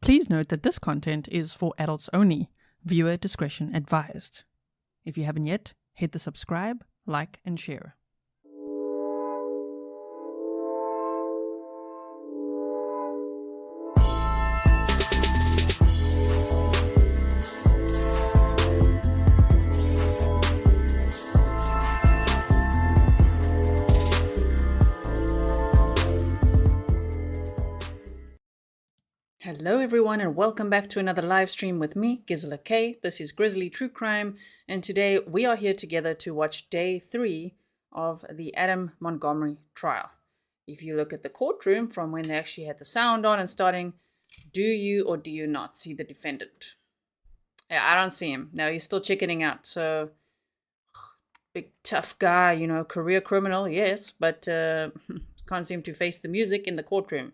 Please note that this content is for adults only. Viewer discretion advised. If you haven't yet, hit the subscribe, like, and share. Hello everyone and welcome back to another live stream with me, Grizzly. This is Grizzly True Crime, and today we are here together to watch day 3 of the Adam Montgomery trial. If you look at the courtroom from when they actually had the sound on and starting, do you or do you not see the defendant? Yeah, I don't see him. Now he's still chickening out, so big tough guy, you know, career criminal, yes, but can't seem to face the music in the courtroom.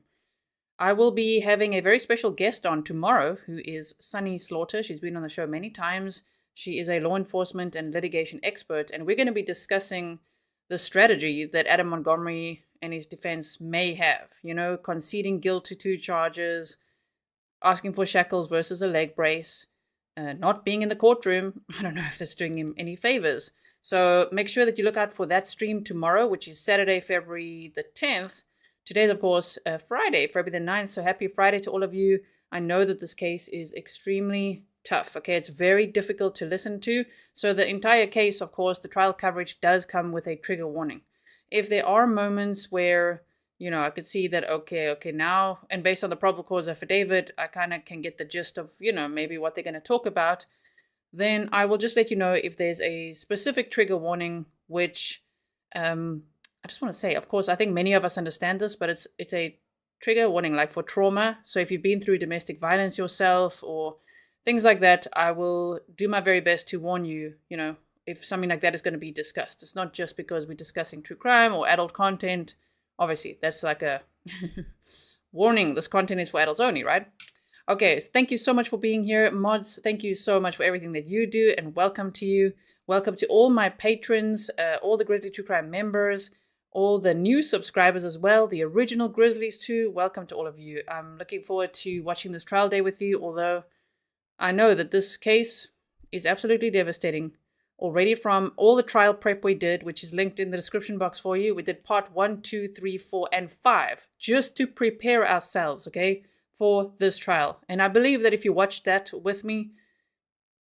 I will be having a very special guest on tomorrow who is Sunny Slaughter. She's been on the show many times. She is a law enforcement and litigation expert, and we're going to be discussing the strategy that Adam Montgomery and his defense may have. You know, conceding guilt to 2 charges, asking for shackles versus a leg brace, not being in the courtroom. I don't know if that's doing him any favors. So make sure that you look out for that stream tomorrow, which is Saturday, February the 10th. Today is, of course, Friday, February the 9th, so happy Friday to all of you. I know that this case is extremely tough, okay? It's very difficult to listen to. So the entire case, of course, the trial coverage does come with a trigger warning. If there are moments where, you know, I could see that, okay, now, and based on the probable cause affidavit, I kind of can get the gist of, you know, maybe what they're going to talk about, then I will just let you know if there's a specific trigger warning, which, I just want to say, of course, I think many of us understand this, but it's a trigger warning, like for trauma. So if you've been through domestic violence yourself or things like that, I will do my very best to warn you, you know, if something like that is going to be discussed. It's not just because we're discussing true crime or adult content. Obviously, that's like a warning. This content is for adults only, right? Okay, thank you so much for being here. Mods, thank you so much for everything that you do, and welcome to you. Welcome to all my patrons, all the Grizzly True Crime members, all the new subscribers as well, the original Grizzlies too. Welcome to all of you. I'm looking forward to watching this trial day with you, although I know that this case is absolutely devastating. Already from all the trial prep we did, which is linked in the description box for you, we did part 1, 2, 3, 4, and 5, just to prepare ourselves, okay, for this trial. And I believe that if you watched that with me,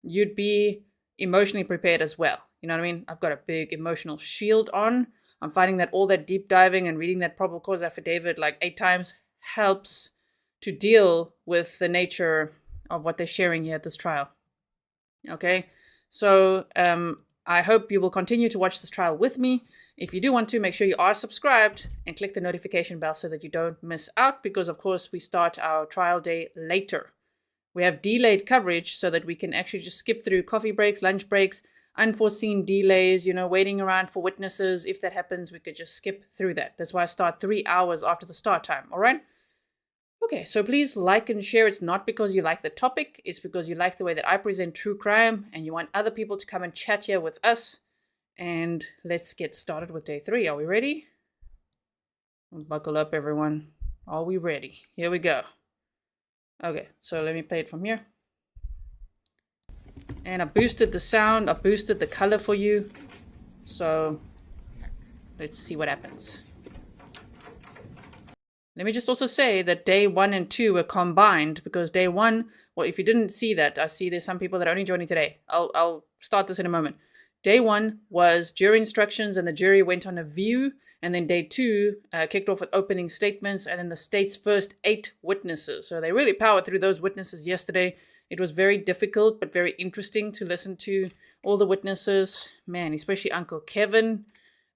you'd be emotionally prepared as well. You know what I mean? I've got a big emotional shield on. I'm finding that all that deep diving and reading that probable cause affidavit like 8 times helps to deal with the nature of what they're sharing here at this trial. Okay, so I hope you will continue to watch this trial with me. If you do want to, make sure you are subscribed and click the notification bell so that you don't miss out, because of course we start our trial day later. We have delayed coverage so that we can actually just skip through coffee breaks, lunch breaks, unforeseen delays, you know, waiting around for witnesses. If that happens, we could just skip through that. That's why I start 3 hours after the start time, all right? Okay, so please like and share. It's not because you like the topic, it's because you like the way that I present true crime and you want other people to come and chat here with us. And let's get started with day 3. Are we ready? Buckle up, everyone. Are we ready? Here we go. Okay, so let me play it from here. And I boosted the sound, I boosted the color for you. So let's see what happens. Let me just also say that day 1 and 2 were combined because day 1, well, if you didn't see that, I see there's some people that are only joining today. I'll start this in a moment. Day 1 was jury instructions and the jury went on a view. And then day 2 kicked off with opening statements and then the state's first 8 witnesses. So they really powered through those witnesses yesterday. It was very difficult, but very interesting to listen to all the witnesses. Man, especially Uncle Kevin.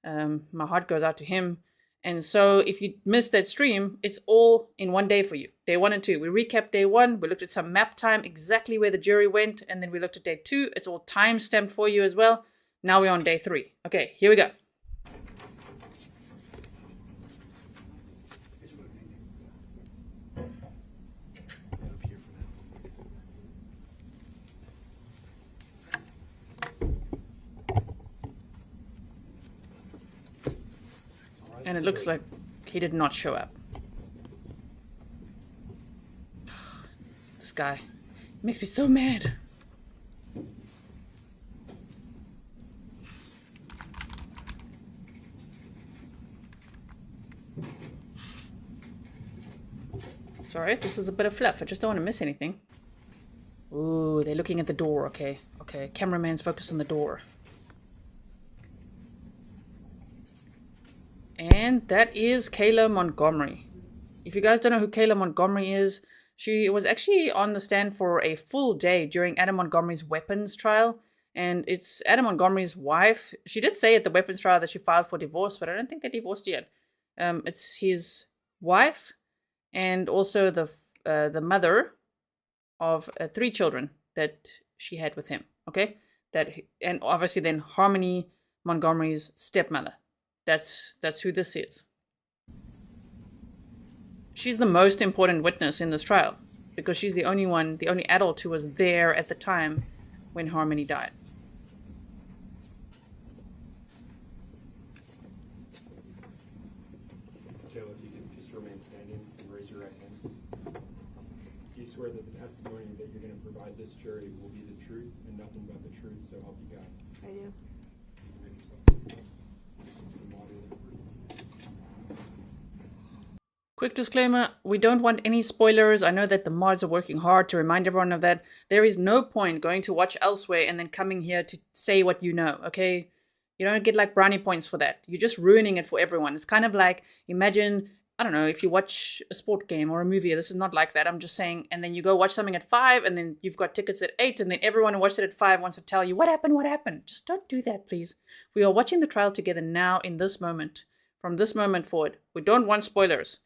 My heart goes out to him. And so if you missed that stream, it's all in one day for you. Day 1 and 2. We recapped day 1. We looked at some Maptime, exactly where the jury went. And then we looked at day 2. It's all time-stamped for you as well. Now we're on day 3. Okay, here we go. And it looks like he did not show up. this guy. He makes me so mad. Sorry, this is a bit of fluff. I just don't want to miss anything. Ooh, they're looking at the door. Okay, okay. Cameraman's focused on the door. And that is Kayla Montgomery. If you guys don't know who Kayla Montgomery is, she was actually on the stand for a full day during Adam Montgomery's weapons trial. And it's Adam Montgomery's wife. She did say at the weapons trial that she filed for divorce, but I don't think they divorced yet. It's his wife and also the mother of 3 children that she had with him. Okay, and obviously then Harmony Montgomery's stepmother. That's who this is. She's the most important witness in this trial because she's the only adult who was there at the time when Harmony died. Kayla, if you could just remain standing and raise your right hand. Do you swear that the testimony that you're going to provide this jury will be the truth and nothing but the truth, so help you God? I do. Make yourself some water there. Quick disclaimer, we don't want any spoilers. I know that the mods are working hard to remind everyone of that. There is no point going to watch elsewhere and then coming here to say what you know, okay? You don't get like brownie points for that. You're just ruining it for everyone. It's kind of like, imagine, I don't know, if you watch a sport game or a movie. This is not like that. I'm just saying, and then you go watch something at 5 and then you've got tickets at 8 and then everyone who watched it at 5 wants to tell you, what happened? Just don't do that, please. We are watching the trial together now in this moment. From this moment forward. We don't want spoilers.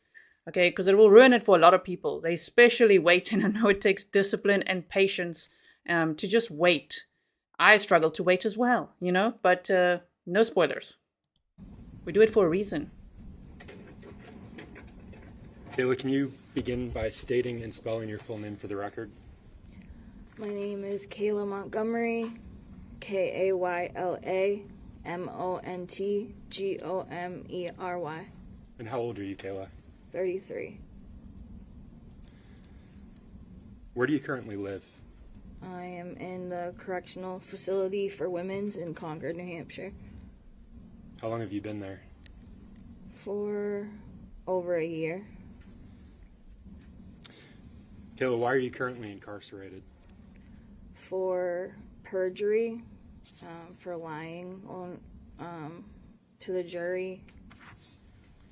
Okay, because it will ruin it for a lot of people. They especially wait, and I know it takes discipline and patience to just wait. I struggle to wait as well, you know, but no spoilers. We do it for a reason. Kayla, can you begin by stating and spelling your full name for the record? My name is Kayla Montgomery, Kayla Montgomery. And how old are you, Kayla? 33. Where do you currently live? I am in the correctional facility for women's in Concord, New Hampshire. How long have you been there? For over a year. Kayla, why are you currently incarcerated? For perjury, for lying to the jury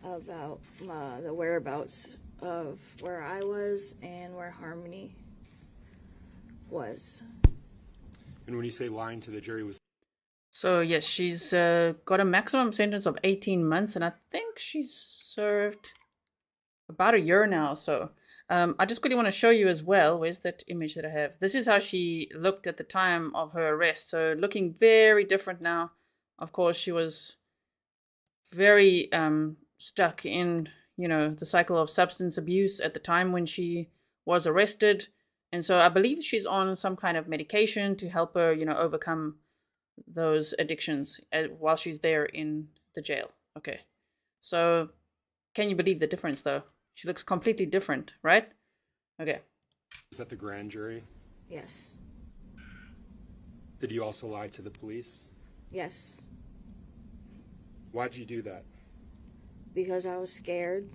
about the whereabouts of where I was and where Harmony was. And when you say lying to the jury, was... So yes, she's got a maximum sentence of 18 months, and I think she's served about a year now. So I just quickly want to show you as well. Where's that image that I have? This is how she looked at the time of her arrest. So looking very different now. Of course, she was very stuck in, you know, the cycle of substance abuse at the time when she was arrested. And so I believe she's on some kind of medication to help her, you know, overcome those addictions while she's there in the jail. Okay. So can you believe the difference though? She looks completely different, right? Okay. Was that the grand jury? Yes. Did you also lie to the police? Yes. Why'd you do that? Because I was scared,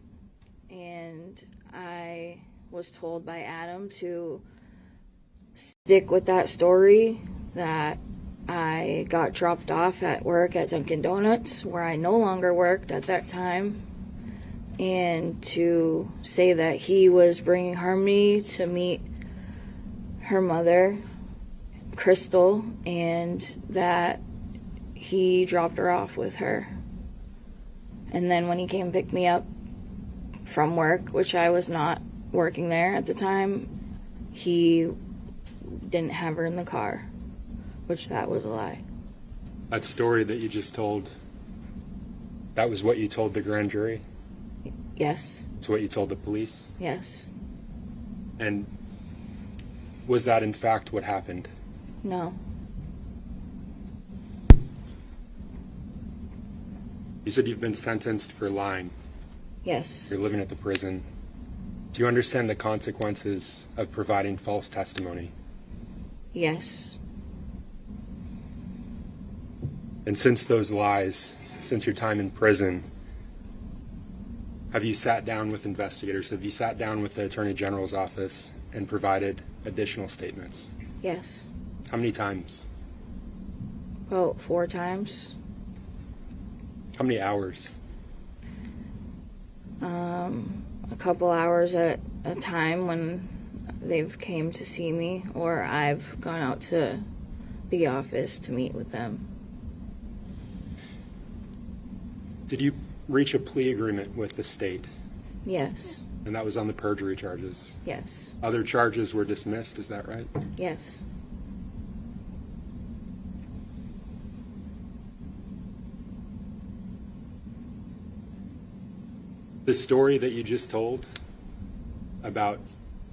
and I was told by Adam to stick with that story, that I got dropped off at work at Dunkin' Donuts, where I no longer worked at that time, and to say that he was bringing Harmony to meet her mother, Crystal, and that he dropped her off with her. And then when he came and picked me up from work, which I was not working there at the time, he didn't have her in the car, which that was a lie. That story that you just told, that was what you told the grand jury? Yes. It's what you told the police? Yes. And was that in fact what happened? No. You said you've been sentenced for lying. Yes. You're living at the prison. Do you understand the consequences of providing false testimony? Yes. And since those lies, since your time in prison, have you sat down with investigators? Have you sat down with the Attorney General's office and provided additional statements? Yes. How many times? About 4 times. How many hours? A couple hours at a time when they've came to see me, or I've gone out to the office to meet with them. Did you reach a plea agreement with the state? Yes. And that was on the perjury charges? Yes. Other charges were dismissed, is that right? Yes. The story that you just told about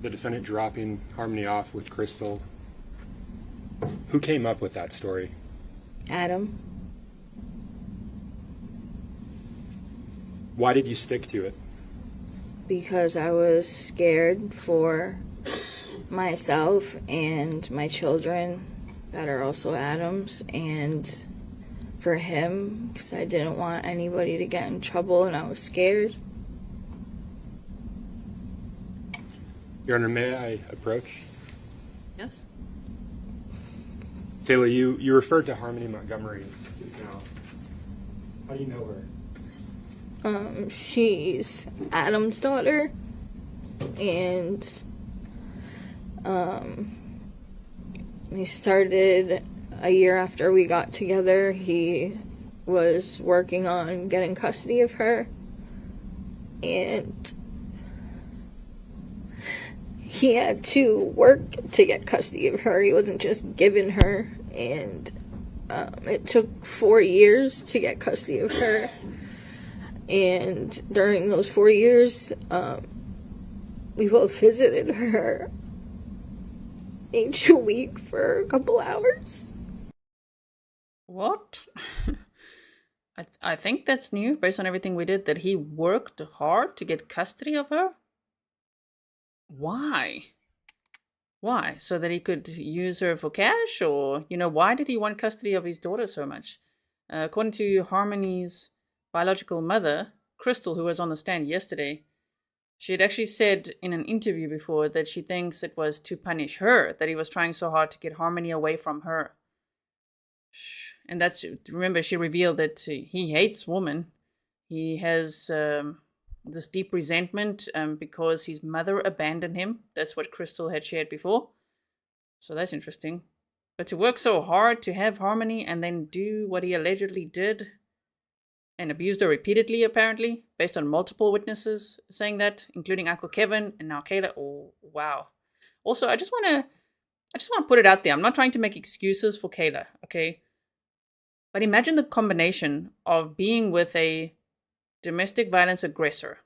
the defendant dropping Harmony off with Crystal, who came up with that story? Adam. Why did you stick to it? Because I was scared for myself and my children that are also Adam's, and for him, because I didn't want anybody to get in trouble and I was scared. Your Honor, may I approach? Yes? Kayla, you referred to Harmony Montgomery just now. How do you know her? She's Adam's daughter, and we started a year after we got together. He was working on getting custody of her, and he had to work to get custody of her. He wasn't just given her, and it took 4 years to get custody of her. And during those 4 years, we both visited her each week for a couple hours. What? I think that's new, based on everything we did, that he worked hard to get custody of her? Why? Why? So that he could use her for cash? Or, why did he want custody of his daughter so much? According to Harmony's biological mother, Crystal, who was on the stand yesterday, she had actually said in an interview before that she thinks it was to punish her, that he was trying so hard to get Harmony away from her. And remember, she revealed that he hates women. He has this deep resentment because his mother abandoned him. That's what Crystal had shared before. So that's interesting. But to work so hard to have Harmony and then do what he allegedly did and abused her repeatedly, apparently, based on multiple witnesses saying that, including Uncle Kevin and now Kayla. Oh, wow. Also, I just want to put it out there. I'm not trying to make excuses for Kayla, okay? But imagine the combination of being with a domestic violence aggressor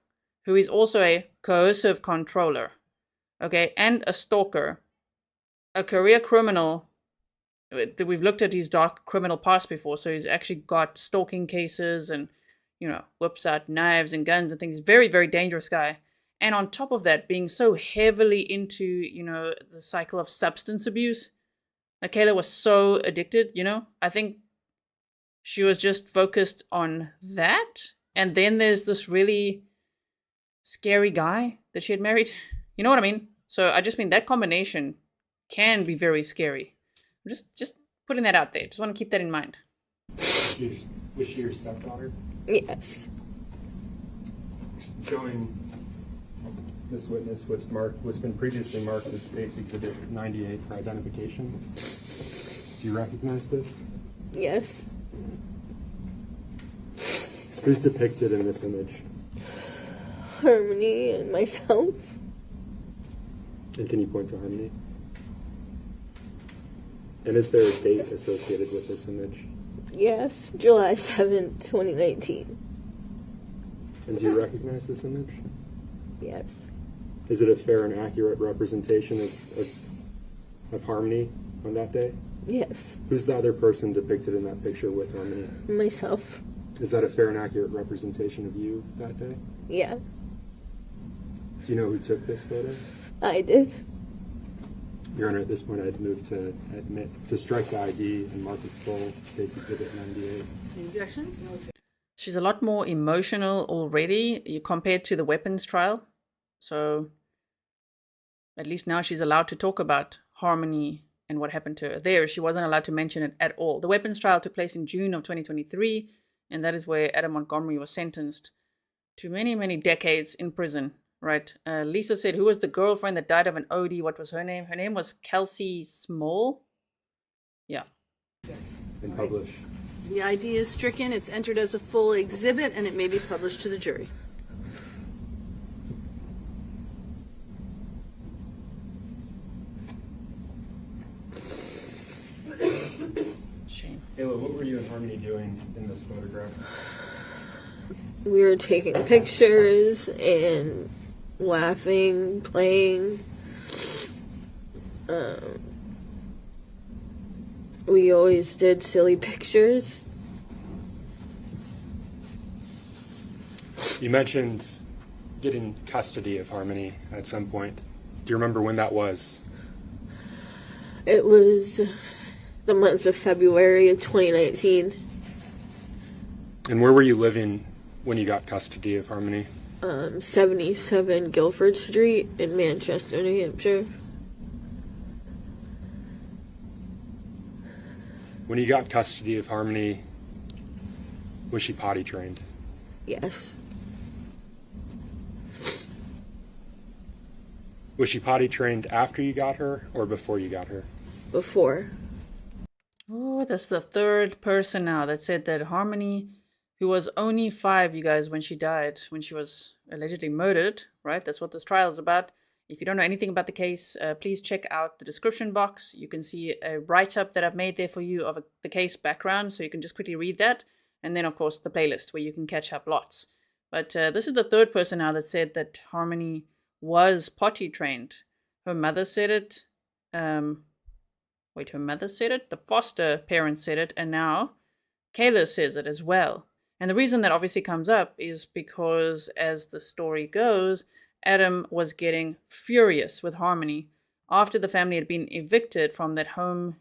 who is also a coercive controller, okay, and a stalker, a career criminal. We've looked at his dark criminal past before, so he's actually got stalking cases and, whips out knives and guns and things. He's a very, very dangerous guy. And on top of that, being so heavily into, the cycle of substance abuse. Kayla was so addicted, I think she was just focused on that. And then there's this really scary guy that she had married. You know what I mean? So I just mean that combination can be very scary. I'm just putting that out there. Just want to keep that in mind. Was she your stepdaughter? Yes. Showing this witness what's been previously marked as State's Exhibit 98 for identification. Do you recognize this? Yes. Who's depicted in this image? Harmony and myself. And can you point to Harmony? And is there a date associated with this image? Yes, July 7th, 2019. And do you recognize this image? Yes. Is it a fair and accurate representation of Harmony on that day? Yes. Who's the other person depicted in that picture with Harmony? Myself. Is that a fair and accurate representation of you that day? Yeah. Do you know who took this photo? I did. Your Honor, at this point, I'd move to strike the ID and mark as full, State's Exhibit 98. Objection? No. She's a lot more emotional already compared to the weapons trial. So at least now she's allowed to talk about Harmony and what happened to her. There, she wasn't allowed to mention it at all. The weapons trial took place in June of 2023, and that is where Adam Montgomery was sentenced to many, many decades in prison. Right. Lisa said, who was the girlfriend that died of an OD? What was her name? Her name was Kelsey Small. Yeah. And publish. The ID is stricken. It's entered as a full exhibit, and it may be published to the jury. Shame. Kayla, what were you and Harmony doing in this photograph? We were taking pictures and laughing, playing. We always did silly pictures. You mentioned getting custody of Harmony at some point. Do you remember when that was? It was the month of February of 2019. And where were you living when you got custody of Harmony? 77 Guilford Street in Manchester, New Hampshire. When you got custody of Harmony, was she potty trained? Yes. Was she potty trained after you got her or before you got her? Before. Oh, that's the third person now that said that Harmony, who was only 5, you guys, when she died, when she was allegedly murdered, right? That's what this trial is about. If you don't know anything about the case, please check out the description box. You can see a write-up that I've made there for you of the case background, so you can just quickly read that. And then, of course, the playlist where you can catch up lots. But this is the third person now that said that Harmony was potty trained. Her mother said it. Her mother said it? The foster parents said it, and now Kayla says it as well. And the reason that obviously comes up is because, as the story goes, Adam was getting furious with Harmony after the family had been evicted from that home,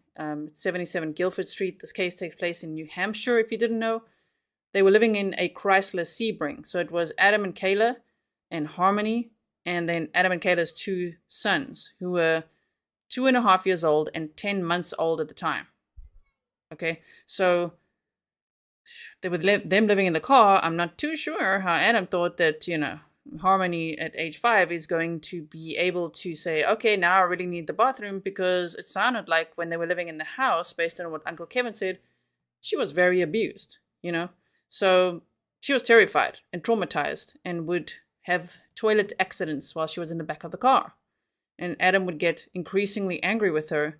77 Guilford Street. This case takes place in New Hampshire, if you didn't know. They were living in a Chrysler Sebring. So it was Adam and Kayla and Harmony, and then Adam and Kayla's 2 sons, who were 2.5 years old and 10 months old at the time. Okay, so they were them living in the car. I'm not too sure how Adam thought that, Harmony at age 5 is going to be able to say, okay, now I really need the bathroom, because it sounded like when they were living in the house, based on what Uncle Kevin said, she was very abused, So she was terrified and traumatized and would have toilet accidents while she was in the back of the car. And Adam would get increasingly angry with her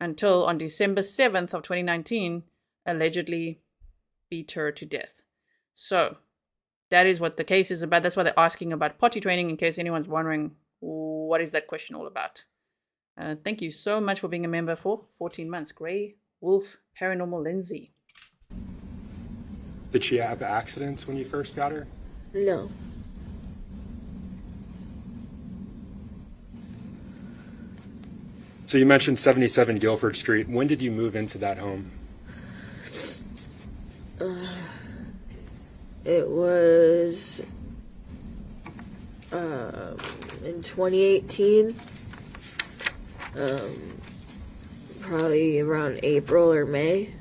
until on December 7th of 2019, allegedly beat her to death. So that is what the case is about. That's why they're asking about potty training, in case anyone's wondering, what is that question all about? Thank you so much for being a member for 14 months. Grey Wolf Paranormal Lindsay. Did she have accidents when you first got her? No. So you mentioned 77 Guilford Street. When did you move into that home? It was in 2018, probably around April or May.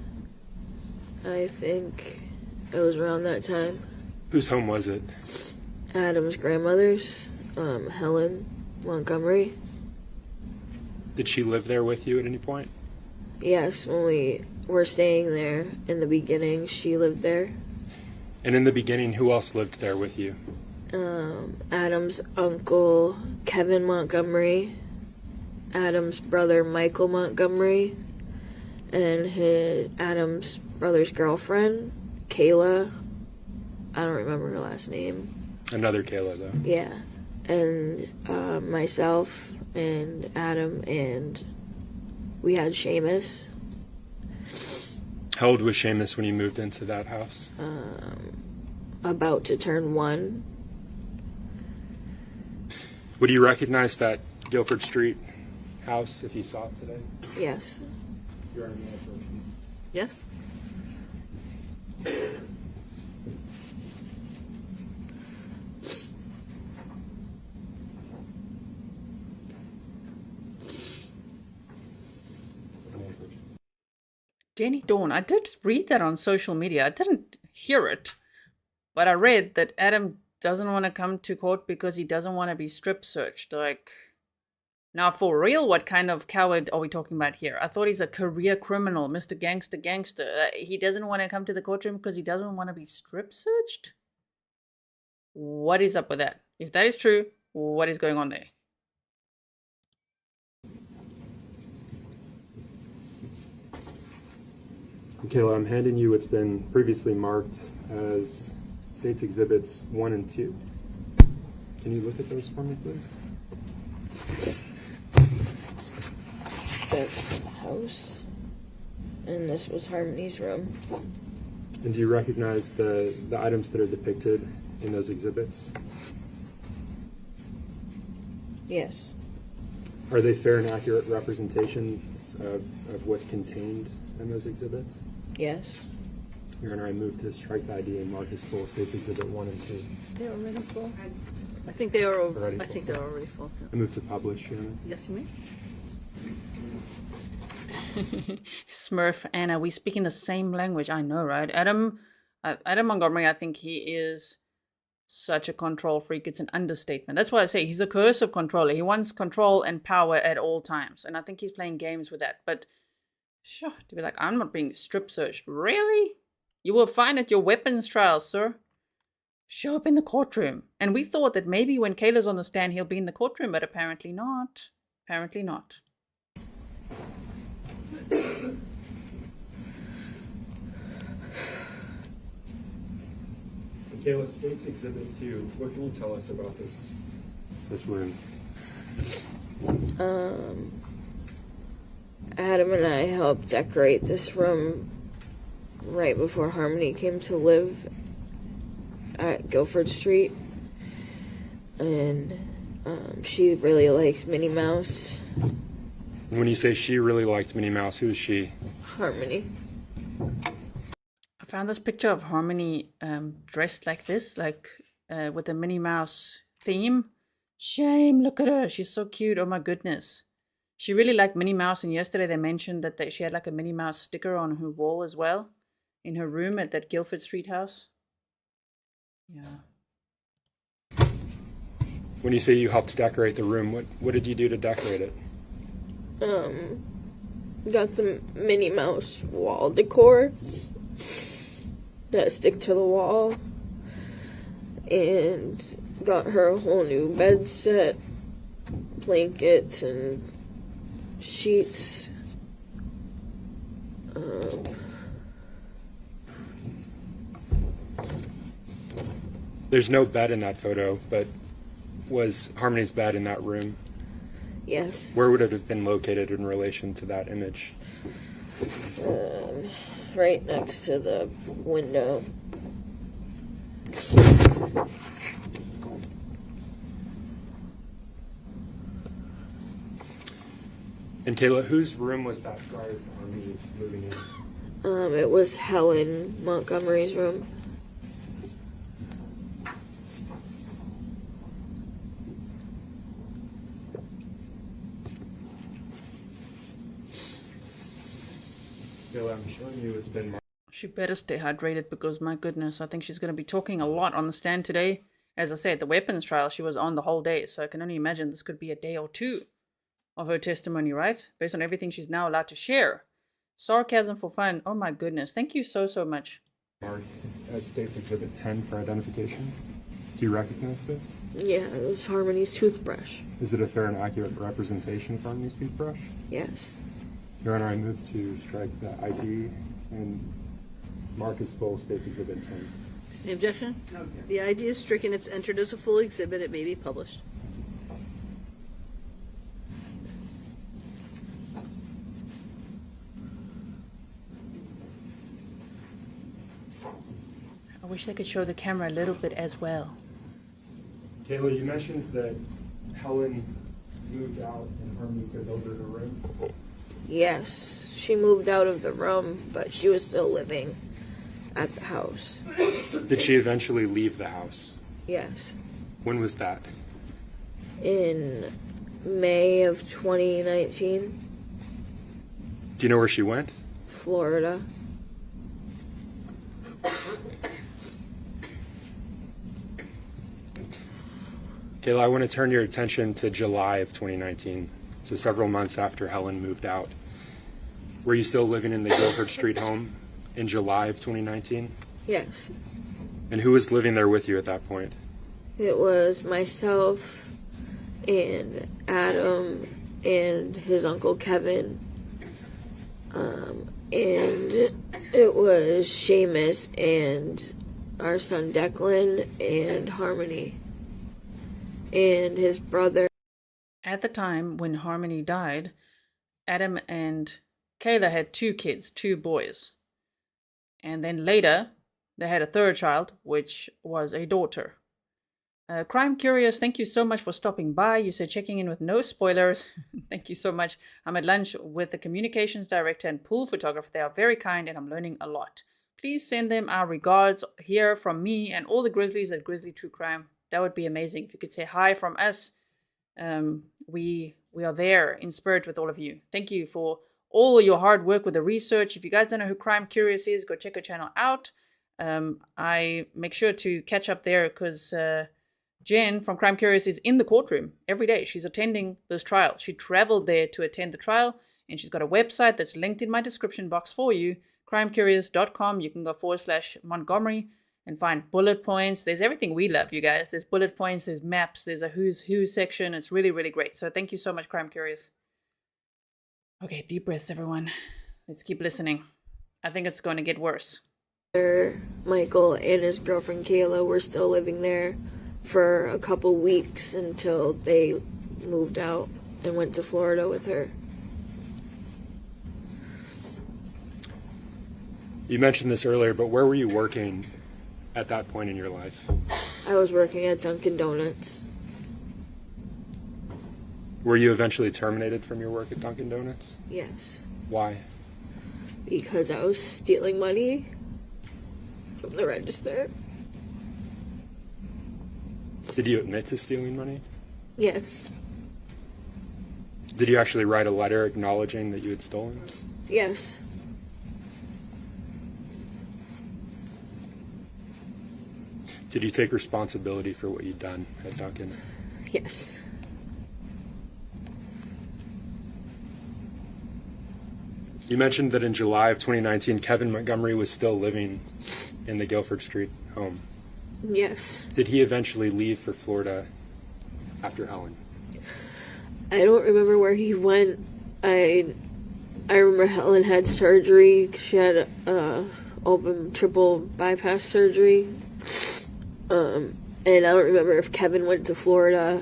I think it was around that time. Whose home was it? Adam's grandmother's, Helen Montgomery. Did she live there with you at any point? Yes, when we were staying there in the beginning, she lived there. And in the beginning, who else lived there with you? Adam's uncle, Kevin Montgomery, Adam's brother, Michael Montgomery, and Adam's brother's girlfriend, Kayla. I don't remember her last name. Another Kayla, though. Yeah. And myself and Adam, and we had Seamus. How old was Seamus when you moved into that house? About to turn 1. Would you recognize that Guilford Street house if you saw it today? Yes. Your Honor, may I approach you? Yes? Jenny Dawn, I did read that on social media. I didn't hear it, but I read that Adam doesn't want to come to court because he doesn't want to be strip searched. Like, now for real, what kind of coward are we talking about here? I thought he's a career criminal, Mr. Gangster. He doesn't want to come to the courtroom because he doesn't want to be strip searched? What is up with that? If that is true, what is going on there? Kayla, I'm handing you what's been previously marked as State's Exhibits 1 and 2. Can you look at those for me, please? That's the house. And this was Harmony's room. And do you recognize the items that are depicted in those exhibits? Yes. Are they fair and accurate representations of what's contained in those exhibits? Yes. Your Honor, I move to strike the ID and mark as full State's Exhibit 1 and 2. They're already full? I think they are Already I think full. they're already full. I move to publish, Your Honor. Yes, you may. Smurf, Anna, we speaking the same language. I know, right? Adam Montgomery, I think he is such a control freak. It's an understatement. That's why I say he's a coercive controller. He wants control and power at all times. And I think he's playing games with that. But sure, to be like, I'm not being strip searched. Really? You will find at your weapons trial, sir. Show up in the courtroom. And we thought that maybe when Kayla's on the stand, he'll be in the courtroom, but apparently not. Apparently not. Kayla, State's Exhibit 2, what can you tell us about this room? Adam and I helped decorate this room right before Harmony came to live at Guilford Street. And she really likes Minnie Mouse. When you say she really liked Minnie Mouse, who is she? Harmony. I found this picture of Harmony dressed like this, like with a Minnie Mouse theme. Shame, look at her. She's so cute. Oh my goodness. She really liked Minnie Mouse, and yesterday they mentioned that she had like a Minnie Mouse sticker on her wall as well, in her room at that Guilford Street house. Yeah. When you say you helped decorate the room, what did you do to decorate it? Got the Minnie Mouse wall decor that stick to the wall, and got her a whole new bed set, blankets and sheets. There's no bed in that photo, but was Harmony's bed in that room? Yes. Where would it have been located in relation to that image? Right next to the window. And Kayla, whose room was that prior to Harmony moving in? It was Helen Montgomery's room. Kayla, I'm showing you it's been marked. She better stay hydrated because, my goodness, I think she's going to be talking a lot on the stand today. As I said, the weapons trial, she was on the whole day, so I can only imagine this could be a day or two of her testimony, right? Based on everything she's now allowed to share. Sarcasm for fun. Oh my goodness. Thank you so much. Marked as State's Exhibit 10 for identification. Do you recognize this? Yeah, it was Harmony's toothbrush. Is it a fair and accurate representation of Harmony's toothbrush? Yes. Your Honor, I move to strike the ID and mark as full State's Exhibit 10. Any objection? No. The ID is stricken. It's entered as a full exhibit. It may be published. I wish they could show the camera a little bit as well. Kayla, you mentioned that Helen moved out and Harmony took over her room? Yes, she moved out of the room, but she was still living at the house. Did she eventually leave the house? Yes. When was that? In May of 2019, Do you know where she went? Florida. Kayla, I want to turn your attention to July of 2019, so several months after Helen moved out. Were you still living in the Guilford Street home in July of 2019? Yes. And who was living there with you at that point? It was myself and Adam and his uncle Kevin. And it was Seamus and our son Declan and Harmony and his brother. At the time when Harmony died, Adam and Kayla had 2 kids, 2 boys. And then later, they had a 3rd child, which was a daughter. Crime Curious, thank you so much for stopping by. You said checking in with no spoilers. Thank you so much. I'm at lunch with the communications director and pool photographer. They are very kind and I'm learning a lot. Please send them our regards here from me and all the Grizzlies at Grizzly True Crime. That would be amazing. If you could say hi from us. We are there in spirit with all of you. Thank you for all your hard work with the research. If you guys don't know who Crime Curious is, go check her channel out. I make sure to catch up there because Jen from Crime Curious is in the courtroom every day. She's attending those trials. She traveled there to attend the trial, and she's got a website that's linked in my description box for you, crimecurious.com. You can go /Montgomery and find bullet points. There's everything we love, you guys. There's bullet points, there's maps, there's a who's who section. It's really, really great. So thank you so much, Crime Curious. Okay, deep breaths, everyone. Let's keep listening. I think it's going to get worse. Michael and his girlfriend Kayla were still living there for a couple weeks until they moved out and went to Florida with her. You mentioned this earlier, but where were you working at that point in your life? I was working at Dunkin' Donuts. Were you eventually terminated from your work at Dunkin' Donuts? Yes. Why? Because I was stealing money from the register. Did you admit to stealing money? Yes. Did you actually write a letter acknowledging that you had stolen? Yes. Did you take responsibility for what you'd done at Dunkin'? Yes. You mentioned that in July of 2019, Kevin Montgomery was still living in the Guilford Street home. Yes. Did he eventually leave for Florida after Helen? I don't remember where he went. I remember Helen had surgery. She had open triple bypass surgery. And I don't remember if Kevin went to Florida.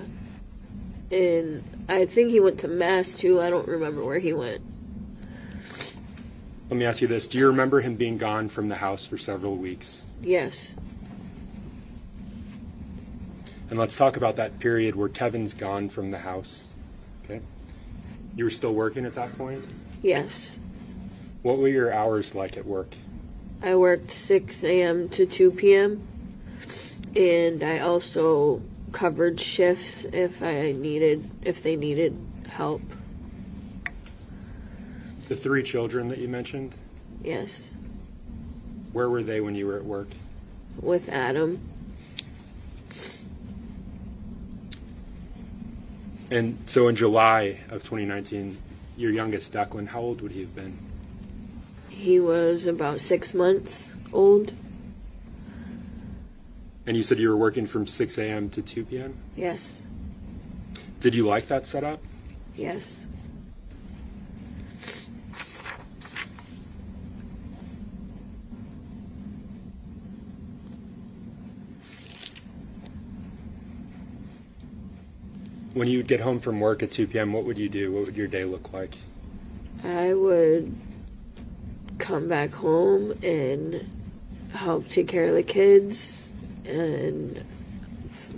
And I think he went to Mass too. I don't remember where he went. Let me ask you this. Do you remember him being gone from the house for several weeks? Yes. And let's talk about that period where Kevin's gone from the house. Okay. You were still working at that point? Yes. What were your hours like at work? I worked 6 a.m. to 2 p.m. And I also covered shifts if they needed help. The 3 children that you mentioned, Yes. where were they when you were at work? With Adam. And so in July of 2019, your youngest, Declan, how old would he have been? He was about 6 months old. And you said you were working from 6 a.m. to 2 p.m.? Yes. Did you like that setup? Yes. When you would get home from work at 2 p.m., what would you do? What would your day look like? I would come back home and help take care of the kids and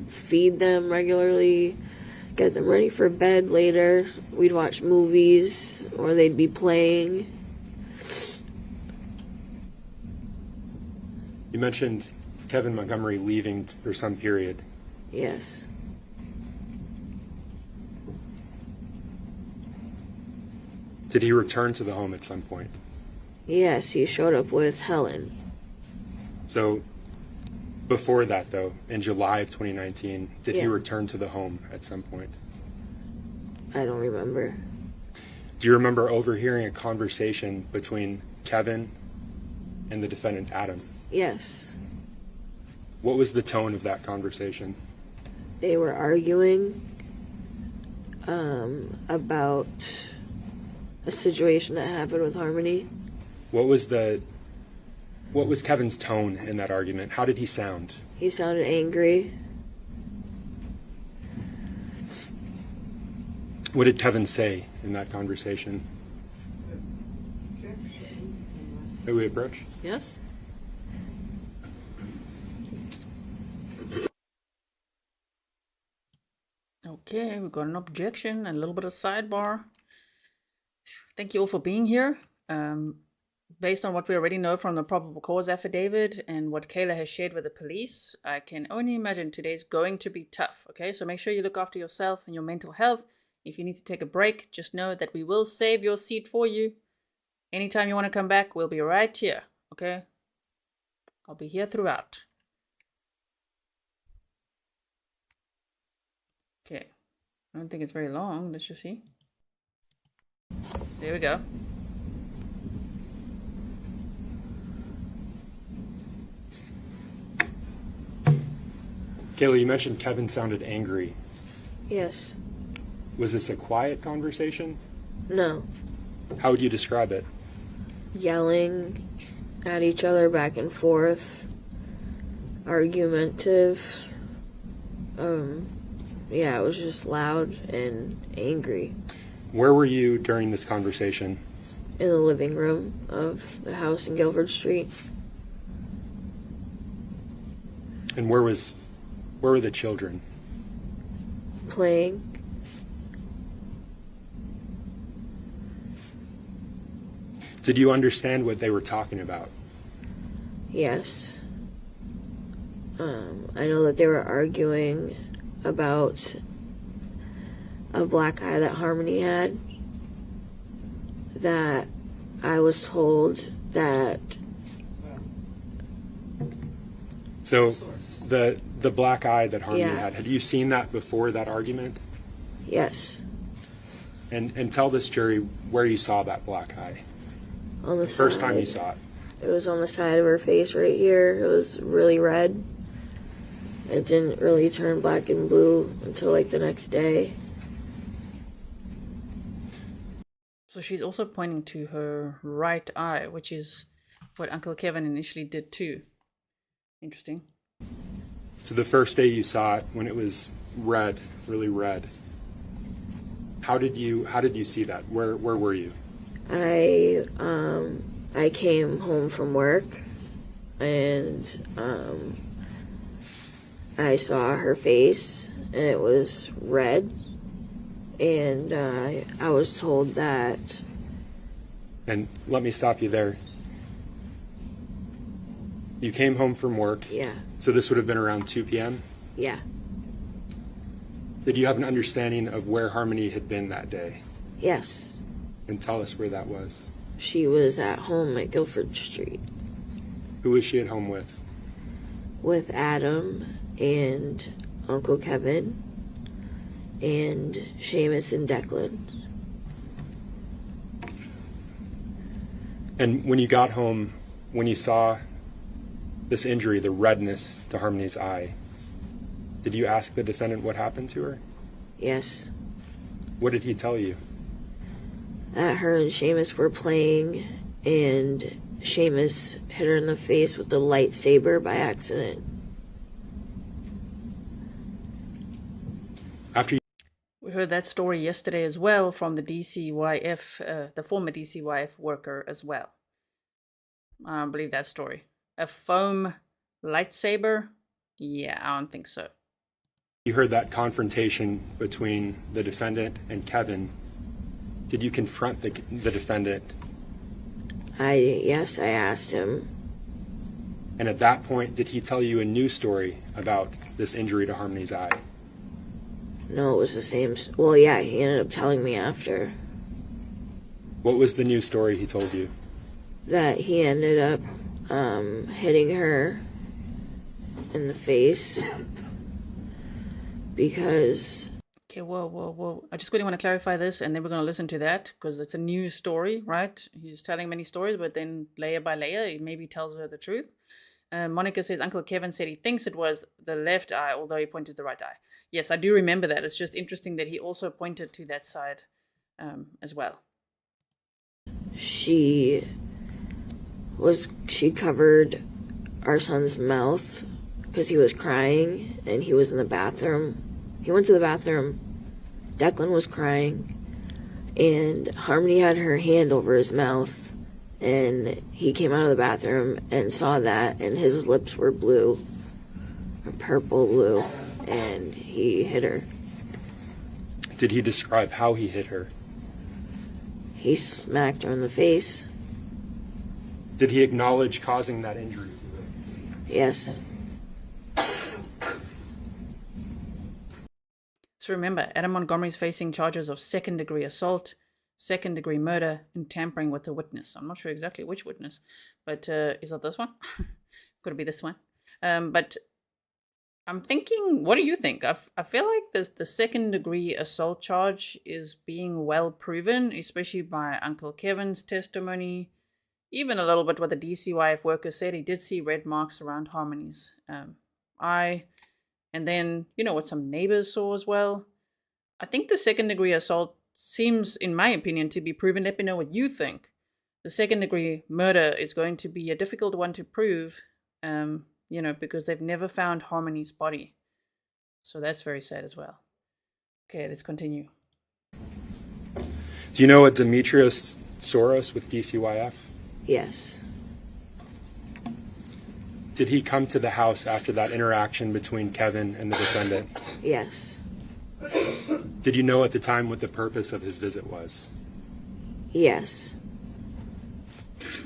feed them regularly, get them ready for bed later. We'd watch movies, or they'd be playing. You mentioned Kevin Montgomery leaving for some period. Yes. Did he return to the home at some point? Yes, he showed up with Helen. So before that, though, in July of 2019, did he Yeah. return to the home at some point? I don't remember. Do you remember overhearing a conversation between Kevin and the defendant, Adam? Yes. What was the tone of that conversation? They were arguing about a situation that happened with Harmony. What was Kevin's tone in that argument? How did he sound? He sounded angry. What did Kevin say in that conversation? May we approach? Yes? Okay, we've got an objection and a little bit of sidebar. Thank you all for being here. Based on what we already know from the probable cause affidavit and what Kayla has shared with the police, I can only imagine today's going to be tough. Okay, so make sure you look after yourself and your mental health. If you need to take a break, just know that we will save your seat for you. Anytime you want to come back, we'll be right here. Okay, I'll be here throughout. Okay, I don't think it's very long. Let's just see. There we go. Kayla, you mentioned Kevin sounded angry. Yes. Was this a quiet conversation? No. How would you describe it? Yelling at each other back and forth. Argumentative. Yeah, it was just loud and angry. Where were you during this conversation? In the living room of the house in Guilford Street. And where were the children? Playing. Did you understand what they were talking about? Yes. I know that they were arguing about a black eye that Harmony had. That I was told that. So the black eye that Harmony Yeah. had you seen that before that argument? Yes. And tell this jury where you saw that black eye. On the First side. time you saw it. It was on the side of her face right here. It was really red. It didn't really turn black and blue until like the next day. So she's also pointing to her right eye, which is what Uncle Kevin initially did too. Interesting. So the first day you saw it, when it was red, really red, how did you see that? Where were you? I came home from work and I saw her face and it was red, and I was told that. And let me stop you there. You came home from work. Yeah. So this would have been around 2 p.m.? Yeah. Did you have an understanding of where Harmony had been that day? Yes. And tell us where that was. She was at home at Guilford Street Who was she at home with? with Adam and Uncle Kevin and Seamus and Declan. And when you got home, when you saw this injury, the redness to Harmony's eye, did you ask the defendant what happened to her? Yes. What did he tell you? That her and Seamus were playing and Seamus hit her in the face with the lightsaber by accident. After you We heard that story yesterday as well from the DCYF, the former DCYF worker as well. I don't believe that story. A foam lightsaber? Yeah, I don't think so. You heard that confrontation between the defendant and Kevin. Did you confront the defendant? Yes, I asked him. And at that point, did he tell you a new story about this injury to Harmony's eye? No, it was the same. Well, yeah, he ended up telling me after. What was the new story he told you? That he ended up hitting her in the face because... Okay, whoa. I just really want to clarify this, and then we're going to listen to that, because it's a new story, right? He's telling many stories, but then layer by layer, he maybe tells her the truth. Monica says, Uncle Kevin said he thinks it was the left eye, although he pointed to the right eye. Yes, I do remember that. It's just interesting that he also pointed to that side as well. She covered our son's mouth because he was crying, and he was in the bathroom. He went to the bathroom. Declan was crying, and Harmony had her hand over his mouth, and he came out of the bathroom and saw that, and his lips were blue, or purple blue, and he hit her. Did he describe how he hit her? He smacked her in the face. Did he acknowledge causing that injury? Yes. So remember, Adam Montgomery is facing charges of second-degree assault, second-degree murder, and tampering with a witness. I'm not sure exactly which witness, but is that this one? Could it be this one? But I'm thinking, what do you think? I feel like the second-degree assault charge is being well proven, especially by Uncle Kevin's testimony, even a little bit what the DCYF worker said. He did see red marks around Harmony's eye. And then, what some neighbors saw as well. I think the second-degree assault seems, in my opinion, to be proven. Let me know what you think. The second-degree murder is going to be a difficult one to prove, because they've never found Harmony's body. So that's very sad as well. Okay, let's continue. Do you know what Demetrius Soros with DCYF? Yes. Did he come to the house after that interaction between Kevin and the defendant? Yes. Did you know at the time what the purpose of his visit was? Yes.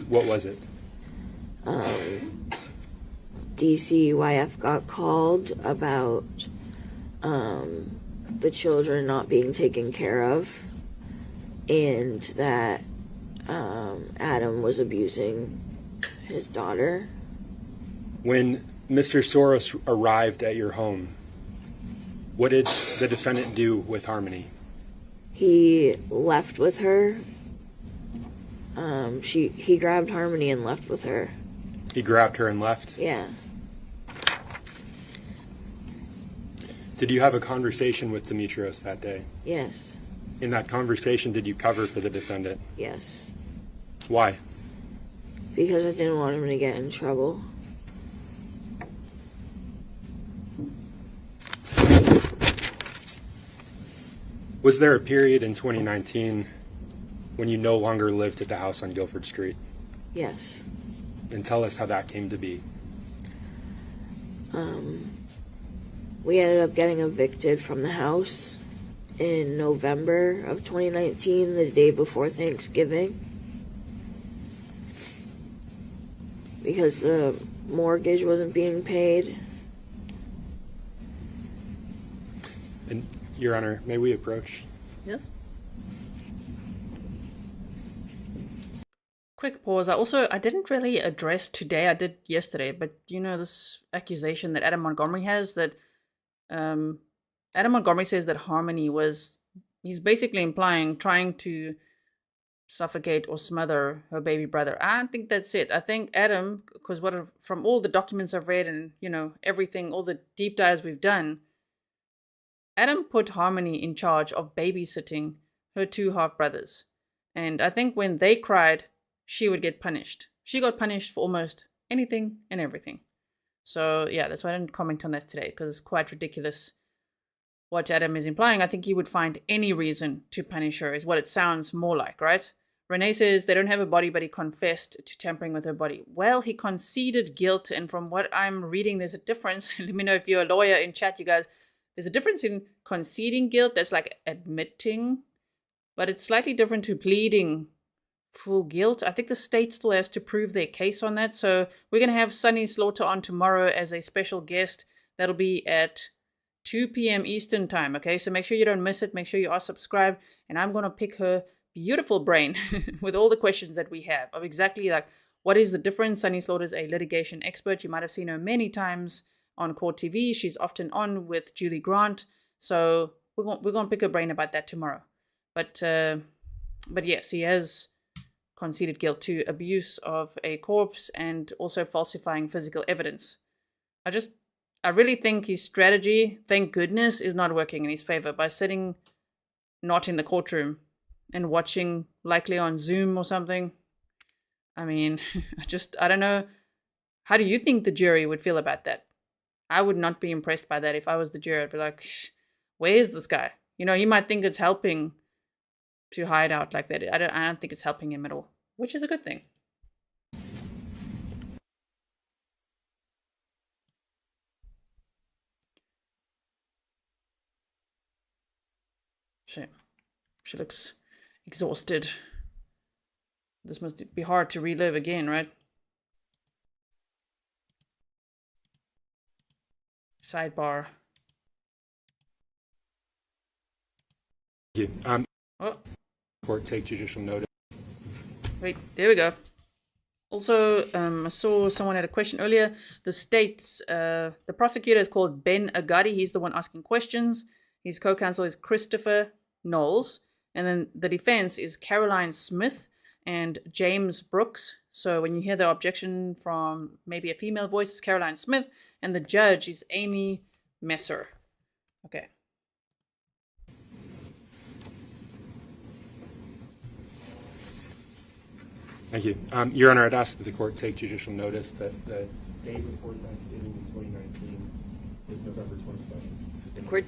What was it? DCYF got called about the children not being taken care of, and that Adam was abusing his daughter. When Mr. Soros arrived at your home, what did the defendant do with Harmony? He left with her. He grabbed Harmony and left with her. He grabbed her and left? Yeah. Did you have a conversation with Demetrios that day? Yes. In that conversation, did you cover for the defendant? Yes. Why? Because I didn't want him to get in trouble. Was there a period in 2019 when you no longer lived at the house on Guilford Street? Yes. And tell us how that came to be. We ended up getting evicted from the house in November of 2019, the day before Thanksgiving, because the mortgage wasn't being paid. And, Your Honor, may we approach? Yes. Quick pause. I didn't really address today. I did yesterday, but this accusation that Adam Montgomery has, that Adam Montgomery says that Harmony he's basically implying trying to suffocate or smother her baby brother. I don't think that's it. I think Adam, because from all the documents I've read and, everything, all the deep dives we've done, Adam put Harmony in charge of babysitting her two half-brothers. And I think when they cried, she would get punished. She got punished for almost anything and everything. So, yeah, that's why I didn't comment on that today, because it's quite ridiculous what Adam is implying. I think he would find any reason to punish her, is what it sounds more like, right? Renee says they don't have a body, but he confessed to tampering with her body. Well, he conceded guilt, and from what I'm reading, there's a difference. Let me know if you're a lawyer in chat, you guys. there's a difference in conceding guilt, that's like admitting, but it's slightly different to pleading full guilt. I think the state still has to prove their case on that. So we're going to have Sunny Slaughter on tomorrow as a special guest. That'll be at 2 p.m. Eastern time. Okay, so make sure you don't miss it. Make sure you are subscribed. And I'm going to pick her beautiful brain with all the questions that we have of exactly like what is the difference. Sunny Slaughter is a litigation expert. You might have seen her many times on Court TV. She's often on with Julie Grant. So we're going to pick her brain about that tomorrow. But yes, he has conceded guilt to abuse of a corpse and also falsifying physical evidence. I really think his strategy, thank goodness, is not working in his favor by sitting not in the courtroom and watching likely on Zoom or something. I mean, I don't know. How do you think the jury would feel about that? I would not be impressed by that. If I was the jury, I'd be like, where is this guy? You know, he might think it's helping to hide out like that. I don't think it's helping him at all, which is a good thing. She looks exhausted. This must be hard to relive again, right? Sidebar. Thank you. Court take judicial notice. Wait, there we go. Also, I saw someone had a question earlier. The state's, the prosecutor is called Ben Agadi. He's the one asking questions. His co-counsel is Christopher Knowles. And then the defense is Caroline Smith and James Brooks. So when you hear the objection from maybe a female voice, it's Caroline Smith. And the judge is Amy Messer. Okay. Thank you. Your Honor, I'd ask that the court take judicial notice that the day before Thanksgiving in 2019 is November 27th.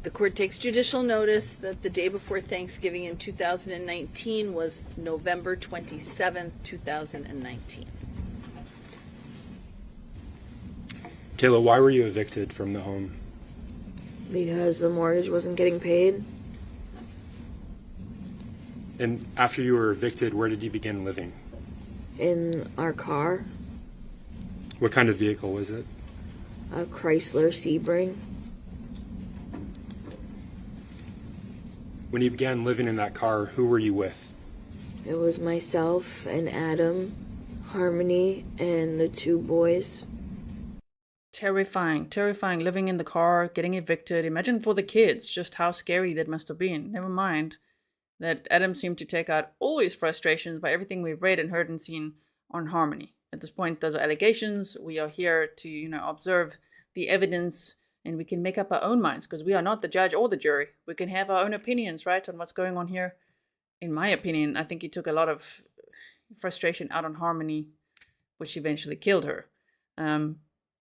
The court takes judicial notice that the day before Thanksgiving in 2019 was November 27th, 2019. Kayla, why were you evicted from the home? Because the mortgage wasn't getting paid. And after you were evicted, where did you begin living? In our car, What kind of vehicle was it? a Chrysler Sebring. When you began living in that car, who were you with? It was myself and Adam, Harmony, and the two boys. Terrifying living in the car, getting evicted. Imagine for the kids just how scary that must have been. Never mind that Adam seemed to take out all his frustrations by everything we've read and heard and seen on Harmony. At this point, those are allegations. We are here to, observe the evidence, and we can make up our own minds because we are not the judge or the jury. We can have our own opinions, right, on what's going on here. In my opinion, I think he took a lot of frustration out on Harmony, which eventually killed her.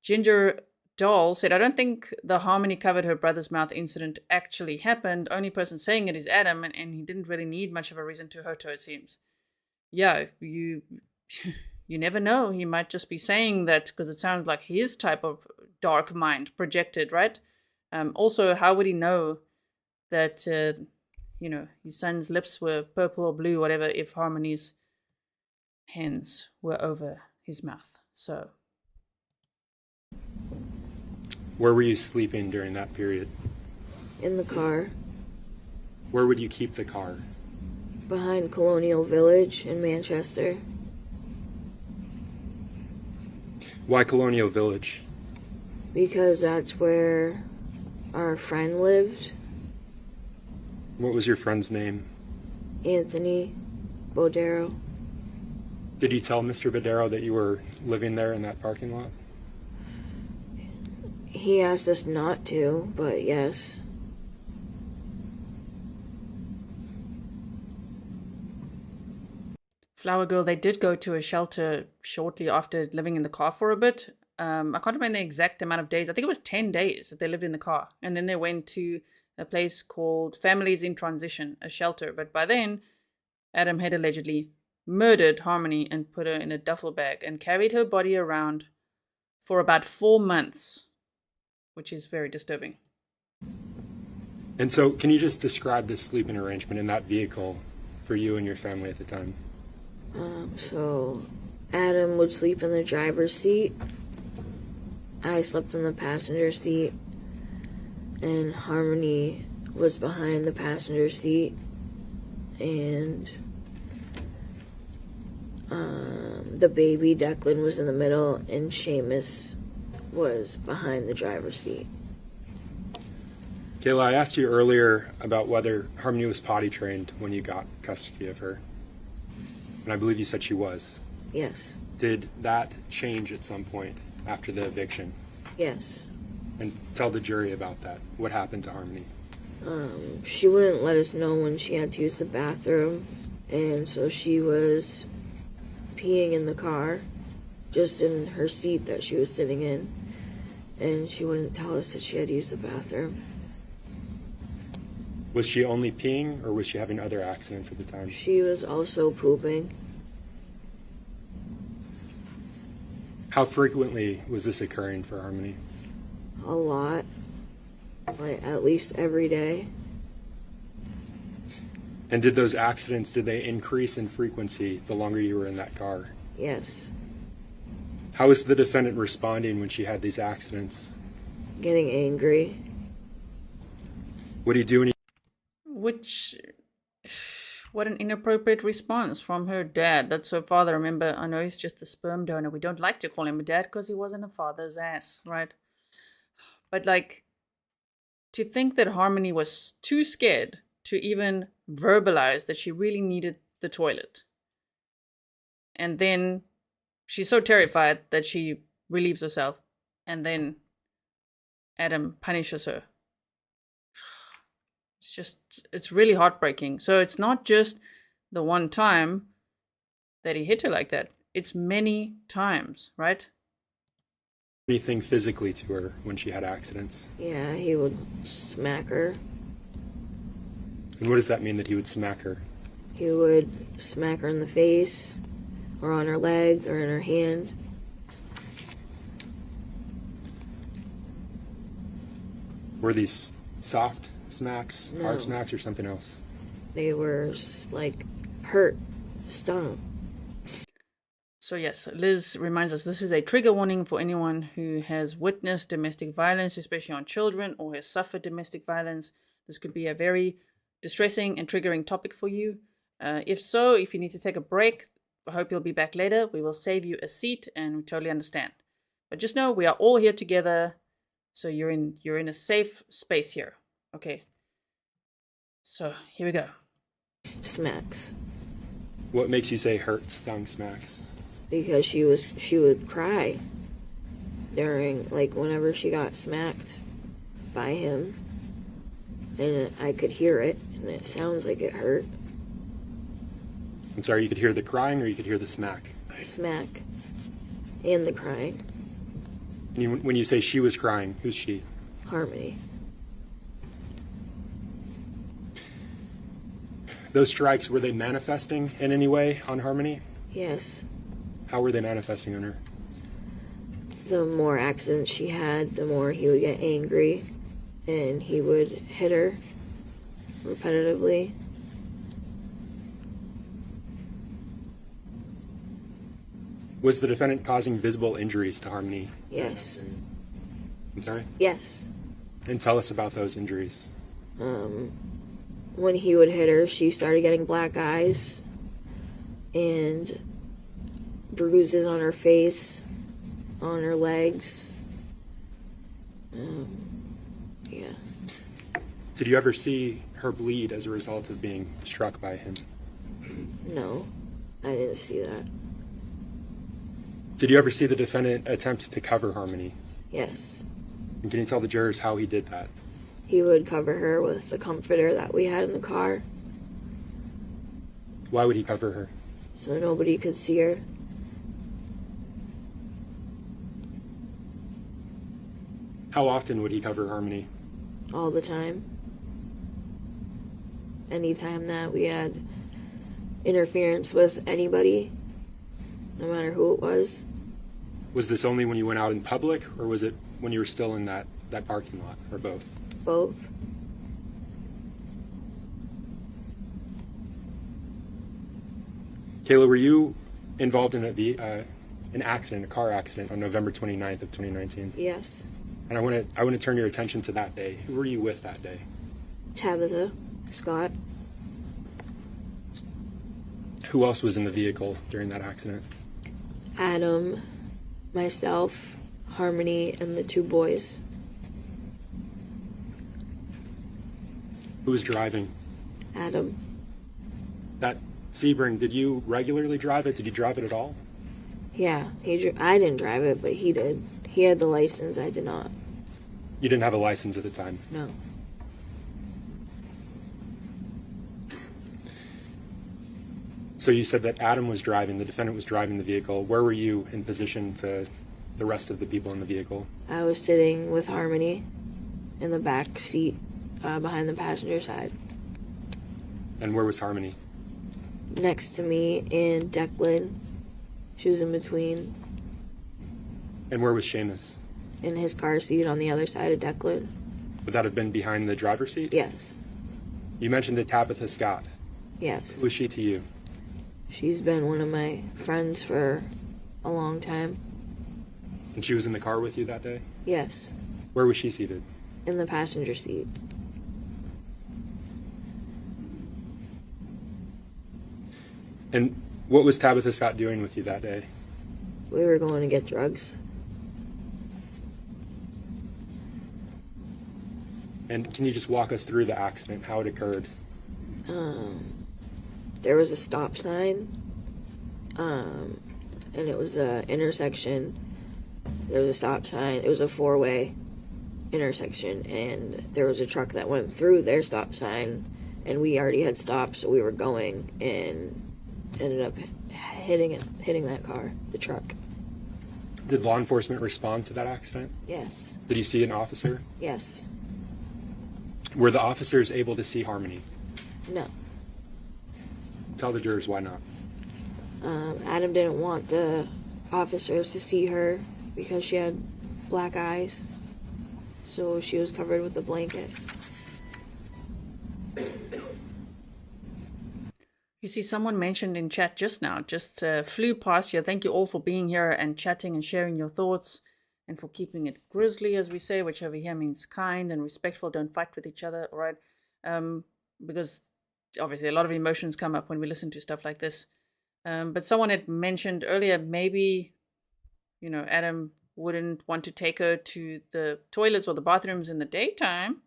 Ginger Doll said, I don't think the Harmony covered her brother's mouth incident actually happened. Only person saying it is Adam, and he didn't really need much of a reason to hurt her, it seems. Yeah, you never know. He might just be saying that because it sounds like his type of dark mind projected, right? Also, how would he know that, his son's lips were purple or blue, whatever, if Harmony's hands were over his mouth? So... Where were you sleeping during that period? In the car, Where would you keep the car? behind Colonial Village in Manchester. Why Colonial Village? Because that's where our friend lived, What was your friend's name? Anthony Bodero. Did you tell Mr. Badero that you were living there in that parking lot? He asked us not to, but yes. Flower Girl, they did go to a shelter shortly after living in the car for a bit. I can't remember the exact amount of days. I think it was 10 days that they lived in the car. And then they went to a place called Families in Transition, a shelter. But by then, Adam had allegedly murdered Harmony and put her in a duffel bag and carried her body around for about 4 months, which is very disturbing. And so can you just describe the sleeping arrangement in that vehicle for you and your family at the time? So Adam would sleep in the driver's seat. I slept in the passenger seat. And Harmony was behind the passenger seat. And the baby, Declan, was in the middle, and Seamus was behind the driver's seat. Kayla, I asked you earlier about whether Harmony was potty trained when you got custody of her. And I believe you said she was. Yes. Did that change at some point after the eviction? Yes. And tell the jury about that. What happened to Harmony? She wouldn't let us know when she had to use the bathroom, and so she was peeing in the car, just in her seat that she was sitting in, and she wouldn't tell us that she had to use the bathroom. Was she only peeing, or was she having other accidents at the time? She was also pooping. How frequently was this occurring for Harmony? A lot. Like, at least every day. And did those accidents, did they increase in frequency the longer you were in that car? Yes. How was the defendant responding when she had these accidents? Getting angry. What did he do when he... What an inappropriate response from her dad. That's her father. Remember, I know he's just the sperm donor. We don't like to call him a dad because he wasn't a father's ass, right? But like, to think that Harmony was too scared to even verbalize that she really needed the toilet. And then she's so terrified that she relieves herself. And then Adam punishes her. It's really heartbreaking. So it's not just the one time that he hit her like that. It's many times, right? Anything physically to her when she had accidents? Yeah, he would smack her. And what does that mean, that he would smack her? He would smack her in the face, or on her leg, or in her hand. Were these soft smacks, No. hard smacks, or something else? They were, like, hurt, stung. So yes, Liz reminds us this is a trigger warning for anyone who has witnessed domestic violence, especially on children, or has suffered domestic violence. This could be a very distressing and triggering topic for you. If so, if you need to take a break, I hope you'll be back later. We will save you a seat, and we totally understand. But just know we are all here together, so you're in a safe space here. Okay. So here we go. Smacks. What makes you say hurt, stung, smacks? Because she would cry during, like, whenever she got smacked by him, and I could hear it, and it sounds like it hurt. I'm sorry, you could hear the crying or you could hear the smack? Smack. And the crying. When you say she was crying, who's she? Harmony. Those strikes, were they manifesting in any way on Harmony? Yes. How were they manifesting on her? The more accidents she had, the more he would get angry, and he would hit her repetitively. Was the defendant causing visible injuries to Harmony? Yes. I'm sorry? Yes. And tell us about those injuries. When he would hit her, she started getting black eyes and bruises on her face, on her legs. Yeah. Did you ever see her bleed as a result of being struck by him? No, I didn't see that. Did you ever see the defendant attempt to cover Harmony? Yes. And can you tell the jurors how he did that? He would cover her with the comforter that we had in the car Why would he cover her? so nobody could see her. How often would he cover Harmony? All the time. Anytime that we had interference with anybody, no matter who it was. Was this only when you went out in public, or was it when you were still in that parking lot, or both? Both. Kayla, were you involved in an accident, a car accident on November 29th of 2019? Yes. And I want to turn your attention to that day. Who were you with that day? Tabitha, Scott, Who else was in the vehicle during that accident? Adam, myself, Harmony, and the 2 boys. Who was driving? Adam. That Sebring, did you regularly drive it? Did you drive it at all? Yeah, I didn't drive it, but he did. He had the license, I did not. You didn't have a license at the time. No. So you said that Adam was driving, the defendant was driving the vehicle. Where were you in position to the rest of the people in the vehicle? I was sitting with Harmony in the back seat behind the passenger side. And where was Harmony? Next to me and Declan. She was in between. And where was Seamus? In his car seat on the other side of Declan. Would that have been behind the driver's seat? Yes. You mentioned that Tabitha Scott. Yes. Who was she to you? She's been one of my friends for a long time. And she was in the car with you that day? Yes. Where was she seated? In the passenger seat. And what was Tabitha Scott doing with you that day? We were going to get drugs. And can you just walk us through the accident, how it occurred? There was a stop sign, and it was an intersection. There was a stop sign. It was a 4-way intersection, and there was a truck that went through their stop sign, and we already had stopped, so we were going, and ended up hitting that car, the truck. Did law enforcement respond to that accident? Yes. Did you see an officer? Yes. Were the officers able to see Harmony? No. Tell the jurors why not. Adam didn't want the officers to see her because she had black eyes, so she was covered with a blanket. You see, someone mentioned in chat just now, just flew past you. Thank you all for being here and chatting and sharing your thoughts and for keeping it grizzly, as we say, which over here means kind and respectful. Don't fight with each other, all right? Because obviously a lot of emotions come up when we listen to stuff like this. But someone had mentioned earlier, maybe, Adam wouldn't want to take her to the toilets or the bathrooms in the daytime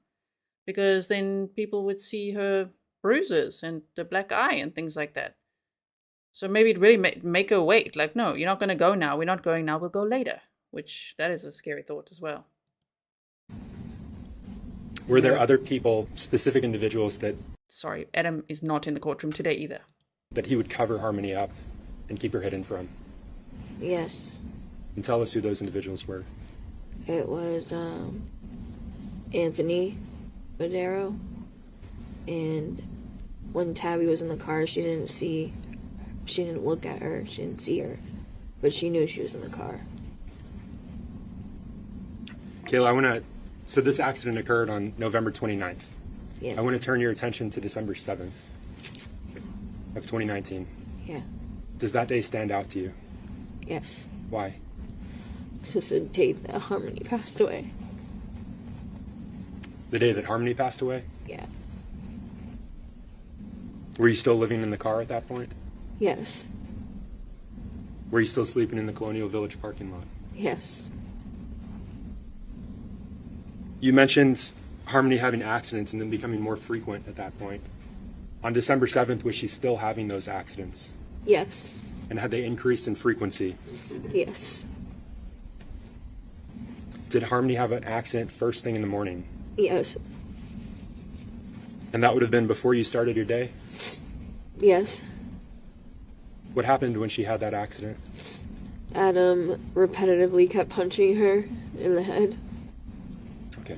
because then people would see her bruises and the black eye and things like that. So maybe it really make her wait. Like, no, you're not going to go now. We're not going now. We'll go later. Which, that is a scary thought as well. Were there other people, specific individuals Sorry, Adam is not in the courtroom today either. that he would cover Harmony up and keep her hidden from? Yes. And tell us who those individuals were. It was Anthony Madero, and when Tabby was in the car, she didn't look at her, she didn't see her, but she knew she was in the car. Kayla, so this accident occurred on November 29th. Yes. I want to turn your attention to December 7th of 2019. Yeah. Does that day stand out to you? Yes. Why? This is the date that Harmony passed away. The day that Harmony passed away? Yeah. Were you still living in the car at that point? Yes. Were you still sleeping in the Colonial Village parking lot? Yes. You mentioned Harmony having accidents and then becoming more frequent at that point. On December 7th, was she still having those accidents? Yes. And had they increased in frequency? Yes. Did Harmony have an accident first thing in the morning? Yes. And that would have been before you started your day? Yes. What happened when she had that accident? Adam repetitively kept punching her in the head. Okay.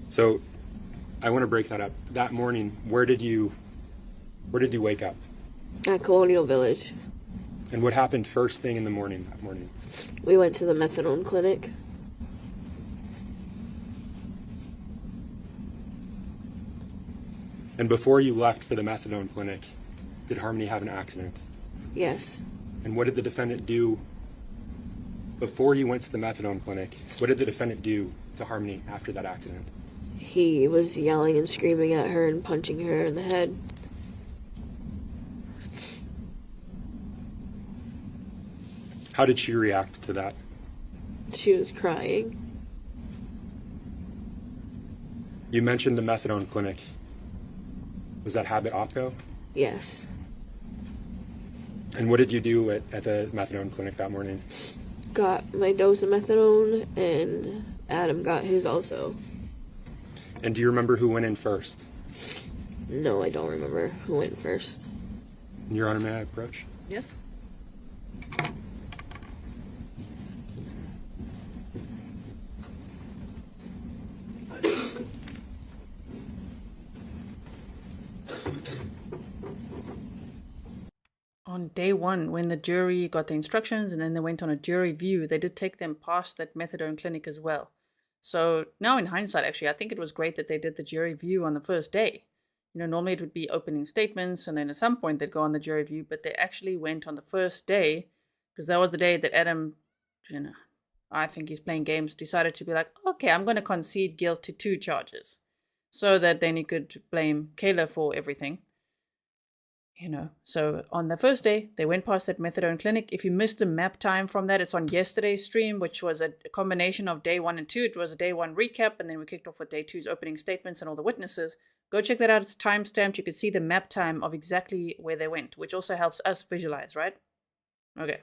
So I want to break that up. That morning, where did you wake up? At Colonial Village. And what happened first thing in the morning that morning? We went to the methadone clinic. And before you left for the methadone clinic, did Harmony have an accident? Yes. And what did the defendant do before you went to the methadone clinic? What did the defendant do to Harmony after that accident? He was yelling and screaming at her and punching her in the head. How did she react to that? She was crying. You mentioned the methadone clinic. Was that Habit Opco? Yes. And what did you do at the methadone clinic that morning? Got my dose of methadone, and Adam got his also. And do you remember who went in first? No, I don't remember who went first. Your Honor, may I approach? Yes? On day one, when the jury got the instructions and then they went on a jury view, they did take them past that methadone clinic as well. So now in hindsight, actually, I think it was great that they did the jury view on the first day. You know, normally it would be opening statements and then at some point they'd go on the jury view, but they actually went on the first day because that was the day that Adam, you know, I think he's playing games, decided to be like, okay, I'm going to concede guilt to 2 charges so that then he could blame Kayla for everything. You know, so on the first day, they went past that methadone clinic. If you missed the map time from that, it's on yesterday's stream, which was a combination of day 1 and 2. It was a day 1 recap, and then we kicked off with day 2's opening statements and all the witnesses. Go check that out. It's timestamped. You could see the map time of exactly where they went, which also helps us visualize, right? Okay.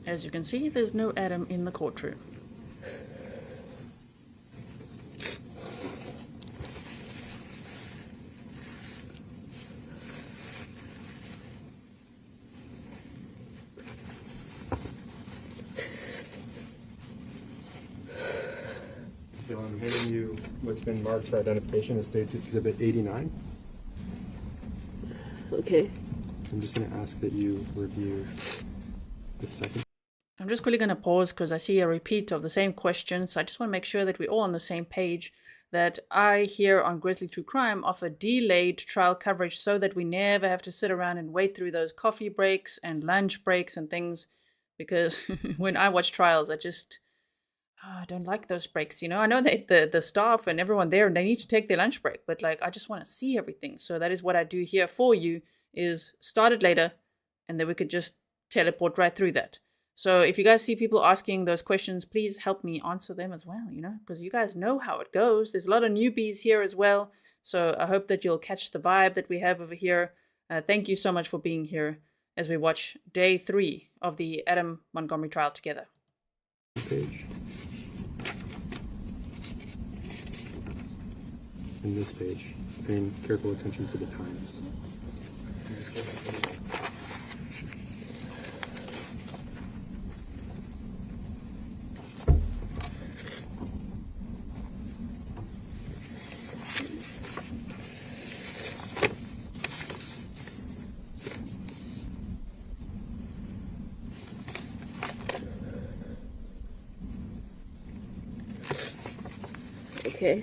As you can see, there's no Adam in the courtroom. I'm handing you what's been marked for identification as State's Exhibit 89. Okay. I'm just going to ask that you review the second. I'm just quickly going to pause because I see a repeat of the same question. So I just want to make sure that we're all on the same page, that I here on Grizzly True Crime offer delayed trial coverage so that we never have to sit around and wait through those coffee breaks and lunch breaks and things. Because when I watch trials, I don't like those breaks. You know, I know that the staff and everyone there, they need to take their lunch break, but like, I just want to see everything. So that is what I do here for you, is start it later and then we could just teleport right through that. So if you guys see people asking those questions, please help me answer them as well, you know, because you guys know how it goes. There's a lot of newbies here as well. So I hope that you'll catch the vibe that we have over here. Thank you so much for being here as we watch day 3 of the Adam Montgomery trial together. Page. And this page, paying careful attention to the times. Okay.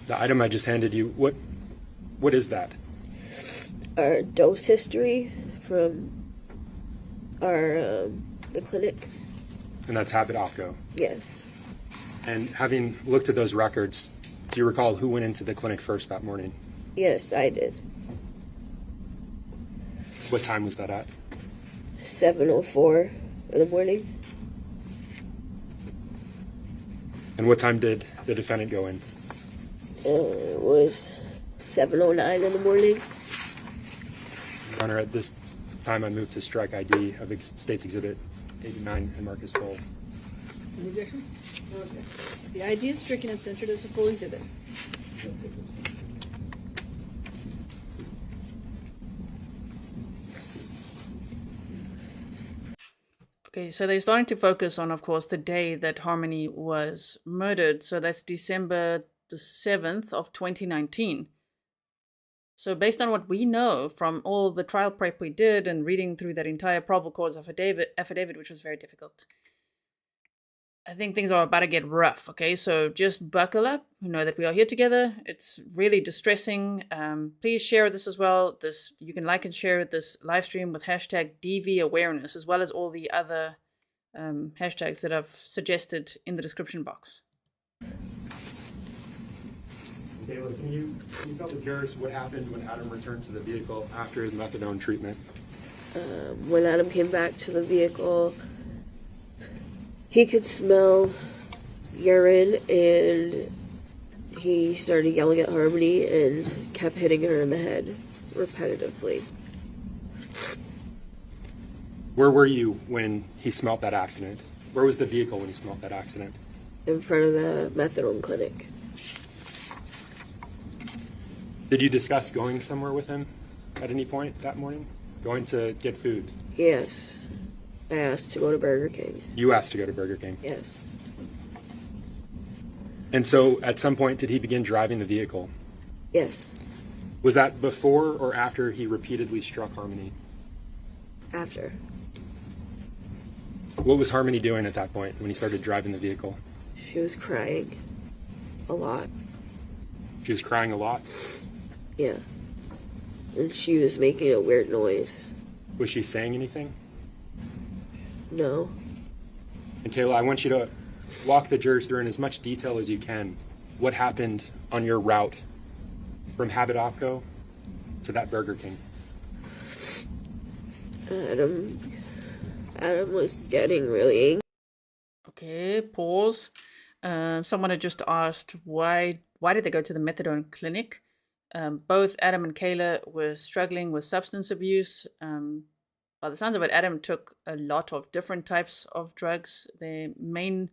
The item I just handed you, what is that? Our dose history from our the clinic. And that's Habit Opco. Yes. And having looked at those records, do you recall who went into the clinic first that morning? Yes, I did. What time was that at? 7:04 in the morning. And what time did the defendant go in? It was 7:09 in the morning. Honor, at this time I move to strike ID of State's Exhibit 89 and Marcus Bull. Any objection? No objection. The ID is stricken and censored as a full exhibit. Okay, so they're starting to focus on, of course, the day that Harmony was murdered. So that's December the 7th of 2019. So based on what we know from all the trial prep we did and reading through that entire probable cause affidavit, which was very difficult, I think things are about to get rough, okay? So just buckle up, know that we are here together. It's really distressing. Please share this as well. You can like and share this live stream with hashtag DV awareness, as well as all the other hashtags that I've suggested in the description box. Kayla, can you tell the jurors what happened when Adam returned to the vehicle after his methadone treatment? When Adam came back to the vehicle, he could smell urine, and he started yelling at Harmony and kept hitting her in the head repetitively. Where were you when he smelt that accident? Where was the vehicle when he smelt that accident? In front of the methadone clinic. Did you discuss going somewhere with him at any point that morning? Going to get food? Yes. I asked to go to Burger King. You asked to go to Burger King? Yes. And so at some point, did he begin driving the vehicle? Yes. Was that before or after he repeatedly struck Harmony? After. What was Harmony doing at that point when he started driving the vehicle? She was crying a lot. She was crying a lot? Yeah. And she was making a weird noise. Was she saying anything? No. And Kayla, I want you to walk the jurors through in as much detail as you can what happened on your route from Habitopco to that Burger King. Adam was getting really angry. Okay, pause. Someone had just asked why did they go to the methadone clinic? Both Adam and Kayla were struggling with substance abuse. By the sounds of it, Adam took a lot of different types of drugs. The main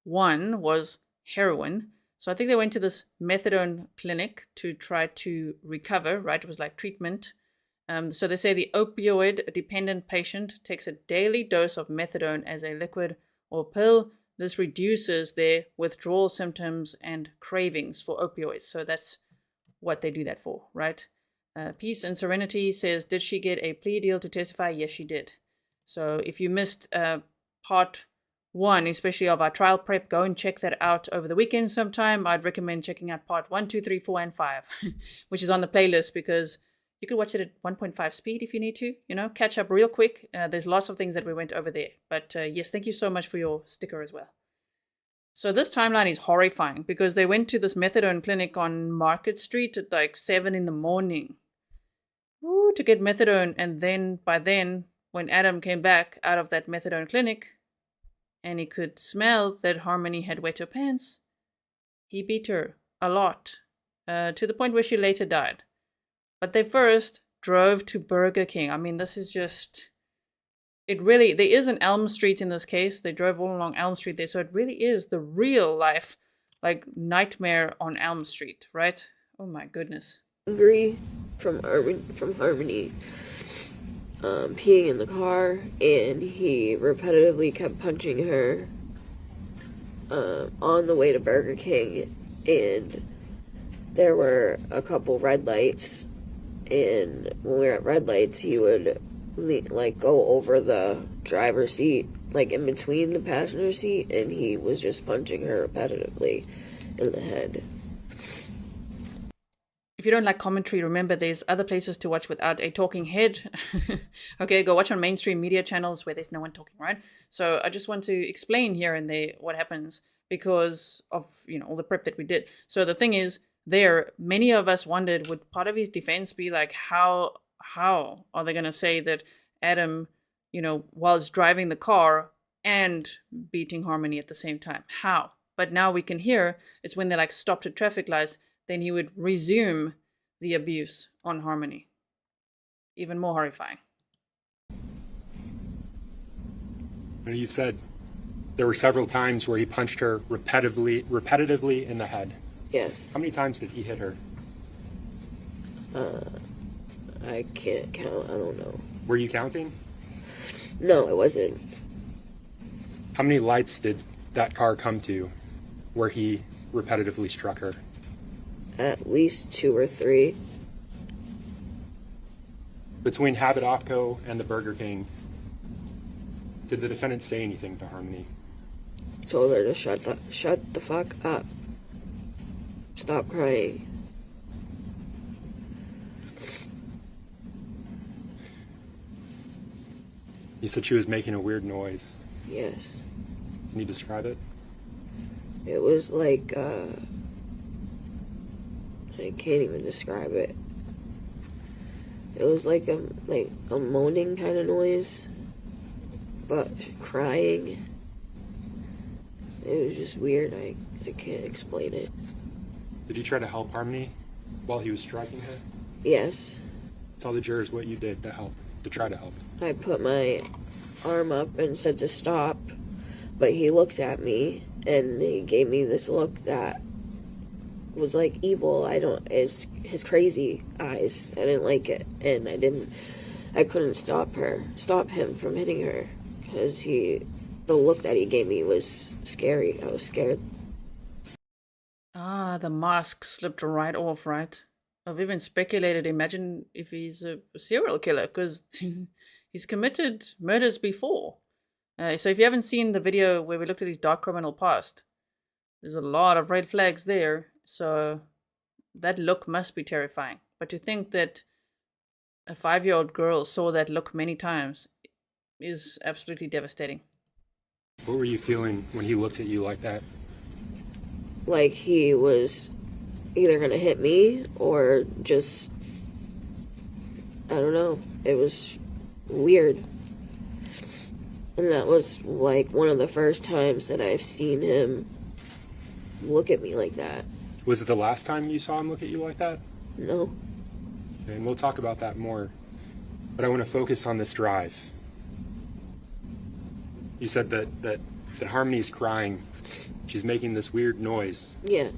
one was heroin. So I think they went to this methadone clinic to try to recover, right? It was like treatment. So they say the opioid-dependent patient takes a daily dose of methadone as a liquid or pill. This reduces their withdrawal symptoms and cravings for opioids. So that's what they do that for, right? Peace and Serenity says, did she get a plea deal to testify? Yes, she did. So if you missed part 1, especially of our trial prep, go and check that out over the weekend sometime. I'd recommend checking out part 1, 2, 3, 4, and 5, which is on the playlist, because you could watch it at 1.5 speed if you need to, catch up real quick. There's lots of things that we went over there. But yes, thank you so much for your sticker as well. So this timeline is horrifying because they went to this methadone clinic on Market Street at like 7 in the morning. Ooh, to get methadone. And then by then, when Adam came back out of that methadone clinic and he could smell that Harmony had wet her pants, he beat her a lot, to the point where she later died. But they first drove to Burger King. I mean, this is just... there is an Elm Street in this case. They drove all along Elm Street there. So it really is the real life, like, nightmare on Elm Street, right? Oh my goodness. Angry from Harmony peeing in the car, and he repetitively kept punching her on the way to Burger King, and there were a couple red lights, and when we were at red lights, he would go over the driver's seat, like in between the passenger seat, and he was just punching her repetitively in the head. If you don't like commentary, remember there's other places to watch without a talking head. Okay, go watch on mainstream media channels where there's no one talking, right? So I just want to explain here and there what happens because of, all the prep that we did. So the thing is, many of us wondered, would part of his defense be like, how are they going to say that Adam, was driving the car and beating Harmony at the same time? How? But now we can hear it's when they stopped at traffic lights, then he would resume the abuse on Harmony. even more horrifying. And you've said there were several times where he punched her repetitively in the head. Yes. How many times did he hit her? I can't count. I don't know. Were you counting? No, I wasn't. How many lights did that car come to where he repetitively struck her? At least 2 or 3. Between Habit Opco and the Burger King, did the defendant say anything to Harmony? Told her to shut the fuck up. Stop crying. You said she was making a weird noise. Yes. Can you describe it? It was like, I can't even describe it. It was like a moaning kind of noise, but crying. It was just weird. I can't explain it. Did you try to help Harmony while he was striking her? Yes. Tell the jurors what you did to try to help. I put my arm up and said to stop, but he looked at me and he gave me this look that was like evil. It's his crazy eyes. I didn't like it, and I couldn't stop him from hitting her, because the look that he gave me was scary. I was scared. Ah, the mask slipped right off, right? I've even speculated, imagine if he's a serial killer, because he's committed murders before. So if you haven't seen the video where we looked at his dark criminal past, there's a lot of red flags there. So that look must be terrifying. But to think that a 5-year-old girl saw that look many times is absolutely devastating. What were you feeling when he looked at you like that? Like he was either gonna hit me or just, I don't know. It was weird. And that was like one of the first times that I've seen him look at me like that. Was it the last time you saw him look at you like that? No. And we'll talk about that more. But I want to focus on this drive. You said that Harmony's crying. She's making this weird noise. Yeah.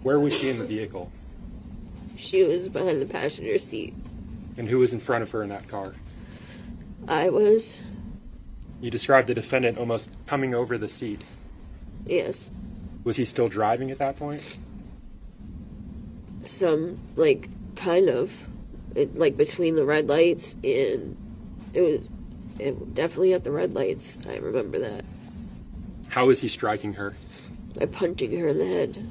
Where was she in the vehicle? She was behind the passenger seat. And who was in front of her in that car? I was. You described the defendant almost coming over the seat. Yes. Was he still driving at that point? Kind of. Between the red lights, and it definitely at the red lights. I remember that. How was he striking her? By punching her in the head.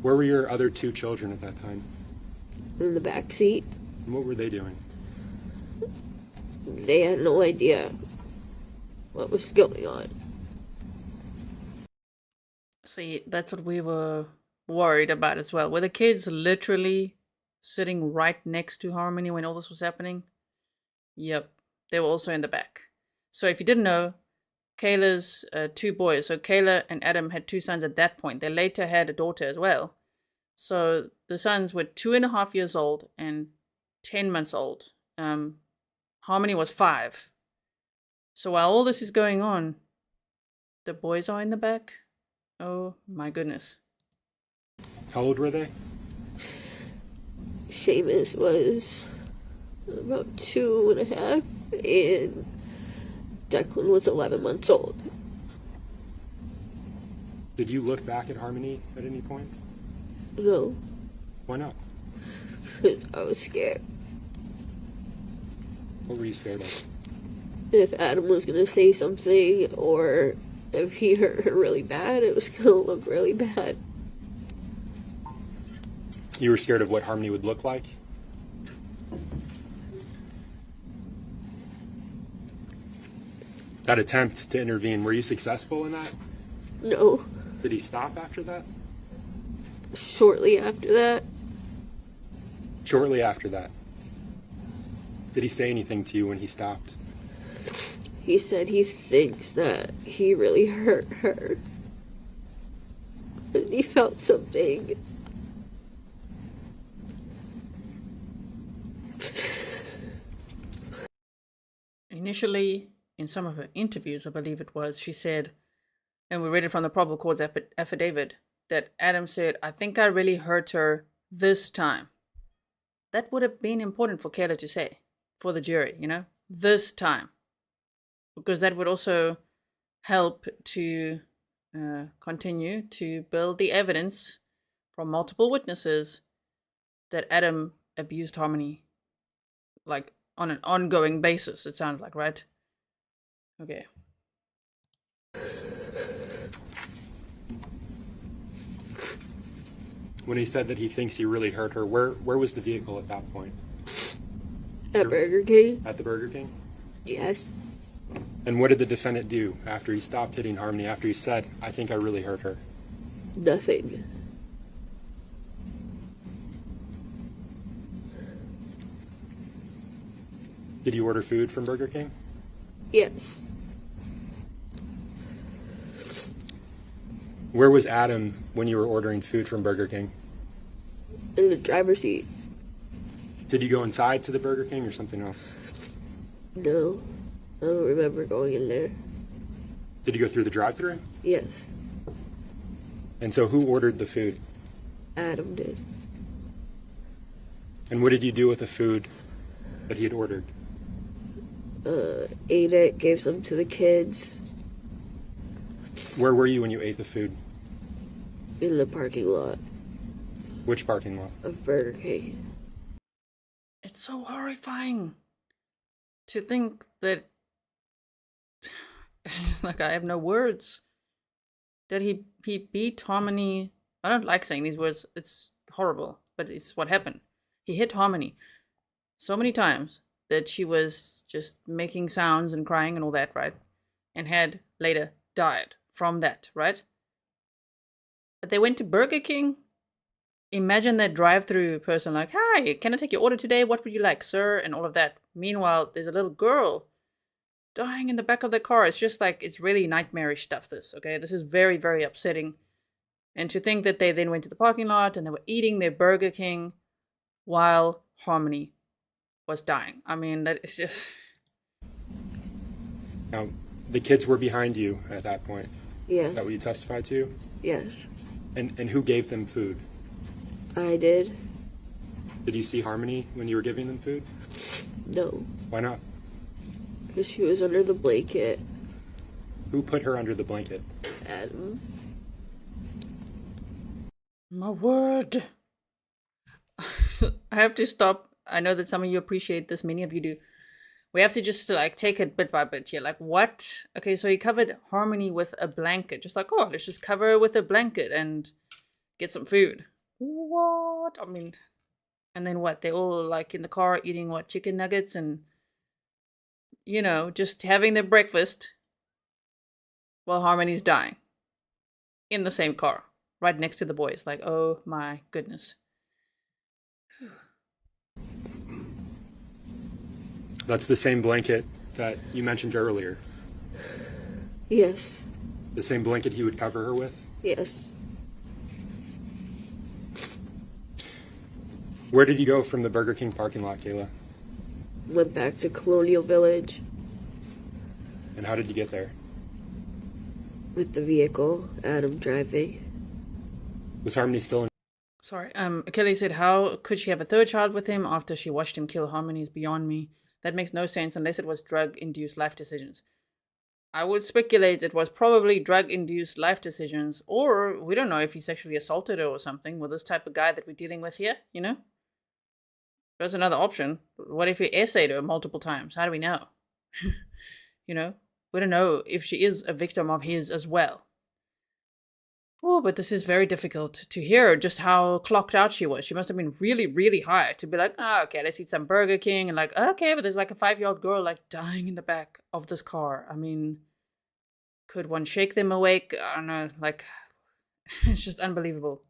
Where were your other 2 children at that time? In the back seat. And what were they doing? They had no idea what was going on. See, that's what we were worried about as well. Were the kids literally sitting right next to Harmony when all this was happening? Yep, they were also in the back. So if you didn't know, Kayla's 2 boys, so Kayla and Adam had 2 sons at that point. They later had a daughter as well. So the sons were 2.5 years old and 10 months old. Harmony was 5. So while all this is going on, the boys are in the back. Oh my goodness. How old were they? Seamus was about 2.5, and Declan was 11 months old. Did you look back at Harmony at any point? No, Why not? because I was scared. What were you scared of? If Adam was going to say something, or if he hurt her really bad, it was going to look really bad. You were scared of what Harmony would look like? That attempt to intervene, were you successful in that? No. Did he stop after that? Shortly after that, Shortly after that. Did he say anything to you when he stopped? he said he thinks that he really hurt her. And he felt something initially, in some of her interviews, I believe it was, she said, and we read it from the probable cause affidavit, that Adam said, "I think I really hurt her this time." That would have been important for Kayla to say, for the jury, this time. Because that would also help to continue to build the evidence from multiple witnesses that Adam abused Harmony, like on an ongoing basis, it sounds like, right? Okay. When he said that he thinks he really hurt her, where was the vehicle at that point? At Burger King? At the Burger King? Yes. And what did the defendant do after he stopped hitting Harmony, after he said, "I think I really hurt her"? Nothing. Did you order food from Burger King? Yes. Where was Adam when you were ordering food from Burger King? In the driver's seat. Did you go inside to the Burger King or something else? No. I don't remember going in there. Did you go through the drive-thru? Yes. And so who ordered the food? Adam did. And what did you do with the food that he had ordered? Ate it, gave some to the kids. Where were you when you ate the food? In the parking lot Which parking lot? of Burger King. It's so horrifying to think that, like, I have no words, that he beat Harmony. I don't like saying these words, it's horrible, but it's what happened. He hit Harmony so many times that she was just making sounds and crying and all that, right? And had later died from that, right? But they went to Burger King. Imagine that drive-through person like, "Hi, can I take your order today? What would you like, sir?" And all of that. Meanwhile, there's a little girl dying in the back of the car. It's just like, it's really nightmarish stuff, this, okay? This is very, very upsetting. And to think that they then went to the parking lot and they were eating their Burger King while Harmony was dying. I mean, that is just... Now, the kids were behind you at that point. Yes. Is that what you testified to? Yes. And who gave them food? I did. Did you see Harmony when you were giving them food? No. Why not? Because she was under the blanket. Who put her under the blanket? Adam. My word. I have to stop. I know that some of you appreciate this. Many of you do. We have to just like take it bit by bit here. Like, what? Okay, so he covered Harmony with a blanket. Just like, oh, let's just cover her with a blanket and get some food. What? I mean, and then what? They all like in the car eating what? Chicken nuggets and, just having their breakfast while Harmony's dying in the same car, right next to the boys. Like, oh my goodness. That's the same blanket that you mentioned earlier. Yes. The same blanket he would cover her with? Yes. Where did you go from the Burger King parking lot, Kayla? Went back to Colonial Village And how did you get there? with the vehicle, Adam driving. Was Harmony still in? Sorry. Kelly said, how could she have a third child with him after she watched him kill Harmony is beyond me. That makes no sense unless it was drug-induced life decisions. I would speculate it was probably drug-induced life decisions, or we don't know if he sexually assaulted her or something with this type of guy that we're dealing with here, There's another option. What if he essayed her multiple times? How do we know? We don't know if she is a victim of his as well. Oh, but this is very difficult to hear just how clocked out she was. She must have been really, really high to be like, okay, let's eat some Burger King. And like, okay, but there's like a 5-year-old girl like dying in the back of this car. I mean, could one shake them awake? I don't know. Like, it's just unbelievable.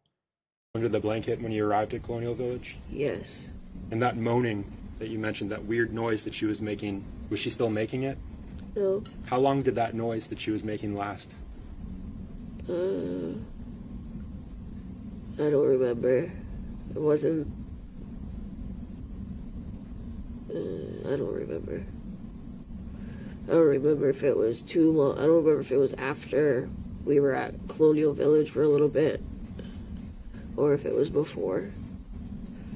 Under the blanket when you arrived at Colonial Village? Yes. And that moaning that you mentioned, that weird noise that she was making, was she still making it? No. How long did that noise that she was making last? I don't remember. It wasn't. I don't remember. I don't remember if it was too long. I don't remember if it was after we were at Colonial Village for a little bit, or if it was before.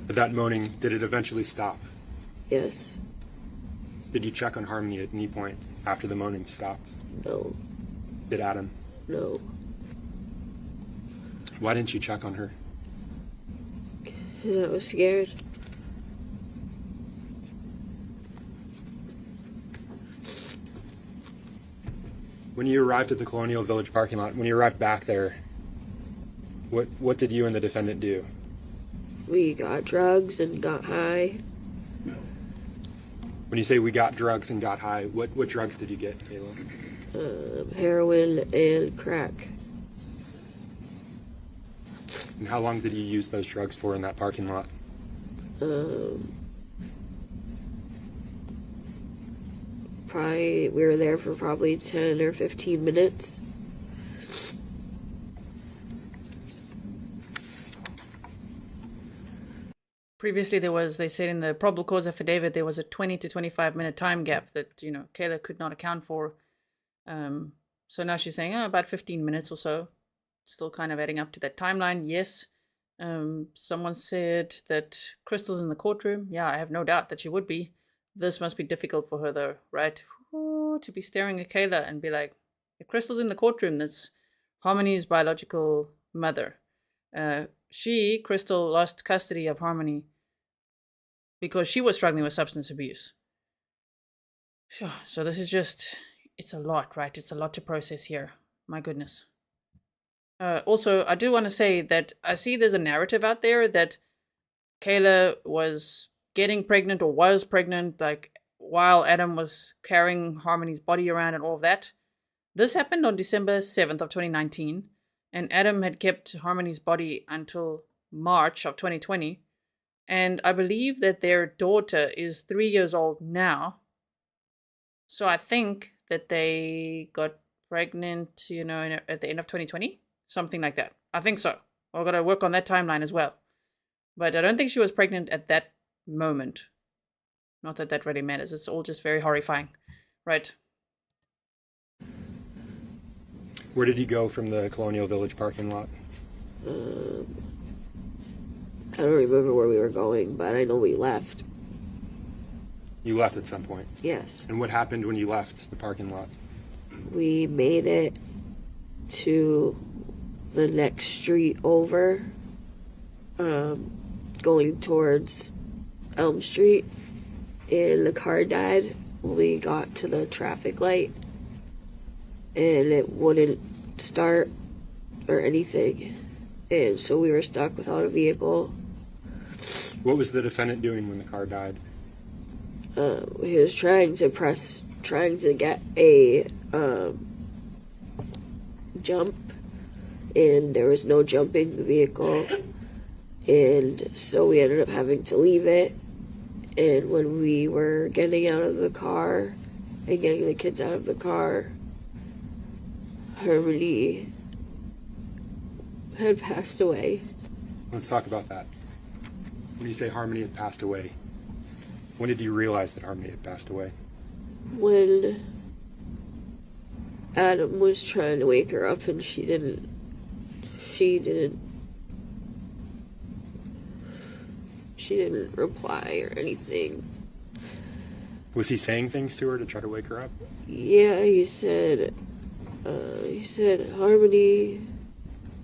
But that moaning, did it eventually stop? Yes. Did you check on Harmony at any point after the moaning stopped? No. Did Adam? No. Why didn't you check on her? Because I was scared. When you arrived at the Colonial Village parking lot, when you arrived back there, what did you and the defendant do? We got drugs and got high. When you say we got drugs and got high, what drugs did you get, Kayla? Heroin and crack. And how long did you use those drugs for in that parking lot? We were there for probably 10 or 15 minutes. Previously, they said in the probable cause affidavit, there was a 20 to 25 minute time gap that, Kayla could not account for. So now she's saying, about 15 minutes or so. Still kind of adding up to that timeline. Yes. Someone said that Crystal's in the courtroom. Yeah, I have no doubt that she would be. This must be difficult for her though, right? Ooh, to be staring at Kayla and be like, if Crystal's in the courtroom, that's Harmony's biological mother. Crystal, lost custody of Harmony because she was struggling with substance abuse. So this is just, it's a lot, right? It's a lot to process here. My goodness. Also, I do want to say that I see there's a narrative out there that Kayla was getting pregnant or was pregnant, like while Adam was carrying Harmony's body around and all of that. This happened on December 7th of 2019, and Adam had kept Harmony's body until March of 2020. And I believe that their daughter is 3 years old now. So I think that they got pregnant, at the end of 2020, something like that. I think so. I've got to work on that timeline as well. But I don't think she was pregnant at that moment. Not that that really matters. It's all just very horrifying. Right. Where did you go from the Colonial Village parking lot? I don't remember where we were going, but I know we left. You left at some point? Yes. And what happened when you left the parking lot? We made it to the next street over, going towards Elm Street, and the car died when we got to the traffic light, and it wouldn't start or anything, and so we were stuck without a vehicle. What was the defendant doing when the car died? He was trying to get a jump, and there was no jumping the vehicle, and so we ended up having to leave it. And when we were getting out of the car and getting the kids out of the car, Harmony had passed away. Let's talk about that. When you say Harmony had passed away, when did you realize that Harmony had passed away? When Adam was trying to wake her up and she didn't reply or anything. Was he saying things to her to try to wake her up? Yeah, he said Harmony,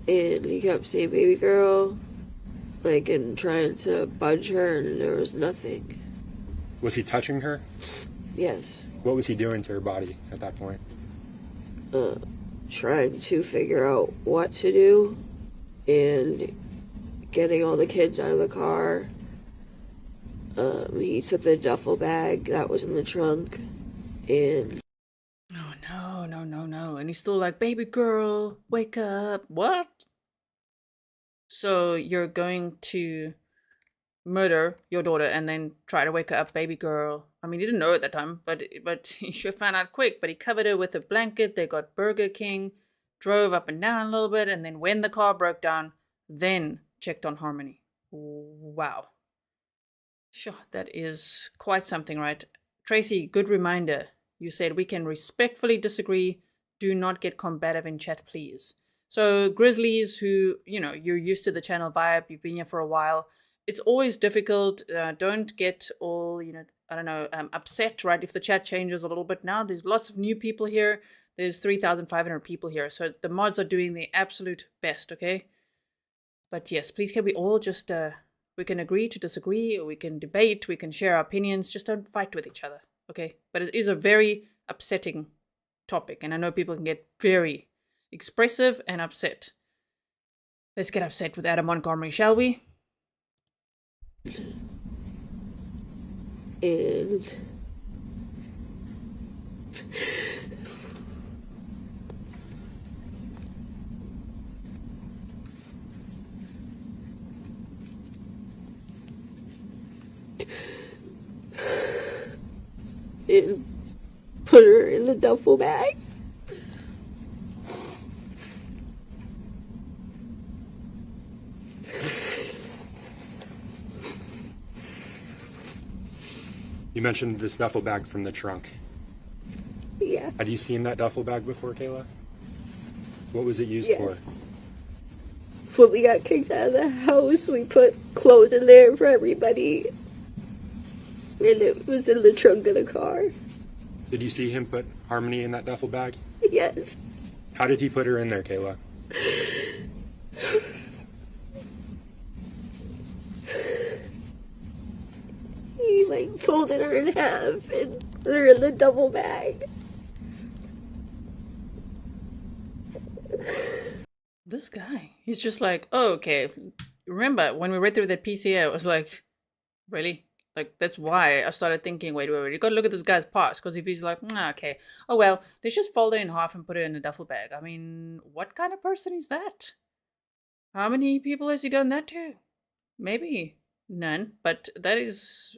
and he kept saying baby girl, and trying to budge her, and there was nothing. Was he touching her? Yes. What was he doing to her body at that point? Trying to figure out what to do, and getting all the kids out of the car. He took the duffel bag that was in the trunk, and... Oh, no. And he's still like, baby girl, wake up. What? So you're going to murder your daughter and then try to wake her up, baby girl. I mean, he didn't know at that time, but he should have found out quick. But he covered her with a blanket. They got Burger King, drove up and down a little bit, and then when the car broke down, then checked on Harmony. Wow. Sure, that is quite something, right? Tracy, good reminder. You said we can respectfully disagree. Do not get combative in chat, please. So Grizzlies who, you're used to the channel vibe, you've been here for a while. It's always difficult. Don't get all, upset, right? If the chat changes a little bit now, there's lots of new people here. There's 3,500 people here. So the mods are doing the absolute best, okay? But yes, please can we all just, we can agree to disagree, or we can debate, we can share our opinions, just don't fight with each other, okay? But it is a very upsetting topic, and I know people can get very expressive and upset. Let's get upset with Adam Montgomery, shall we? And put her in the duffel bag. You mentioned this duffel bag from the trunk. Yeah. Had you seen that duffel bag before, Kayla? What was it used Yes. for? When we got kicked out of the house, we put clothes in there for everybody. And it was in the trunk of the car. Did you see him put Harmony in that duffel bag? Yes. How did he put her in there, Kayla? He folded her in half and put her in the duffel bag. This guy, he's just like, oh, okay. Remember, when we read through that PCA, I was like, really? Like, that's why I started thinking, wait, you gotta look at this guy's past, because if he's like, okay, oh well, let's just fold her in half and put her in a duffel bag. I mean, what kind of person is that? How many people has he done that to? Maybe none, but that is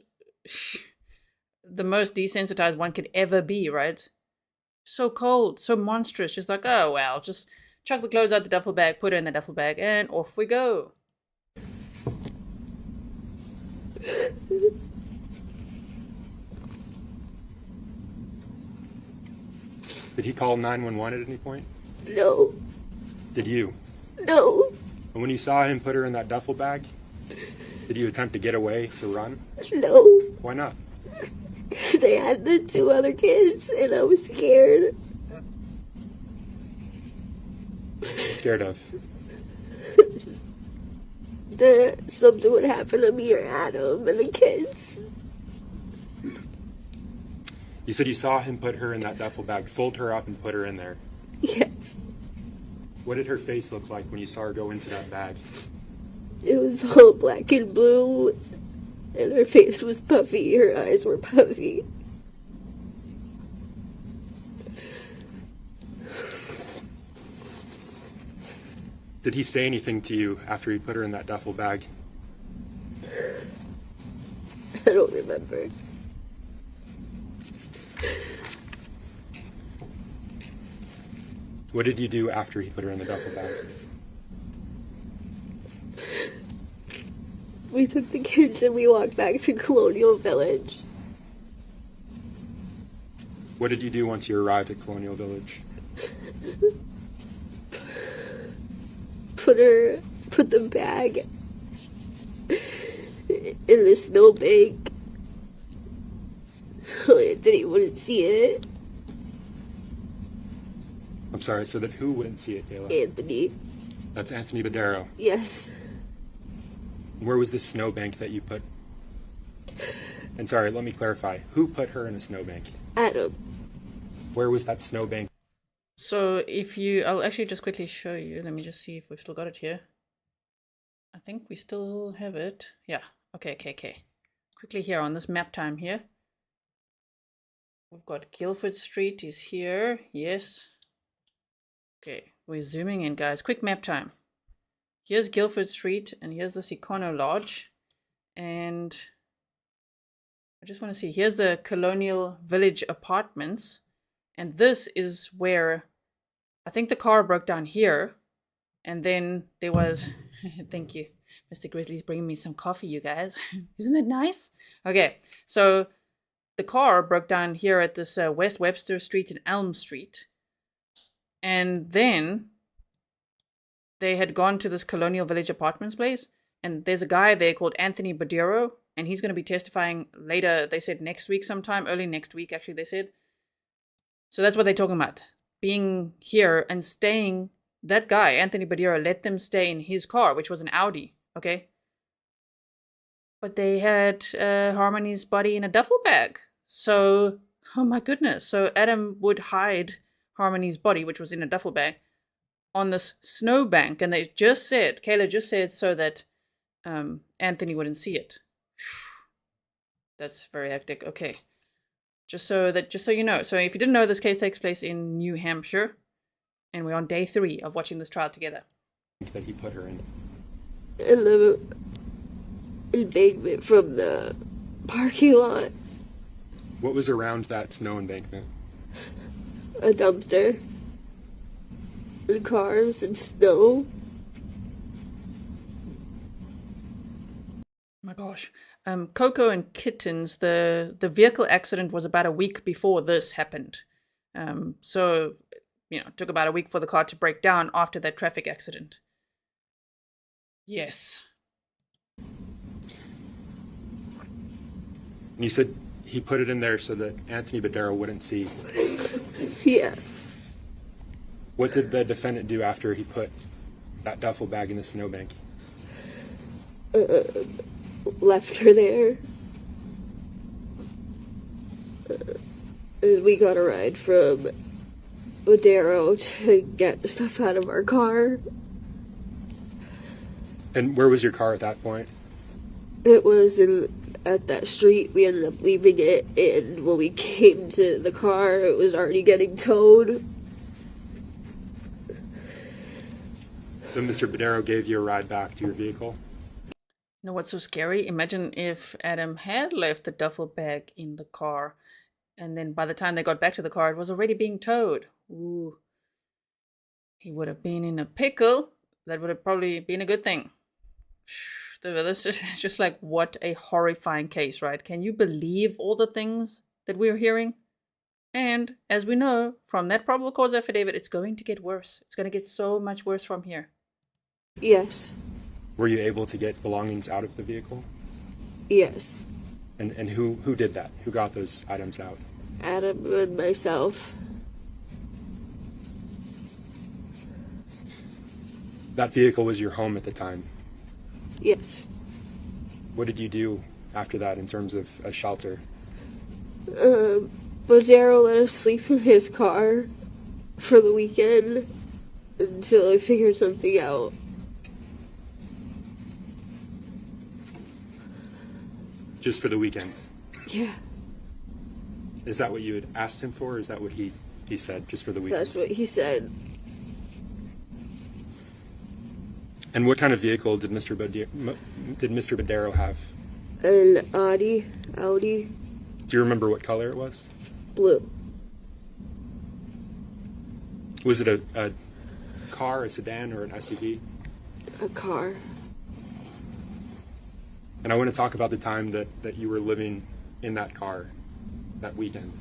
the most desensitized one could ever be, right? So cold, so monstrous, just like, oh well, just chuck the clothes out the duffel bag, put her in the duffel bag, and off we go. Did he call 911 at any point? No. Did you? No. And when you saw him put her in that duffel bag, did you attempt to get away, to run? No. Why not? They had the two other kids, and I was scared. Scared of? That something would happen to me or Adam and the kids. You said you saw him put her in that duffel bag, fold her up and put her in there. Yes. What did her face look like when you saw her go into that bag? It was all black and blue, and her face was puffy, her eyes were puffy. Did he say anything to you after he put her in that duffel bag? I don't remember. What did you do after he put her in the duffel bag? We took the kids and we walked back to Colonial Village. What did you do once you arrived at Colonial Village? Put the bag in the snowbank so Anthony wouldn't see it. I'm sorry, so that who wouldn't see it, Kayla? Anthony. That's Anthony Badero. Yes. Where was this snowbank that you put? And sorry, let me clarify. Who put her in a snowbank? Adam. Where was that snowbank? So I'll actually just quickly show you. Let me just see if we've still got it here. I think we still have it. Yeah. Okay. Quickly here on this Maptime here. We've got Guildford Street is here. Yes. Okay. We're zooming in, guys. Quick Maptime. Here's Guildford Street and here's this Econo Lodge. And I just want to see. Here's the Colonial Village Apartments. And this is where I think the car broke down here. And then there was, thank you, Mr. Grizzly's bringing me some coffee, you guys. Isn't that nice? Okay, so the car broke down here at this West Webster Street and Elm Street. And then they had gone to this Colonial Village Apartments place. And there's a guy there called Anthony Badero. And he's going to be testifying later. They said next week sometime. Early next week, actually, they said. So that's what they're talking about. Being here and staying. That guy, Anthony Badero, let them stay in his car, which was an Audi. Okay? But they had Harmony's body in a duffel bag. So, oh my goodness. So Adam would hide Harmony's body, which was in a duffel bag, on this snowbank. And they just said, Kayla just said so that Anthony wouldn't see it. That's very hectic. Okay. Just so you know. So if you didn't know, this case takes place in New Hampshire. And we're on day 3 of watching this trial together. That he put her in. In the embankment from the parking lot. What was around that snow embankment? A dumpster. And cars and snow. Oh my gosh. Coco and Kittens, the vehicle accident was about a week before this happened. So, it took about a week for the car to break down after that traffic accident. Yes. And you said he put it in there so that Anthony Badero wouldn't see. Yeah. What did the defendant do after he put that duffel bag in the snowbank? Left her there. And we got a ride from Badero to get the stuff out of our car. And where was your car at that point? It was at that street. We ended up leaving it, and when we came to the car, it was already getting towed. So Mr. Badero gave you a ride back to your vehicle? You know what's so scary? Imagine if Adam had left the duffel bag in the car, and then by the time they got back to the car, it was already being towed. Ooh. He would have been in a pickle. That would have probably been a good thing. This is just like, what a horrifying case, right? Can you believe all the things that we're hearing? And as we know from that probable cause affidavit, it's going to get worse. It's going to get so much worse from here. Yes. Were you able to get belongings out of the vehicle? Yes. And who did that? Who got those items out? Adam and myself. That vehicle was your home at the time. Yes. What did you do after that in terms of a shelter? Badero let us sleep in his car for the weekend until I figured something out. Just for the weekend? Yeah. Is that what you had asked him for, or is that what he said, just for the weekend? That's what he said. And what kind of vehicle did Mr. Badero have? An Audi. Do you remember what color it was? Blue. Was it a car, a sedan, or an SUV? A car. And I want to talk about the time that you were living in that car that weekend.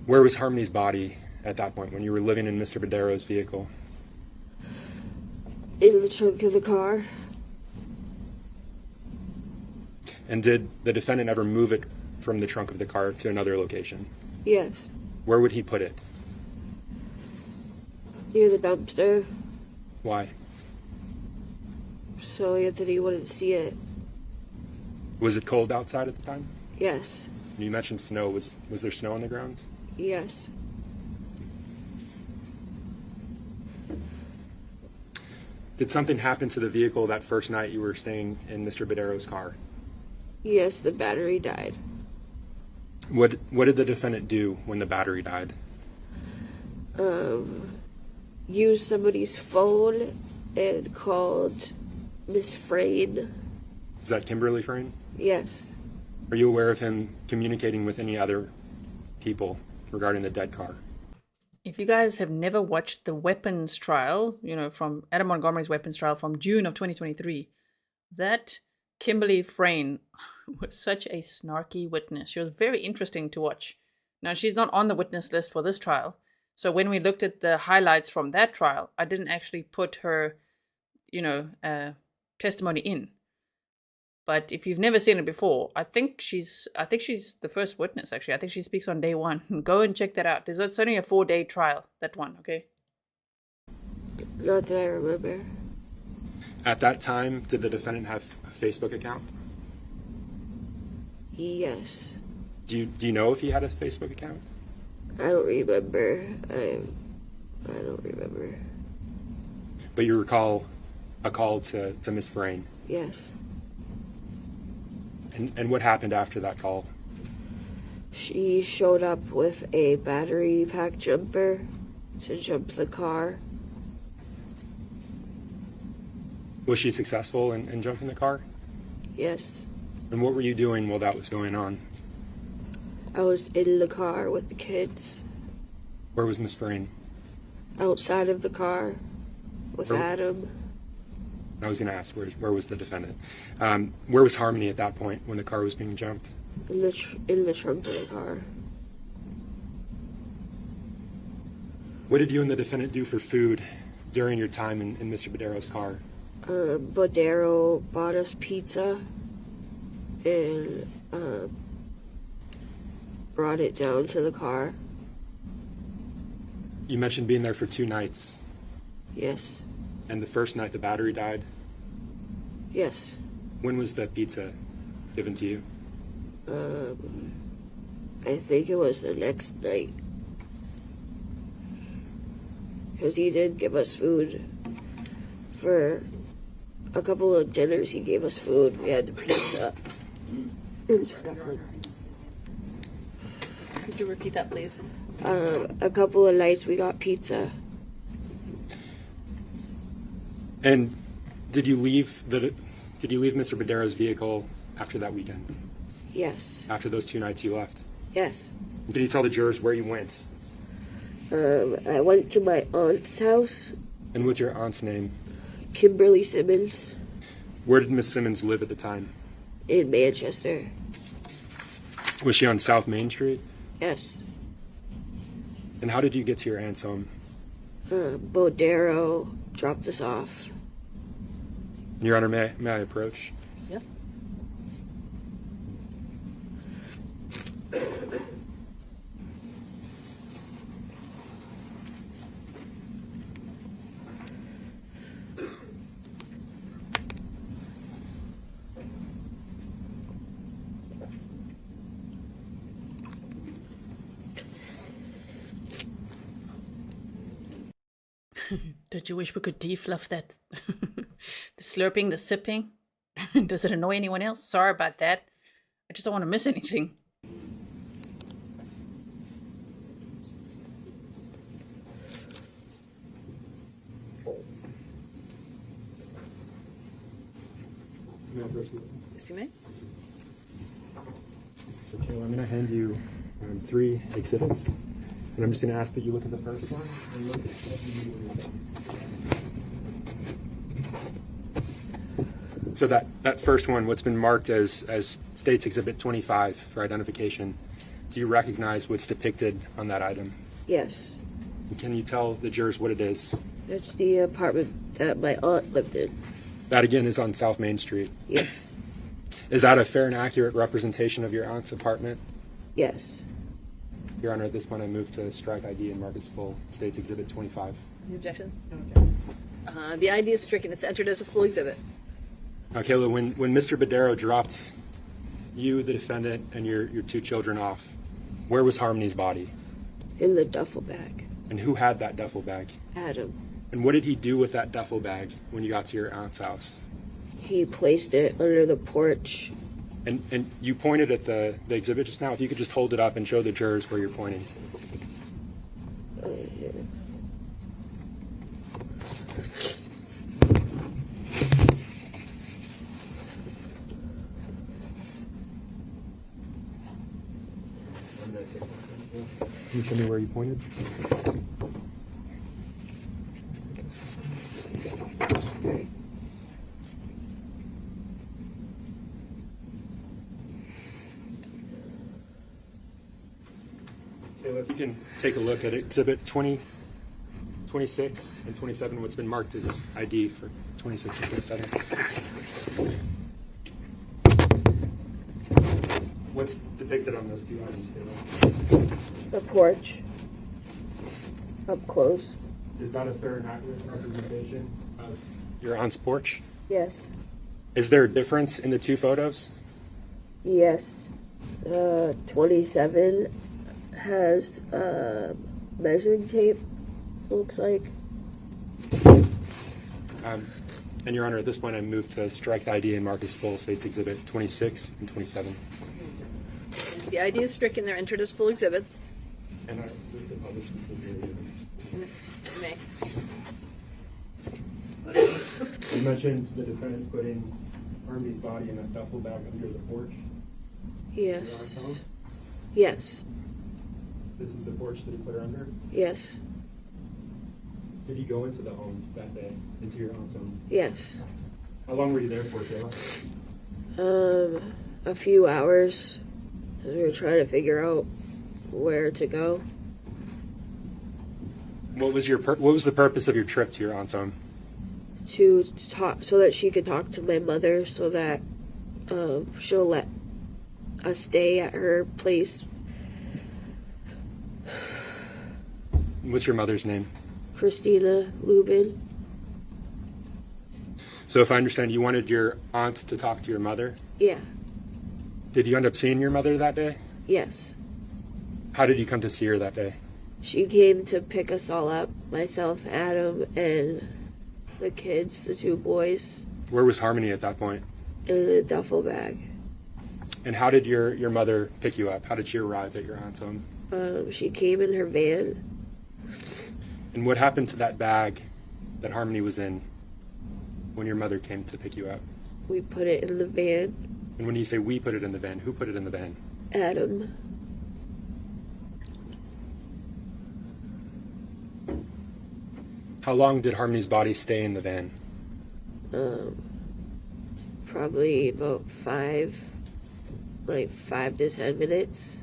Where was Harmony's body at that point when you were living in Mr. Badero's vehicle? In the trunk of the car. And did the defendant ever move it from the trunk of the car to another location? Yes. Where would he put it? Near the dumpster. Why? So Anthony wouldn't see it. Was it cold outside at the time? Yes. You mentioned snow. Was there snow on the ground? Yes. Did something happen to the vehicle that first night you were staying in Mr. Badero's car? Yes, the battery died. What did the defendant do when the battery died? Used somebody's phone and called Miss Frayne. Is that Kimberly Frayne? Yes. Are you aware of him communicating with any other people regarding the dead car? If you guys have never watched the weapons trial, from Adam Montgomery's weapons trial from June of 2023, that Kimberly Frayne was such a snarky witness. She was very interesting to watch. Now, she's not on the witness list for this trial. So when we looked at the highlights from that trial, I didn't actually put her, testimony in. But if you've never seen it before, I think she's the first witness, actually. I think she speaks on day 1. Go and check that out. It's only a 4-day trial, that one, okay? Not that I remember. At that time, did the defendant have a Facebook account? Yes. Do you know if he had a Facebook account? I don't remember. I don't remember. But you recall a call to Miss Frayne. Yes. And what happened after that call? She showed up with a battery pack jumper to jump the car. Was she successful in jumping the car? Yes. And what were you doing while that was going on? I was in the car with the kids. Where was Miss Frayne? Outside of the car with Adam. I was going to ask, where was the defendant? Where was Harmony at that point when the car was being jumped? In the trunk of the car. What did you and the defendant do for food during your time in Mr. Badero's car? Badero bought us pizza and brought it down to the car. You mentioned being there for 2 nights. Yes. And the first night the battery died? Yes. When was the pizza given to you? I think it was the next night. Because he did give us food. For a couple of dinners, he gave us food. We had the pizza and stuff like that. Could you repeat that, please? A couple of nights we got pizza. And did you leave Mr. Badero's vehicle after that weekend? Yes. After those 2 nights you left? Yes. Did you tell the jurors where you went? I went to my aunt's house. And what's your aunt's name? Kimberly Simmons. Where did Miss Simmons live at the time? In Manchester. Was she on South Main Street? Yes. And how did you get to your aunt's home? Bodero dropped us off. Your Honor, may I approach? Yes. Don't you wish we could defluff that? The slurping, the sipping? Does it annoy anyone else? Sorry about that. I just don't want to miss anything. Yes, you may. So, Kayla, I'm going to hand you 3 exhibits. And I'm just going to ask that you look at the first one and look at what. So that first one, what's been marked as State's Exhibit 25 for identification, do you recognize what's depicted on that item? Yes. And can you tell the jurors what it is? It's the apartment that my aunt lived in. That, again, is on South Main Street. Yes. Is that a fair and accurate representation of your aunt's apartment? Yes. Your Honor, at this point, I move to strike ID and mark as full State's Exhibit 25. Any objection? The ID is stricken. It's entered as a full exhibit. Now, Kayla, when Mr. Badero dropped you, the defendant, and your 2 children off, where was Harmony's body? In the duffel bag. And who had that duffel bag? Adam. And what did he do with that duffel bag when you got to your aunt's house? He placed it under the porch. And you pointed at the exhibit just now. If you could just hold it up and show the jurors where you're pointing. Can you show me where you pointed? if you can take a look at Exhibit 20, 26, and 27, what's been marked as ID for 26 and 27. What's depicted on those two items, Kayla? The porch. Up close. Is that a fair and accurate representation of your aunt's porch? Yes. Is there a difference in the two photos? Yes. 27 has measuring tape, looks like. And Your Honor, at this point I move to strike the ID and mark as full, State's Exhibit 26 and 27. The ID is stricken. They're entered as full exhibits. And I move to publish this in the Ms. May. You mentioned the defendant putting Harmony's body in a duffel bag under the porch. Yes. Your aunt's home? Yes. This is the porch that he put her under? Yes. Did he go into the home that day, into your aunt's home? Yes. How long were you there for, Kayla? A few hours. We were trying to figure out where to go. What was the purpose of your trip to your aunt's home? To talk, so that she could talk to my mother, so that she'll let us stay at her place. What's your mother's name? Christina Lubin. So if I understand, you wanted your aunt to talk to your mother? Yeah. Did you end up seeing your mother that day? Yes. How did you come to see her that day? She came to pick us all up, myself, Adam, and the kids, the two boys, Where was Harmony at that point? in a duffel bag. And how did your mother pick you up? How did she arrive at your aunt's home? She came in her van. And what happened to that bag that Harmony was in when your mother came to pick you up? We put it in the van. And when you say we put it in the van, who put it in the van? Adam. How long did Harmony's body stay in the van? Probably about 5 to 10 minutes.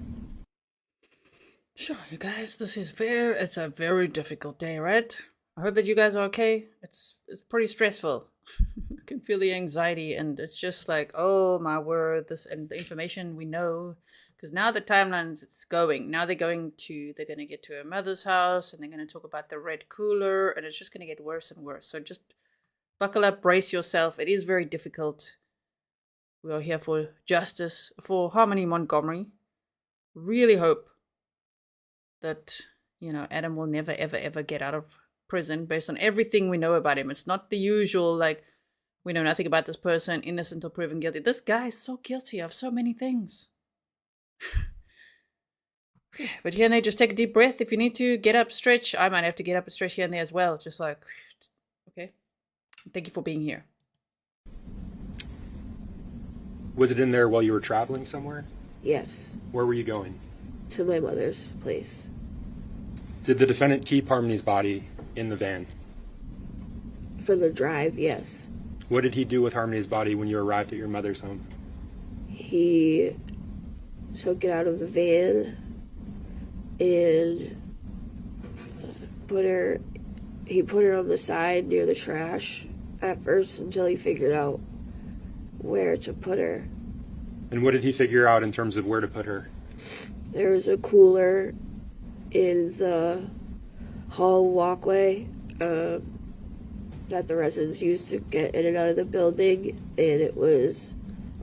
Sure, you guys, it's a very difficult day, right? I hope that you guys are okay. It's pretty stressful. I can feel the anxiety, and it's just like, oh my word, this and the information we know, because now the timelines it's going. Now they're going to get to her mother's house, and they're going to talk about the red cooler, and it's just going to get worse and worse. So just buckle up, brace yourself. It is very difficult. We are here for justice for Harmony Montgomery. Really hope that, Adam will never, ever, ever get out of prison based on everything we know about him. It's not the usual, like, we know nothing about this person, innocent or proven guilty. This guy is so guilty of so many things. But here and there, just take a deep breath. If you need to, get up, stretch. I might have to get up and stretch here and there as well. Just like, okay. Thank you for being here. Was it in there while you were traveling somewhere? Yes. Where were you going? To my mother's place. Did the defendant keep Harmony's body in the van? For the drive, yes. What did he do with Harmony's body when you arrived at your mother's home? He took it out of the van and put her on the side near the trash at first until he figured out where to put her. And what did he figure out in terms of where to put her? There was a cooler in the hall walkway that the residents used to get in and out of the building, and it was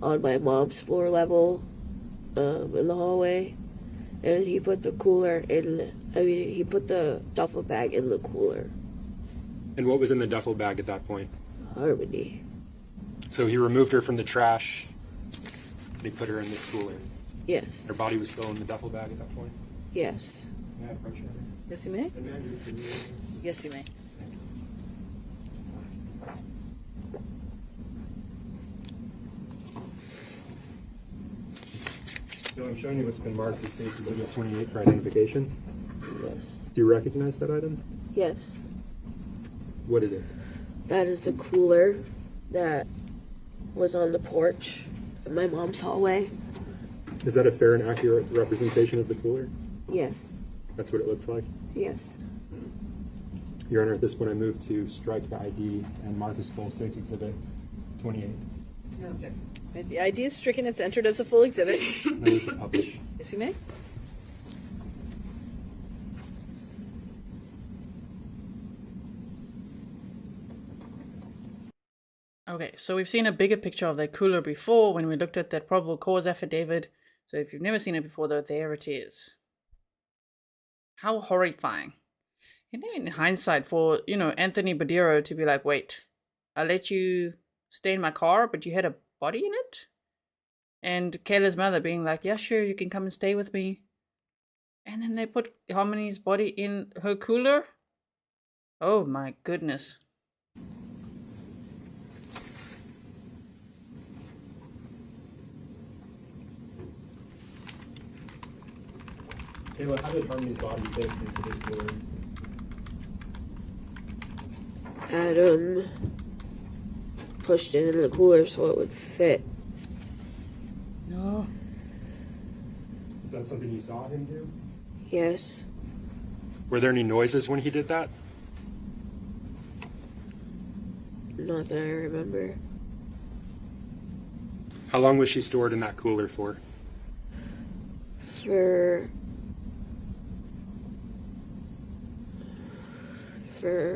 on my mom's floor level in the hallway. And he put the he put the duffel bag in the cooler. And what was in the duffel bag at that point? Harmony. So he removed her from the trash and he put her in this cooler. Yes. Her body was still in the duffel bag at that point? Yes. May I approach her? Yes, you may. And Andrew, can you- Yes, you may. So I'm showing you what's been marked as State's Exhibit 28 for identification. Yes. Do you recognize that item? Yes. What is it? That is the cooler that was on the porch in my mom's hallway. Is that a fair and accurate representation of the cooler? Yes. That's what it looked like? Yes. Your Honor, at this point I move to strike the ID and mark as full State's Exhibit 28. The ID is stricken. It's entered as a full exhibit. I move to publish. Yes, you may. Okay, so we've seen a bigger picture of that cooler before when we looked at that probable cause affidavit. So if you've never seen it before, though, there it is. How horrifying. And in hindsight, for, Anthony Badiro to be like, wait, I let you stay in my car, but you had a body in it? And Kayla's mother being like, yeah, sure, you can come and stay with me. And then they put Harmony's body in her cooler? Oh my goodness. Kayla, how did Harmony's body fit into this cooler? Adam pushed it in the cooler so it would fit. No. Is that something you saw him do? Yes. Were there any noises when he did that? Not that I remember. How long was she stored in that cooler for? For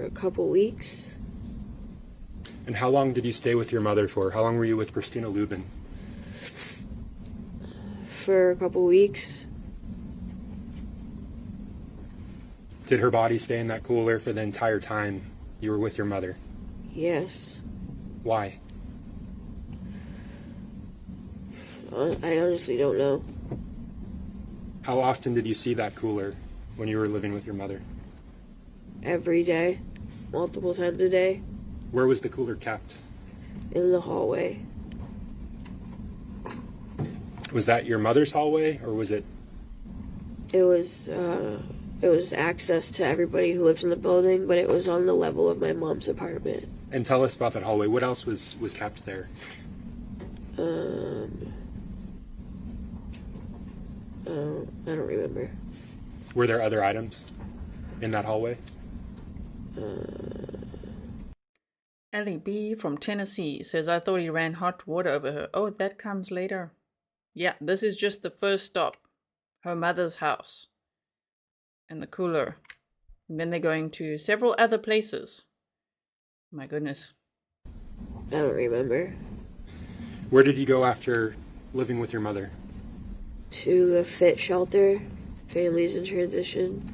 a couple weeks. And how long did you stay with your mother for? How long were you with Christina Lubin? For a couple weeks. Did her body stay in that cooler for the entire time you were with your mother? Yes. Why? I honestly don't know. How often did you see that cooler when you were living with your mother? Every day. Multiple times a day. Where was the cooler kept? In the hallway. Was that your mother's hallway, or was it? It was access to everybody who lived in the building, but it was on the level of my mom's apartment. And tell us about that hallway. What else was kept there? I don't remember. Were there other items in that hallway? Ellie B from Tennessee says, I thought he ran hot water over her. Oh, that comes later. Yeah, this is just the first stop. Her mother's house. And the cooler. And then they're going to several other places. My goodness. I don't remember. Where did you go after living with your mother? To the FIT shelter, families in transition.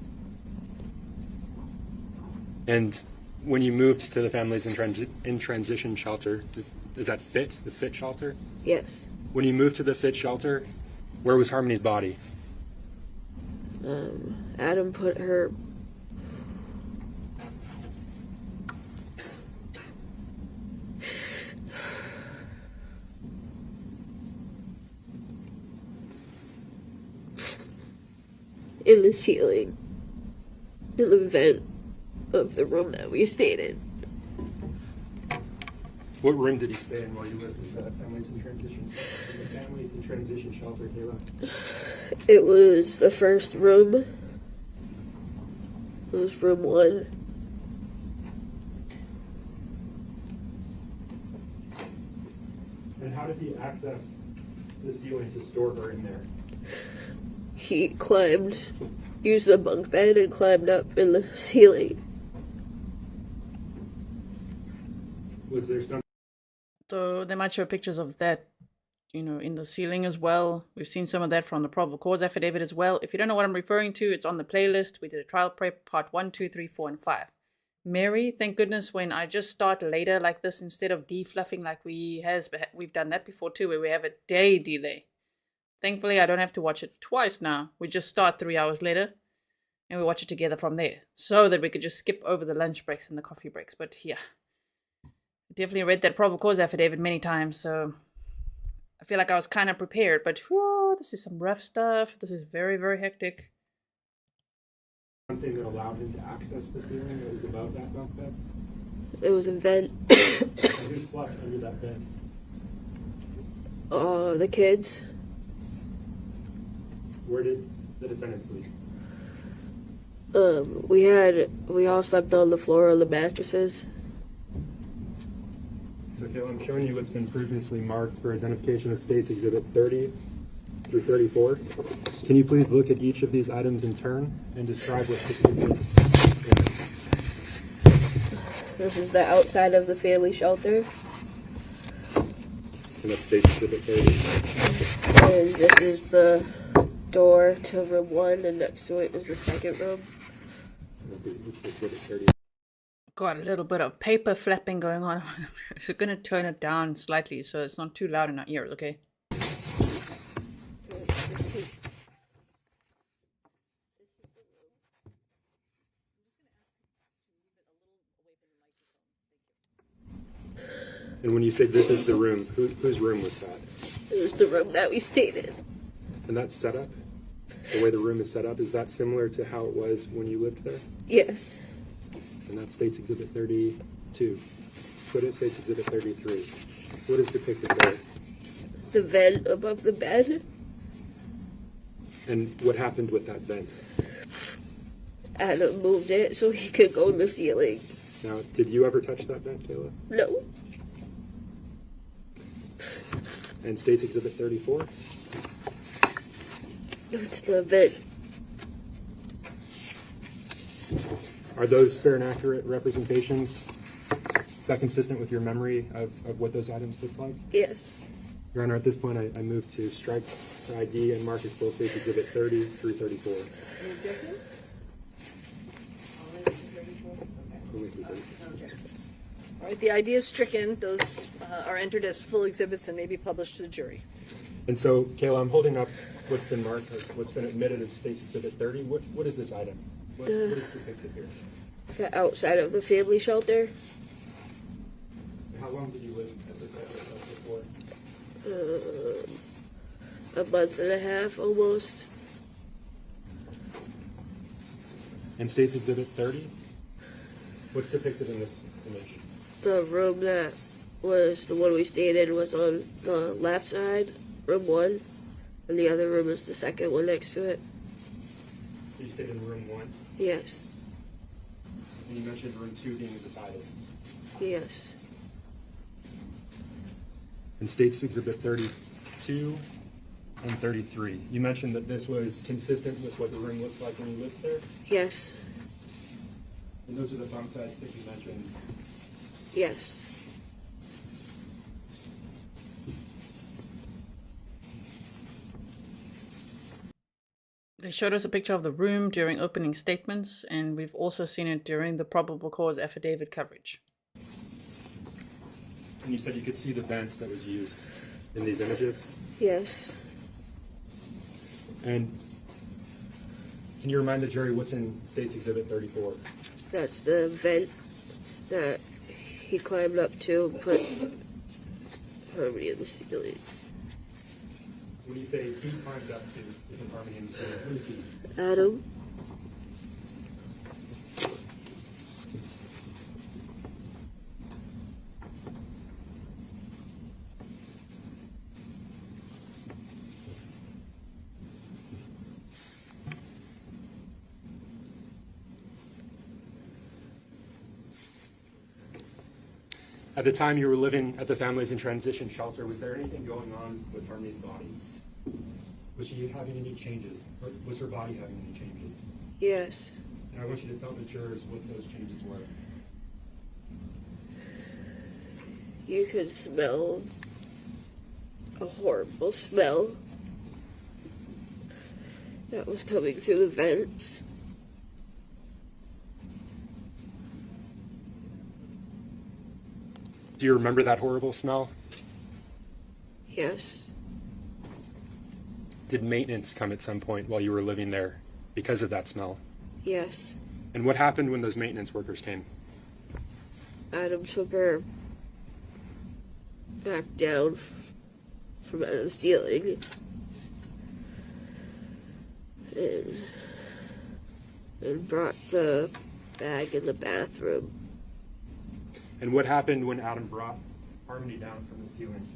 And when you moved to the families in transition shelter, is that FIT, the FIT shelter? Yes. When you moved to the FIT shelter, where was Harmony's body? Adam put her... in the ceiling. In the vent of the room that we stayed in. What room did he stay in while you lived with the families in transition? In the families in transition shelter, Kayla? It was the first room. It was room 1. And how did he access the ceiling to store her in there? He used the bunk bed and climbed up in the ceiling. Was there some... So they might show pictures of that, in the ceiling as well. We've seen some of that from the probable cause affidavit as well. If you don't know what I'm referring to, it's on the playlist. We did a trial prep part 1, 2, 3, 4, and 5. Mary, thank goodness when I just start later like this instead of defluffing like we've done that before too, where we have a day delay. Thankfully, I don't have to watch it twice now. We just start 3 hours later and we watch it together from there so that we could just skip over the lunch breaks and the coffee breaks. But yeah, definitely read that probable cause affidavit many times, so I feel like I was kind of prepared. But whoa, this is some rough stuff. This is very, very hectic. Something that allowed him to access the ceiling that was above that bunk bed? It was a vent. And who slept under that bed? The kids. Where did the defendant sleep? We all slept on the floor on the mattresses. So, Kayla, I'm showing you what's been previously marked for identification of States Exhibit 30 through 34. Can you please look at each of these items in turn and describe what's depicted? This is the outside of the family shelter. And that's States Exhibit 30. And this is the door to room 1, and next to it is the second room. And that's Exhibit 30. Got a little bit of paper flapping going on. So going to turn it down slightly so it's not too loud in our ears, okay? And when you say this is the room, whose room was that? It was the room that we stayed in. And that's set up? The way the room is set up, is that similar to how it was when you lived there? Yes. And that's States Exhibit 32. So it States Exhibit 33. What is depicted there? The vent above the bed. And what happened with that vent? Adam moved it so he could go in the ceiling. Now, did you ever touch that vent, Kayla? No. And States Exhibit 34? It's the vent. Are those fair and accurate representations? Is that consistent with your memory of what those items looked like? Yes. Your Honor, at this point, I move to strike the ID and mark as full States Exhibit 30 through 34. Any objections? Only through 30. All right, the ID is stricken. Those are entered as full exhibits and may be published to the jury. And so, Kayla, I'm holding up what's been marked, what's been admitted in States Exhibit 30. What is this item? What is depicted here? The outside of the family shelter. How long did you live at this before? A month and a half almost. And States Exhibit 30? What's depicted in this image? The room that was the one we stayed in was on the left side, room 1, and the other room is the second one next to it. So you stayed in room 1? Yes. And you mentioned room 2 being beside it. Yes. In States Exhibit 32 and 33, you mentioned that this was consistent with what the room looked like when you lived there? Yes. And those are the bunk beds that you mentioned? Yes. They showed us a picture of the room during opening statements, and we've also seen it during the probable cause affidavit coverage. And you said you could see the vent that was used in these images? Yes. And can you remind the jury what's in States Exhibit 34? That's the vent that he climbed up to and put Harmony in the ceiling. When you say he climbed up to different Harmony in the ceiling, who is he? Adam. At the time you were living at the Families in Transition shelter, was there anything going on with Harmony's body? Was she having any changes? Or was her body having any changes? Yes. And I want you to tell the jurors what those changes were. You could smell a horrible smell that was coming through the vents. Do you remember that horrible smell? Yes. Did maintenance come at some point while you were living there because of that smell? Yes. And what happened when those maintenance workers came? Adam took her back down from out of the ceiling and brought the bag in the bathroom. And what happened when Adam brought Harmony down from the ceiling?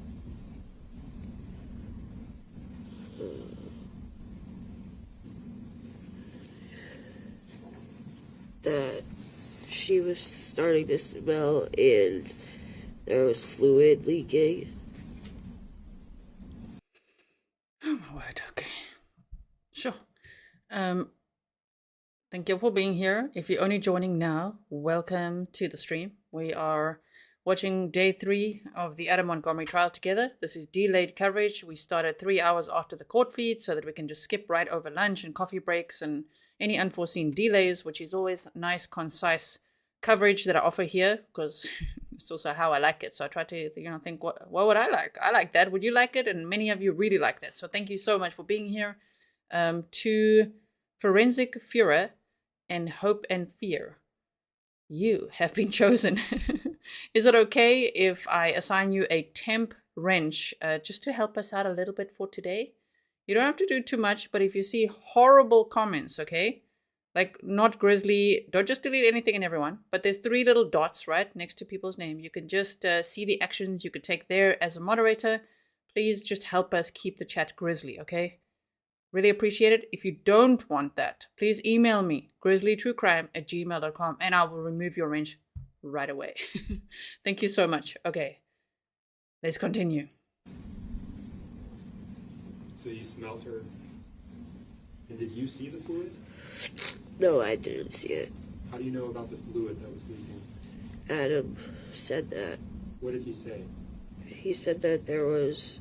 that she was starting to smell and there was fluid leaking. Oh my word, okay. Sure. Thank you for being here. If you're only joining now, welcome to the stream. We are watching day 3 of the Adam Montgomery trial together. This is delayed coverage. We started 3 hours after the court feed so that we can just skip right over lunch and coffee breaks and any unforeseen delays, which is always nice, concise coverage that I offer here because it's also how I like it. So I try to, think, what would I like? I like that. Would you like it? And many of you really like that. So thank you so much for being here. To Forensic Furor and Hope and Fear, you have been chosen. Is it okay if I assign you a temp wrench just to help us out a little bit for today? You don't have to do too much, but if you see horrible comments, okay? Like not Grizzly, don't just delete anything and everyone, but there's 3 little dots right next to people's name. You can just see the actions you could take there as a moderator. Please just help us keep the chat Grizzly, okay? Really appreciate it. If you don't want that, please email me, grizzlytruecrime@gmail.com, and I will remove your wrench right away. Thank you so much. Okay, let's continue. So you smelt her, and did you see the fluid? No, I didn't see it. How do you know about the fluid that was leaking? Adam said that. What did he say? He said that there was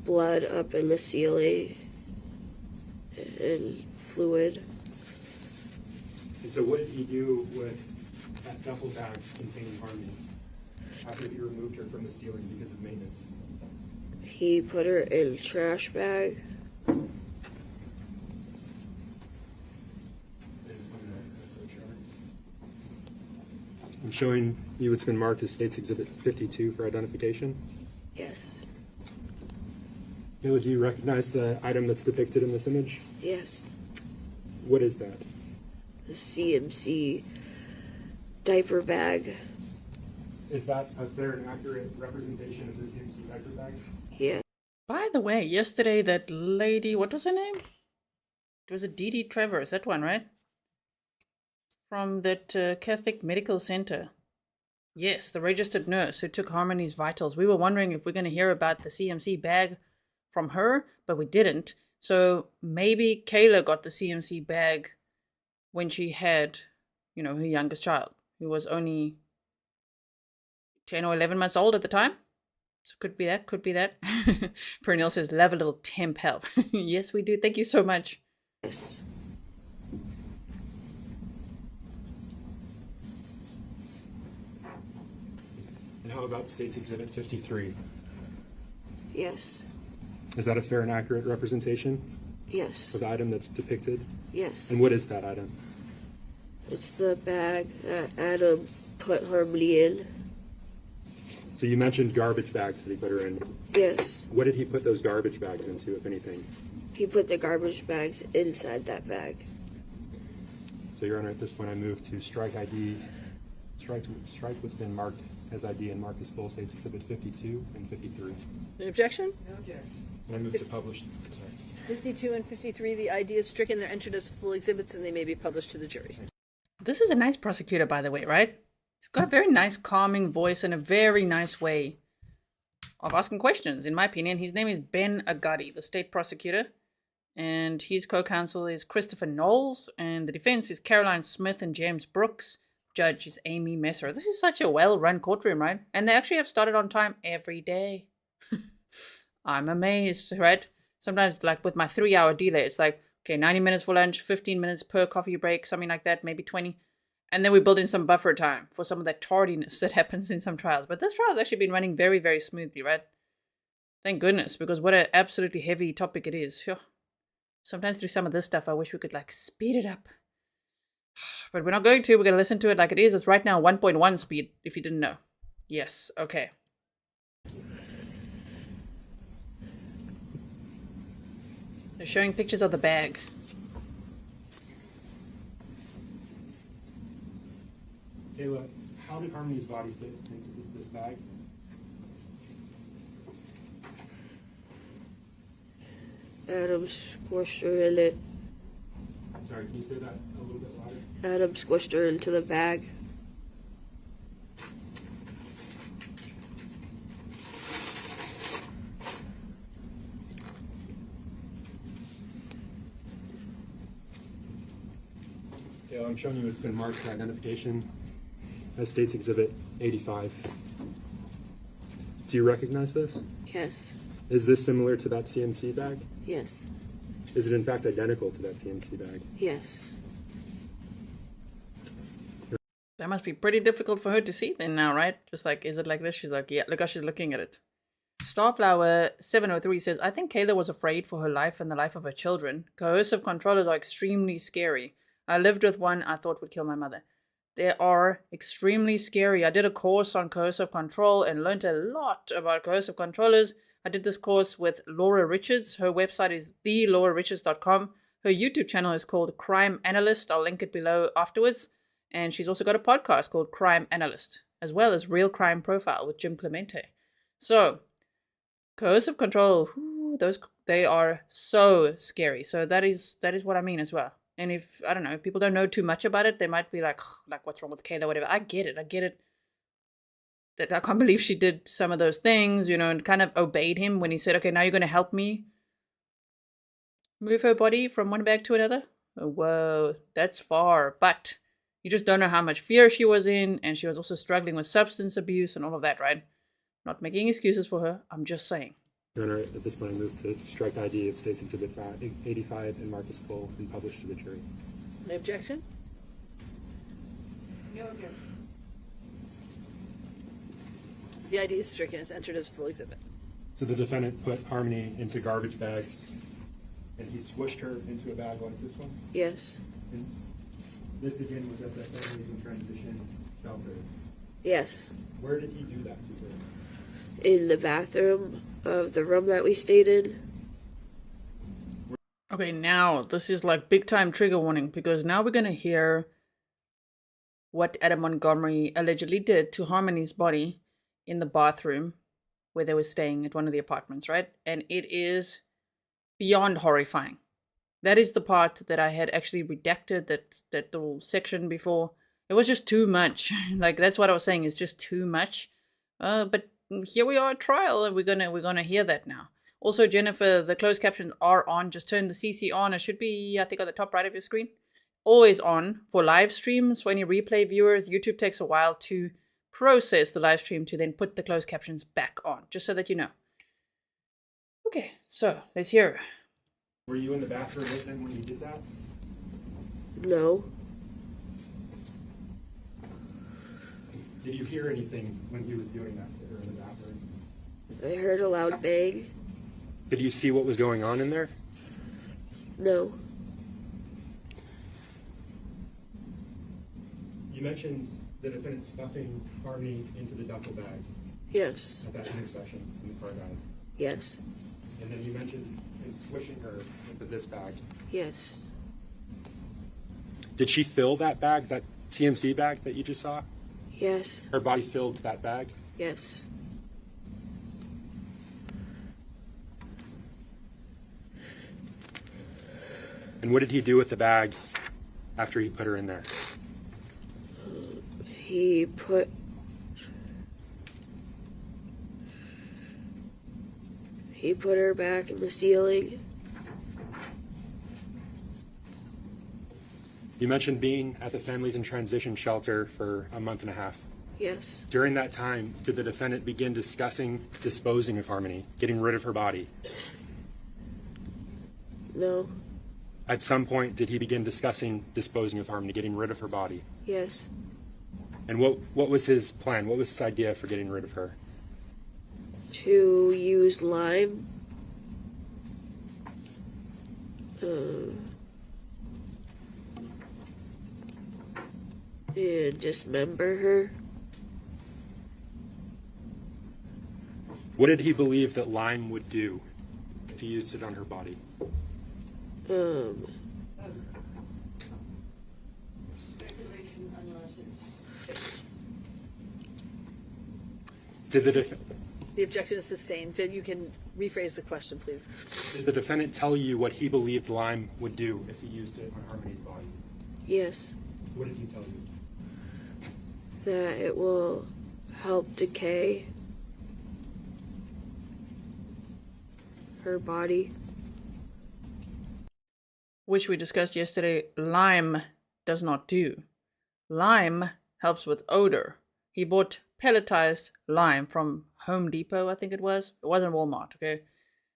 blood up in the ceiling and fluid. And so what did he do with that duffel bag containing Harmony after he removed her from the ceiling because of maintenance? He put her in a trash bag. I'm showing you what's been marked as State's Exhibit 52 for identification. Yes. Kayla, do you recognize the item that's depicted in this image? Yes. What is that? The CMC diaper bag. Is that a fair and accurate representation of the CMC diaper bag? Yeah. By the way, yesterday that lady, what was her name? It was a Dee Trevor, is that one, right? From that Catholic Medical Center. Yes, the registered nurse who took Harmony's vitals. We were wondering if we're going to hear about the CMC bag from her, but we didn't. So maybe Kayla got the CMC bag when she had, her youngest child, who was only 10 or 11 months old at the time. So could be that. Pernille says, love a little temp help. Yes, we do. Thank you so much. Yes. And how about State's Exhibit 53? Yes. Is that a fair and accurate representation Yes. of the item that's depicted? Yes. And what is that item? It's the bag that Adam put Harmony in. So you mentioned garbage bags that he put her in. Yes. What did he put those garbage bags into, if anything? He put the garbage bags inside that bag. So, Your Honor, at this point I move to strike ID, strike what's been marked as ID and mark as full States Exhibit 52 and 53. An objection? And I move to publish. Sorry. 52 and 53, the ID is stricken. They're entered as full exhibits and they may be published to the jury. This is a nice prosecutor, by the way, right? He's got a very nice, calming voice and a very nice way of asking questions, in my opinion. His name is Ben Agati, the state prosecutor, and his co-counsel is Christopher Knowles, and the defense is Caroline Smith and James Brooks. Judge is Amy Messer. This is such a well-run courtroom, right? And they actually have started on time every day. I'm amazed, right? Sometimes, like with my 3-hour delay, it's like, okay, 90 minutes for lunch, 15 minutes per coffee break, something like that, maybe 20. And then we build in some buffer time for some of that tardiness that happens in some trials. But this trial has actually been running very, very smoothly, right? Thank goodness, because what an absolutely heavy topic it is. Phew. Sometimes through some of this stuff, I wish we could like speed it up. But we're not going to. We're going to listen to it like it is. It's right now 1.1 speed, if you didn't know. Yes, okay. They're showing pictures of the bag. Kayla, how did Harmony's body fit into this bag? Adam squished her in it. Sorry, can you say that a little bit louder? Adam squished her into the bag. Yeah, I'm showing you it's been marked for identification as State's Exhibit 85. Do you recognize this? Yes. Is this similar to that TMC bag? Yes. Is it in fact identical to that TMC bag? Yes. That must be pretty difficult for her to see then now, right? Just like, is it like this? She's like, yeah, look how she's looking at it. Starflower 703 says, I think Kayla was afraid for her life and the life of her children. Coercive controllers are extremely scary. I lived with one I thought would kill my mother. They are extremely scary. I did a course on coercive control and learned a lot about coercive controllers. I did this course with Laura Richards. Her website is thelaurarichards.com. Her YouTube channel is called Crime Analyst. I'll link it below afterwards. And she's also got a podcast called Crime Analyst, as well as Real Crime Profile with Jim Clemente. So, coercive control, they are so scary. So that is what I mean as well. And if, I don't know, if people don't know too much about it, they might be like, what's wrong with Kayla, whatever. I get it. That I can't believe she did some of those things, and kind of obeyed him when he said, okay, now you're going to help me move her body from one bag to another. Oh, whoa, that's far. But you just don't know how much fear she was in, and she was also struggling with substance abuse and all of that, right? Not making excuses for her. I'm just saying. Your Honor, at this point I move to strike ID of State's Exhibit 85 and mark as full and publish to the jury. Any objection? No objection. The ID is stricken. It's entered as full exhibit. So the defendant put Harmony into garbage bags and he squished her into a bag like this one? Yes. And this again was at the Families in Transition shelter. Yes. Where did he do that to her? In the bathroom of the room that we stayed in. Okay, now this is like big time trigger warning, because now we're going to hear what Adam Montgomery allegedly did to Harmony's body in the bathroom where they were staying at one of the apartments, right? And it is beyond horrifying. That is the part that I had actually redacted, that little section before. It was just too much. Like, that's what I was saying, it's just too much. But here we are at trial, and we're gonna hear that now. Also, Jennifer, the closed captions are on. Just turn the CC on. It should be, I think, on the top right of your screen. Always on for live streams. For any replay viewers, YouTube takes a while to process the live stream to then put the closed captions back on, just so that you know. Okay, so let's hear. Were you in the bathroom with him when you did that? No. Did you hear anything when he was doing that to her in the bathroom? I heard a loud bang. Did you see what was going on in there? No. You mentioned the defendant stuffing Harmony into the duffel bag Yes. at that intersection in the car guide. Yes. And then you mentioned him squishing her into this bag. Yes. Did she fill that bag, that CMC bag that you just saw? Yes. Her body filled that bag? Yes. And what did he do with the bag after he put her in there? He put her back in the ceiling. You mentioned being at the Families in Transition shelter for a month and a half. Yes. During that time, did the defendant begin discussing disposing of Harmony, getting rid of her body? No. At some point, did he begin discussing disposing of Harmony, getting rid of her body? Yes. And what was his plan? What was his idea for getting rid of her? To use lime. And dismember her. What did he believe that lime would do if he used it on her body? Did The objection is sustained. Jen, you can rephrase the question, please. Did the defendant tell you what he believed lime would do if he used it on Harmony's body? Yes. What did he tell you? That it will help decay her body. Which we discussed yesterday, lime does not do. Lime helps with odor. He bought pelletized lime from Home Depot, I think it was. It wasn't Walmart, okay?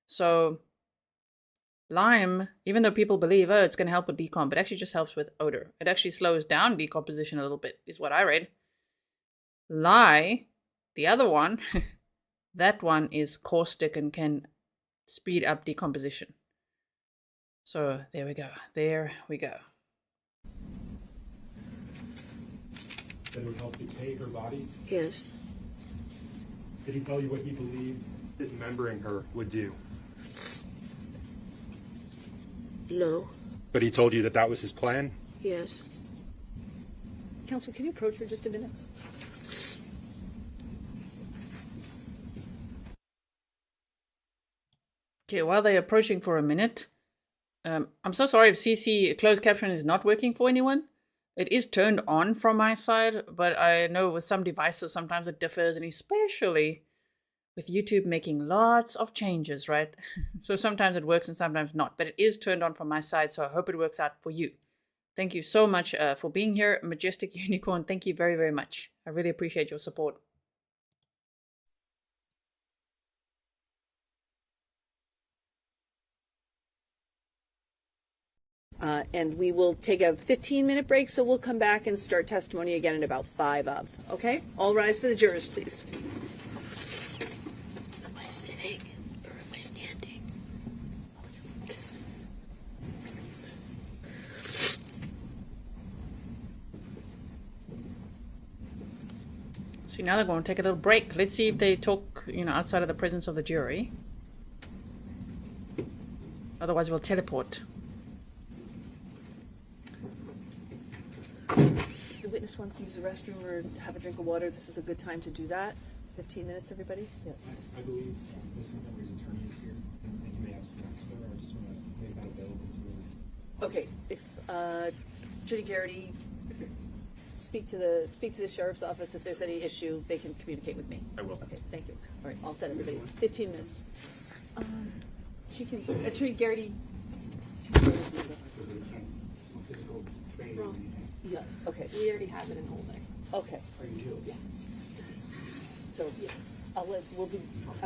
So lime, even though people believe, oh, it's going to help with decomp, it actually just helps with odor. It actually slows down decomposition a little bit, is what I read. Lye, the other one, that one is caustic and can speed up decomposition. So there we go. There we go. That it would help decay her body? Yes. Did he tell you what he believed dismembering her would do? No. But he told you that that was his plan? Yes. Counsel, can you approach for just a minute? Okay, while they're approaching for a minute, I'm so sorry if CC closed caption is not working for anyone. It is turned on from my side, but I know with some devices sometimes it differs, and especially with YouTube making lots of changes, right? So sometimes it works and sometimes not, but it is turned on from my side, so I hope it works out for you. Thank you so much for being here, Majestic Unicorn. Thank you very, very much. I really appreciate your support. And we will take a 15-minute break, so we'll come back and start testimony again in about 5 of. Okay? All rise for the jurors, please. Am I sitting or am I standing? See, now they're going to take a little break. Let's see if they talk, outside of the presence of the jury. Otherwise, we'll teleport. If the witness wants to use the restroom or have a drink of water, this is a good time to do that. 15 minutes, everybody? Yes. I believe Ms. Montgomery's attorney is here, and you may have snacks for her. I just want to make that available to her. Okay. If Judy Garrity, speak to the sheriff's office. If there's any issue, they can communicate with me. I will. Okay. Thank you. All right. All set, everybody. 15 minutes. She can. Attorney Garrity. Yeah. Okay. We already have it in holding. Okay. Are you too? Yeah. So yeah, I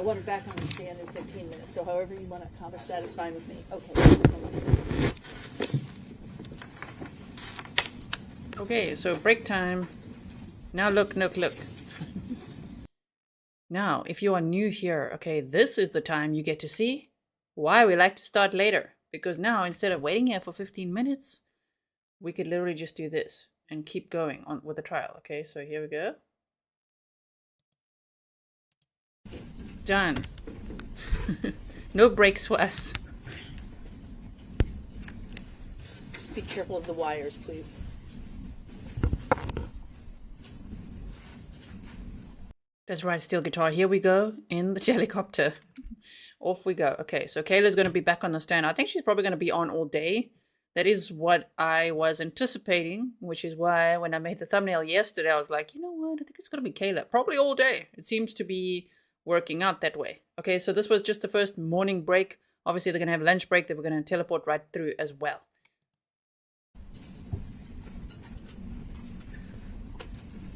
want it back on the stand in 15 minutes. So however you want to accomplish that is fine with me. Okay. Okay, so break time. Now look. Now, if you are new here, okay, this is the time you get to see why we like to start later. Because now, instead of waiting here for 15 minutes, we could literally just do this and keep going on with the trial. Okay, so here we go. Done. No breaks for us. Just be careful of the wires, please. That's right, steel guitar. Here we go in the helicopter. Off we go. Okay, so Kayla's going to be back on the stand. I think she's probably going to be on all day. That is what I was anticipating, which is why when I made the thumbnail yesterday, I was like, you know what? I think it's going to be Kayla. Probably all day. It seems to be working out that way. Okay, so this was just the first morning break. Obviously, they're going to have lunch break that we're going to teleport right through as well.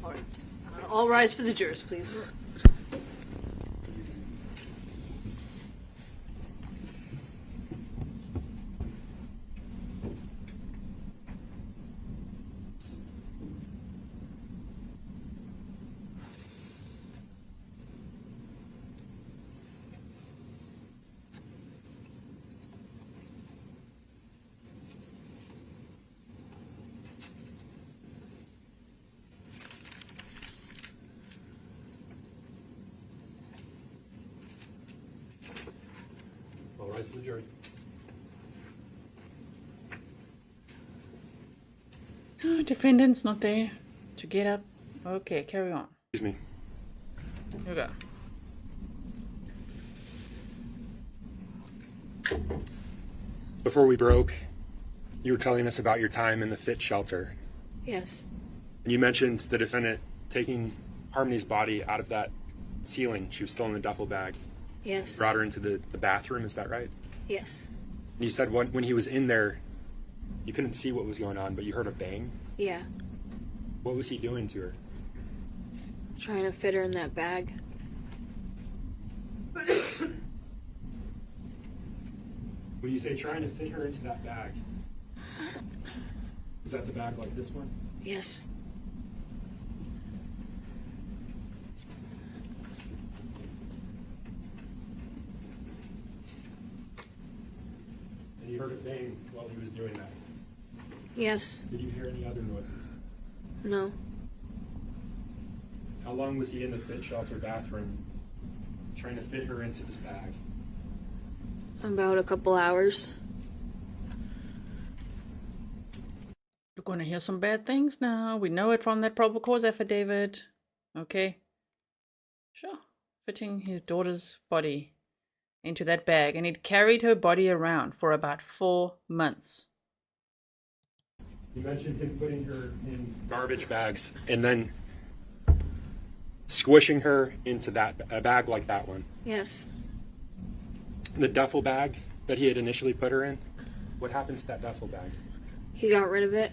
All right. All rise for the jurors, please. All rise for the jury. Oh, defendant's not there to get up. Okay, carry on. Excuse me. Here we go. Before we broke, you were telling us about your time in the fit shelter. Yes. And you mentioned the defendant taking Harmony's body out of that ceiling. She was still in the duffel bag. Yes. Brought her into the bathroom, is that right? Yes. And you said when he was in there, you couldn't see what was going on, but you heard a bang. Yeah. What was he doing to her? Trying to fit her in that bag. When you say trying to fit her into that bag, is that the bag like this one? Yes. And you heard a bang while he was doing that. Yes. Did you hear any other noises? No. How long was he in the fit shelter bathroom trying to fit her into this bag? About a couple hours. You're going to hear some bad things now. We know it from that probable cause affidavit. Okay. Sure. Fitting his daughter's body into that bag. And he'd carried her body around for about 4 months. You mentioned him putting her in garbage bags and then squishing her into a bag like that one. Yes. The duffel bag that he had initially put her in, what happened to that duffel bag? He got rid of it.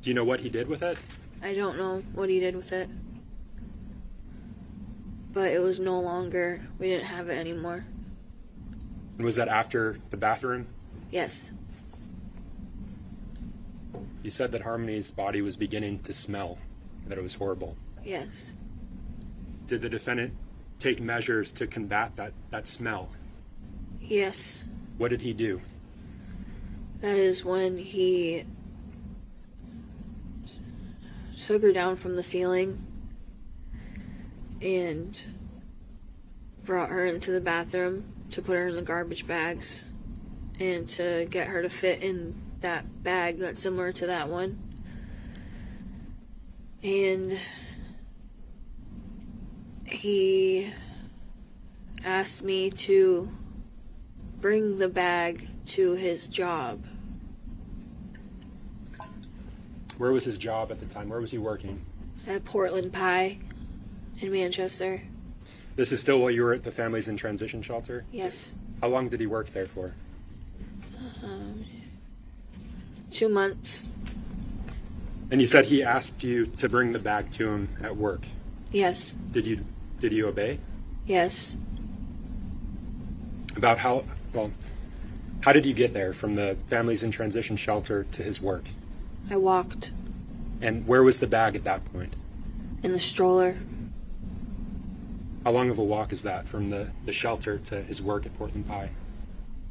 Do you know what he did with it? I don't know what he did with it. But it was no longer, we didn't have it anymore. And was that after the bathroom? Yes. You said that Harmony's body was beginning to smell, that it was horrible. Yes. Did the defendant take measures to combat that smell? Yes. What did he do? That is when he took her down from the ceiling and brought her into the bathroom to put her in the garbage bags and to get her to fit in that bag that's similar to that one. And he asked me to bring the bag to his job. Where was his job at the time? Where was he working? At Portland Pie in Manchester. This is still while you were at the Families in Transition Shelter? Yes. How long did he work there for? 2 months. And you said he asked you to bring the bag to him at work. Yes. Did you obey? Yes. About how did you get there from the Families in Transition Shelter to his work? I walked And where was the bag at that point? in the stroller. How long of a walk is that from the shelter to his work at Portland Pie?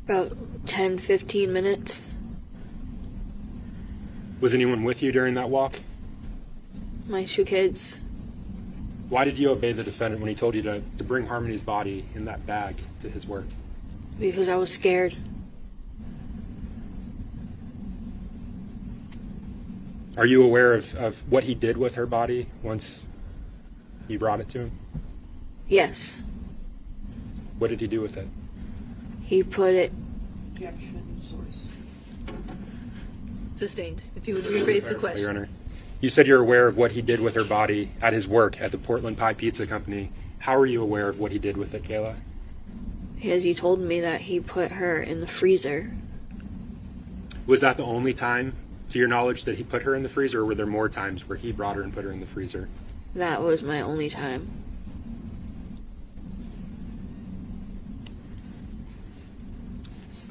About 10, 15 minutes. Was anyone with you during that walk? My 2 kids. Why did you obey the defendant when he told you to bring Harmony's body in that bag to his work? Because I was scared. Are you aware of what he did with her body once you brought it to him? Yes. What did he do with it? He put it. Sustained. If you would rephrase the Your question. Honor. You said you're aware of what he did with her body at his work at the Portland Pie Pizza Company. How are you aware of what he did with it, Kayla? Because he told me that he put her in the freezer. Was that the only time, to your knowledge, that he put her in the freezer, or were there more times where he brought her and put her in the freezer? That was my only time.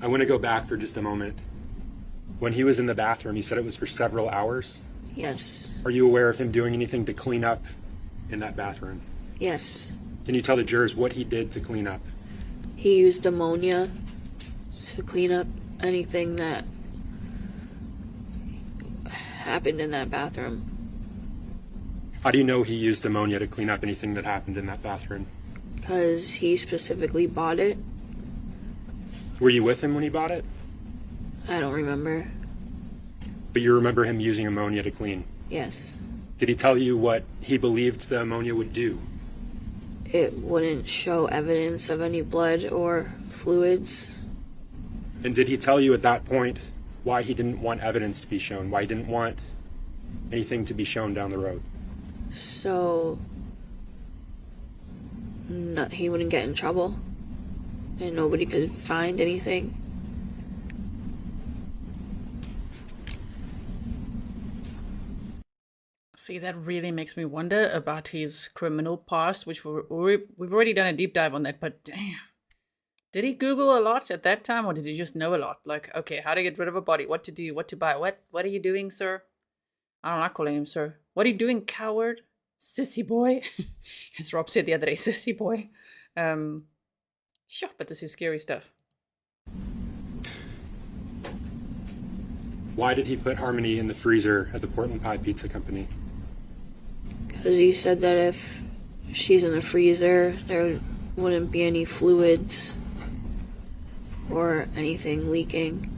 I want to go back for just a moment. When he was in the bathroom, you said it was for several hours. Yes. Are you aware of him doing anything to clean up in that bathroom? Yes. Can you tell the jurors what he did to clean up? He used ammonia to clean up anything that happened in that bathroom. How do you know he used ammonia to clean up anything that happened in that bathroom? Because he specifically bought it. Were you with him when he bought it? I don't remember. But you remember him using ammonia to clean. Yes. Did he tell you what he believed the ammonia would do? It wouldn't show evidence of any blood or fluids. And did he tell you at that point why he didn't want evidence to be shown? Why he didn't want Anything to be shown down the road? So he wouldn't get in trouble and nobody could find anything. See, that really makes me wonder about his criminal past, which we've already done a deep dive on that, but damn. Did he Google a lot at that time, or did he just know a lot? Like, okay, how to get rid of a body, what to do, what to buy, what are you doing, sir? I don't like calling him sir. What are you doing, coward? Sissy boy. As Rob said the other day, sissy boy. Sure, but this is scary stuff. Why did he put Harmony in the freezer at the Portland Pie Pizza Company? Because he said that if she's in the freezer, there wouldn't be any fluids or anything leaking.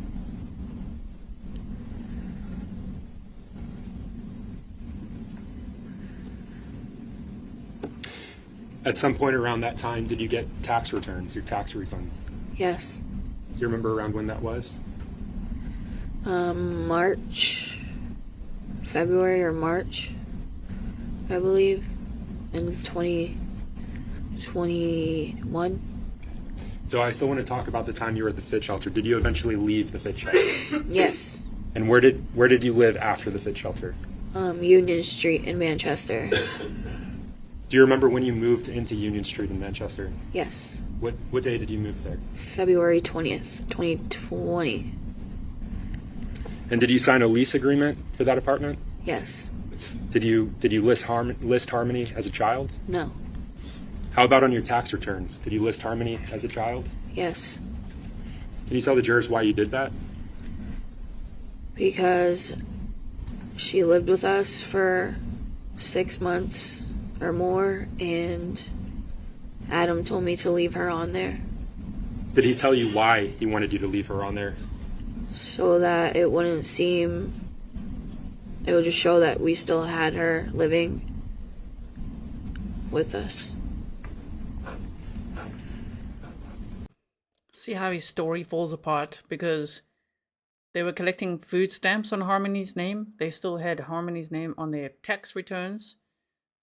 At some point around that time, did you get tax returns, your tax refunds? Yes. Do you remember around when that was? March, February or March, I believe, in 2021. So I still want to talk about the time you were at the fit shelter. Did you eventually leave the fit shelter? Yes. And where did you live after the fit shelter? Union Street in Manchester. Do you remember when you moved into Union Street in Manchester? Yes. What day did you move there? February 20th, 2020. And did you sign a lease agreement for that apartment? Yes. Did you list Harmony as a child? No. How about on your tax returns? Did you list Harmony as a child? Yes. Can you tell the jurors why you did that? Because she lived with us for 6 months or more, and Adam told me to leave her on there. Did he tell you why he wanted you to leave her on there? So that it would just show that we still had her living with us. See how his story falls apart, because they were collecting food stamps on Harmony's name. They still had Harmony's name on their tax returns.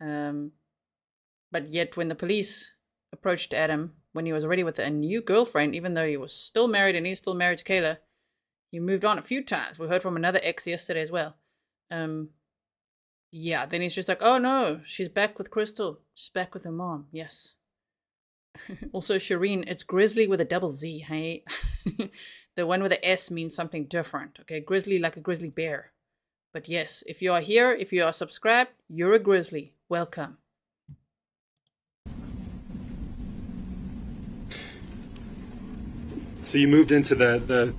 But yet when the police approached Adam, when he was already with a new girlfriend, even though he was still married and he's still married to Kayla, he moved on a few times. We heard from another ex yesterday as well. Yeah, then he's just like, oh no, she's back with Crystal. She's back with her mom. Yes. Also, Shireen, it's Grizzly with a double Z, hey? The one with the S means something different, okay? Grizzly like a grizzly bear. But yes, if you are here, if you are subscribed, you're a grizzly. Welcome. So you moved into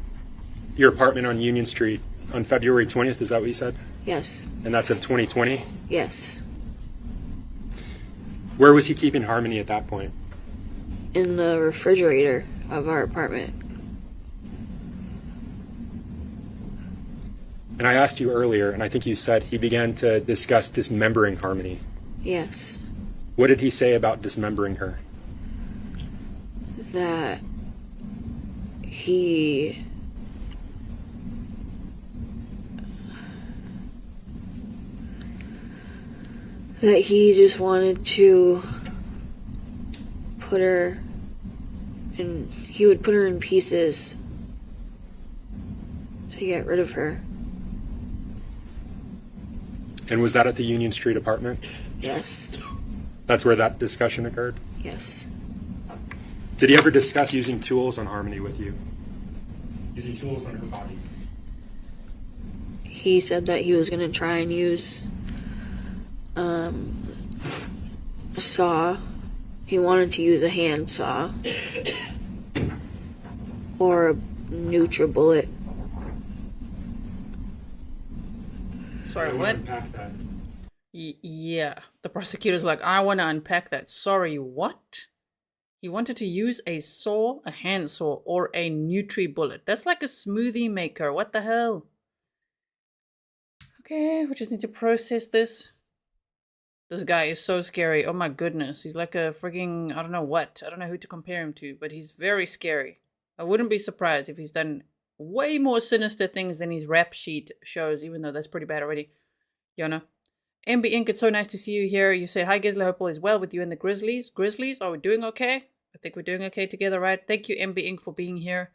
your apartment on Union Street on February 20th, is that what you said? Yes. And that's of 2020? Yes. Where was he keeping Harmony at that point? In the refrigerator of our apartment. And I asked you earlier, and I think you said he began to discuss dismembering Harmony. Yes. What did he say about dismembering her? That he just wanted to put her in, he would put her in pieces to get rid of her. And was that at the Union Street apartment? Yes. That's where that discussion occurred? Yes. Did he ever discuss using tools on Harmony with you? Using tools on her body? He said that he was going to try and use a saw. He wanted to use a hand saw or a NutriBullet. Sorry, what? Yeah, the prosecutor's like, I want to unpack that. Sorry, what? He wanted to use a saw, a hand saw, or a NutriBullet. That's like a smoothie maker. What the hell? Okay, we just need to process this. This guy is so scary. Oh my goodness. He's like a freaking, I don't know what. I don't know who to compare him to, but he's very scary. I wouldn't be surprised if he's done way more sinister things than his rap sheet shows, even though that's pretty bad already. Yona. MB Inc., it's so nice to see you here. You said, hi, Grizzly, hope all is well with you and the Grizzlies. Grizzlies, are we doing okay? I think we're doing okay together, right? Thank you, MB Inc., for being here.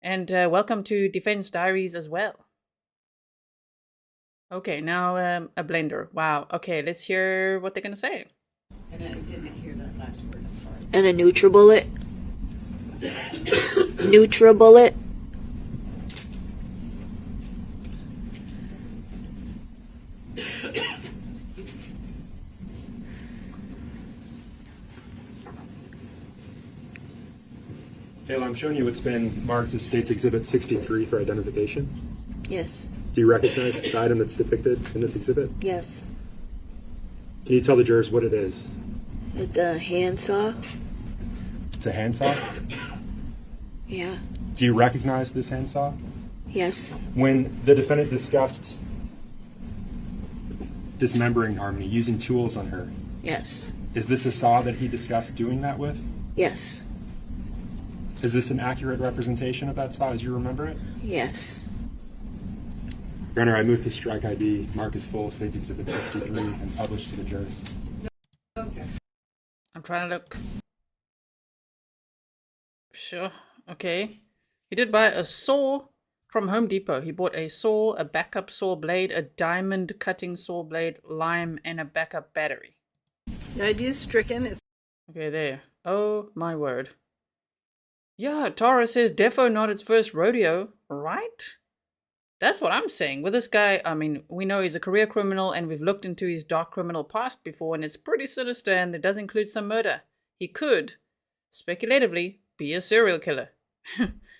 And welcome to Defense Diaries as well. Okay, now a blender. Wow. Okay, let's hear what they're going to say. And I didn't hear that last word, I'm sorry. And a NutriBullet. NutriBullet. Kayla, I'm showing you what's been marked as State's Exhibit 63 for identification. Yes. Do you recognize the item that's depicted in this exhibit? Yes. Can you tell the jurors what it is? It's a handsaw. It's a handsaw? Yeah. Do you recognize this handsaw? Yes. When the defendant discussed dismembering Harmony, using tools on her, Yes. is this a saw that he discussed doing that with? Yes. Is this an accurate representation of that saw as you remember it? Yes. Your Honor, I move to strike ID, mark as full, State's Exhibit 63, and publish to the jurors. Okay. I'm trying to look. Sure. Okay. He did buy a saw from Home Depot. He bought a saw, a backup saw blade, a diamond cutting saw blade, lime, and a backup battery. The idea is stricken. It's Okay, there. Oh my word. Yeah, Tara says defo not its first rodeo, right? That's what I'm saying. With this guy, I mean, we know he's a career criminal and we've looked into his dark criminal past before and it's pretty sinister and it does include some murder. He could, speculatively, be a serial killer.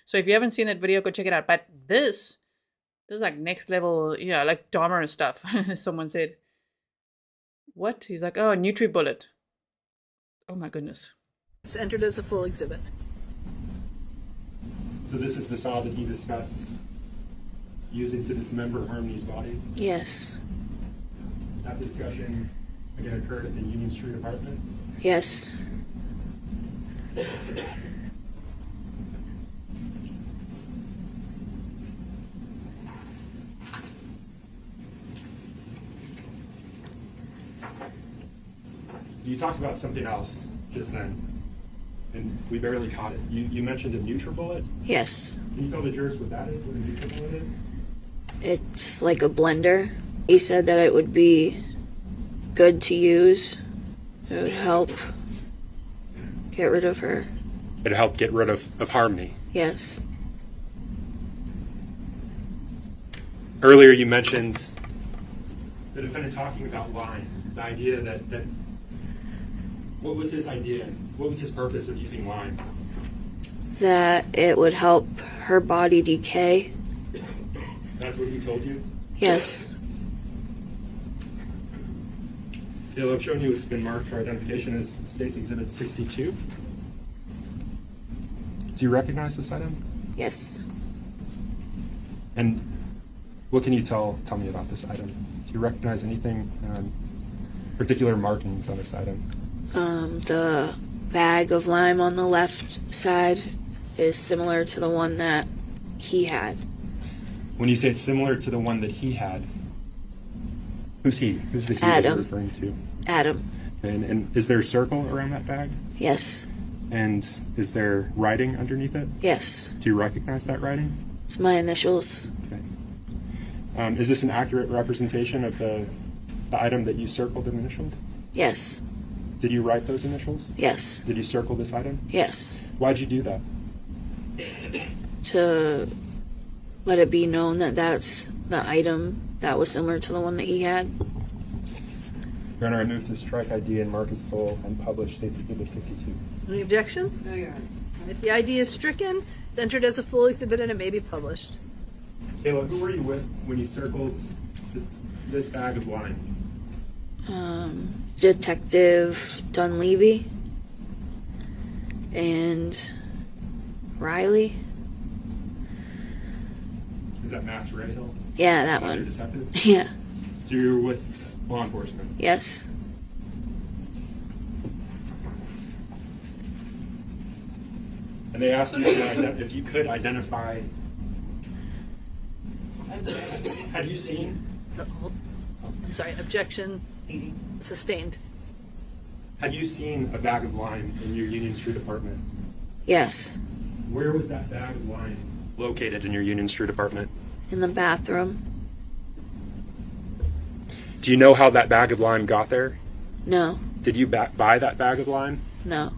So if you haven't seen that video, go check it out. But this is like next level, yeah, like Dahmer stuff, someone said. What? He's like, oh, NutriBullet. Oh my goodness. entered as a full exhibit. So this is the saw that he discussed using to dismember Harmony's body? Yes. That discussion again occurred at the Union Street apartment? Yes. You talked about something else just then, and we barely caught it. You mentioned a NutriBullet? Yes. Can you tell the jurors what that is, what a NutriBullet is? It's like a blender. He said that it would be good to use. It would help get rid of her. It'd help get rid of Harmony. Yes. Earlier you mentioned the defendant talking about lying, the idea that what was his idea? What was his purpose of using lime? That it would help her body decay. That's what he told you? Yes. Dale, I've shown you it's been marked for identification as State's Exhibit 62. Do you recognize this item? Yes. And what can you tell me about this item? Do you recognize anything, particular markings on this item? The bag of lime on the left side is similar to the one that he had. When you say it's similar to the one that he had, who's he? Who's the he that you're Adam. referring to? Adam. And is there a circle around that bag? Yes. And is there writing underneath it? Yes. Do you recognize that writing? It's my initials. Okay. Is this an accurate representation of the item that you circled and initialed? Yes. Did you write those initials? Yes. Did you circle this item? Yes. Why'd you do that? To let it be known that that's the item that was similar to the one that he had. Your Honor, I move to strike ID and mark as full and publish State's Exhibit 62. Any objection? No, Your Honor. If the ID is stricken, it's entered as a full exhibit and it may be published. Kayla, who were you with when you circled this bag of lime? Detective Dunleavy and Riley. Is that Max Rayhill? Yeah, that Line one. Detective? Yeah. So you were with law enforcement? Yes. And they asked you if you could identify. Had you seen? sorry, objection sustained. Have you seen a bag of lime in your Union Street apartment? Yes. Where was that bag of lime located in your Union Street apartment? In the bathroom. Do you know how that bag of lime got there? No. Did you buy that bag of lime? No.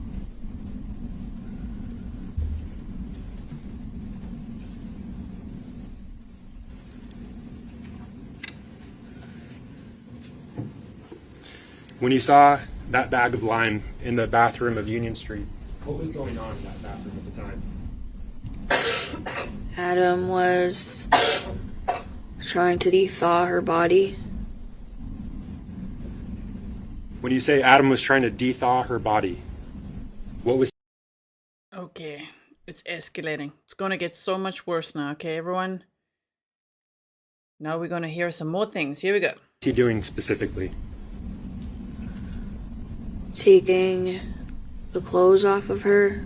When you saw that bag of lime in the bathroom of Union Street, what was going on in that bathroom at the time? Adam was trying to de-thaw her body. When you say Adam was trying to de-thaw her body, what was Okay, it's escalating. It's gonna get so much worse now, okay, everyone? Now we're gonna hear some more things. Here we go. he doing specifically? Taking the clothes off of her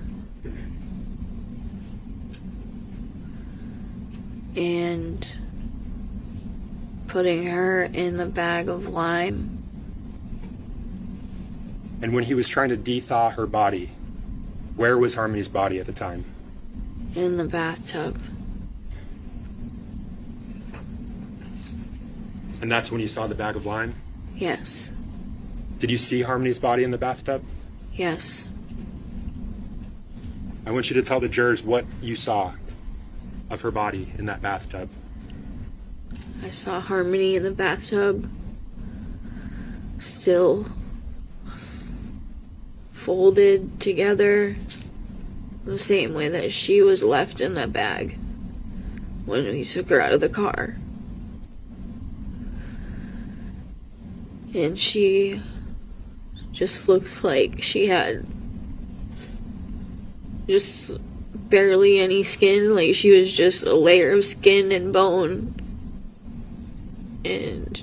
and putting her in the bag of lime. And when he was trying to de-thaw her body, where was Harmony's body at the time? In the bathtub. And that's when you saw the bag of lime? Yes. Did you see Harmony's body in the bathtub? Yes. I want you to tell the jurors what you saw of her body in that bathtub. I saw Harmony in the bathtub, still folded together the same way that she was left in that bag when we took her out of the car. And she just looked like she had just barely any skin, like she was just a layer of skin and bone. And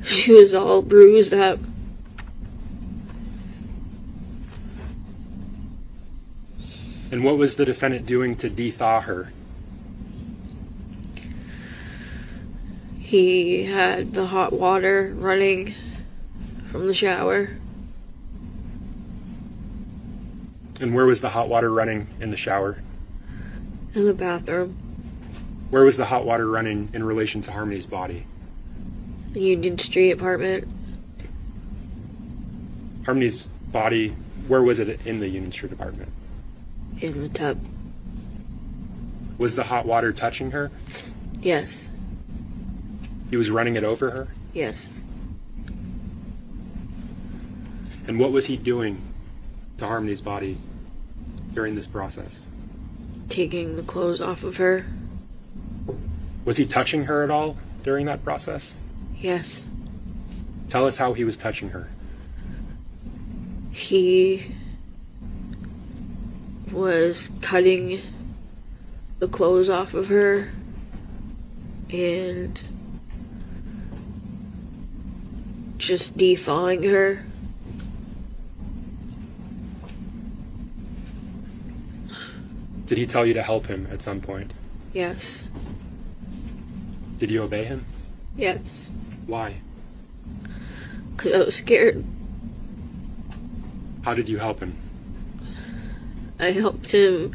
she was all bruised up. And what was the defendant doing to de-thaw her? He had the hot water running from the shower. And where was the hot water running in the shower? In the bathroom. Where was the hot water running in relation to Harmony's body? The Union Street apartment. Harmony's body, where was it in the Union Street apartment? In the tub. Was the hot water touching her? Yes. He was running it over her? Yes. And what was he doing to Harmony's body during this process? Taking the clothes off of her. Was he touching her at all during that process? Yes. Tell us how he was touching her. He was cutting the clothes off of her and just de-thawing her. Did he tell you to help him at some point? Yes. Did you obey him? Yes. Why? 'Cause I was scared. How did you help him? I helped him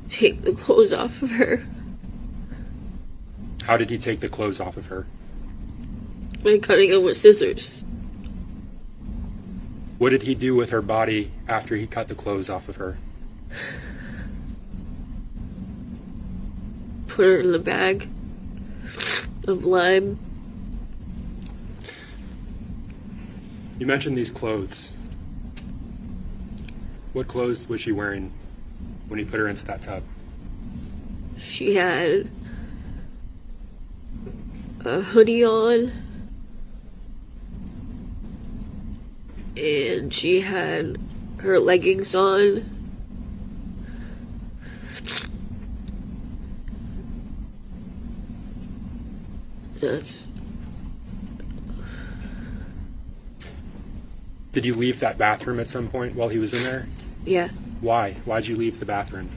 take the clothes off of her How did he take the clothes off of her? by cutting them with scissors. What did he do with her body after he cut the clothes off of her? Put her in the bag of lime. You mentioned these clothes. What clothes was she wearing when he put her into that tub? She had a hoodie on, and she had her leggings on. That's Did you leave that bathroom at some point while he was in there? yeah, Why? Why'd you leave the bathroom?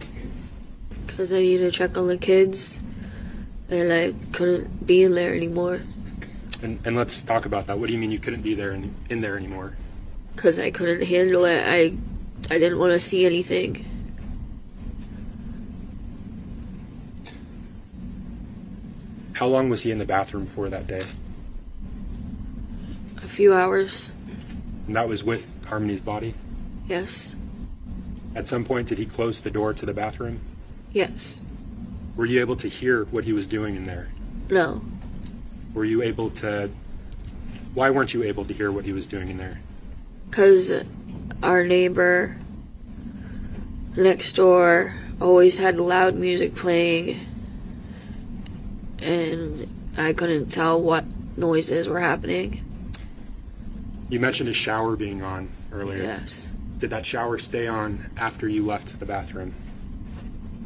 because I need to check on the kids. and I couldn't be in there anymore And let's talk about that. What do you mean you couldn't be there in there anymore? because I couldn't handle it. I didn't want to see anything. How long was he in the bathroom for that day? A few hours. And that was with Harmony's body? Yes. At some point, did he close the door to the bathroom? Yes. Were you able to hear what he was doing in there? No. Were you able to... Why weren't you able to hear what he was doing in there? Because our neighbor next door always had loud music playing, and I couldn't tell what noises were happening. You mentioned a shower being on earlier. Yes. Did that shower stay on after you left the bathroom?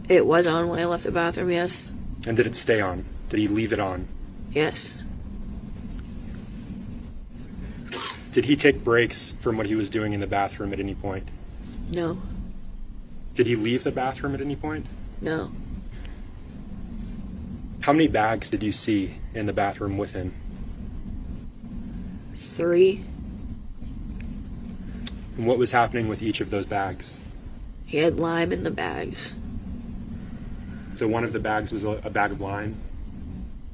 It was on when I left the bathroom, yes. And did it stay on? Did he leave it on? Yes. Did he take breaks from what he was doing in the bathroom at any point? No. Did he leave the bathroom at any point? No. How many bags did you see in the bathroom with him? 3. And what was happening with each of those bags? He had lime in the bags. So one of the bags was a bag of lime.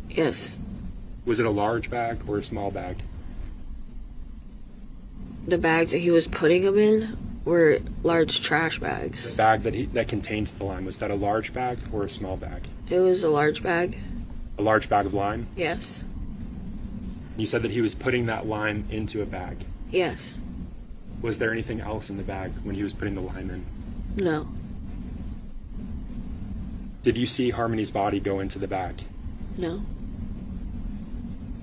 Yes. Was it a large bag or a small bag? The bags that he was putting them in were large trash The bags. bag that contained the lime, was that a large bag or a small bag? It was a large bag. A large bag of lime? Yes. You said that he was putting that lime into a bag. Yes. Was there anything else in the bag when he was putting the lime in? No. Did you see Harmony's body go into the bag? No.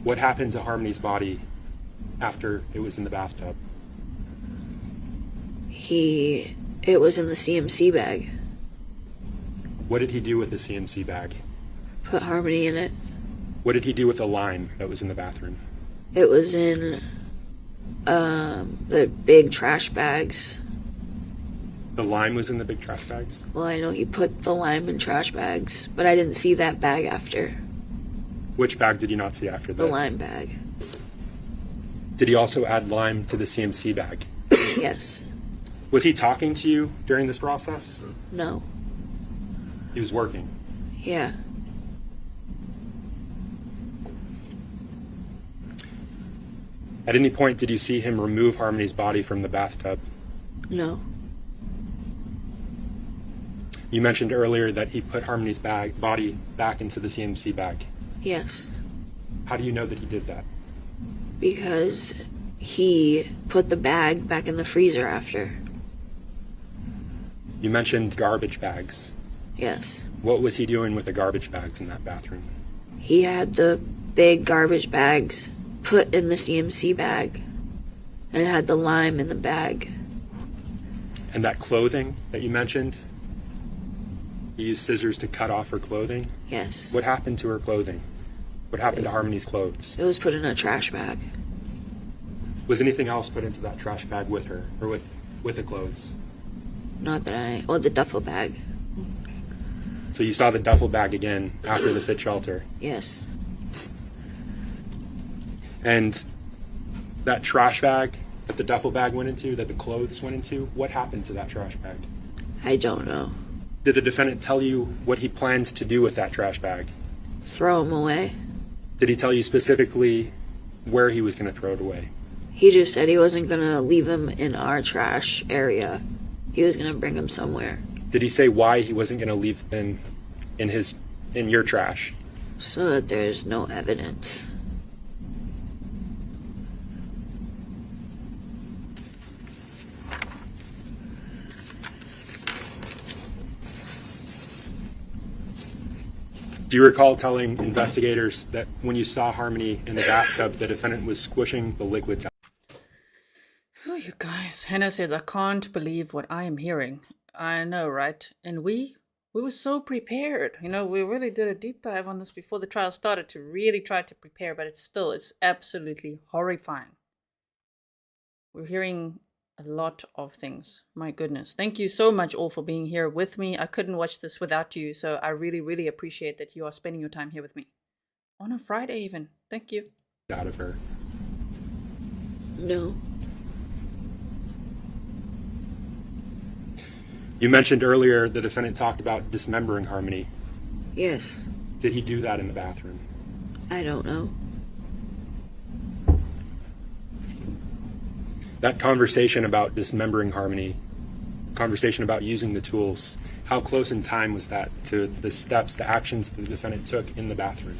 What happened to Harmony's body after it was in the bathtub? It was in the CMC bag. What did he do with the CMC bag? Put Harmony in it. What did he do with the lime that was in the bathroom? It was in the big trash bags. The lime was in the big trash bags? Well, I know he put the lime in trash bags, but I didn't see that bag after. Which bag did you not see after The that? lime bag. Did he also add lime to the CMC bag? Yes. Was he talking to you during this process? No. He was working. Yeah. At any point, did you see him remove Harmony's body from the bathtub? No. You mentioned earlier that he put Harmony's body back into the CMC bag. Yes. How do you know that he did that? Because he put the bag back in the freezer after. You mentioned garbage bags. Yes. What was he doing with the garbage bags in that bathroom? He had the big garbage bags put in the CMC bag and had the lime in the bag. And that clothing that you mentioned? He used scissors to cut off her clothing? Yes. What happened to her clothing? What happened to Harmony's clothes? It was put in a trash bag. Was anything else put into that trash bag with her, or with the clothes? Not that the duffel bag. So you saw the duffel bag again after the fit shelter. Yes. And that trash bag that the duffel bag went into, that the clothes went into, what happened to that trash bag? I don't know. Did the defendant tell you what he planned to do with that trash bag? Throw him away. Did he tell you specifically where he was going to throw it away? He just said he wasn't going to leave him in our trash area. He was going to bring him somewhere. Did he say why he wasn't going to leave them in your trash? So that there's no evidence. Do you recall telling investigators that when you saw Harmony in the bathtub, the defendant was squishing the liquids out? Oh, you guys. Hannah says, I can't believe what I am hearing. I know, right? And we were so prepared. You know, we really did a deep dive on this before the trial started to really try to prepare, but it's absolutely horrifying. We're hearing A lot of things. My goodness. Thank you so much all for being here with me. I couldn't watch this without you, so I really, really appreciate that you are spending your time here with me. On a Friday even. Thank you. Out of her. No. You mentioned earlier the defendant talked about dismembering Harmony. Yes. Did he do that in the bathroom? I don't know. That conversation about dismembering Harmony, conversation about using the tools, how close in time was that to the steps, the actions the defendant took in the bathroom?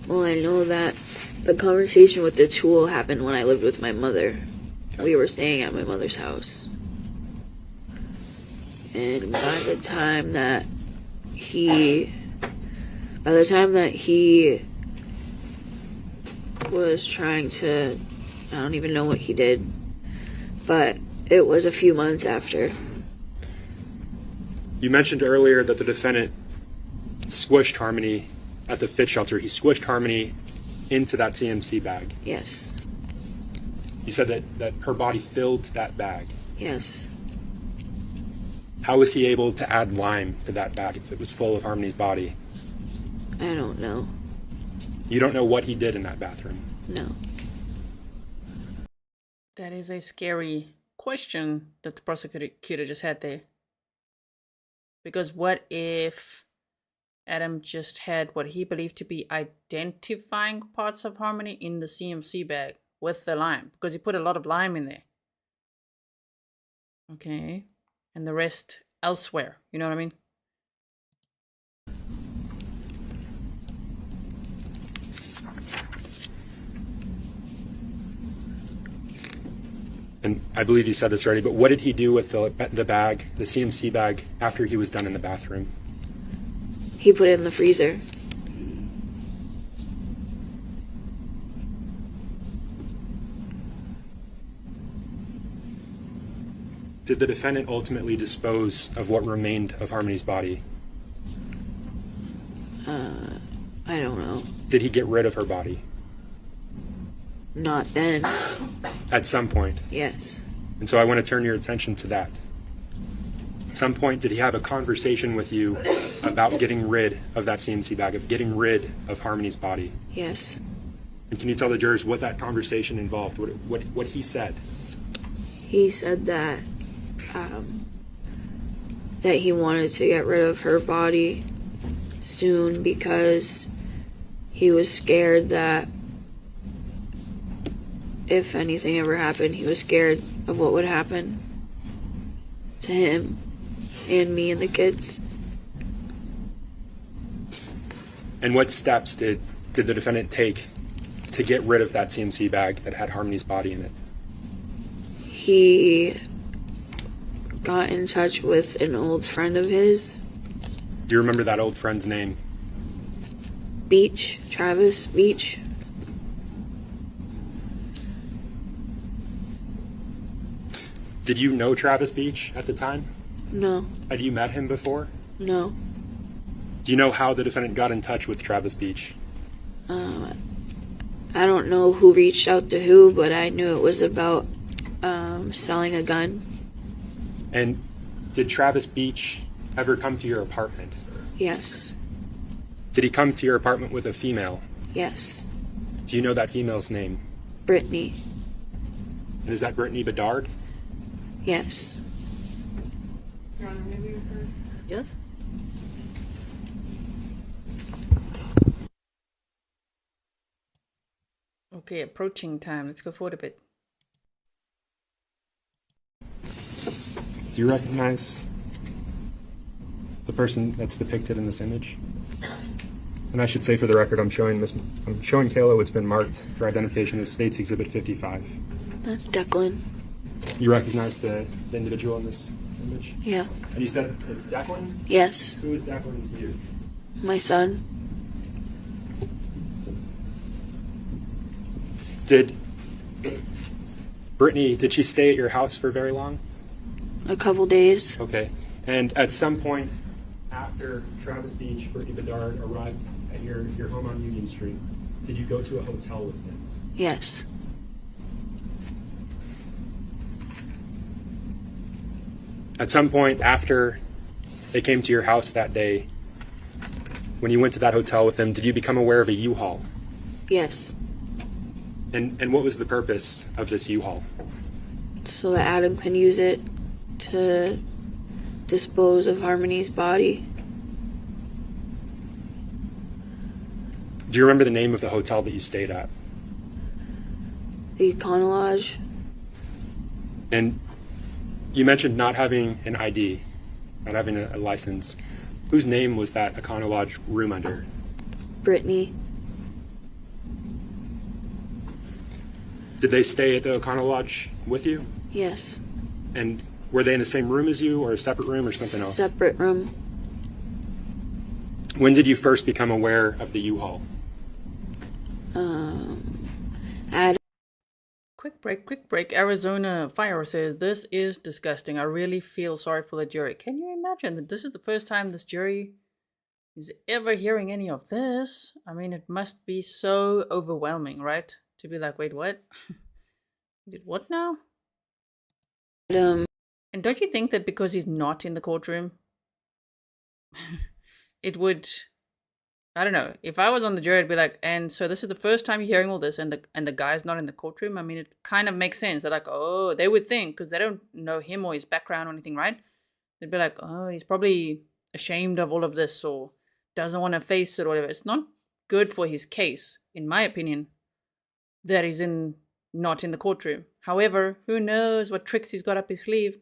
Well, I know that the conversation with the tool happened when I lived with my mother. We were staying at my mother's house. And by the time that he was trying to, I don't even know what he did, but it was a few months after. You mentioned earlier that the defendant squished Harmony at the fit shelter. He squished Harmony into that CMC bag. Yes. You said that her body filled that bag. Yes. How was he able to add lime to that bag if it was full of Harmony's body? I don't know. You don't know what he did in that bathroom. No. That is a scary question that the prosecutor just had there. Because what if Adam just had what he believed to be identifying parts of Harmony in the CMC bag with the lime? Because he put a lot of lime in there. Okay. And the rest elsewhere. You know what I mean? And I believe you said this already, but what did he do with the bag, the CMC bag, after he was done in the bathroom? He put it in the freezer. Did the defendant ultimately dispose of what remained of Harmony's body? I don't know. Did he get rid of her body? Not then. At some point. Yes. And so I want to turn your attention to that. At some point, did he have a conversation with you about getting rid of that CMC bag, of getting rid of Harmony's body? Yes. And can you tell the jurors what that conversation involved, what he said? He said that that he wanted to get rid of her body soon because he was scared that if anything ever happened, he was scared of what would happen to him and me and the kids. And what steps did the defendant take to get rid of that CMC bag that had Harmony's body in it? He got in touch with an old friend of his. Do you remember that old friend's name? Travis Beach. Did you know Travis Beach at the time? No. Had you met him before? No. Do you know how the defendant got in touch with Travis Beach? I don't know who reached out to who, but I knew it was about selling a gun. And did Travis Beach ever come to your apartment? Yes. Did he come to your apartment with a female? Yes. Do you know that female's name? Brittany. And is that Brittany Bedard? Yes. Your Honor, may we refer? Yes? Okay, approaching time. Let's go forward a bit. Do you recognize the person that's depicted in this image? And I should say for the record, I'm showing Kayla what's been marked for identification as State's Exhibit 55. That's Declan. You recognize the individual in this image? Yeah. And you said it's Declan? Yes. Who is Declan to you? My son. Did Brittany, did she stay at your house for very long? A couple days. Okay. And at some point after Travis Beach, Brittany Bedard arrived at your home on Union Street, did you go to a hotel with him? Yes. At some point after they came to your house that day, when you went to that hotel with them, did you become aware of a U-Haul? Yes. And what was the purpose of this U-Haul? So that Adam can use it to dispose of Harmony's body. Do you remember the name of the hotel that you stayed at? The Econolodge. And you mentioned not having an ID, not having a license. Whose name was that Econolodge room under? Brittany. Did they stay at the Econolodge with you? Yes. And were they in the same room as you, or a separate room, or something else? Separate room. When did you first become aware of the U-Haul? Adam. Quick break. Arizona Fire says, this is disgusting. I really feel sorry for the jury. Can you imagine that this is the first time this jury is ever hearing any of this? I mean, it must be so overwhelming, right? To be like, wait, what? You did what now? Adam. And don't you think that because he's not in the courtroom, it would, I don't know, if I was on the jury, I'd be like, and so this is the first time you're hearing all this, and the guy's not in the courtroom. I mean, it kind of makes sense. They're like, oh, they would think, because they don't know him or his background or anything, right? They'd be like, oh, he's probably ashamed of all of this or doesn't want to face it or whatever. It's not good for his case, in my opinion, that he's not in the courtroom. However, who knows what tricks he's got up his sleeve,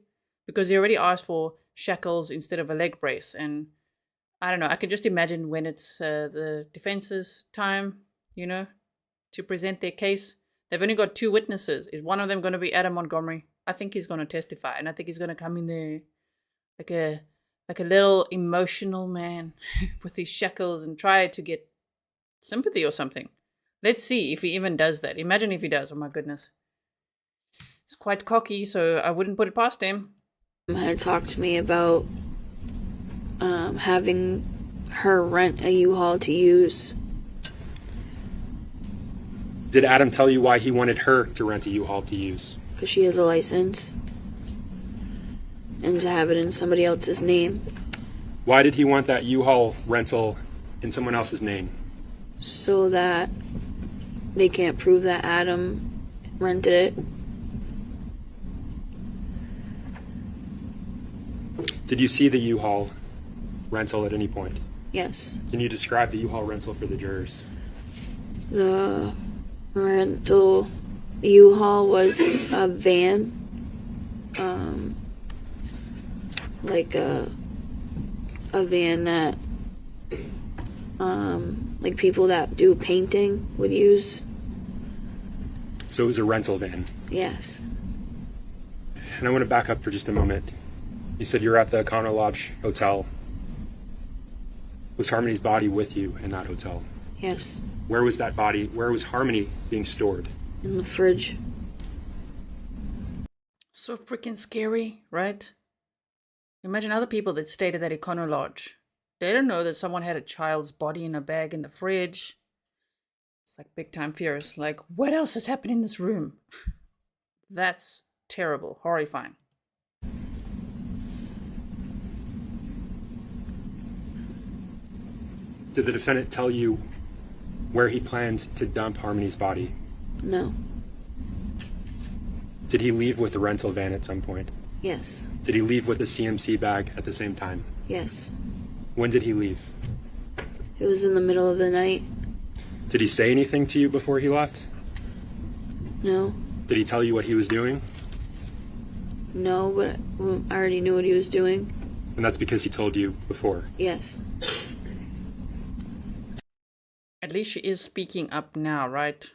because he already asked for shackles instead of a leg brace. And I don't know, I can just imagine when it's the defense's time, to present their case. They've only got 2 witnesses. Is one of them going to be Adam Montgomery? I think he's going to testify, and I think he's going to come in there like a little emotional man with his shackles and try to get sympathy or something. Let's see if he even does that. Imagine if he does. Oh my goodness. He's quite cocky, so I wouldn't put it past him. Had talked to me about having her rent a U-Haul to use. Did Adam tell you why he wanted her to rent a U-Haul to use? Because she has a license. And to have it in somebody else's name. Why did he want that U-Haul rental in someone else's name? So that they can't prove that Adam rented it. Did you see the U-Haul rental at any point? Yes. Can you describe the U-Haul rental for the jurors? The rental U-Haul was a van. Like a van that like people that do painting would use. So it was a rental van. Yes. And I want to back up for just a moment. You said you're at the Econolodge Hotel. Was Harmony's body with you in that hotel? Yes. Where was that body? Where was Harmony being stored? In the fridge. So freaking scary, right? Imagine other people that stayed at that Econolodge. They don't know that someone had a child's body in a bag in the fridge. It's like big time fears. Like, what else has happened in this room? That's terrible, horrifying. Did the defendant tell you where he planned to dump Harmony's body? No. Did he leave with the rental van at some point? Yes. Did he leave with the CMC bag at the same time? Yes. When did he leave? It was in the middle of the night. Did he say anything to you before he left? No. Did he tell you what he was doing? No, but I already knew what he was doing. And that's because he told you before? Yes. At least she is speaking up now, right?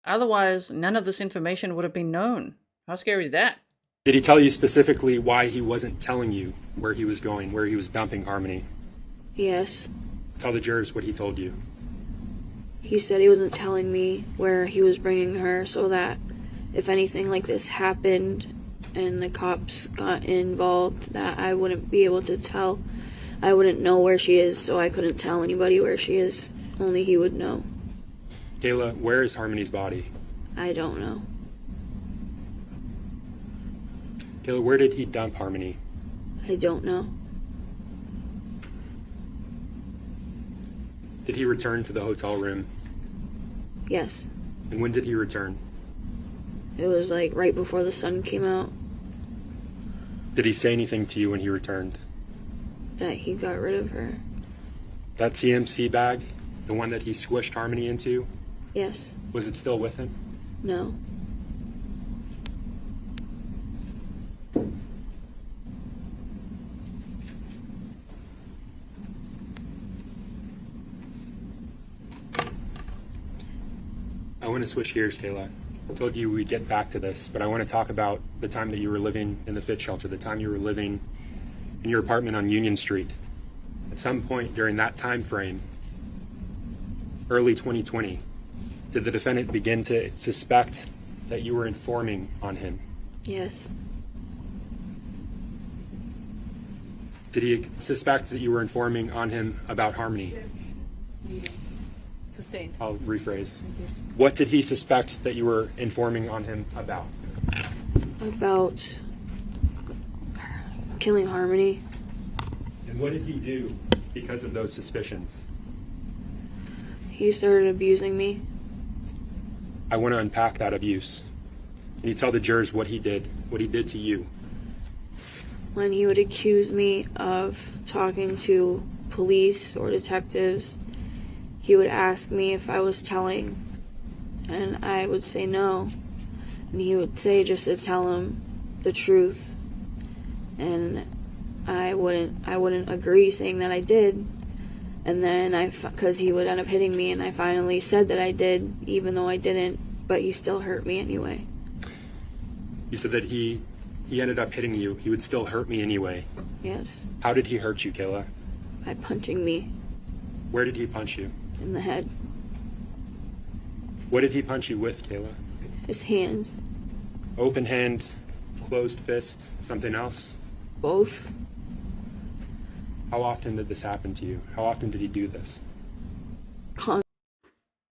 Otherwise, none of this information would have been known. How scary is that? Did he tell you specifically why he wasn't telling you where he was going, where he was dumping Harmony? Yes. Tell the jurors what he told you. He said he wasn't telling me where he was bringing her so that if anything like this happened and the cops got involved, that I wouldn't be able to tell. I wouldn't know where she is, so I couldn't tell anybody where she is. Only he would know. Kayla, where is Harmony's body? I don't know. Kayla, where did he dump Harmony? I don't know. Did he return to the hotel room? Yes. And when did he return? It was like right before the sun came out Did he say anything to you when he returned? that he got rid of her. That CMC bag, the one that he squished Harmony into, Yes. was it still with him? No. I want to switch gears, Kayla. I told you we'd get back to this, but I want to talk about the time that you were living in the fit shelter, the time you were living in your apartment on Union Street. At some point during that time frame, early 2020, did the defendant begin to suspect that you were informing on him? Yes. Did he suspect that you were informing on him about Harmony? Sustained. I'll rephrase. What did he suspect that you were informing on him about? About killing Harmony. And what did he do because of those suspicions? He started abusing me. I want to unpack that abuse. Can you tell the jurors what he did to you? When he would accuse me of talking to police or detectives, he would ask me if I was telling, and I would say no. And he would say just to tell him the truth, and I wouldn't agree, saying that I did. And then because he would end up hitting me, and I finally said that I did, even though I didn't, but he still hurt me anyway. You said that he ended up hitting you. He would still hurt me anyway. Yes, How did he hurt you, Kayla? by punching me Where did he punch you? in the head. What did he punch you with, Kayla? His hands, Open hand, closed fist, something else? both. How often did this happen to you? How often did he do this?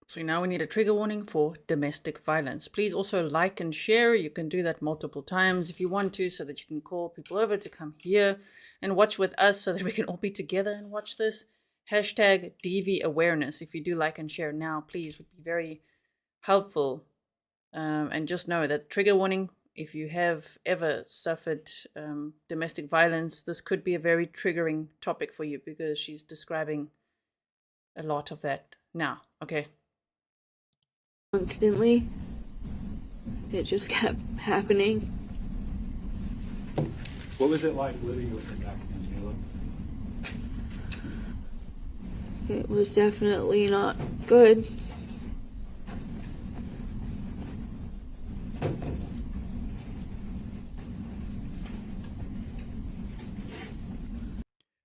So now we need a trigger warning for domestic violence. Please also like and share. You can do that multiple times if you want to, so that you can call people over to come here and watch with us, so that we can all be together and watch this. Hashtag DV awareness. If you do like and share now, please, would be very helpful. And just know that trigger warning, if you have ever suffered domestic violence, this could be a very triggering topic for you, because she's describing a lot of that now. Okay. Constantly. It just kept happening. What was it like living with him back then, Kayla? It was definitely not good.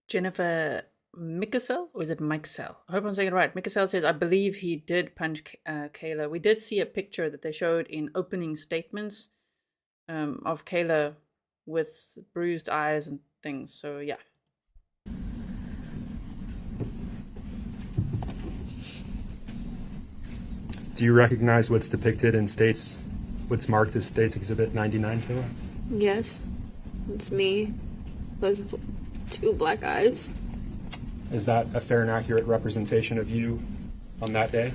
Jennifer Mikasel, or is it Mikesel? I hope I'm saying it right. Mikasel says, I believe he did punch Kayla. We did see a picture that they showed in opening statements of Kayla with bruised eyes and things. So, yeah. Do you recognize what's depicted in what's marked as States Exhibit 99, Kayla? Yes. It's me with 2 black eyes. Is that a fair and accurate representation of you on that day?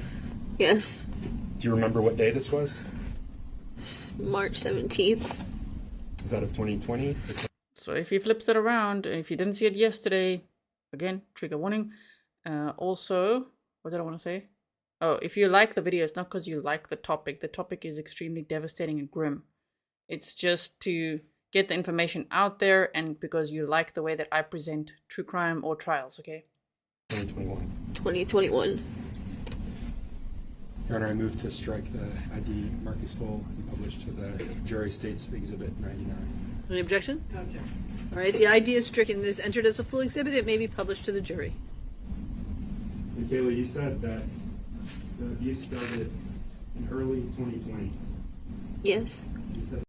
Yes. Do you remember what day this was? March 17th. Is that of 2020? So if he flips it around, and if you didn't see it yesterday, again, trigger warning. Also, what did I want to say? Oh, if you like the video, it's not because you like the topic. The topic is extremely devastating and grim. It's just to get the information out there, and because you like the way that I present true crime or trials, okay? 2021. 2021. Your Honor, I move to strike the ID Marcus Full and publish to the jury States Exhibit 99. Any objection? No objection. All right, the ID is stricken and is entered as a full exhibit. It may be published to the jury. And Kayla, you said that the abuse started in early 2020. Yes. You said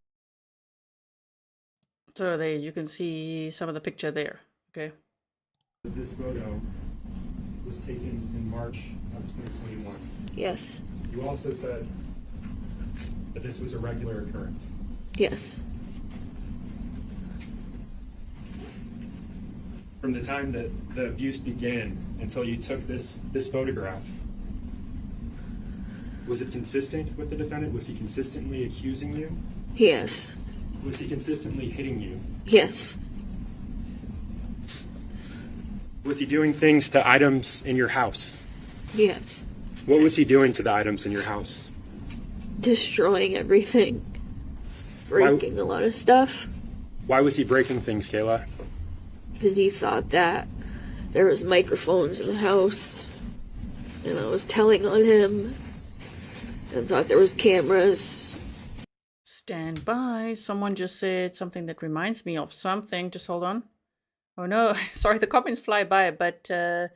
So there you can see some of the picture there, okay? that this photo was taken in March of 2021. Yes. You also said that this was a regular occurrence. Yes. from the time that the abuse began until you took this photograph, was it consistent with the defendant? Was he consistently accusing you? Yes. Was he consistently hitting you? Yes. Was he doing things to items in your house? Yes. What was he doing to the items in your house? Destroying everything. Breaking a lot of stuff. Why was he breaking things, Kayla? Because he thought that there was microphones in the house. And I was telling on him. And thought there was cameras. Stand by. Someone just said something that reminds me of something. Just hold on. Oh no, sorry, the comments fly by, but the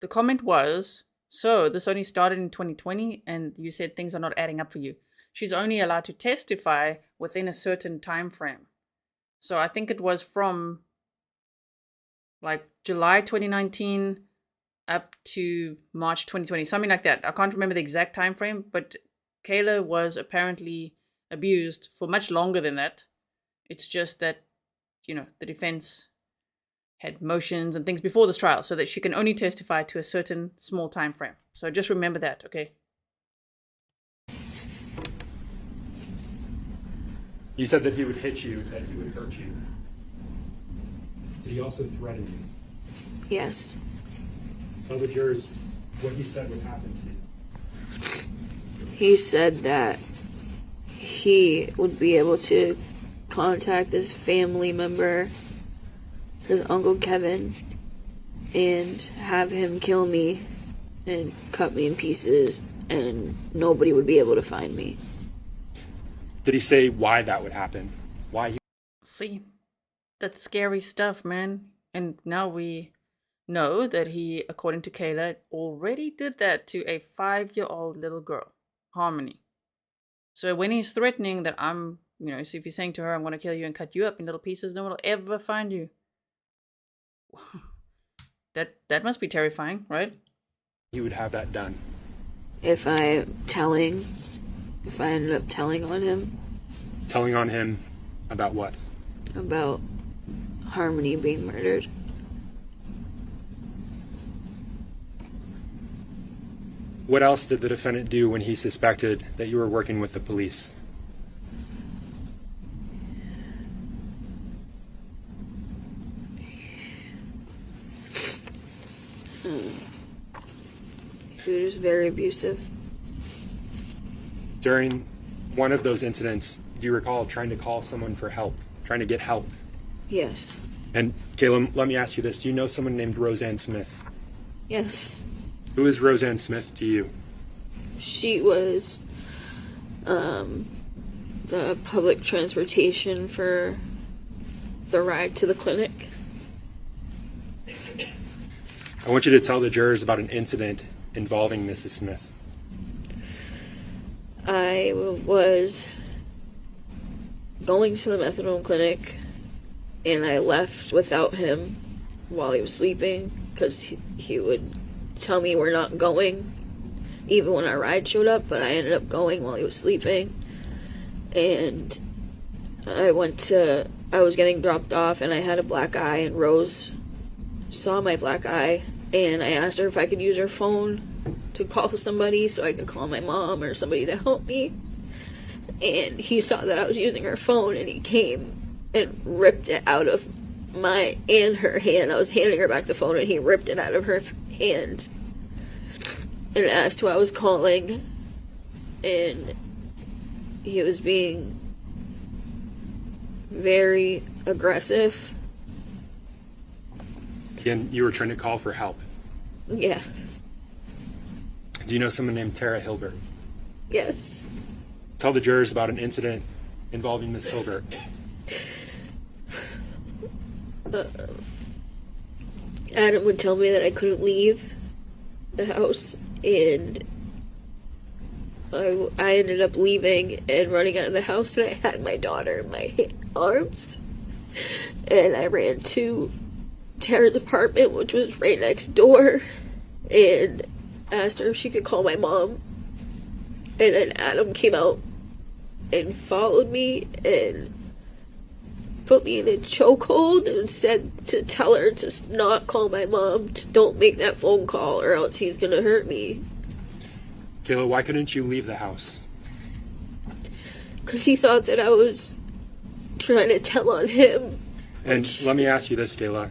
comment was, so this only started in 2020 and you said things are not adding up for you. She's only allowed to testify within a certain time frame. So I think it was from like July 2019 up to March 2020, something like that. I can't remember the exact time frame, but Kayla was apparently abused for much longer than that. It's just that, you know, the defense had motions and things before this trial so that she can only testify to a certain small time frame. So just remember that, okay? You said that he would hit you, that he would hurt you. Did he also threaten you? Yes. Tell the jurors what he said would happen to you. He said that he would be able to contact his family member, his Uncle Kevin, and have him kill me and cut me in pieces, and nobody would be able to find me. Did he say why that would happen? Why he... See, that's scary stuff, man. And now we know that he, according to Kayla, already did that to a 5-year-old little girl, Harmony. So when he's threatening that so if he's saying to her, I'm going to kill you and cut you up in little pieces, no one will ever find you. That must be terrifying, right? He would have that done. If I ended up telling on him. Telling on him about what? About Harmony being murdered. What else did the defendant do when he suspected that you were working with the police? He was very abusive. During one of those incidents, do you recall trying to call someone for help, trying to get help? Yes. And Kayla, let me ask you this. Do you know someone named Roseanne Smith? Yes. Who is Roseanne Smith to you? She was the public transportation for the ride to the clinic. I want you to tell the jurors about an incident involving Mrs. Smith. I was going to the methadone clinic, and I left without him while he was sleeping, because he would tell me we're not going, even when our ride showed up, but I ended up going while he was sleeping. And I was getting dropped off, and I had a black eye, and Rose saw my black eye, and I asked her if I could use her phone to call somebody so I could call my mom or somebody to help me. And he saw that I was using her phone, and he came and ripped it out of my and her hand. I was handing her back the phone, and he ripped it out of her hand and asked who I was calling. And he was being very aggressive. And you were trying to call for help. Yeah. Do you know someone named Tara Hilbert? Yes. Tell the jurors about an incident involving Miss Hilbert. Adam would tell me that I couldn't leave the house, and I ended up leaving and running out of the house, and I had my daughter in my arms, and I ran to Tara's apartment, which was right next door, and asked her if she could call my mom. And then Adam came out and followed me and put me in a chokehold and said to tell her to not call my mom, to don't make that phone call or else he's gonna hurt me. Kayla, why couldn't you leave the house? Because he thought that I was trying to tell on him. And let me ask you this, Kayla.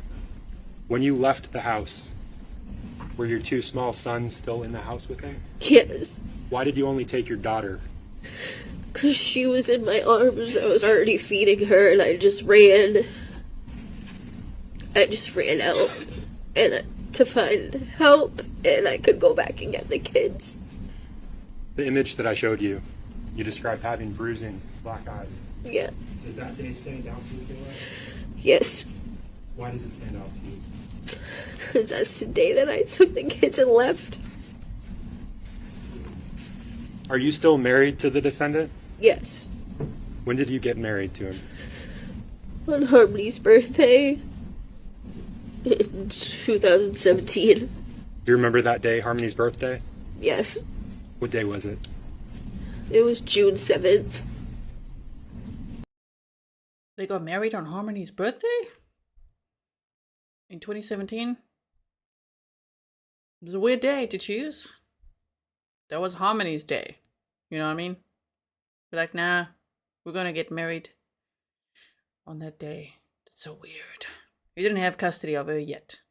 When you left the house, were your two small sons still in the house with him? Yes. Why did you only take your daughter? Because she was in my arms. I was already feeding her and I just ran. I just ran out and to find help, and I could go back and get the kids. The image that I showed you, you described having bruising, black eyes. Yeah. Does that day stand out to you, Kayla? Yes. Why does it stand out to you? Because that's the day that I took the kids and left. Are you still married to the defendant? Yes. When did you get married to him? On Harmony's birthday in 2017. Do you remember that day, Harmony's birthday? Yes. What day was it? It was June 7th. They got married on Harmony's birthday? In 2017? It was a weird day to choose. That was Harmony's day. You know what I mean? Be like, nah, we're gonna get married on that day. That's so weird. You didn't have custody of her yet.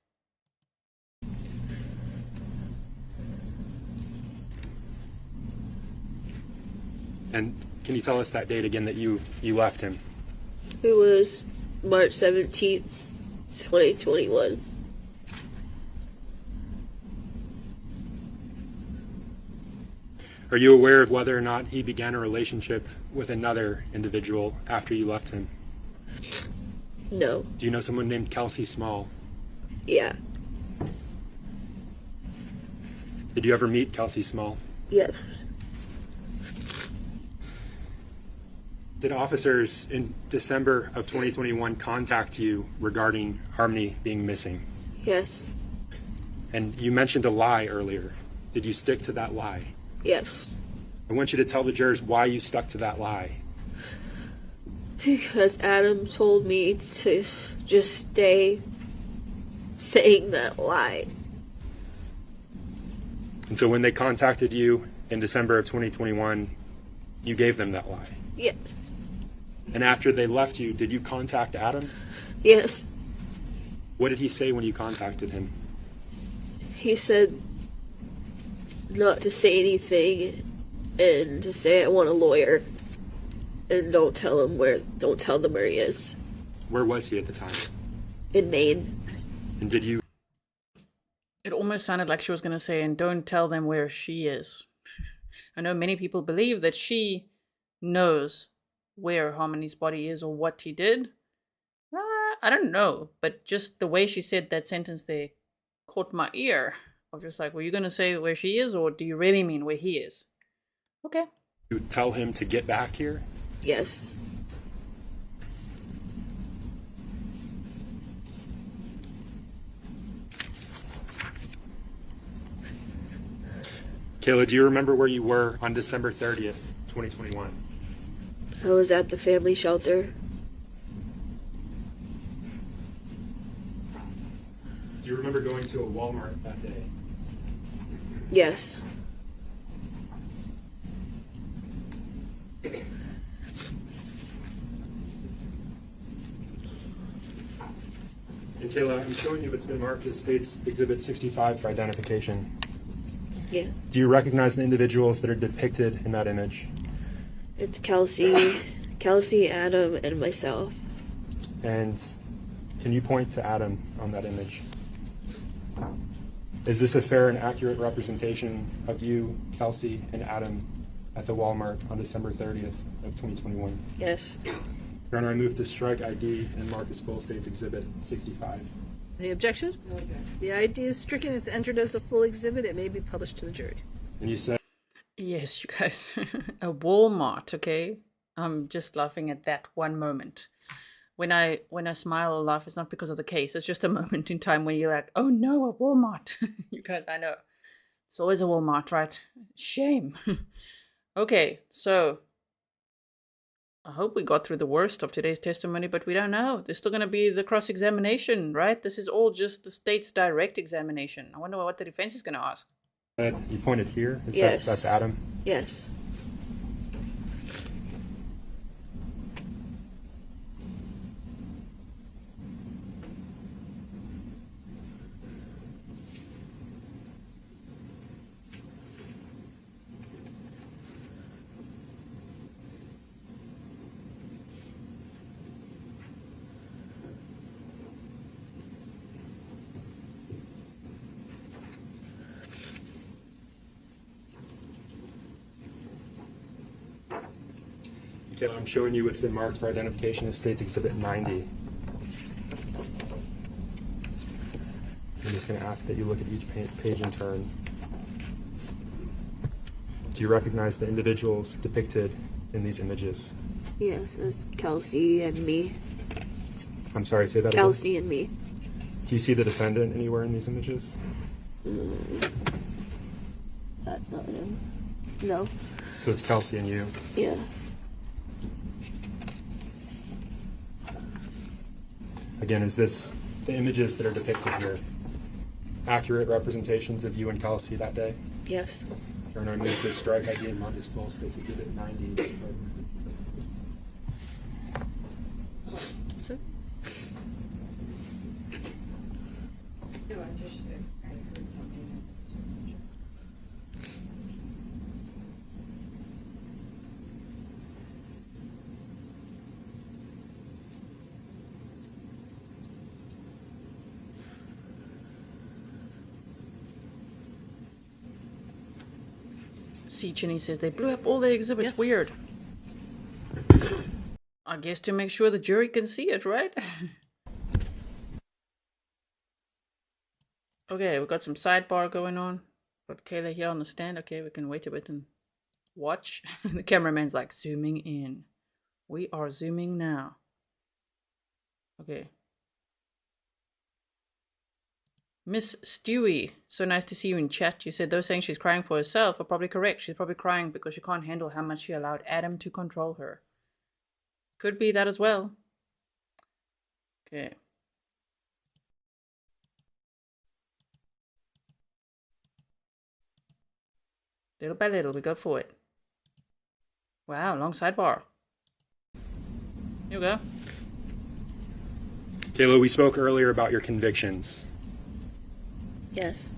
And can you tell us that date again that you left him? It was March 17th, 2021. Are you aware of whether or not he began a relationship with another individual after you left him? No. Do you know someone named Kelsey Small? Yeah. Did you ever meet Kelsey Small? Yes. Did officers in December of 2021 contact you regarding Harmony being missing? Yes. And you mentioned a lie earlier. Did you stick to that lie? Yes. I want you to tell the jurors why you stuck to that lie. Because Adam told me to just stay saying that lie. And so when they contacted you in December of 2021, you gave them that lie. Yes. And after they left you, did you contact Adam? Yes. What did he say when you contacted him? He said not to say anything and to say I want a lawyer and don't tell them where he is. Where was he at the time? In Maine. And did you? It almost sounded like she was going to say, and don't tell them where she is. I know many people believe that she knows where Harmony's body is or what he did. I don't know, but just the way she said that sentence there caught my ear. I was just like, were you going to say where she is, or do you really mean where he is? Okay. You tell him to get back here? Yes. Kayla, do you remember where you were on December 30th, 2021? I was at the family shelter. Do you remember going to a Walmart that day? Yes. And Kayla, I'm showing you what's been marked as State's Exhibit 65 for identification. Yeah. Do you recognize the individuals that are depicted in that image? It's Kelsey, Adam, and myself. And can you point to Adam on that image? Is this a fair and accurate representation of you, Kelsey, and Adam at the Walmart on December 30th of 2021? Yes. Your Honor, I move to strike ID and mark as full State's Exhibit 65. Any objection? Okay. The ID is stricken. It's entered as a full exhibit. It may be published to the jury. And you said Yes, you guys. A Walmart, okay? I'm just laughing at that one moment. When I smile or laugh, it's not because of the case. It's just a moment in time when you're like, oh no, a Walmart. You guys, I know. It's always a Walmart, right? Shame. Okay, so I hope we got through the worst of today's testimony, but we don't know. There's still going to be the cross-examination, right? This is all just the state's direct examination. I wonder what the defense is going to ask. You pointed here? Yes. That's Adam? Yes. Kayla, I'm showing you what's been marked for identification as State's Exhibit 90. I'm just going to ask that you look at each page in turn. Do you recognize the individuals depicted in these images? Yes, it's Kelsey and me. I'm sorry, say that Kelsey and me. again. Do you see the defendant anywhere in these images? That's not him. No. So it's Kelsey and you. Yeah. Again, is this the images that are depicted here accurate representations of you and Kelsey that day? Yes. Or no need to strike ID and not disclose State's Exhibit 90. See, Chinny says they blew up all the exhibits. Yes. Weird. I guess to make sure the jury can see it, right? Okay, we've got some sidebar going on. Got Kayla here on the stand. Okay, we can wait a bit and watch. The cameraman's like zooming in. We are zooming now. Okay. Miss Stewie, so nice to see you in chat. You said those saying she's crying for herself are probably correct. She's probably crying because she can't handle how much she allowed Adam to control her. Could be that as well. Okay. Little by little, we go for it. Wow, long sidebar. Here we go. Kayla, we spoke earlier about your convictions. Yes.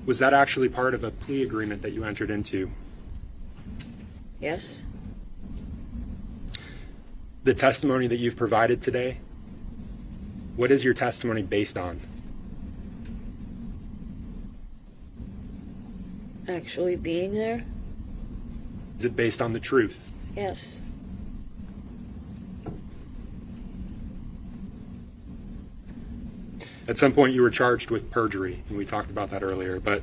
Was that actually part of a plea agreement that you entered into? Yes. The testimony that you've provided today, what is your testimony based on? Actually being there? Is it based on the truth? Yes. At some point you were charged with perjury, and we talked about that earlier, but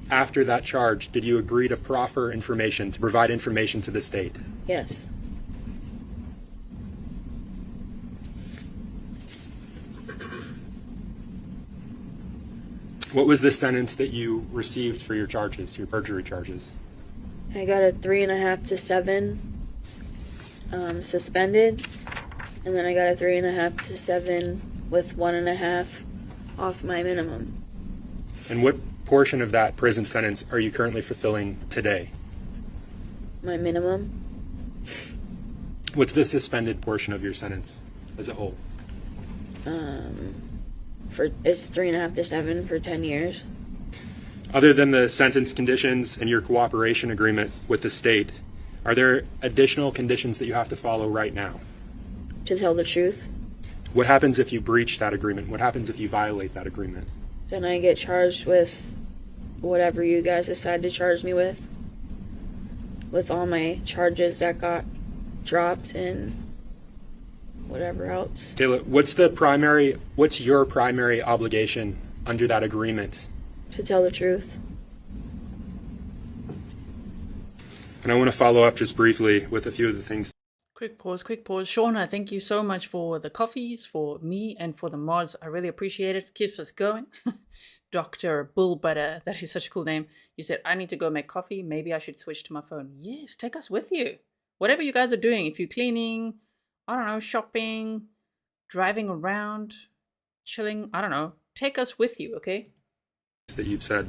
after that charge, did you agree to proffer information, to provide information to the state? Yes. What was the sentence that you received for your charges, your perjury charges? I got a 3.5 to 7 suspended, and then I got a 3.5 to 7 with 1.5 off my minimum. And what portion of that prison sentence are you currently fulfilling today? My minimum? What's the suspended portion of your sentence as a whole? It's 3.5 to 7 for 10 years. Other than the sentence conditions and your cooperation agreement with the state, are there additional conditions that you have to follow right now? To tell the truth. What happens if you breach that agreement? What happens if you violate that agreement? Then I get charged with whatever you guys decide to charge me with all my charges that got dropped and whatever else. Kayla, what's your primary obligation under that agreement? To tell the truth. And I want to follow up just briefly with a few of the things. Quick pause, quick pause. Shauna, thank you so much for the coffees, for me, and for the mods. I really appreciate it. Keeps us going. Dr. Bull Butter, that is such a cool name. You said, I need to go make coffee. Maybe I should switch to my phone. Yes, take us with you. whatever you guys are doing, if you're cleaning, I don't know, shopping, driving around, chilling, I don't know, take us with you, okay? That you've said.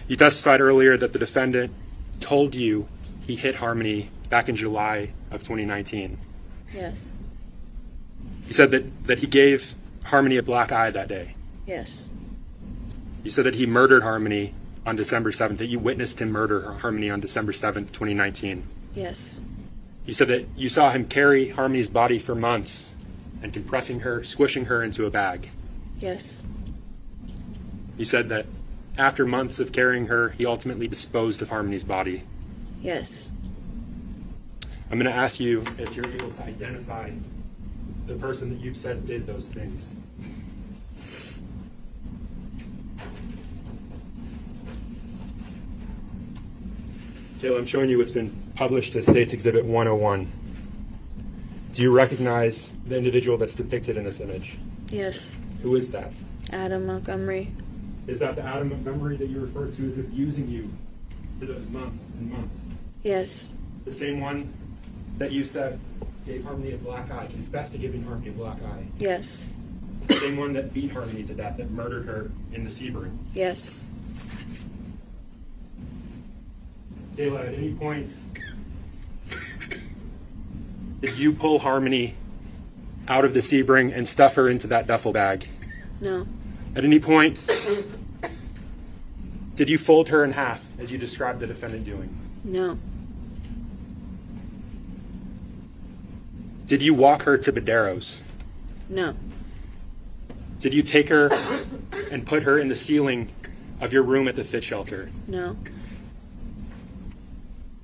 You testified earlier that the defendant told you he hit Harmony back in July of 2019. Yes. You said that he gave Harmony a black eye that day. Yes. You said that he murdered Harmony on December 7th, that you witnessed him murder Harmony on December 7th, 2019. Yes. You said that you saw him carry Harmony's body for months and compressing her, squishing her into a bag. Yes. You said that after months of carrying her, he ultimately disposed of Harmony's body. Yes. I'm going to ask you if you're able to identify the person that you've said did those things. Kayla, I'm showing you what's been published as State's Exhibit 101. Do you recognize the individual that's depicted in this image? Yes. Who is that? Adam Montgomery. Is that the Adam Montgomery that you referred to as abusing you for those months and months? Yes. The same one that you said gave Harmony a black eye, confessed to giving Harmony a black eye? Yes. The same one that beat Harmony to death, that murdered her in the Sebring? Yes. Kayla, at any point, did you pull Harmony out of the Sebring and stuff her into that duffel bag? No. At any point, did you fold her in half, as you described the defendant doing? No. Did you walk her to Badero's? No. Did you take her and put her in the ceiling of your room at the Fit Shelter? No.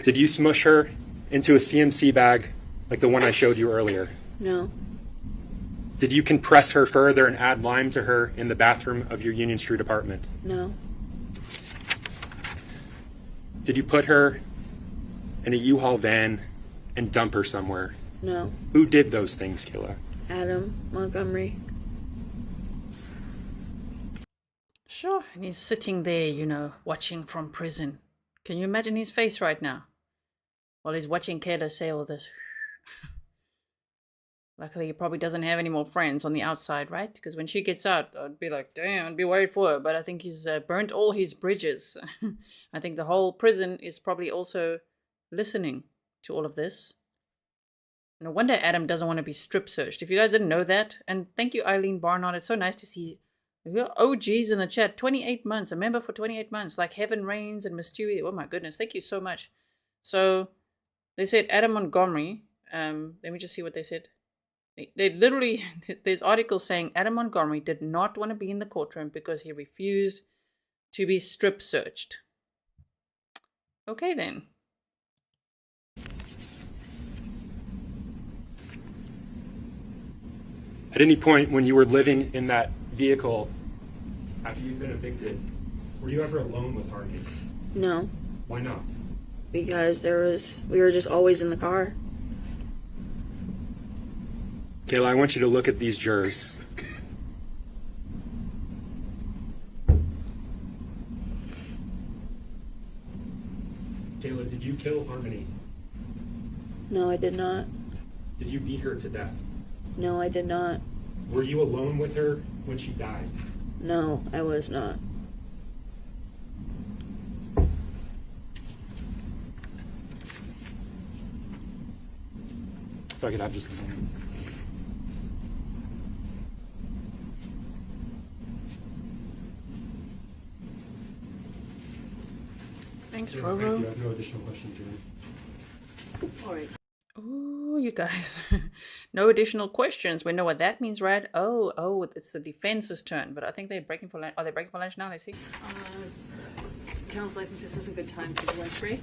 Did you smush her into a CMC bag like the one I showed you earlier? No. Did you compress her further and add lime to her in the bathroom of your Union Street apartment? No. Did you put her in a U-Haul van and dump her somewhere? No. Who did those things, Kayla? Adam Montgomery. Sure, and he's sitting there, you know, watching from prison. Can you imagine his face right now? While he's watching Kayla say all this. Luckily, he probably doesn't have any more friends on the outside, right? Because when she gets out, I'd be like, damn, I'd be worried for her. But I think he's burnt all his bridges. I think the whole prison is probably also listening to all of this. No wonder Adam doesn't want to be strip searched. If you guys didn't know that, and thank you, Eileen Barnard. It's so nice to see your OGs in the chat. 28 months, a member for 28 months, like Heaven Reigns and Miss Stewie. Oh my goodness, thank you so much. So they said Adam Montgomery. Let me just see what they said. They literally, there's articles saying Adam Montgomery did not want to be in the courtroom because he refused to be strip searched. Okay then. At any point when you were living in that vehicle after you'd been evicted, were you ever alone with Harvey? No. Why not? Because we were just always in the car. Kayla, I want you to look at these jurors. Kayla, did you kill Harmony? No, I did not. Did you beat her to death? No, I did not. Were you alone with her when she died? No, I was not. If I could have just the hand. Thanks, Yeah, Roro. thank you. I have no additional questions here. All right. Oh, you guys. No additional questions. We know what that means, right? Oh, it's the defense's turn. But I think they're breaking for lunch. Are they breaking for lunch now? Let's see. Counsel, I think this is a good time for the lunch break.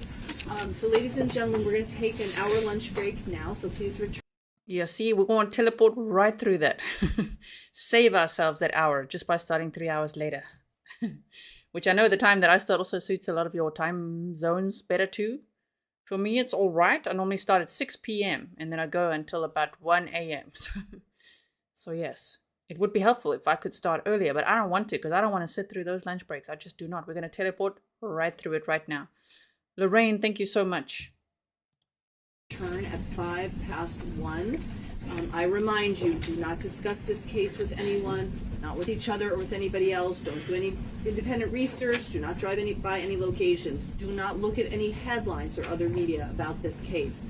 So ladies and gentlemen, we're going to take an hour lunch break now, so please return. Yeah, see, we're going to teleport right through that. Save ourselves that hour just by starting 3 hours later. Which I know the time that I start also suits a lot of your time zones better too. For me, it's all right. I normally start at 6 p.m. and then I go until about 1 a.m. So yes, it would be helpful if I could start earlier, but I don't want to because I don't want to sit through those lunch breaks. I just do not. We're going to teleport right through it right now. Lorraine, thank you so much. Turn at 1:05. I remind you, do not discuss this case with anyone, not with each other or with anybody else. Don't do any independent research. Do not drive by any locations. Do not look at any headlines or other media about this case.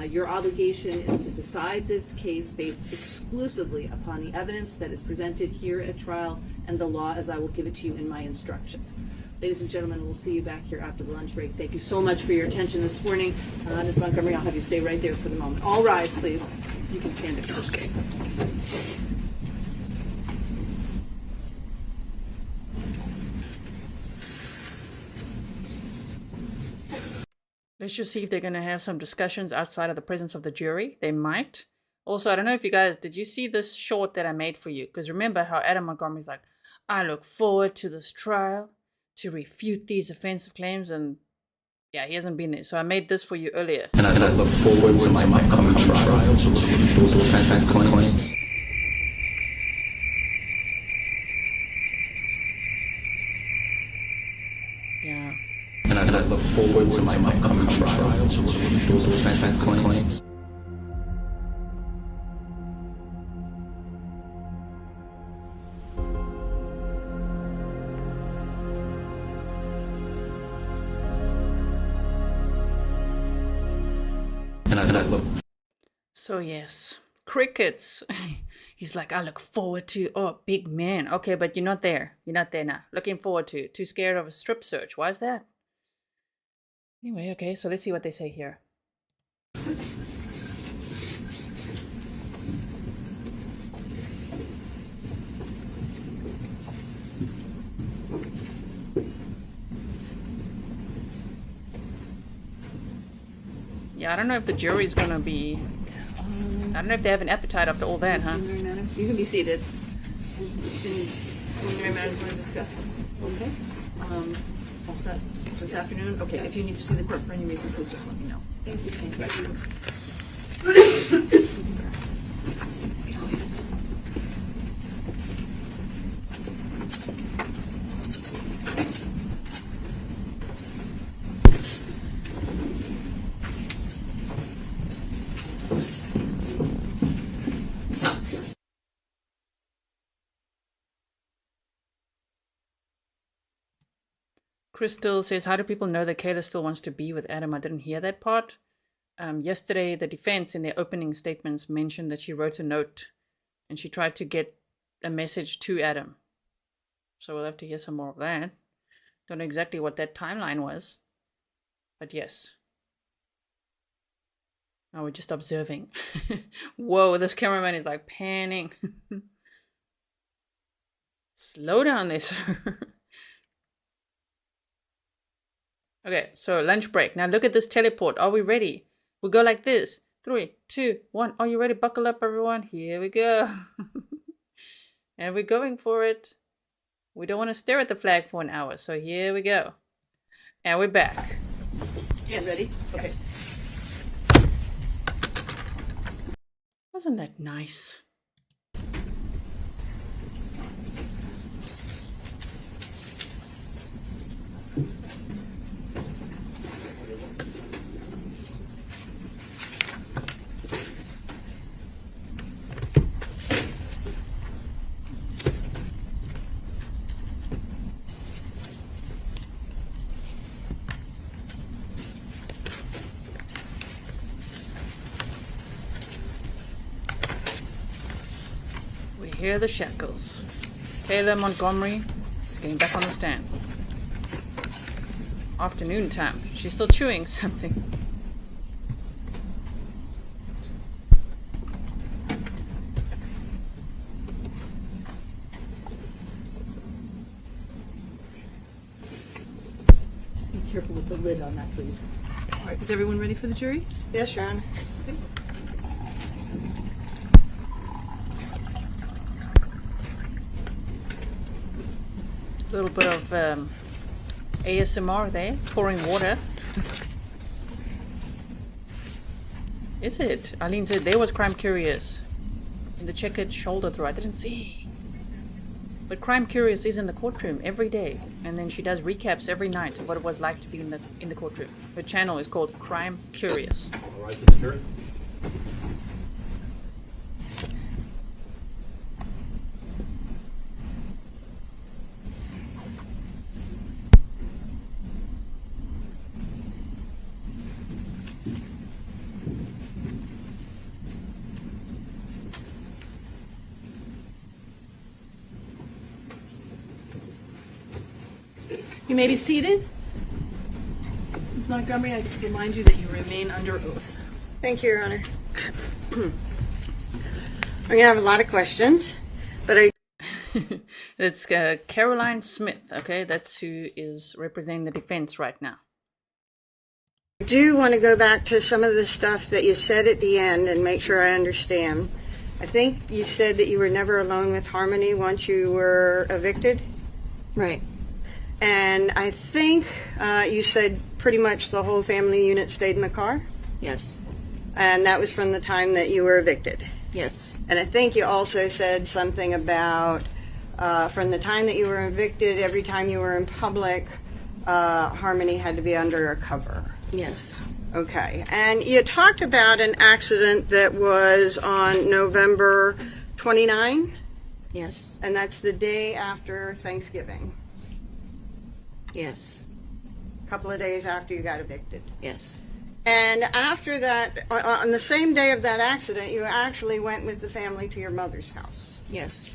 Your obligation is to decide this case based exclusively upon the evidence that is presented here at trial and the law as I will give it to you in my instructions. Ladies and gentlemen, we'll see you back here after the lunch break. Thank you so much for your attention this morning. Ms. Montgomery, I'll have you stay right there for the moment. All rise, please. You can stand if you wish. Okay. Let's just see if they're going to have some discussions outside of the presence of the jury. They might. Also, I don't know if you guys, did you see this short that I made for you? Because remember how Adam Montgomery's like, I look forward to this trial to refute these offensive claims, and yeah, he hasn't been there. So I made this for you earlier. And I look forward to my upcoming trial to refute those offensive claims. Yeah. And I look forward to my upcoming trial to refute those offensive claims. So yes, crickets. He's like, I look forward to, oh, big man. Okay, but you're not there. You're not there now. Looking forward to. Too scared of a strip search. Why is that? Anyway, okay, so let's see what they say here. Yeah, I don't know if the jury's gonna be... I don't know if they have an appetite after all that, huh? You can be seated. Preliminary matters want to discuss. Okay. All set this afternoon? Okay, if you need to see the court for any reason, please just let me know. Thank you. Thank you. Crystal says, how do people know that Kayla still wants to be with Adam? I didn't hear that part. Yesterday, the defense in their opening statements mentioned that she wrote a note and she tried to get a message to Adam. So we'll have to hear some more of that. Don't know exactly what that timeline was, but yes. Now we're just observing. Whoa, this cameraman is like panning. Slow down there, sir. Okay, so lunch break. Now look at this teleport. Are we ready? We go like this. 3, 2, 1. Are you ready? Buckle up, everyone. Here we go. And we're going for it. We don't want to stare at the flag for an hour. So here we go. And we're back. Yes. Ready? Okay. Wasn't that nice? Hear the shackles. Kayla Montgomery is getting back on the stand. Afternoon time. She's still chewing something. Just be careful with the lid on that, please. All right, is everyone ready for the jury? Yes, Your Honor. Okay. A little bit of ASMR there, pouring water. Is it? Eileen said there was crime curious in the checkered shoulder throw. I didn't see. But Crime Curious is in the courtroom every day, and then she does recaps every night of what it was like to be in the courtroom. Her channel is called Crime Curious. All right, to the jury. You may be seated. Ms. Montgomery, I just remind you that you remain under oath. Thank you, Your Honor. We're going to have a lot of questions, but It's Caroline Smith, okay? That's who is representing the defense right now. I do want to go back to some of the stuff that you said at the end and make sure I understand. I think you said that you were never alone with Harmony once you were evicted. Right. And I think you said pretty much the whole family unit stayed in the car. Yes. And that was from the time that you were evicted. Yes. And I think you also said something about from the time that you were evicted, every time you were in public, Harmony had to be under a cover. Yes. Okay. And you talked about an accident that was on November 29, Yes. and that's the day after Thanksgiving, Yes. a couple of days after you got evicted. Yes. And after that, on the same day of that accident, you actually went with the family to your mother's house. Yes.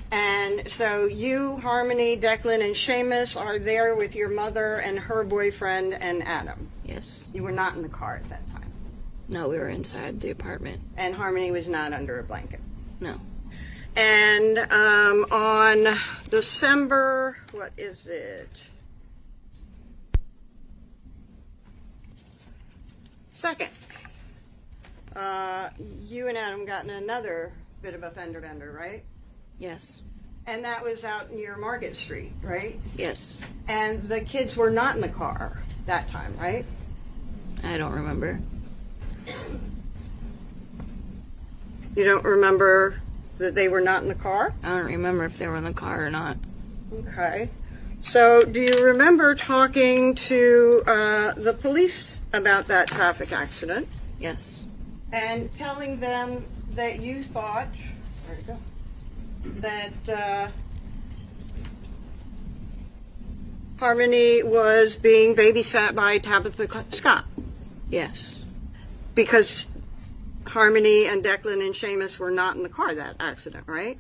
And so you, Harmony, Declan, and Seamus are there with your mother and her boyfriend and Adam. Yes. You were not in the car at that time. No, we were inside the apartment. And Harmony was not under a blanket. No. And on December, what is it? 2nd, you and Adam got in another bit of a fender bender, right? Yes. And that was out near Market Street, right? Yes. And the kids were not in the car that time, right? I don't remember. You don't remember that they were not in the car? I don't remember if they were in the car or not. Okay. So do you remember talking to the police about that traffic accident Yes. and telling them that you thought, where'd it go? That Harmony was being babysat by Tabitha Scott? Yes. Because Harmony and Declan and Seamus were not in the car that accident, right?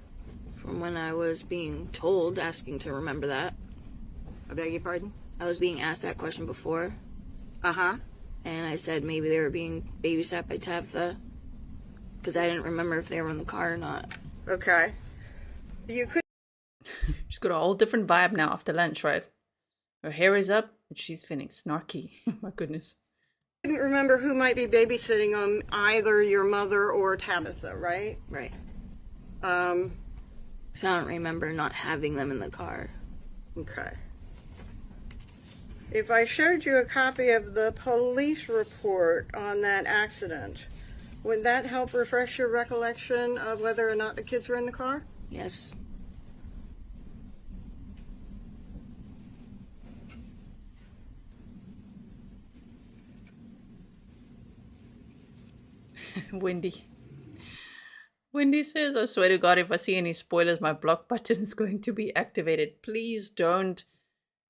From when I was being told, asking to remember that. I beg your pardon? I was being asked that question before, Uh-huh. and I said maybe they were being babysat by Tabitha, because I didn't remember if they were in the car or not. Okay. You could She's got a whole different vibe now after lunch, right? Her hair is up, and she's feeling snarky. My goodness. couldn't remember who might be babysitting them, either your mother or Tabitha, right? Right. Um, So I don't remember not having them in the car. okay. If I showed you a copy of the police report on that accident, would that help refresh your recollection of whether or not the kids were in the car? Yes. Wendy. Wendy says, I swear to God, if I see any spoilers, my block button is going to be activated. Please don't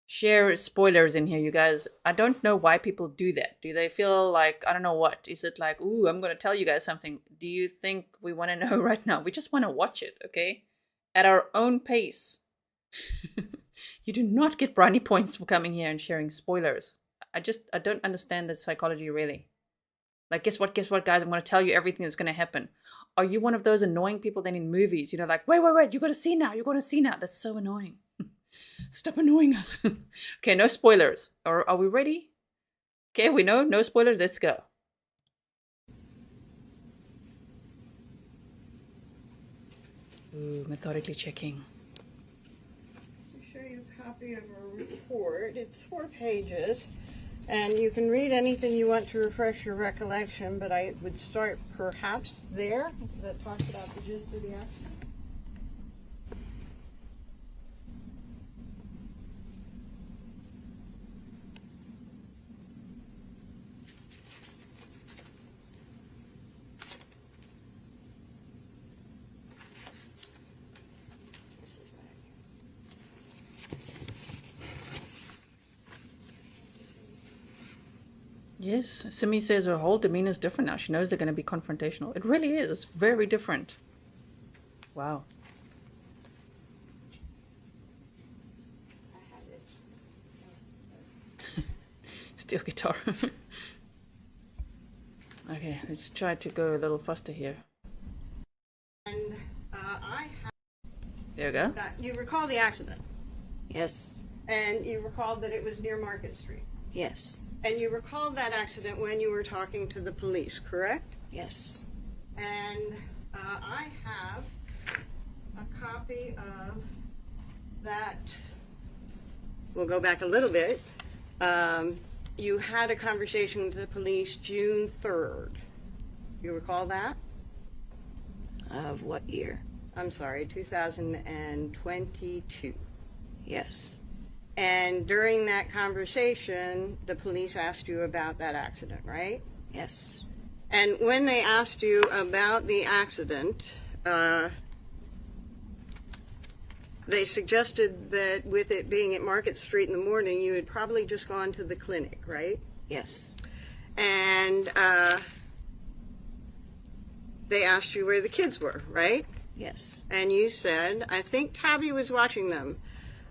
share spoilers in here, you guys. I don't know why people do that. Do they feel like, I don't know what. Is it like, ooh, I'm going to tell you guys something. Do you think we want to know right now? We just want to watch it, okay? At our own pace. You do not get brownie points for coming here and sharing spoilers. I don't understand that psychology, really. Like, guess what, guys? I'm going to tell you everything that's going to happen. Are you one of those annoying people then in movies? You know, like, wait, you got to see now. You got to see now. That's so annoying. Stop annoying us. Okay, no spoilers. Are we ready? Okay, we know. No spoilers. Let's go. Ooh, methodically checking. I'll show you a copy of a report. It's 4 pages. And you can read anything you want to refresh your recollection, but I would start perhaps there, that talks about the gist of the accident. Yes, Simi says her whole demeanor is different now. She knows they're going to be confrontational. It really is very different. Wow. Steel guitar. Okay, let's try to go a little faster here. And I have There we go. that. You recall the accident, Yes. and you recalled that it was near Market Street. Yes. And you recalled that accident when you were talking to the police, correct? Yes. And I have a copy of that. We'll go back a little bit. You had a conversation with the police June 3rd. You recall that? Of what year? I'm sorry, 2022. Yes. And during that conversation, the police asked you about that accident, right? Yes. And when they asked you about the accident, they suggested that with it being at Market Street in the morning, you had probably just gone to the clinic, right? Yes. And they asked you where the kids were, right? Yes. And you said, I think Tabby was watching them.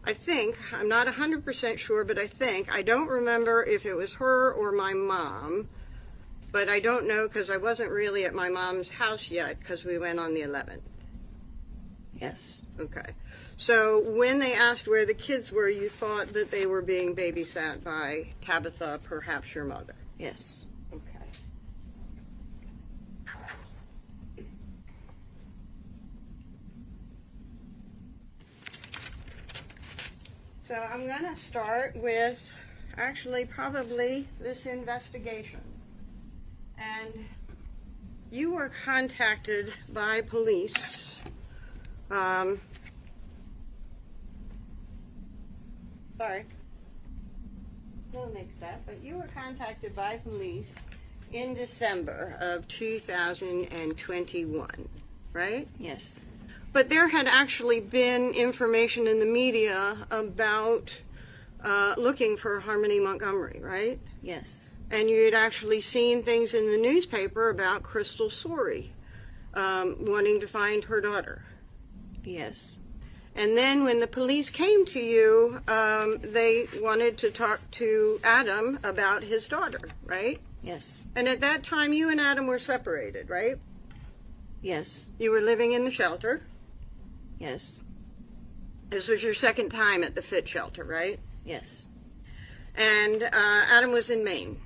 I'm not 100% sure, but I don't remember if it was her or my mom, but I don't know because I wasn't really at my mom's house yet because we went on the 11th. Yes. Okay. So when they asked where the kids were, you thought that they were being babysat by Tabitha, perhaps your mother. Yes. Okay. So I'm going to start with actually probably this investigation. And you were contacted by police. Sorry. A little mixed up, but you were contacted by police in December of 2021, right? Yes. But there had actually been information in the media about looking for Harmony Montgomery, right? Yes. And you had actually seen things in the newspaper about Crystal Sorey wanting to find her daughter. Yes. And then when the police came to you, they wanted to talk to Adam about his daughter, right? Yes. And at that time, you and Adam were separated, right? Yes. You were living in the shelter. Yes. This was your second time at the Fit shelter, right? Yes. And Adam was in Maine,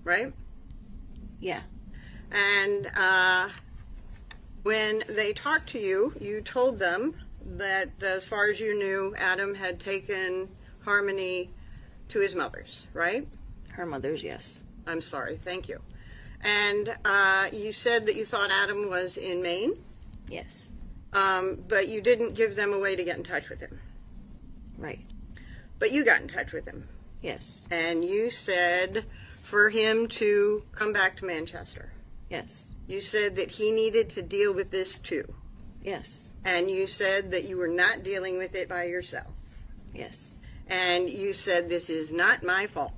right? Yeah. And when they talked to you, you told them that as far as you knew, Adam had taken Harmony to his mother's, right? Her mother's, yes. I'm sorry, thank you. And you said that you thought Adam was in Maine, Yes. but you didn't give them a way to get in touch with him. Right. But you got in touch with him. Yes. And you said for him to come back to Manchester. Yes. You said that he needed to deal with this too. Yes. And you said that you were not dealing with it by yourself. Yes. And you said, this is not my fault.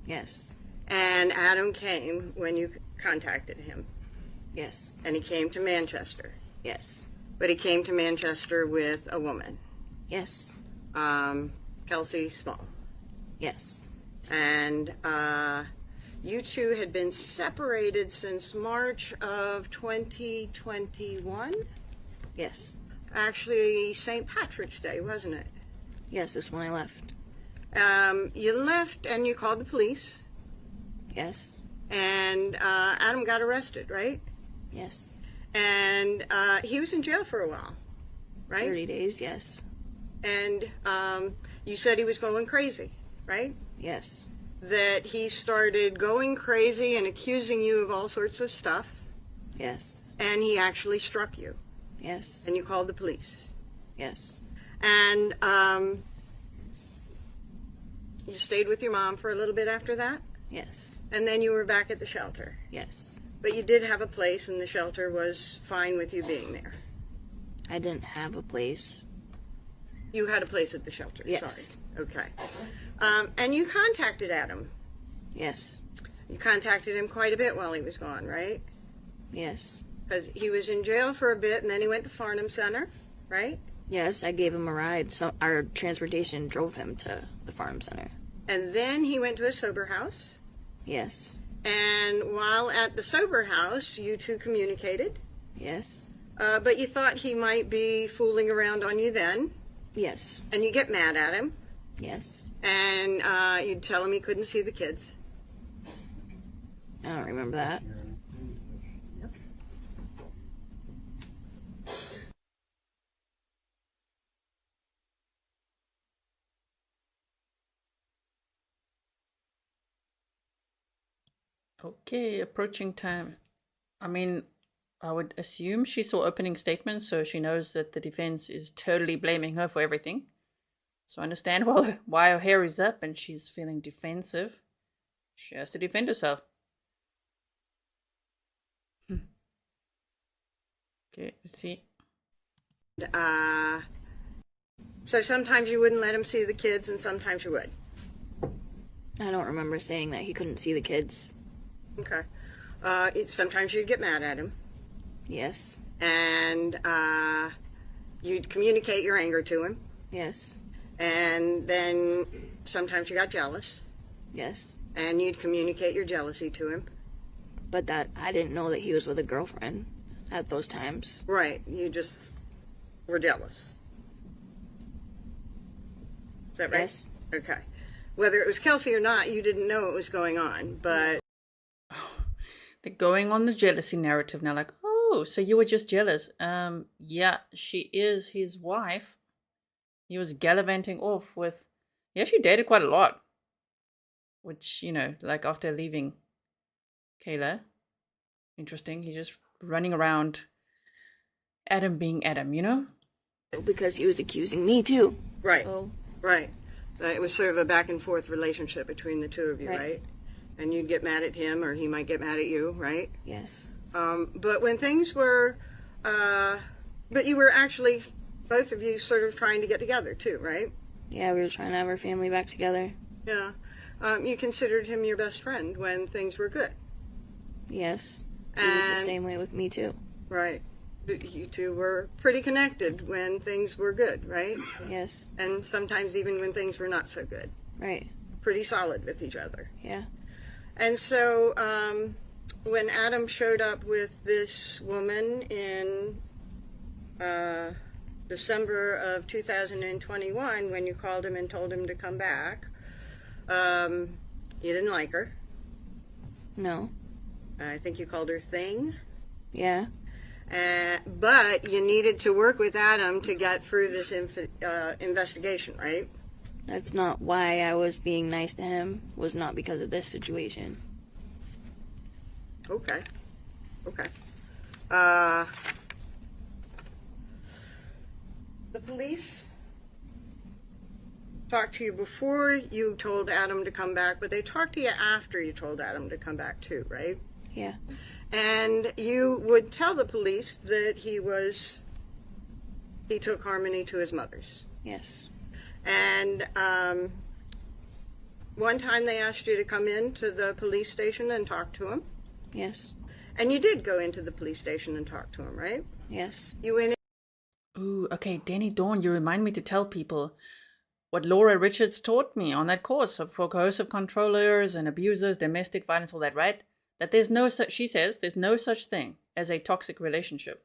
Yes. And Adam came when you contacted him. Yes. And he came to Manchester. Yes. But he came to Manchester with a woman, Yes. Kelsey Small. Yes. And you two had been separated since March of 2021. Yes. Actually, St. Patrick's Day, wasn't it? Yes, that's when I left. You left and you called the police. Yes. And Adam got arrested, right? Yes. And he was in jail for a while, right? 30 days, yes. And you said he was going crazy, right? Yes. That he started going crazy and accusing you of all sorts of stuff, Yes. and he actually struck you, Yes. and you called the police. Yes. And you stayed with your mom for a little bit after that, Yes. and then you were back at the shelter. Yes. But you did have a place, and the shelter was fine with you being there. I didn't have a place. You had a place at the shelter, Yes. sorry. Okay. And you contacted Adam. Yes. You contacted him quite a bit while he was gone, right? Yes. Because he was in jail for a bit, and then he went to Farnham Center, right? Yes, I gave him a ride. So our transportation drove him to the farm center. And then he went to a sober house. Yes. And while at the sober house, you two communicated. Yes. But you thought he might be fooling around on you then. Yes. And you get mad at him. Yes. And you'd tell him he couldn't see the kids. I don't remember that. Okay, approaching time. I mean, I would assume she saw opening statements, so she knows that the defense is totally blaming her for everything. So I understand why her hair is up and she's feeling defensive. She has to defend herself. Okay, let's see. So sometimes you wouldn't let him see the kids, and sometimes you would. I don't remember saying that he couldn't see the kids. Okay. Sometimes you'd get mad at him. Yes. And you'd communicate your anger to him. Yes. And then sometimes you got jealous. Yes. And you'd communicate your jealousy to him. But that I didn't know that he was with a girlfriend at those times. Right. You just were jealous. Is that right? Yes. Okay. Whether it was Kelsey or not, you didn't know what was going on, but... They're going on the jealousy narrative now, like, oh, so you were just jealous. Yeah, she is his wife. He was gallivanting off with... He actually dated quite a lot. Which, you know, like after leaving Kayla. Interesting. He's just running around Adam being Adam, you know? Because he was accusing me too. Right. So, Right. It was sort of a back and forth relationship between the two of you, right? And you'd get mad at him, or he might get mad at you, right? yes. But when things were, but you were actually, both of you sort of trying to get together too, right? Yeah, we were trying to have our family back together. Yeah. You considered him your best friend when things were good. Yes. He was the And- same way with me too. Right. You two were pretty connected when things were good, right? Yes. And sometimes even when things were not so good. Right. Pretty solid with each other. Yeah. And so when Adam showed up with this woman in December of 2021, when you called him and told him to come back, you didn't like her. No. I think you called her Thing. Yeah. But you needed to work with Adam to get through this investigation, right? That's not why I was being nice to him. Was not because of this situation. Okay. Okay. The police talked to you before you told Adam to come back, but they talked to you after you told Adam to come back too, right? Yeah. And you would tell the police that he took Harmony to his mother's. Yes. And one time they asked you to come in to the police station and talk to him. Yes. And you did go into the police station and talk to him, right? Yes. You went Ooh, okay, Danny Dawn, you remind me to tell people what Laura Richards taught me on that course for coercive controllers and abusers, domestic violence, all that, right? That there's no such, she says, there's no such thing as a toxic relationship.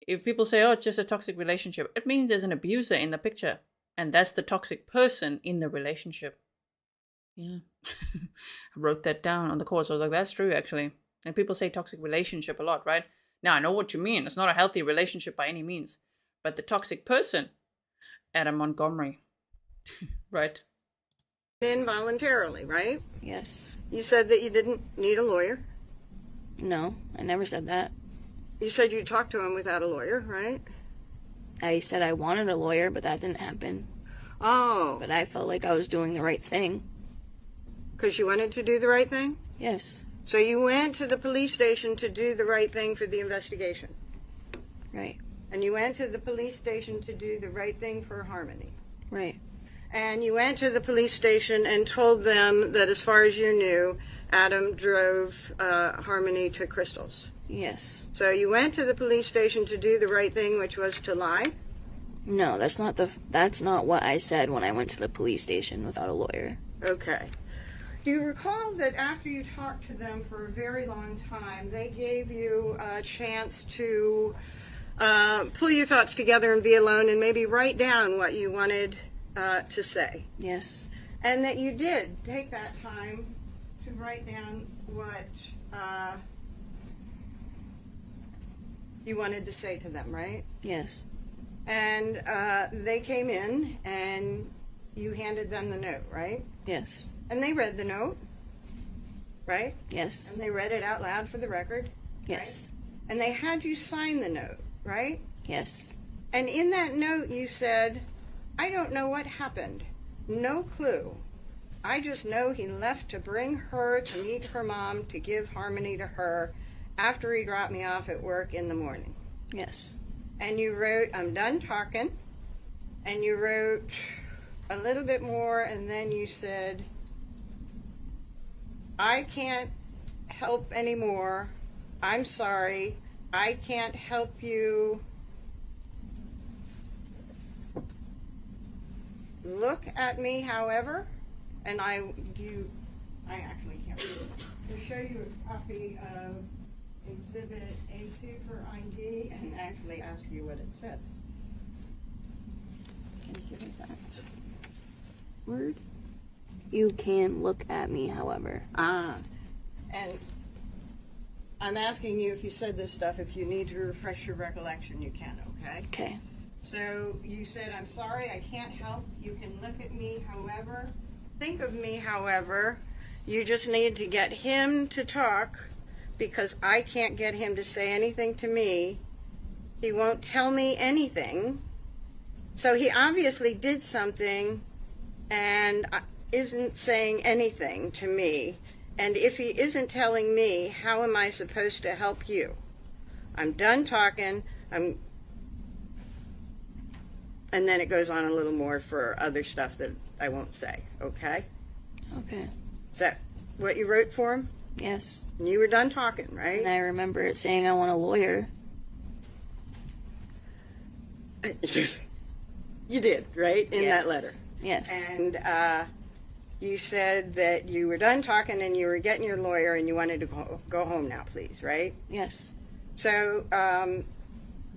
If people say, oh, it's just a toxic relationship, it means there's an abuser in the picture. And that's the toxic person in the relationship. Yeah. I wrote that down on the course. I was like, that's true, actually. And people say toxic relationship a lot, right? Now, I know what you mean. It's not a healthy relationship by any means. But the toxic person, Adam Montgomery, right? in voluntarily, right? Yes. You said that you didn't need a lawyer. No, I never said that. You said you talked to him without a lawyer, right? I said I wanted a lawyer, but that didn't happen. Oh, But I felt like I was doing the right thing. because you wanted to do the right thing? Yes. So you went to the police station to do the right thing for the investigation. Right. And you went to the police station to do the right thing for Harmony. Right. And you went to the police station and told them that as far as you knew, Adam drove Harmony to Crystal's. Yes. So you went to the police station to do the right thing, which was to lie? No, that's not what I said when I went to the police station without a lawyer. Okay. Do you recall that after you talked to them for a very long time, they gave you a chance to pull your thoughts together and be alone and maybe write down what you wanted to say? Yes. And that you did take that time to write down what you wanted to say to them, right? Yes. And they came in and you handed them the note, right? Yes. And they read the note, right? Yes. And they read it out loud for the record. Yes. Right? And they had you sign the note, right? Yes. And in that note you said, I don't know what happened. No clue. I just know he left to bring her to meet her mom to give Harmony to her after he dropped me off at work in the morning. Yes. And you wrote, I'm done talking. And you wrote a little bit more, and then you said, I can't help anymore. I'm sorry. I can't help you. Look at me, however. And I actually can't read it. To show you a copy of Exhibit A2 for ID and actually ask you what it says. Can you give me that word? You can look at me, however. And I'm asking you if you said this stuff, if you need to refresh your recollection, you can, okay? Okay. So you said, I'm sorry, I can't help. You can look at me, however. Think of me, however. You just need to get him to talk because I can't get him to say anything to me. He won't tell me anything. So he obviously did something and isn't saying anything to me. And if he isn't telling me, how am I supposed to help you? I'm done talking. And then it goes on a little more for other stuff that I won't say, okay? Okay. Is that what you wrote for him? Yes. And you were done talking, right? And I remember it saying I want a lawyer. You did, right? In Yes. that letter. Yes. And you said that you were done talking and you were getting your lawyer and you wanted to go home now, please, right? Yes. So,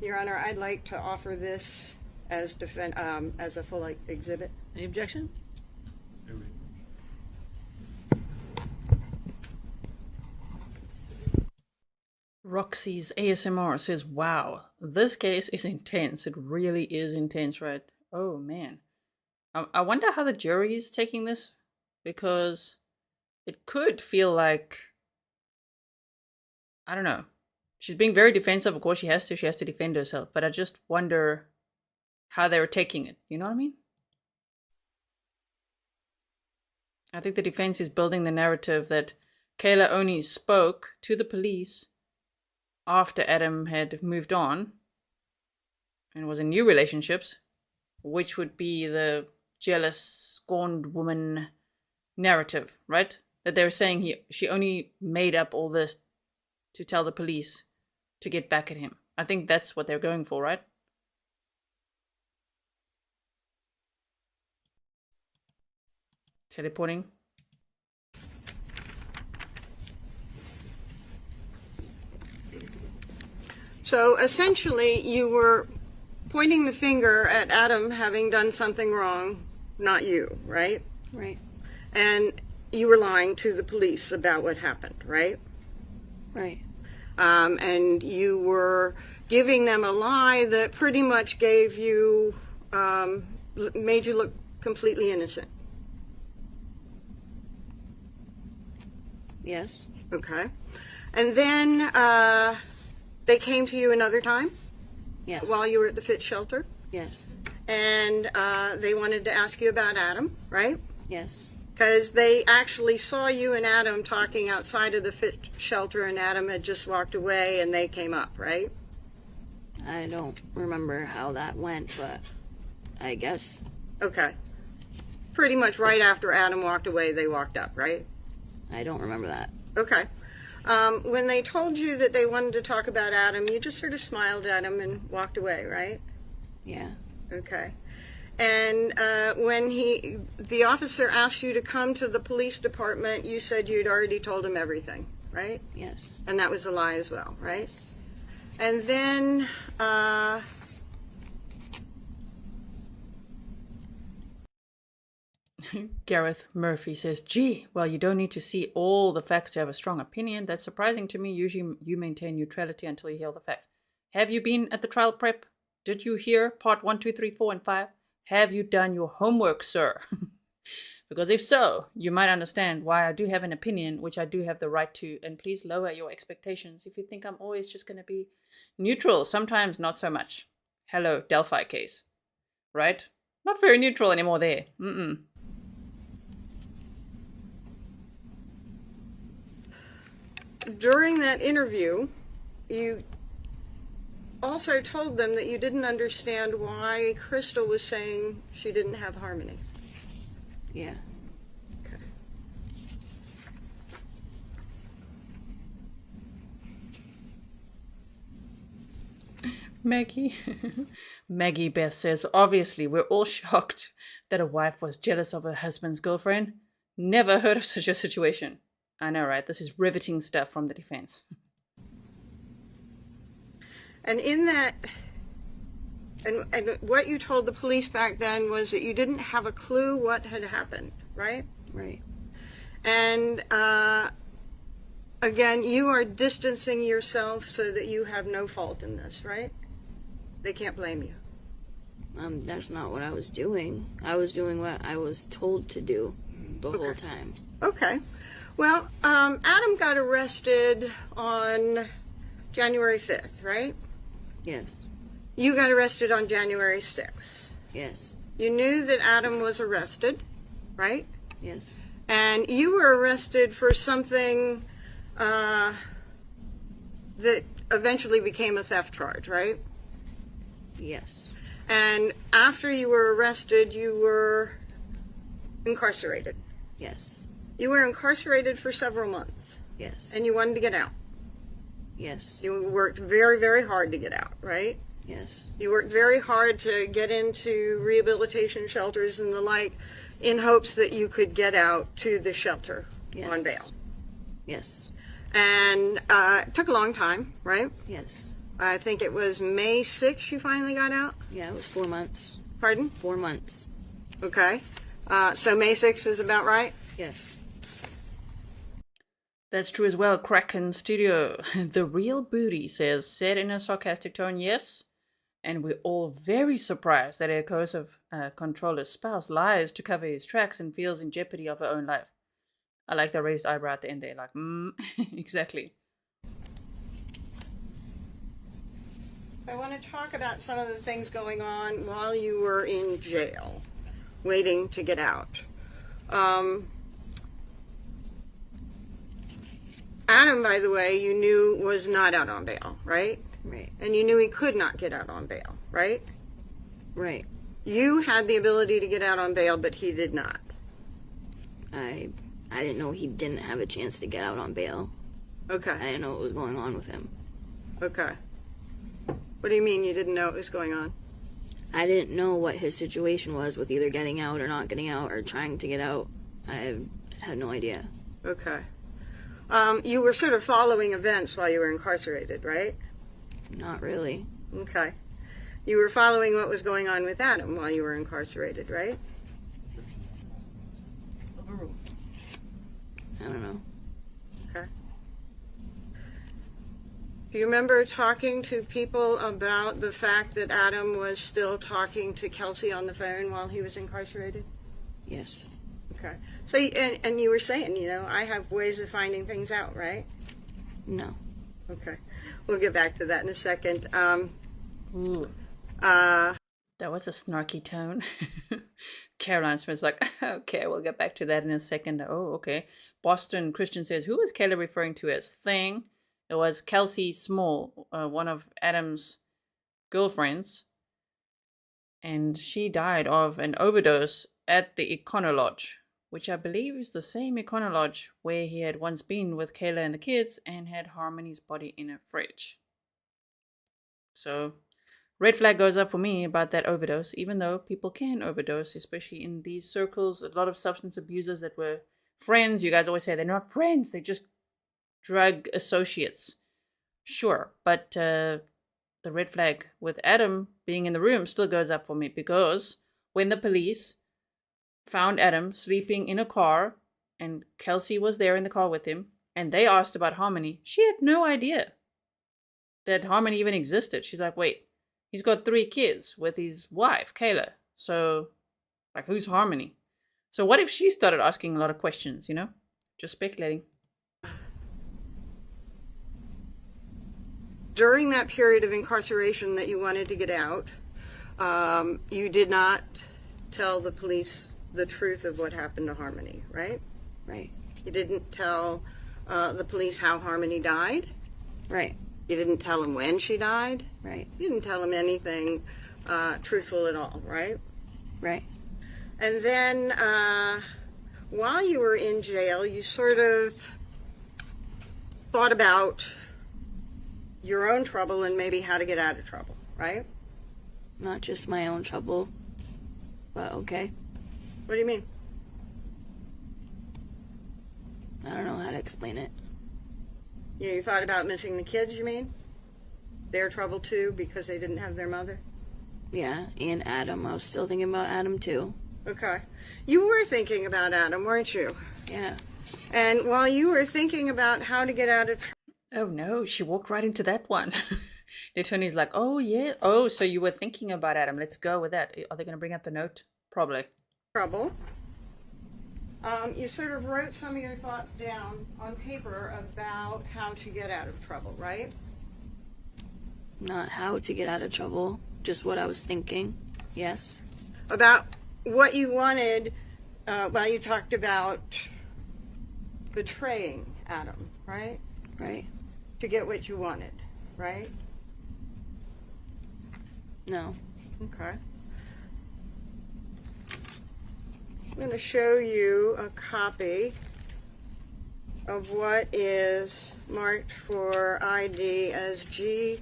Your Honor, I'd like to offer this as a full exhibit. Any objection? Roxy's ASMR says, wow, this case is intense. It really is intense, right? Oh, man. I wonder how the jury is taking this, because it could feel like, I don't know. She's being very defensive. Of course, she has to defend herself. But I just wonder how they were taking it. You know what I mean? I think the defense is building the narrative that Kayla only spoke to the police after Adam had moved on and was in new relationships, which would be the jealous, scorned woman narrative, right? That they're saying she only made up all this to tell the police to get back at him. I think that's what they're going for, right? Teleporting. So essentially, you were pointing the finger at Adam having done something wrong, not you, right? Right. And you were lying to the police about what happened, right? Right. And you were giving them a lie that pretty much gave you, made you look completely innocent. Yes. Okay. And then they came to you another time? Yes. While you were at the fit shelter? Yes. And they wanted to ask you about Adam, right? Yes. Because they actually saw you and Adam talking outside of the fit shelter, and Adam had just walked away, and they came up, right? I don't remember how that went, but I guess. Okay. Pretty much right after Adam walked away, they walked up, right? I don't remember that. Okay. When they told you that they wanted to talk about Adam, you just sort of smiled at him and walked away, right? Yeah. Okay. And when the officer asked you to come to the police department, you said you'd already told him everything, right? Yes. And that was a lie as well, right? And then Gareth Murphy says, gee, well, you don't need to see all the facts to have a strong opinion. That's surprising to me. Usually you maintain neutrality until you hear the facts. Have you been at the trial prep? Did you hear part 1, 2, 3, 4, and 5? Have you done your homework, sir? Because if so, you might understand why I do have an opinion, which I do have the right to. And please lower your expectations if you think I'm always just going to be neutral. Sometimes not so much. Hello, Delphi case. Right? Not very neutral anymore there. During that interview, you also told them that you didn't understand why Crystal was saying she didn't have harmony. Yeah. Okay. Maggie Beth says, obviously, we're all shocked that a wife was jealous of her husband's girlfriend. Never heard of such a situation. I know, right? This is riveting stuff from the defense. And in that, and what you told the police back then was that you didn't have a clue what had happened, right? Right. And again, you are distancing yourself so that you have no fault in this, right? They can't blame you. That's not what I was doing. I was doing what I was told to do the whole time. Okay. Well, Adam got arrested on January 5th, right? Yes. You got arrested on January 6th. Yes. You knew that Adam was arrested, right? Yes. And you were arrested for something that eventually became a theft charge, right? Yes. And after you were arrested, you were incarcerated. Yes. You were incarcerated for several months. Yes. And you wanted to get out. Yes. You worked very, very hard to get out, right? Yes. You worked very hard to get into rehabilitation shelters and the like in hopes that you could get out to the shelter on bail. Yes. And it took a long time, right? Yes. I think it was May 6th you finally got out? Yeah, it was 4 months. Pardon? 4 months. Okay. So May 6th is about right? Yes. That's true as well. Kraken Studio. The real booty says, said in a sarcastic tone, yes. And we're all very surprised that a coercive controller's spouse lies to cover his tracks and feels in jeopardy of her own life. I like the raised eyebrow at the end there, like, exactly. I want to talk about some of the things going on while you were in jail, waiting to get out. Adam, by the way, you knew was not out on bail, right? Right. And you knew he could not get out on bail, right? Right. You had the ability to get out on bail, but he did not. I didn't know he didn't have a chance to get out on bail. Okay. I didn't know what was going on with him. Okay. What do you mean you didn't know what was going on? I didn't know what his situation was with either getting out or not getting out or trying to get out. I had no idea. Okay. You were sort of following events while you were incarcerated, right? Not really. Okay. You were following what was going on with Adam while you were incarcerated, right? I don't know. Okay. Do you remember talking to people about the fact that Adam was still talking to Kelsey on the phone while he was incarcerated? Yes. Okay. So, and you were saying, you know, I have ways of finding things out, right? No. Okay. We'll get back to that in a second. Ooh. That was a snarky tone. Caroline Smith's like, okay, we'll get back to that in a second. Oh, okay. Boston Christian says, who was Kayla referring to as Thing? It was Kelsey Small, one of Adam's girlfriends. And she died of an overdose at the Econo Lodge. which I believe is the same Econo Lodge where he had once been with Kayla and the kids and had Harmony's body in a fridge. So, red flag goes up for me about that overdose, even though people can overdose, especially in these circles. A lot of substance abusers that were friends, you guys always say they're not friends, they're just drug associates. Sure, but the red flag with Adam being in the room still goes up for me, because when the police found Adam sleeping in a car and Kelsey was there in the car with him and they asked about Harmony, she had no idea that Harmony even existed. She's like, wait, he's got 3 kids with his wife, Kayla. So, like, who's Harmony? So what if she started asking a lot of questions, you know? Just speculating. During that period of incarceration that you wanted to get out, you did not tell the police the truth of what happened to Harmony, right? Right. You didn't tell the police how Harmony died. Right. You didn't tell them when she died. Right. You didn't tell them anything truthful at all, right? Right. And then while you were in jail, you sort of thought about your own trouble and maybe how to get out of trouble, right? Not just my own trouble, but okay. What do you mean? I don't know how to explain it. You thought about missing the kids, you mean? Their trouble too, because they didn't have their mother? Yeah, and Adam. I was still thinking about Adam too. Okay. You were thinking about Adam, weren't you? Yeah. And while you were thinking about how to get out of Oh no, she walked right into that one. The attorney's like, oh yeah, oh, so you were thinking about Adam. Let's go with that. Are they going to bring up the note? Probably. trouble, you sort of wrote some of your thoughts down on paper about how to get out of trouble, right? Not how to get out of trouble, just what I was thinking. Yes. About what you wanted, well, you talked about betraying Adam, right? Right. To get what you wanted, right? No. Okay. I'm going to show you a copy of what is marked for ID as G10.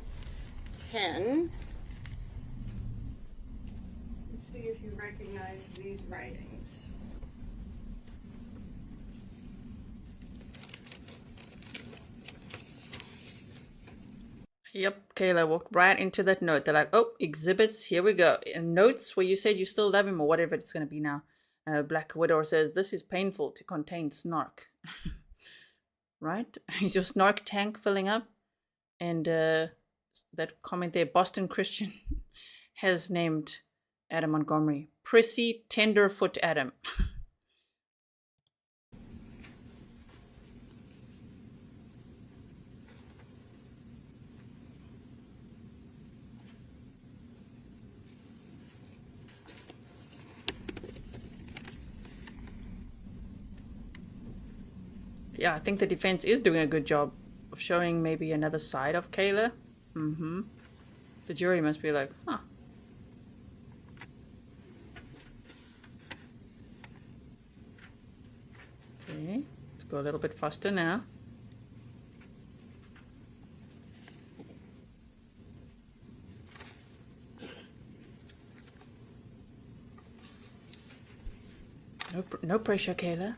Let's see if you recognize these writings. Yep, Kayla walked right into that note. They're like, oh, exhibits, here we go. And notes where you said you still love him or whatever it's going to be now. Black Widow says, this is painful to contain snark. Right? Is your snark tank filling up? And that comment there, Boston Christian has named Adam Montgomery Prissy Tenderfoot Adam. Yeah, I think the defense is doing a good job of showing maybe another side of Kayla. The jury must be like, huh. Okay, let's go a little bit faster now. No pressure, Kayla.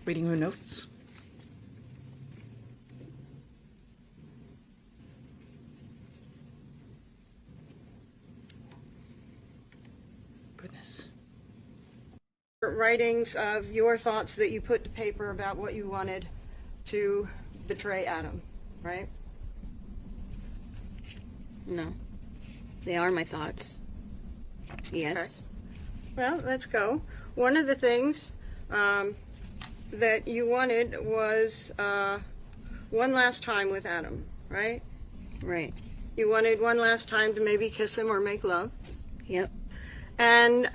Reading her notes. Goodness. Writings of your thoughts that you put to paper about what you wanted to betray Adam, right? No. They are my thoughts. Yes. Okay. Well, let's go. One of the things that you wanted was one last time with Adam, right? Right. You wanted one last time to maybe kiss him or make love. Yep. And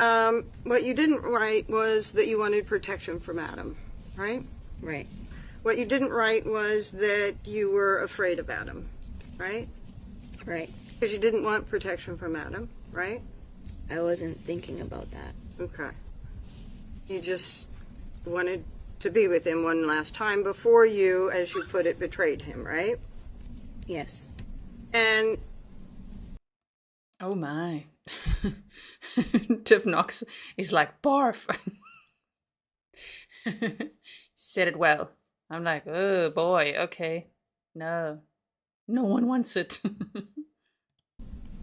what you didn't write was that you wanted protection from Adam, right? Right. What you didn't write was that you were afraid of Adam, right? Right. Because you didn't want protection from Adam, right? I wasn't thinking about that. Okay. You just wanted to be with him one last time before you, as you put it, betrayed him, right? Yes. And Oh my. Tiff Knox is like, barf. Said it well. I'm like, oh boy, okay. No. No one wants it.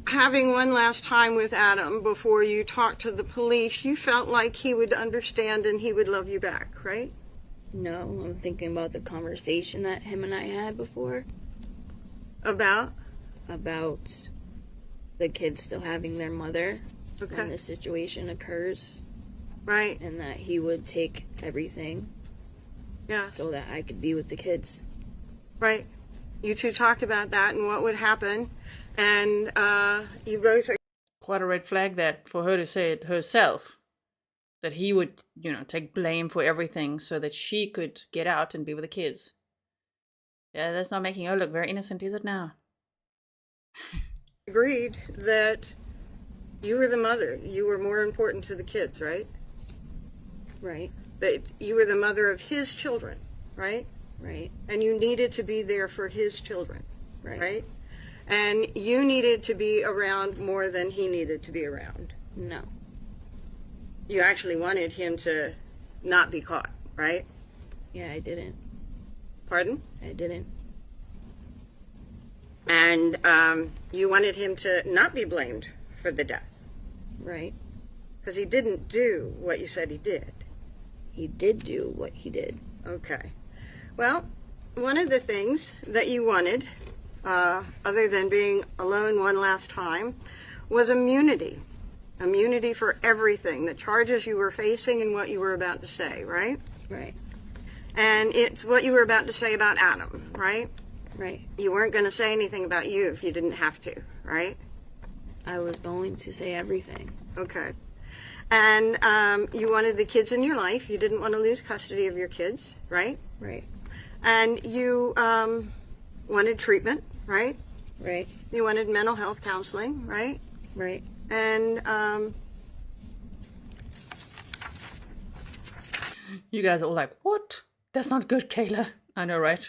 having one last time with Adam before you talked to the police, you felt like he would understand and he would love you back, right? No, I'm thinking about the conversation that him and I had before About the kids still having their mother when Okay. this situation occurs, Right. and that he would take everything Yeah. so that I could be with the kids. Right. You two talked about that and what would happen, and you both Quite a red flag that for her to say it herself. That he would, take blame for everything so that she could get out and be with the kids. Yeah, that's not making her look very innocent, is it now? agreed that you were the mother. You were more important to the kids, right? Right, That you were the mother of his children, right? right, And you needed to be there for his children, right. right? And you needed to be around more than he needed to be around. No, You actually wanted him to not be caught, right? yeah, I didn't. Pardon? I didn't. And you wanted him to not be blamed for the death Right. because he didn't do what you said he did. He did do what he did. Okay. Well, one of the things that you wanted, other than being alone one last time, was immunity. Immunity for everything, the charges you were facing and what you were about to say, right? Right, And it's what you were about to say about Adam, right? right. You weren't going to say anything about you if you didn't have to, right? I was going to say everything. Okay. And you wanted the kids in your life. You didn't want to lose custody of your kids, right? Right, And you wanted treatment, right? right, You wanted mental health counseling, right? right. And You guys are all like, what? That's not good, Kayla. I know, right?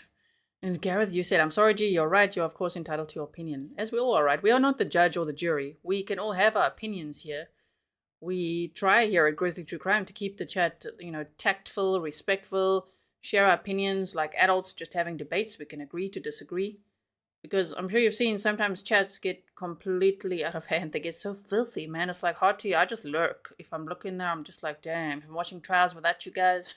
And Gareth, you said, I'm sorry, G, you're right. You're, of course, entitled to your opinion. As we all are, right? We are not the judge or the jury. We can all have our opinions here. We try here at Grizzly True Crime to keep the chat, tactful, respectful, share our opinions like adults just having debates. We can agree to disagree. Because I'm sure you've seen sometimes chats get completely out of hand. They get so filthy, man. It's like hard to, I just lurk. If I'm looking there, I'm just like, damn. If I'm watching trials without you guys,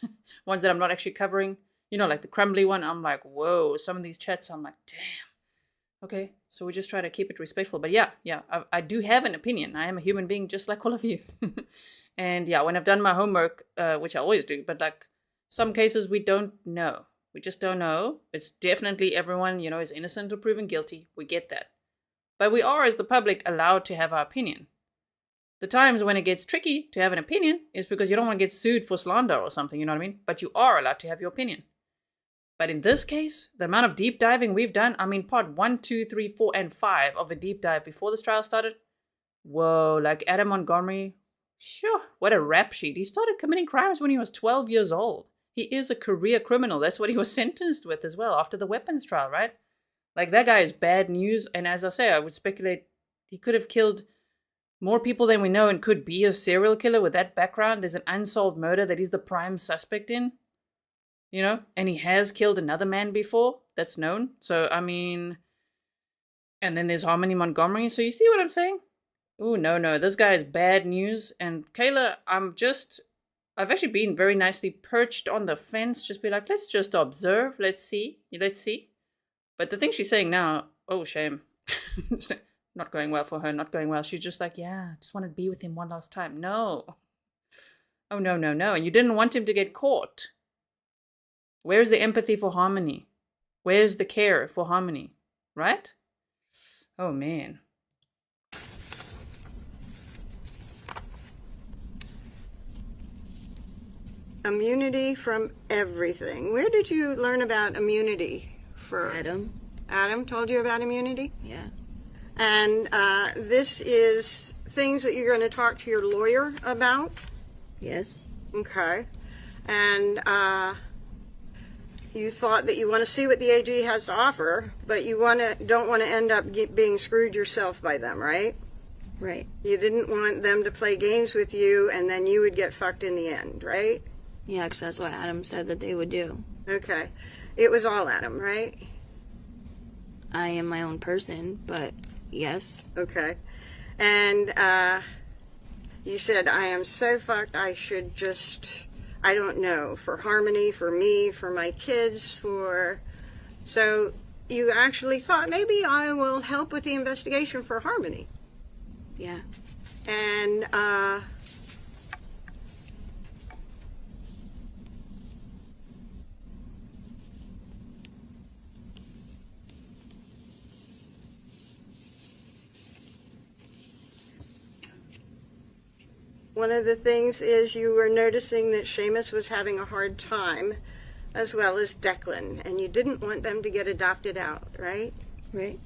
ones that I'm not actually covering, like the crumbly one, I'm like, whoa. Some of these chats, I'm like, damn. Okay, so we just try to keep it respectful. But yeah, I do have an opinion. I am a human being just like all of you. And yeah, when I've done my homework, which I always do, but like some cases we don't know. We just don't know. It's definitely everyone, is innocent or proven guilty. We get that. But we are, as the public, allowed to have our opinion. The times when it gets tricky to have an opinion is because you don't want to get sued for slander or something, you know what I mean? But you are allowed to have your opinion. But in this case, the amount of deep diving we've done, part 1, 2, 3, 4, and 5 of the deep dive before this trial started, whoa, like Adam Montgomery, sure, what a rap sheet. He started committing crimes when he was 12 years old. He is a career criminal. That's what he was sentenced with as well after the weapons trial, right? Like, that guy is bad news. And as I say, I would speculate he could have killed more people than we know and could be a serial killer with that background. There's an unsolved murder that he's the prime suspect in, and he has killed another man before that's known. So, and then there's Harmony Montgomery. So you see what I'm saying? Oh, no, this guy is bad news. And Kayla, I've actually been very nicely perched on the fence, just be like, let's just observe, let's see. But the thing she's saying now, oh, shame. Not going well for her, not going well. She's just like, yeah, I just want to be with him one last time. No. Oh, no. And you didn't want him to get caught. Where's the empathy for Harmony? Where's the care for Harmony? Right? Oh, man. immunity from everything. Where did you learn about immunity? Adam? Adam told you about immunity? Yeah. And this is things that you're going to talk to your lawyer about? Yes. Okay. and you thought that you want to see what the AG has to offer, but you don't want to end up being screwed yourself by them, right? Right. You didn't want them to play games with you, and then you would get fucked in the end, right? Yeah, because that's what Adam said that they would do. Okay. It was all Adam, right? I am my own person, but yes. Okay. And you said, I am so fucked, I should just, I don't know, for Harmony, for me, for my kids, so you actually thought, maybe I will help with the investigation for Harmony. Yeah. And one of the things is you were noticing that Seamus was having a hard time, as well as Declan, and you didn't want them to get adopted out, right? Right.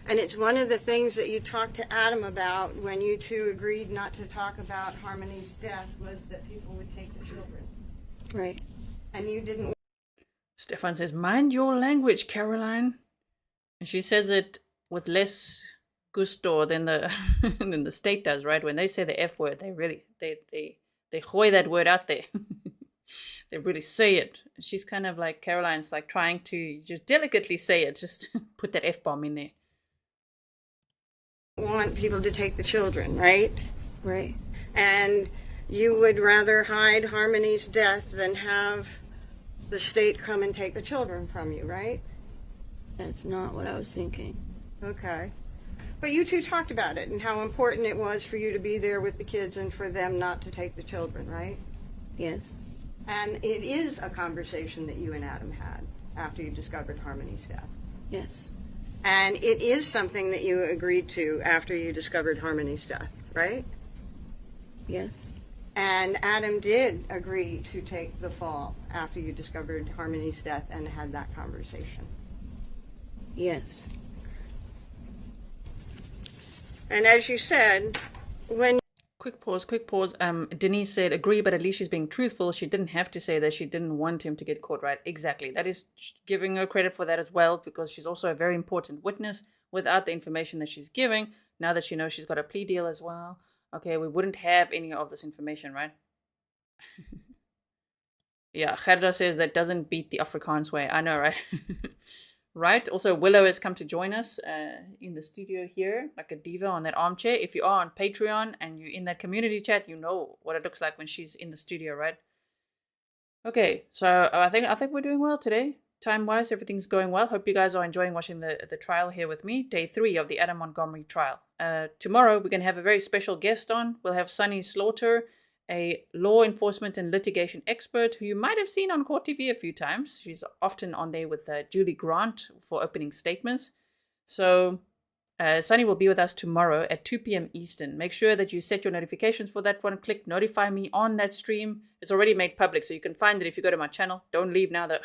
And it's one of the things that you talked to Adam about when you two agreed not to talk about Harmony's death, was that people would take the children. Right. And you didn't. Stefan says, mind your language, Caroline. And she says it with less gusto than the than the state does, right? When they say the F word, they really they hoy that word out there. They really say it. She's kind of like, Caroline's like trying to just delicately say it, just put that F-bomb in there. Want people to take the children, right? Right. And you would rather hide Harmony's death than have the state come and take the children from you, right? That's not what I was thinking. Okay. But you two talked about it and how important it was for you to be there with the kids and for them not to take the children, right? Yes. And it is a conversation that you and Adam had after you discovered Harmony's death. Yes. And it is something that you agreed to after you discovered Harmony's death, right? Yes. And Adam did agree to take the fall after you discovered Harmony's death and had that conversation. Yes. And as you said, when... Quick pause. Denise said, agree, but at least she's being truthful. She didn't have to say that she didn't want him to get caught, right? Exactly. That is giving her credit for that as well, because she's also a very important witness. Without the information that she's giving, now that she knows she's got a plea deal as well, okay, we wouldn't have any of this information, right? Yeah, Gerda says that doesn't beat the Afrikaans way. I know, right? Right. Also, Willow has come to join us in the studio here, like a diva on that armchair. If you are on Patreon and you're in that community chat, you know what it looks like when she's in the studio, right? Okay, so I think we're doing well today. Time-wise, everything's going well. Hope you guys are enjoying watching the trial here with me. Day 3 of the Adam Montgomery trial. Tomorrow, we're going to have a very special guest on. We'll have Sunny Slaughter, a law enforcement and litigation expert who you might have seen on Court TV a few times. She's often on there with Julie Grant for opening statements. So Sunny will be with us tomorrow at 2 p.m. Eastern. Make sure that you set your notifications for that one. Click notify me on that stream. It's already made public, so you can find it if you go to my channel. Don't leave now, though.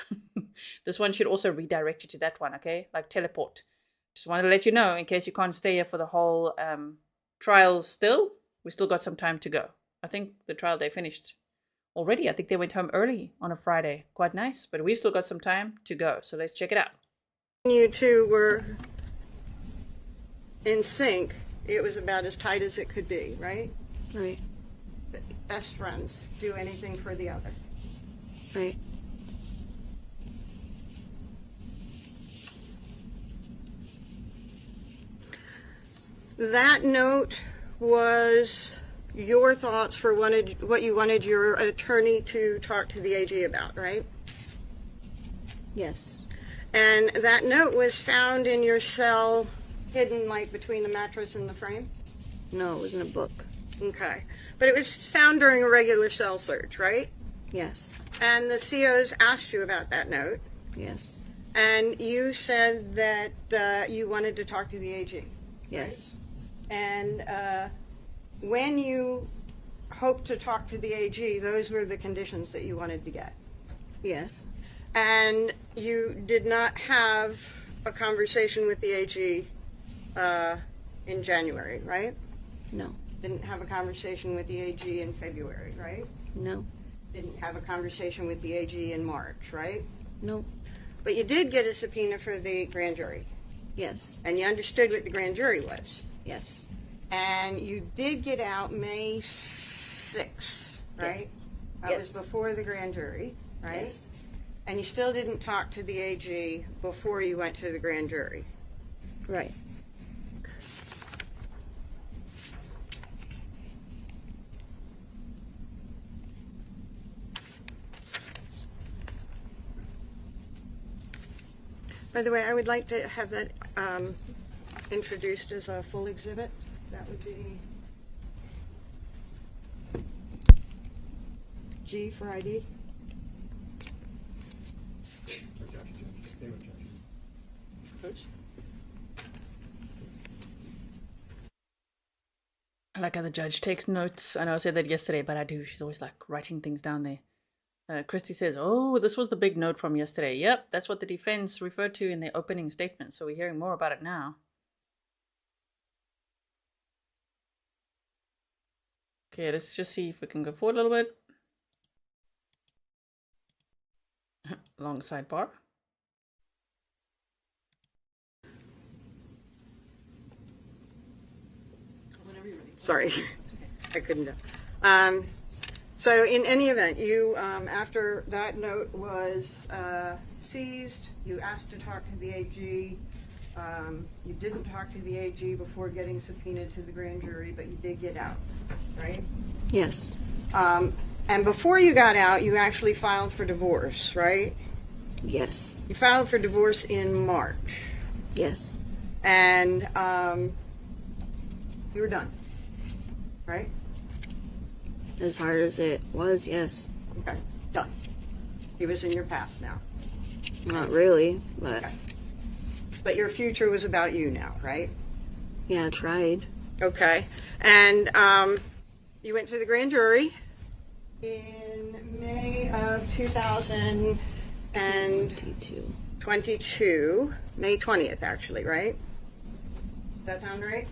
This one should also redirect you to that one, okay? Like teleport. Just wanted to let you know in case you can't stay here for the whole trial still. We still got some time to go. I think the trial day finished already. I think they went home early on a Friday. Quite nice, but we've still got some time to go. So let's check it out. You two were in sync. It was about as tight as it could be, right? Right. Best friends, do anything for the other. Right. That note was your thoughts for what you wanted your attorney to talk to the AG about, right? Yes. And that note was found in your cell, hidden like between the mattress and the frame? No, it was in a book. Okay. But it was found during a regular cell search, right? Yes. And the COs asked you about that note. Yes. And you said that you wanted to talk to the AG. Yes. And when you hoped to talk to the AG, those were the conditions that you wanted to get. Yes. And you did not have a conversation with the AG in January, right? No. Didn't have a conversation with the AG in February, right? No. didn't have a conversation with the AG in March, right? No. But you did get a subpoena for the grand jury, Yes. and you understood what the grand jury was. Yes. And you did get out May 6th, right? That was Yes. before the grand jury, right? Yes. And you still didn't talk to the AG before you went to the grand jury. Right. By the way, I would like to have that introduced as a full exhibit. That would be G for ID. Coach? I like how the judge takes notes. I know I said that yesterday, but I do. She's always like writing things down there. Christy says, oh, this was the big note from yesterday. Yep, that's what the defense referred to in their opening statement. So we're hearing more about it now. Okay, let's just see if we can go forward a little bit. Long sidebar. Sorry, I couldn't. So in any event, you, after that note was seized, you asked to talk to the AG. You didn't talk to the AG before getting subpoenaed to the grand jury, but you did get out, right? Yes. And before you got out, you actually filed for divorce, right? Yes. You filed for divorce in March, Yes. and you were done, right? As hard as it was, yes. Okay, done. It was in your past now. Not really, but Okay. But your future was about you now, right? yeah, I tried. Okay. And you went to the grand jury in May of 2022. 22. May 20th, actually, right? Does that sound right?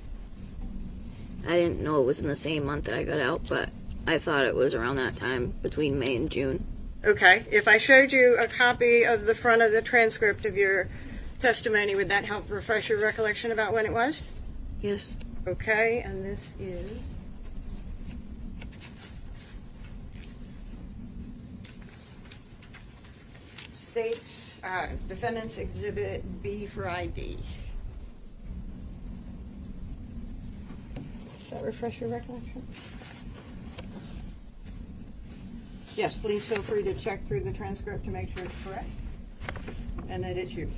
I didn't know it was in the same month that I got out, but I thought it was around that time, between May and June. Okay. If I showed you a copy of the front of the transcript of your testimony, would that help refresh your recollection about when it was? Yes. Okay, and this is State's Defendant's Exhibit B for ID. Does that refresh your recollection? Yes, please feel free to check through the transcript to make sure it's correct and that it's you.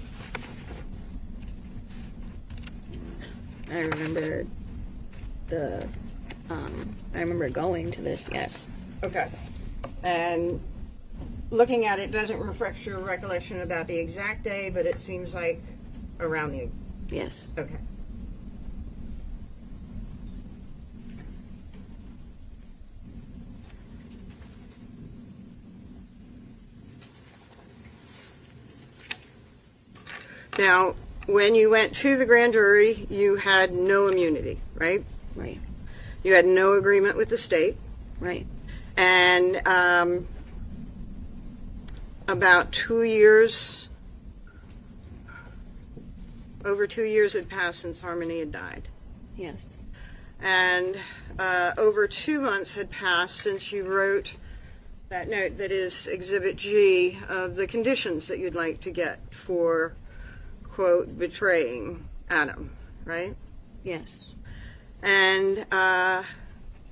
I remember I remember going to this, yes. Okay. And looking at it doesn't refresh your recollection about the exact day, but it seems like around the... Yes. Okay. Now, when you went to the grand jury, you had no immunity, right? Right. You had no agreement with the state. Right. And about 2 years, over 2 years had passed since Harmony had died. Yes. And over 2 months had passed since you wrote that note that is Exhibit G of the conditions that you'd like to get for, quote, betraying Adam, right? Yes. And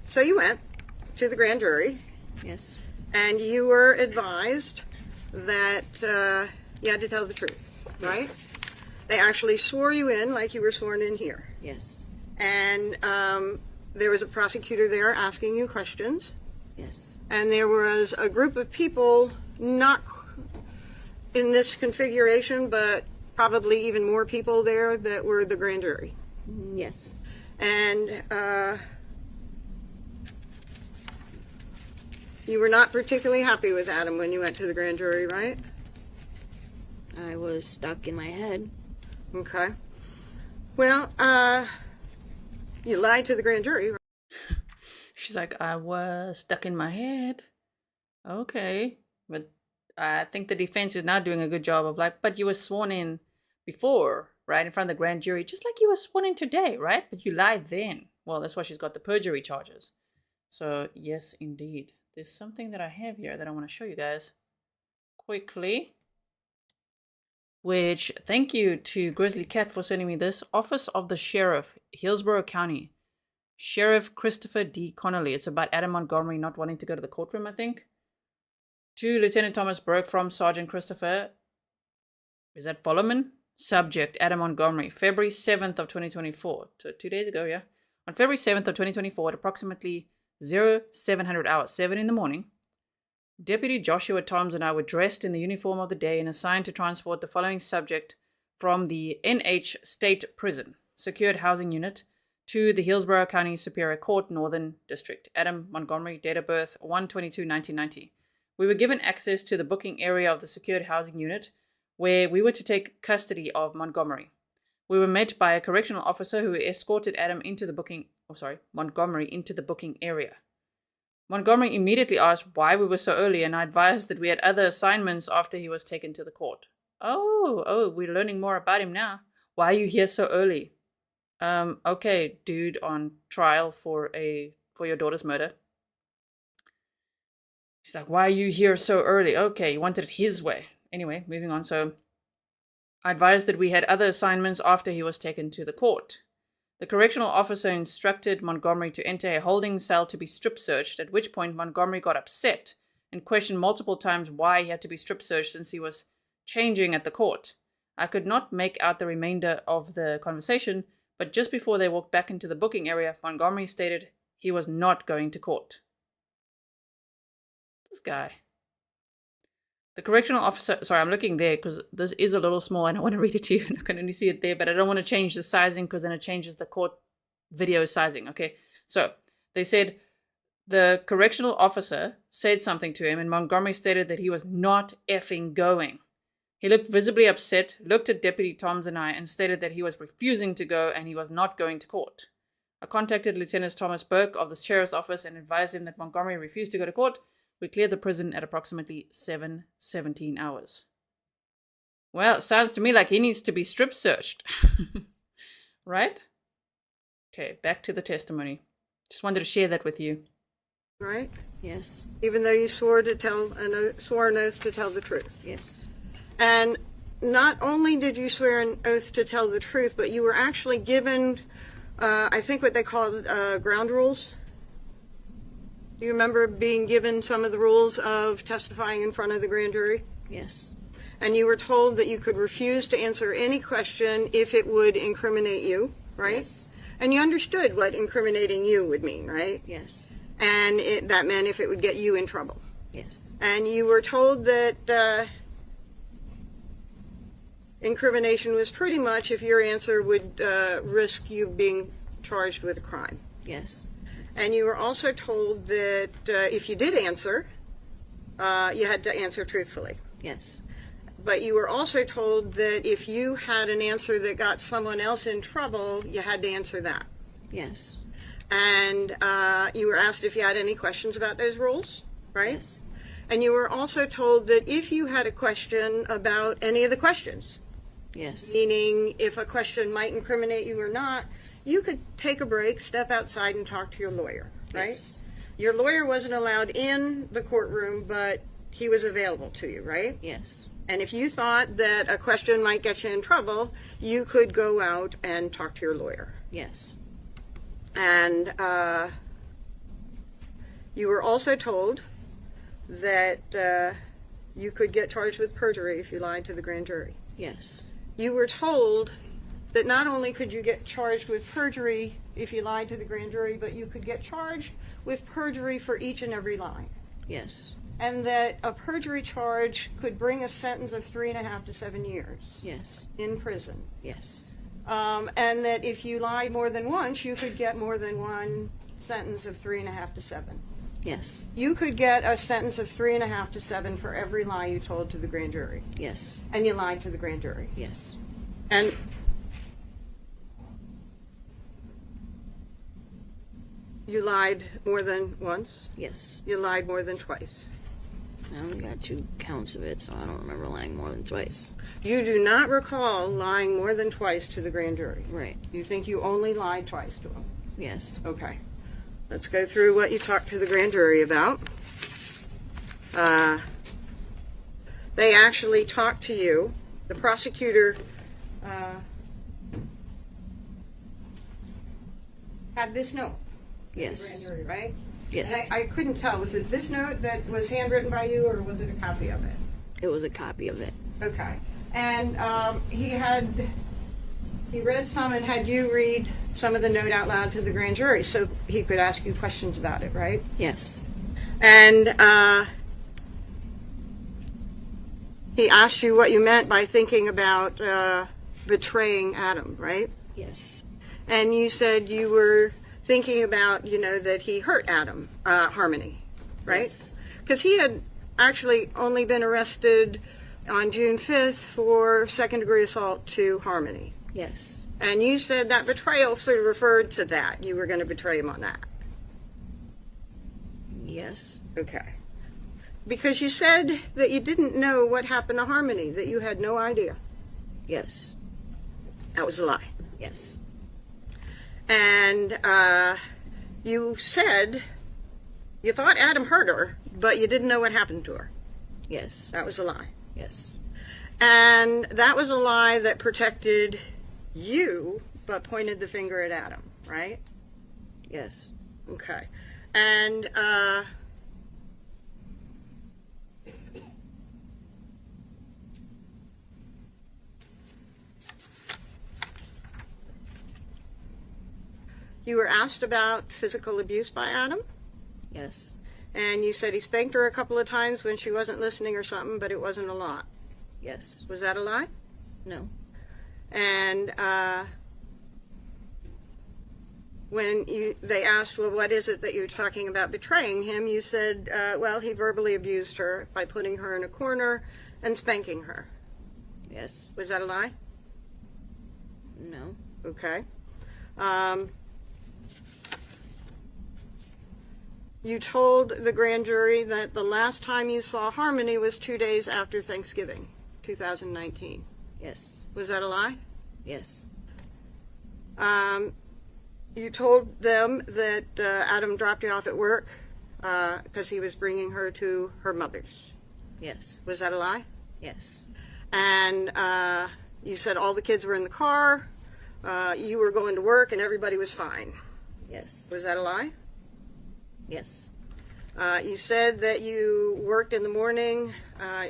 so you went to the grand jury, Yes. and you were advised that you had to tell the truth, right? They actually swore you in like you were sworn in here. Yes. And there was a prosecutor there asking you questions, Yes. and there was a group of people not in this configuration, but probably even more people there that were the grand jury. Yes. And you were not particularly happy with Adam when you went to the grand jury, right? I was stuck in my head. Okay. Well, you lied to the grand jury. She's like, I was stuck in my head. Okay, but I think the defense is not doing a good job of like, but you were sworn in before, right, in front of the grand jury, just like you were sworn in today, right? But you lied then. Well, that's why she's got the perjury charges. So, yes, indeed. There's something that I have here that I want to show you guys quickly. Which, thank you to Grizzly Cat for sending me this. Office of the Sheriff, Hillsborough County. Sheriff Christopher D. Connolly. It's about Adam Montgomery not wanting to go to the courtroom, I think. To Lieutenant Thomas Burke from Sergeant Christopher. Is that Folloman? Subject, Adam Montgomery. February 7th of 2024. So 2 days ago, yeah. On February 7th of 2024 at approximately 0700 hours, 7 in the morning, Deputy Joshua Toms and I were dressed in the uniform of the day and assigned to transport the following subject from the NH State Prison, Secured Housing Unit, to the Hillsborough County Superior Court, Northern District. Adam Montgomery, date of birth 1/22/1990. We were given access to the booking area of the Secured Housing Unit, where we were to take custody of Montgomery. We were met by a correctional officer who escorted Montgomery into the booking area. Montgomery immediately asked why we were so early, and I advised that we had other assignments after he was taken to the court. Oh, we're learning more about him now. Why are you here so early? Okay, dude on trial for your daughter's murder. She's like, why are you here so early? Okay, he wanted it his way. Anyway, moving on. So I advised that we had other assignments after he was taken to the court. The correctional officer instructed Montgomery to enter a holding cell to be strip searched, at which point Montgomery got upset and questioned multiple times why he had to be strip searched since he was changing at the court. I could not make out the remainder of the conversation, but just before they walked back into the booking area, Montgomery stated he was not going to court. This guy. The correctional officer, sorry, I'm looking there because this is a little small and I want to read it to you and I can only see it there, but I don't want to change the sizing because then it changes the court video sizing, okay? So, they said the correctional officer said something to him and Montgomery stated that he was not effing going. He looked visibly upset, looked at Deputy Toms and I, and stated that he was refusing to go and he was not going to court. I contacted Lieutenant Thomas Burke of the Sheriff's Office and advised him that Montgomery refused to go to court. We cleared the prison at approximately 7:17 hours. Well, it sounds to me like he needs to be strip searched. Right? Okay, back to the testimony. Just wanted to share that with you. Right? Yes. Even though you swore an oath to tell the truth. Yes. And not only did you swear an oath to tell the truth, but you were actually given, I think what they call ground rules. Do you remember being given some of the rules of testifying in front of the grand jury? Yes. And you were told that you could refuse to answer any question if it would incriminate you, right? Yes. And you understood what incriminating you would mean, right? Yes. And that meant if it would get you in trouble. Yes. And you were told that incrimination was pretty much if your answer would risk you being charged with a crime. Yes. And you were also told that if you did answer, you had to answer truthfully. Yes. But you were also told that if you had an answer that got someone else in trouble, you had to answer that. Yes. And you were asked if you had any questions about those rules, right? Yes. And you were also told that if you had a question about any of the questions, Yes. meaning if a question might incriminate you or not, you could take a break, step outside, and talk to your lawyer, right? Yes. Your lawyer wasn't allowed in the courtroom, but he was available to you, right? Yes. And if you thought that a question might get you in trouble, you could go out and talk to your lawyer. Yes. And you were also told that you could get charged with perjury if you lied to the grand jury. Yes. You were told that not only could you get charged with perjury if you lied to the grand jury, but you could get charged with perjury for each and every lie. Yes. And that a perjury charge could bring a sentence of 3.5 to 7 years Yes. in prison. Yes. And that if you lied more than once, you could get more than one sentence of 3.5 to 7. Yes. You could get a sentence of 3.5 to 7 for every lie you told to the grand jury. Yes. And you lied to the grand jury. Yes. And you lied more than once. Yes. You lied more than twice. I only got 2 counts of it, so I don't remember lying more than twice. You do not recall lying more than twice to the grand jury. Right. You think you only lied twice to them. Yes. Okay. Let's go through what you talked to the grand jury about. They actually talked to you. The prosecutor had this note. Yes. Grand jury, right? Yes. And I couldn't tell. Was it this note that was handwritten by you, or was it a copy of it? It was a copy of it. Okay. And he read some and had you read some of the note out loud to the grand jury so he could ask you questions about it, right? Yes. And he asked you what you meant by thinking about betraying Adam, right? Yes. And you said you were thinking about, that he hurt Adam, Harmony, right? Yes. Because he had actually only been arrested on June 5th for second-degree assault to Harmony. Yes. And you said that betrayal sort of referred to that. You were going to betray him on that. Yes. Okay. Because you said that you didn't know what happened to Harmony, that you had no idea. Yes. That was a lie. Yes. And you said you thought Adam hurt her, but you didn't know what happened to her. Yes. That was a lie. Yes. And that was a lie that protected you, but pointed the finger at Adam, right? Yes. Okay. And you were asked about physical abuse by Adam, Yes. and you said he spanked her a couple of times when she wasn't listening or something, but it wasn't a lot. Yes. Was that a lie? No. And when they asked, well, what is it that you're talking about betraying him, you said, well, he verbally abused her by putting her in a corner and spanking her. Yes. Was that a lie? No. Okay. You told the grand jury that the last time you saw Harmony was 2 days after Thanksgiving, 2019. Yes. Was that a lie? Yes. You told them that Adam dropped you off at work because he was bringing her to her mother's. Yes. Was that a lie? Yes. And you said all the kids were in the car, you were going to work, and everybody was fine. Yes. Was that a lie? Yes. You said that you worked in the morning.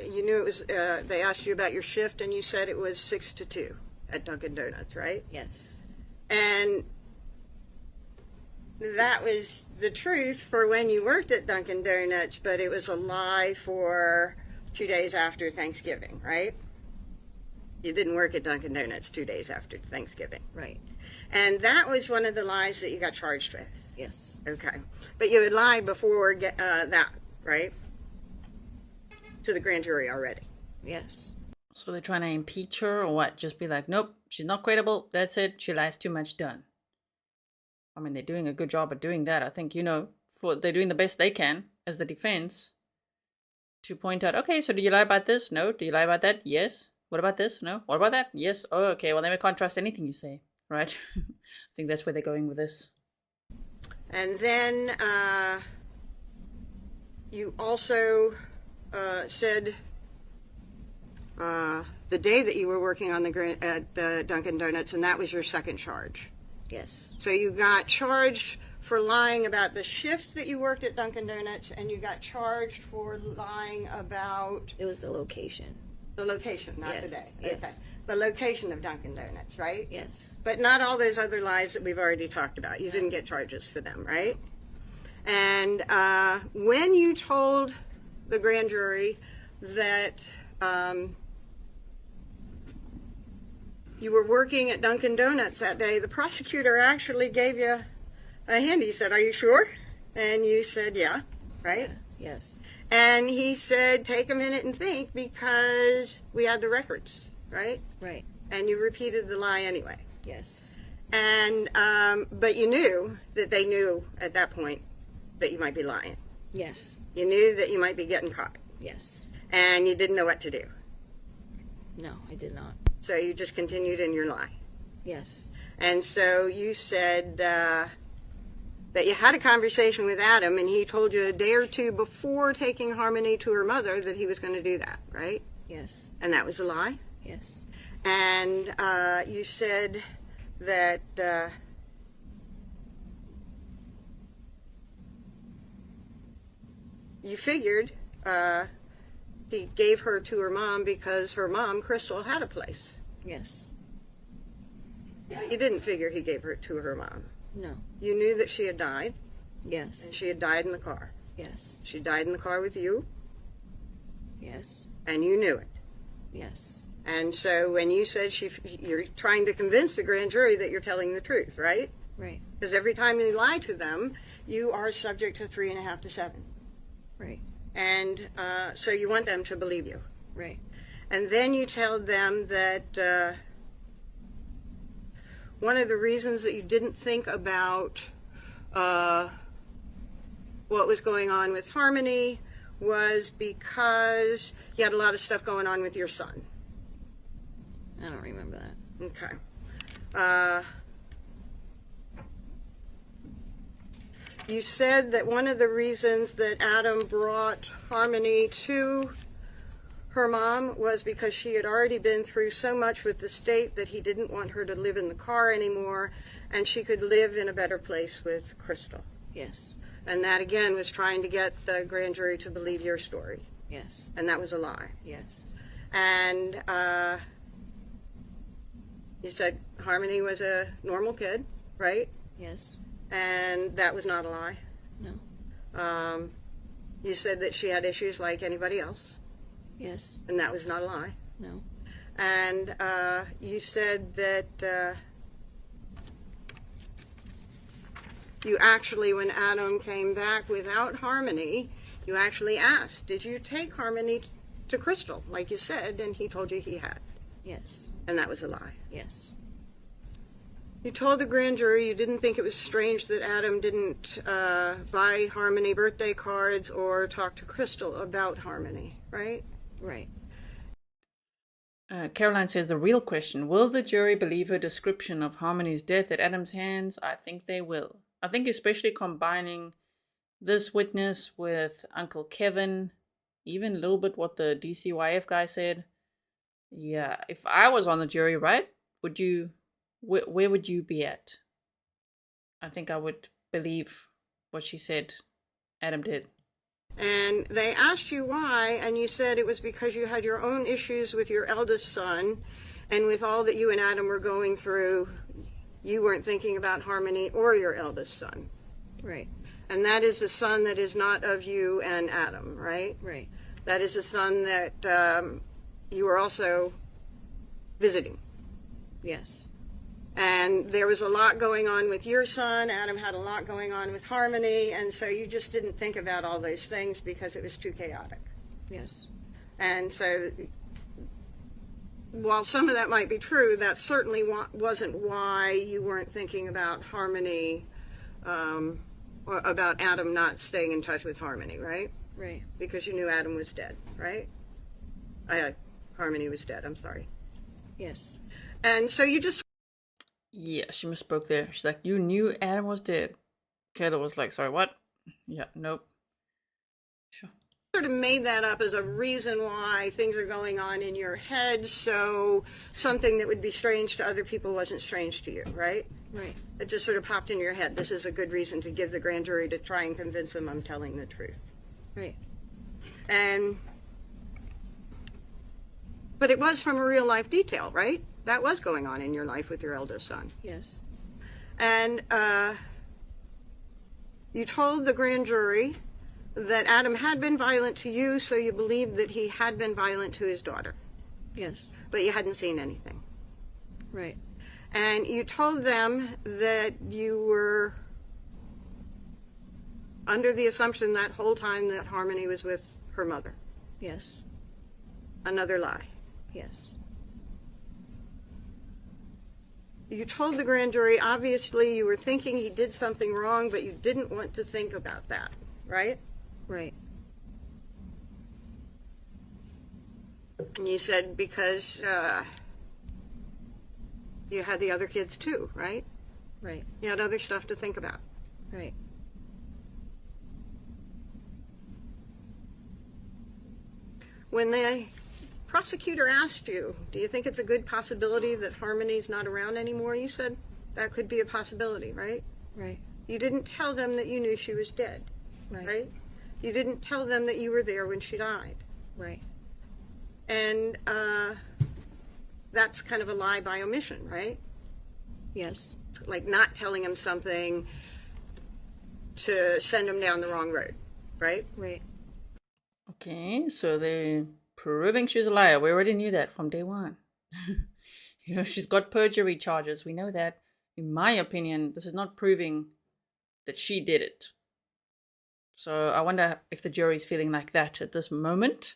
You knew it was, they asked you about your shift, and you said it was 6 to 2 at Dunkin' Donuts, right? Yes. And that was the truth for when you worked at Dunkin' Donuts, but it was a lie for 2 days after Thanksgiving, right? You didn't work at Dunkin' Donuts 2 days after Thanksgiving. Right. And that was one of the lies that you got charged with. Yes. Okay. But you had lied before that, right? To the grand jury already. Yes. So they're trying to impeach her or what? Just be like, nope, she's not credible. That's it. She lies too much. Done. I mean, they're doing a good job at doing that. I think, they're doing the best they can as the defense to point out, okay, so do you lie about this? No. Do you lie about that? Yes. What about this? No. What about that? Yes. Oh, okay. Well, then we can't trust anything you say, right? I think that's where they're going with this. And then you also said the day that you were working on at the Dunkin' Donuts, and that was your second charge. Yes. So you got charged for lying about the shift that you worked at Dunkin' Donuts, and you got charged for lying about It was the location. the location, not the Yes, day. yes. Okay. The location of Dunkin' Donuts, right? Yes. But not all those other lies that we've already talked about. You didn't get charges for them, right? And when you told the grand jury that you were working at Dunkin' Donuts that day, the prosecutor actually gave you a hint. He said, "Are you sure?" And you said, "Yeah," right? Yes. And he said, "Take a minute and think because we had the records," right? Right. And you repeated the lie anyway. Yes. And but you knew that they knew at that point that you might be lying. Yes. You knew that you might be getting caught. Yes. And you didn't know what to do. No, I did not. So you just continued in your lie. Yes. And so you said that you had a conversation with Adam, and he told you a day or two before taking Harmony to her mother that he was going to do that, right? Yes. And that was a lie? Yes. And you said that you figured he gave her to her mom because her mom, Crystal, had a place. Yes. You didn't figure he gave her to her mom. No. You knew that she had died, Yes. and she had died in the car. Yes. She died in the car with you, Yes. and you knew it. Yes. And so when you said you're trying to convince the grand jury that you're telling the truth, right? Right. Because every time you lie to them, you are subject to 3.5 to 7. Right. And so you want them to believe you. Right. And then you tell them that one of the reasons that you didn't think about what was going on with Harmony was because you had a lot of stuff going on with your son. I don't remember that. Okay. You said that one of the reasons that Adam brought Harmony to her mom was because she had already been through so much with the state that he didn't want her to live in the car anymore, and she could live in a better place with Crystal. Yes. And that, again, was trying to get the grand jury to believe your story. Yes. And that was a lie. Yes. And you said Harmony was a normal kid, right? Yes. And that was not a lie. No. You said that she had issues like anybody else, Yes. and that was not a lie. No. And you said that you actually, when Adam came back without Harmony, you actually asked, did you take Harmony to Crystal, like you said, and he told you he had. Yes. And that was a lie. Yes. You told the grand jury you didn't think it was strange that Adam didn't buy Harmony birthday cards or talk to Crystal about Harmony, right? Right. Caroline says the real question, will the jury believe her description of Harmony's death at Adam's hands? I think they will. I think especially combining this witness with Uncle Kevin, even a little bit what the DCYF guy said. Yeah, if I was on the jury, right, would you, where would you be at? I think I would believe what she said Adam did. And they asked you why, and you said it was because you had your own issues with your eldest son, and with all that you and Adam were going through, you weren't thinking about Harmony or your eldest son. Right. And that is the son that is not of you and Adam, right? Right. That is a son that you were also visiting. Yes. And there was a lot going on with your son. Adam had a lot going on with Harmony, and so you just didn't think about all those things because it was too chaotic. Yes. And so while some of that might be true, that certainly wasn't why you weren't thinking about Harmony, or about Adam not staying in touch with Harmony, right? Right. Because you knew Adam was dead, right? Harmony was dead, I'm sorry. Yes. And so you just Yeah, she misspoke there. She's like, you knew Adam was dead. Kayla was like, sorry, what? Yeah, nope. Sure. sort of made that up as a reason why things are going on in your head, so something that would be strange to other people wasn't strange to you, right? Right. It just sort of popped in your head. This is a good reason to give the grand jury to try and convince them I'm telling the truth. Right. But it was from a real life detail, right? That was going on in your life with your eldest son. Yes. And you told the grand jury that Adam had been violent to you, so you believed that he had been violent to his daughter. Yes. But you hadn't seen anything. Right. And you told them that you were under the assumption that whole time that Harmony was with her mother. Yes. Another lie. Yes. You told the grand jury, obviously, you were thinking he did something wrong, but you didn't want to think about that, right? Right. And you said because you had the other kids too, right? Right. You had other stuff to think about. Right. When the prosecutor asked you, do you think it's a good possibility that Harmony's not around anymore? You said that could be a possibility, right? Right. You didn't tell them that you knew she was dead, right? You didn't tell them that you were there when she died. Right. And that's kind of a lie by omission, right? Yes. It's like not telling them something to send them down the wrong road, right? Right. Okay, so they're proving she's a liar. We already knew that from day one. You know, she's got perjury charges. We know that. In my opinion, this is not proving that she did it. So I wonder if the jury's feeling like that at this moment.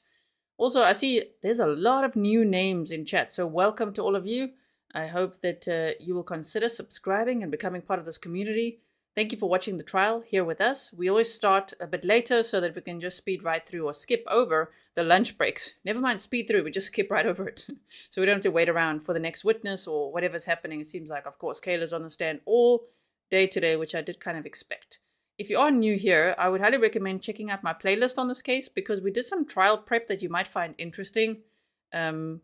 Also, I see there's a lot of new names in chat. So welcome to all of you. I hope that you will consider subscribing and becoming part of this community. Thank you for watching the trial here with us. We always start a bit later so that we can just speed right through or skip over the lunch breaks. Never mind speed through, we just skip right over it. So we don't have to wait around for the next witness or whatever's happening. It seems like, of course, Kayla's on the stand all day today, which I did kind of expect. If you are new here, I would highly recommend checking out my playlist on this case because we did some trial prep that you might find interesting. I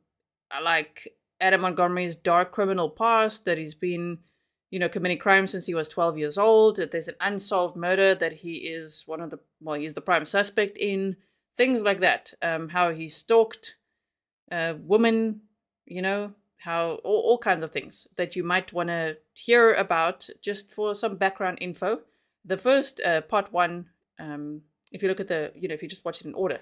like Adam Montgomery's dark criminal past, that he's been, you know, committing crimes since he was 12 years old, that there's an unsolved murder that he is he's the prime suspect in, things like that. How he stalked women, you know, how all kinds of things that you might want to hear about just for some background info. The first part one, if you look at if you just watch it in order,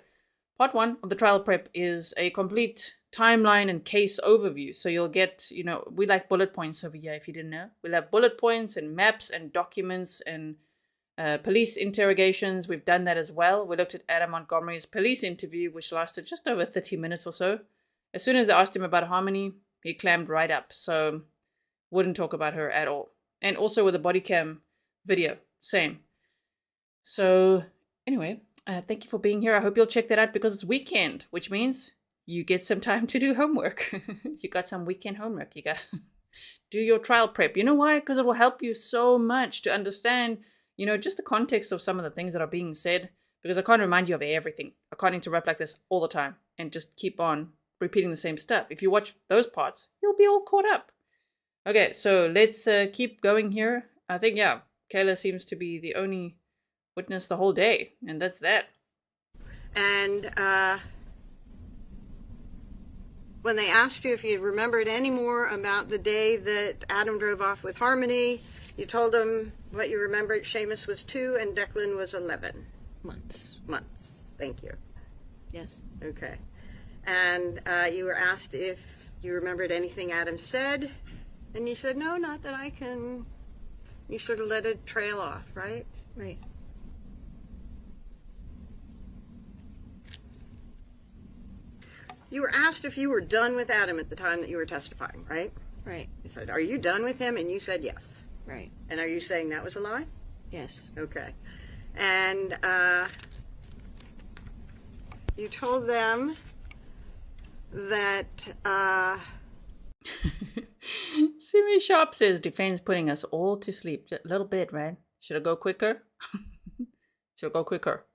part one of the trial prep is a complete timeline and case overview. So you'll get, we like bullet points over here, if you didn't know. We'll have bullet points and maps and documents and police interrogations. We've done that as well. We looked at Adam Montgomery's police interview, which lasted just over 30 minutes or so. As soon as they asked him about Harmony, he clammed right up. So wouldn't talk about her at all. And also with the body cam video, same. So anyway, thank you for being here. I hope you'll check that out because it's weekend, which means you get some time to do homework. You got some weekend homework. You got do your trial prep. You know why? Because it will help you so much to understand, just the context of some of the things that are being said. Because I can't remind you of everything. I can't interrupt like this all the time and just keep on repeating the same stuff. If you watch those parts, you'll be all caught up. Okay, so let's keep going here. I think, Kayla seems to be the only witness the whole day, and that's that. And when they asked you if you remembered any more about the day that Adam drove off with Harmony, you told them what you remembered. Seamus was 2 and Declan was 11 Months. Thank you. Yes. Okay. And you were asked if you remembered anything Adam said, and you said, no, not that I can. You sort of let it trail off, right? Right. You were asked if you were done with Adam at the time that you were testifying, right? Right. He said, are you done with him? And you said yes. Right. And are you saying that was a lie? Yes. Okay. And you told them that... Simi Sharp says defense putting us all to sleep. Just a little bit, right? Should I go quicker? Should I go quicker?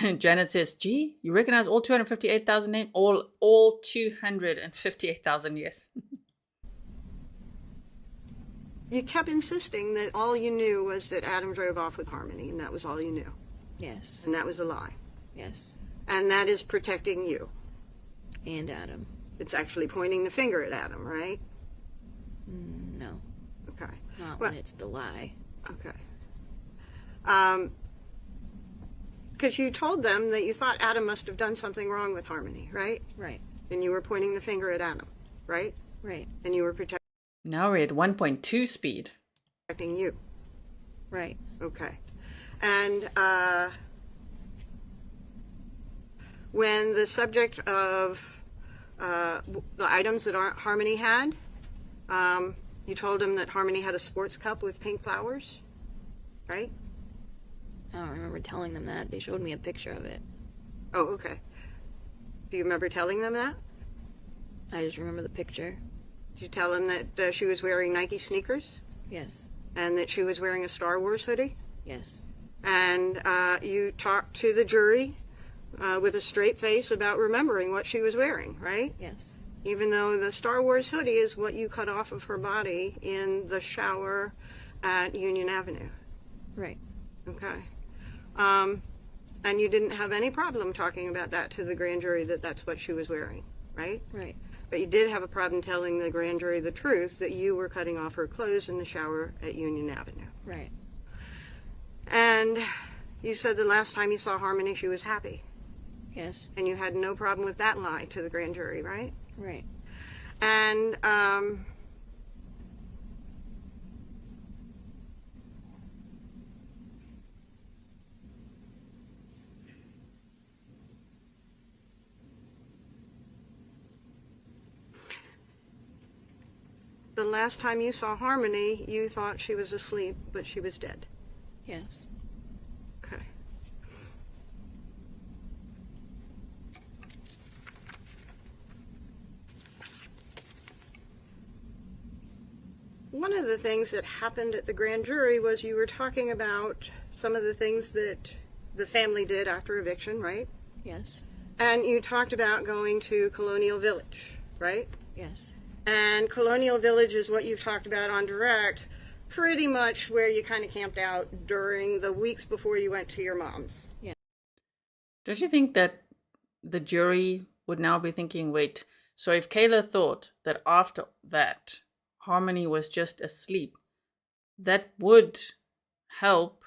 And Janet says, gee, you recognize all 258,000 names? All 258,000, yes. You kept insisting that all you knew was that Adam drove off with Harmony, and that was all you knew. Yes. And that was a lie. Yes. And that is protecting you. And Adam. It's actually pointing the finger at Adam, right? No. Okay. Not Well, when it's the lie. okay. Because you told them that you thought Adam must have done something wrong with Harmony, right? Right. And you were pointing the finger at Adam, right? Right. And you were protecting Now we're at 1.2 speed. you. Right. Okay. And when the subject of the items that Harmony had, you told him that Harmony had a sports cup with pink flowers, right? I don't remember telling them that. They showed me a picture of it. Oh, okay. Do you remember telling them that? I just remember the picture. Did you tell him that she was wearing Nike sneakers Yes. and that she was wearing a Star Wars hoodie? Yes. And you talked to the jury with a straight face about remembering what she was wearing, right? Yes. Even though the Star Wars hoodie is what you cut off of her body in the shower at Union Avenue. Right. Okay. And you didn't have any problem talking about that to the grand jury, that that's what she was wearing, right? Right. But you did have a problem telling the grand jury the truth, that you were cutting off her clothes in the shower at Union Avenue. Right. And you said the last time you saw Harmony, she was happy. Yes. And you had no problem with that lie to the grand jury, right? Right. And the last time you saw Harmony, you thought she was asleep, but she was dead. Yes. Okay. One of the things that happened at the grand jury was you were talking about some of the things that the family did after eviction, right? Yes. And you talked about going to Colonial Village, right? Yes. And Colonial Village is what you've talked about on direct, pretty much where you kind of camped out during the weeks before you went to your mom's. Don't you think that the jury would now be thinking, wait, so if Kayla thought that after that Harmony was just asleep, that would help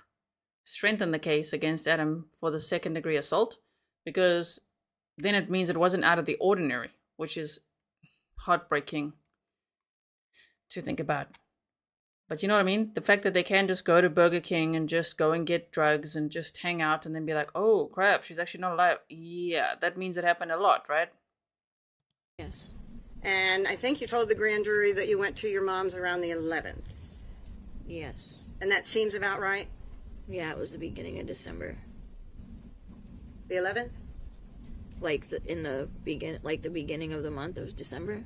strengthen the case against Adam for the second-degree assault, because then it means it wasn't out of the ordinary, which is heartbreaking to think about. But you know what I mean? The fact that they can just go to Burger King and just go and get drugs and just hang out and then be like, oh crap, she's actually not alive. Yeah, that means it happened a lot, right? Yes. And I think you told the grand jury that you went to your mom's around the 11th. Yes. And that seems about right? Yeah, it was the beginning of December. The 11th? Like the beginning of the month of December.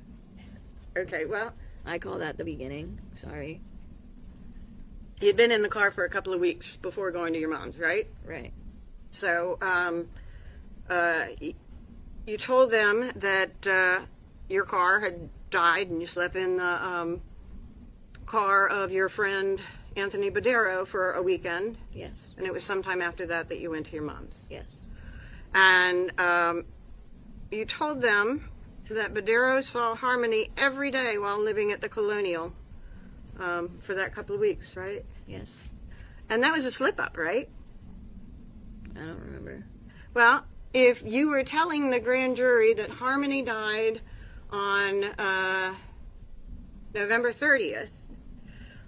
Okay, well, I call that the beginning. Sorry. you'd been in the car for a couple of weeks before going to your mom's, right? Right. So you told them that your car had died and you slept in the car of your friend Anthony Badero for a weekend. Yes. And it was sometime after that that you went to your mom's. Yes. And you told them that Badero saw Harmony every day while living at the Colonial for that couple of weeks, right? Yes. And that was a slip-up, right? I don't remember. Well, if you were telling the grand jury that Harmony died on November 30th,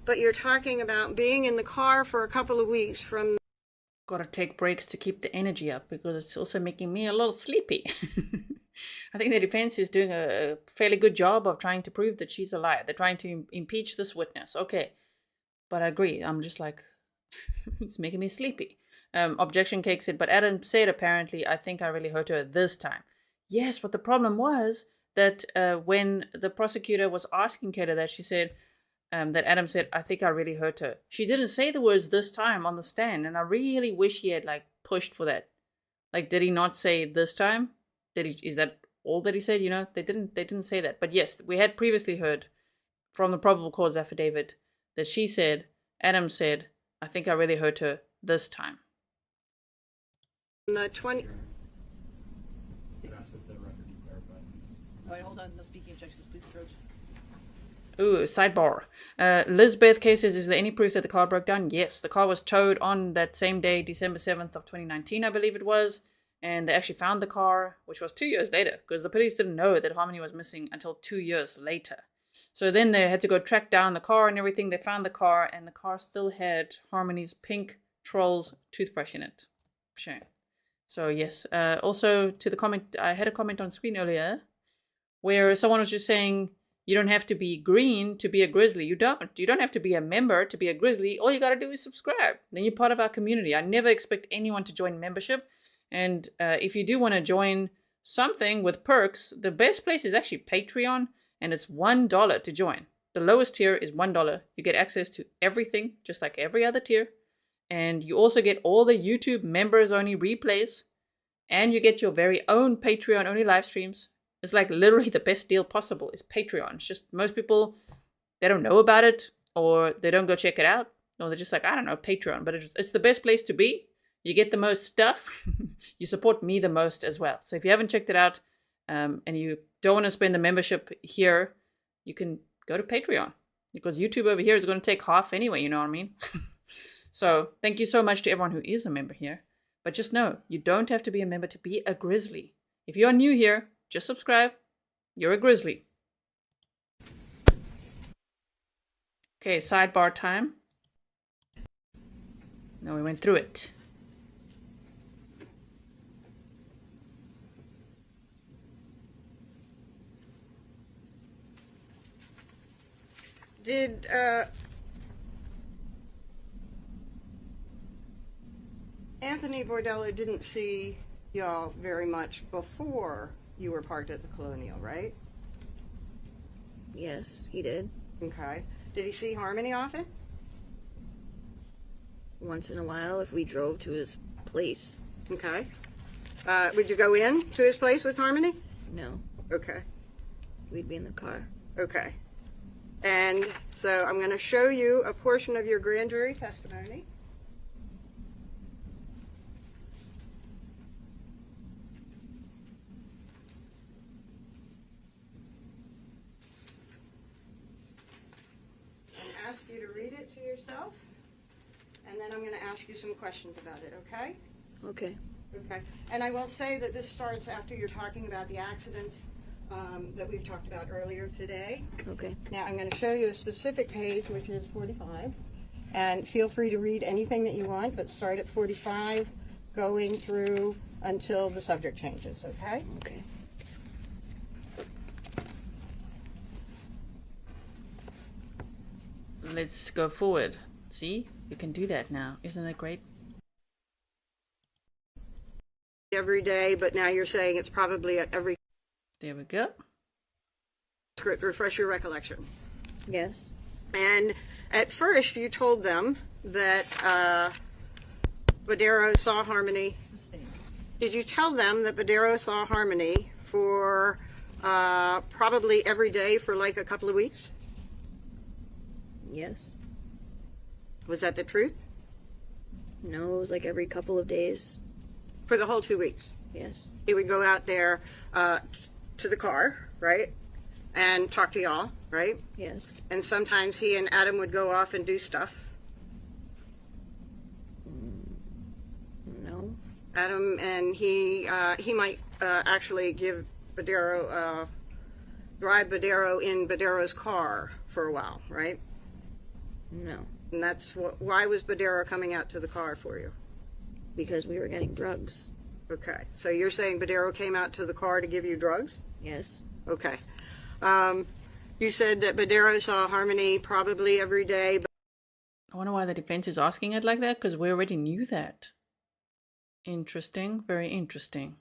but you're talking about being in the car for a couple of weeks from... Gotta take breaks to keep the energy up because it's also making me a little sleepy. I think the defense is doing a fairly good job of trying to prove that she's a liar. They're trying to impeach this witness. Okay. But I agree. I'm just like, it's making me sleepy. Objection cake said, but Adam said apparently, I think I really hurt her this time. Yes, but the problem was that when the prosecutor was asking Kayla that, she said, that Adam said, I think I really hurt her. She didn't say the words this time on the stand, and I really wish he had like pushed for that. Like, did he not say this time? Is that all that he said? You know, they didn't say that. But yes, we had previously heard from the probable cause affidavit that she said, Adam said, I think I really hurt her this time. The 20... All right, hold on. No speaking objections. Please approach. Ooh, sidebar. Lizbeth case says, is there any proof that the car broke down? Yes, the car was towed on that same day, December 7th of 2019, I believe it was. And they actually found the car, which was 2 years later, because the police didn't know that Harmony was missing until 2 years later. So then they had to go track down the car and everything. They found the car, and the car still had Harmony's pink Trolls toothbrush in it. Shame. So yes, also to the comment, I had a comment on screen earlier where someone was just saying, you don't have to be green to be a Grizzly. You don't. You don't have to be a member to be a Grizzly. All you got to do is subscribe. Then you're part of our community. I never expect anyone to join membership. And if you do want to join something with perks, the best place is actually Patreon, and it's $1 to join. The lowest tier is $1. You get access to everything, just like every other tier. And you also get all the YouTube members-only replays. And you get your very own Patreon-only live streams. It's like literally the best deal possible is Patreon. It's just most people, they don't know about it, or they don't go check it out, or they're just like, I don't know, Patreon. But it's the best place to be. You get the most stuff. You support me the most as well. So if you haven't checked it out, and you don't want to spend the membership here, you can go to Patreon. Because YouTube over here is going to take half anyway, you know what I mean? So thank you so much to everyone who is a member here. But just know, you don't have to be a member to be a Grizzly. If you're new here, just subscribe. You're a Grizzly. Okay, sidebar time. No, we went through it. Did Anthony Bordello didn't see y'all very much before you were parked at the Colonial, right? Yes, he did. Okay. Did he see Harmony often? Once in a while, if we drove to his place. Okay. Would you go in to his place with Harmony? No, Okay. we'd be in the car. Okay. And so I'm going to show you a portion of your grand jury testimony. And ask you to read it to yourself. And then I'm going to ask you some questions about it, okay? Okay. Okay. And I will say that this starts after you're talking about the accidents that we've talked about earlier today. Okay. Now I'm going to show you a specific page, which is 45. And feel free to read anything that you want, but start at 45, going through until the subject changes, okay? Okay. Let's go forward. See? You can do that now. Isn't that great? Every day, but now you're saying it's probably every There we go. script. Refresh your recollection. Yes. And at first you told them that Badero saw Harmony. Did you tell them that Badero saw Harmony for probably every day for like a couple of weeks? Yes. Was that the truth? No, it was like every couple of days. For the whole 2 weeks? Yes. He would go out there to the car, right? And talk to y'all, right? Yes. And sometimes he and Adam would go off and do stuff. No. Adam and he might actually give Badero, drive Badero in Badero's car for a while, right? No. And that's why was Badero coming out to the car for you? Because we were getting drugs. Okay, so you're saying Badero came out to the car to give you drugs? Yes. Okay. You said that Badero saw Harmony probably every day. I wonder why the defense is asking it like that, because we already knew that. Interesting. Very interesting.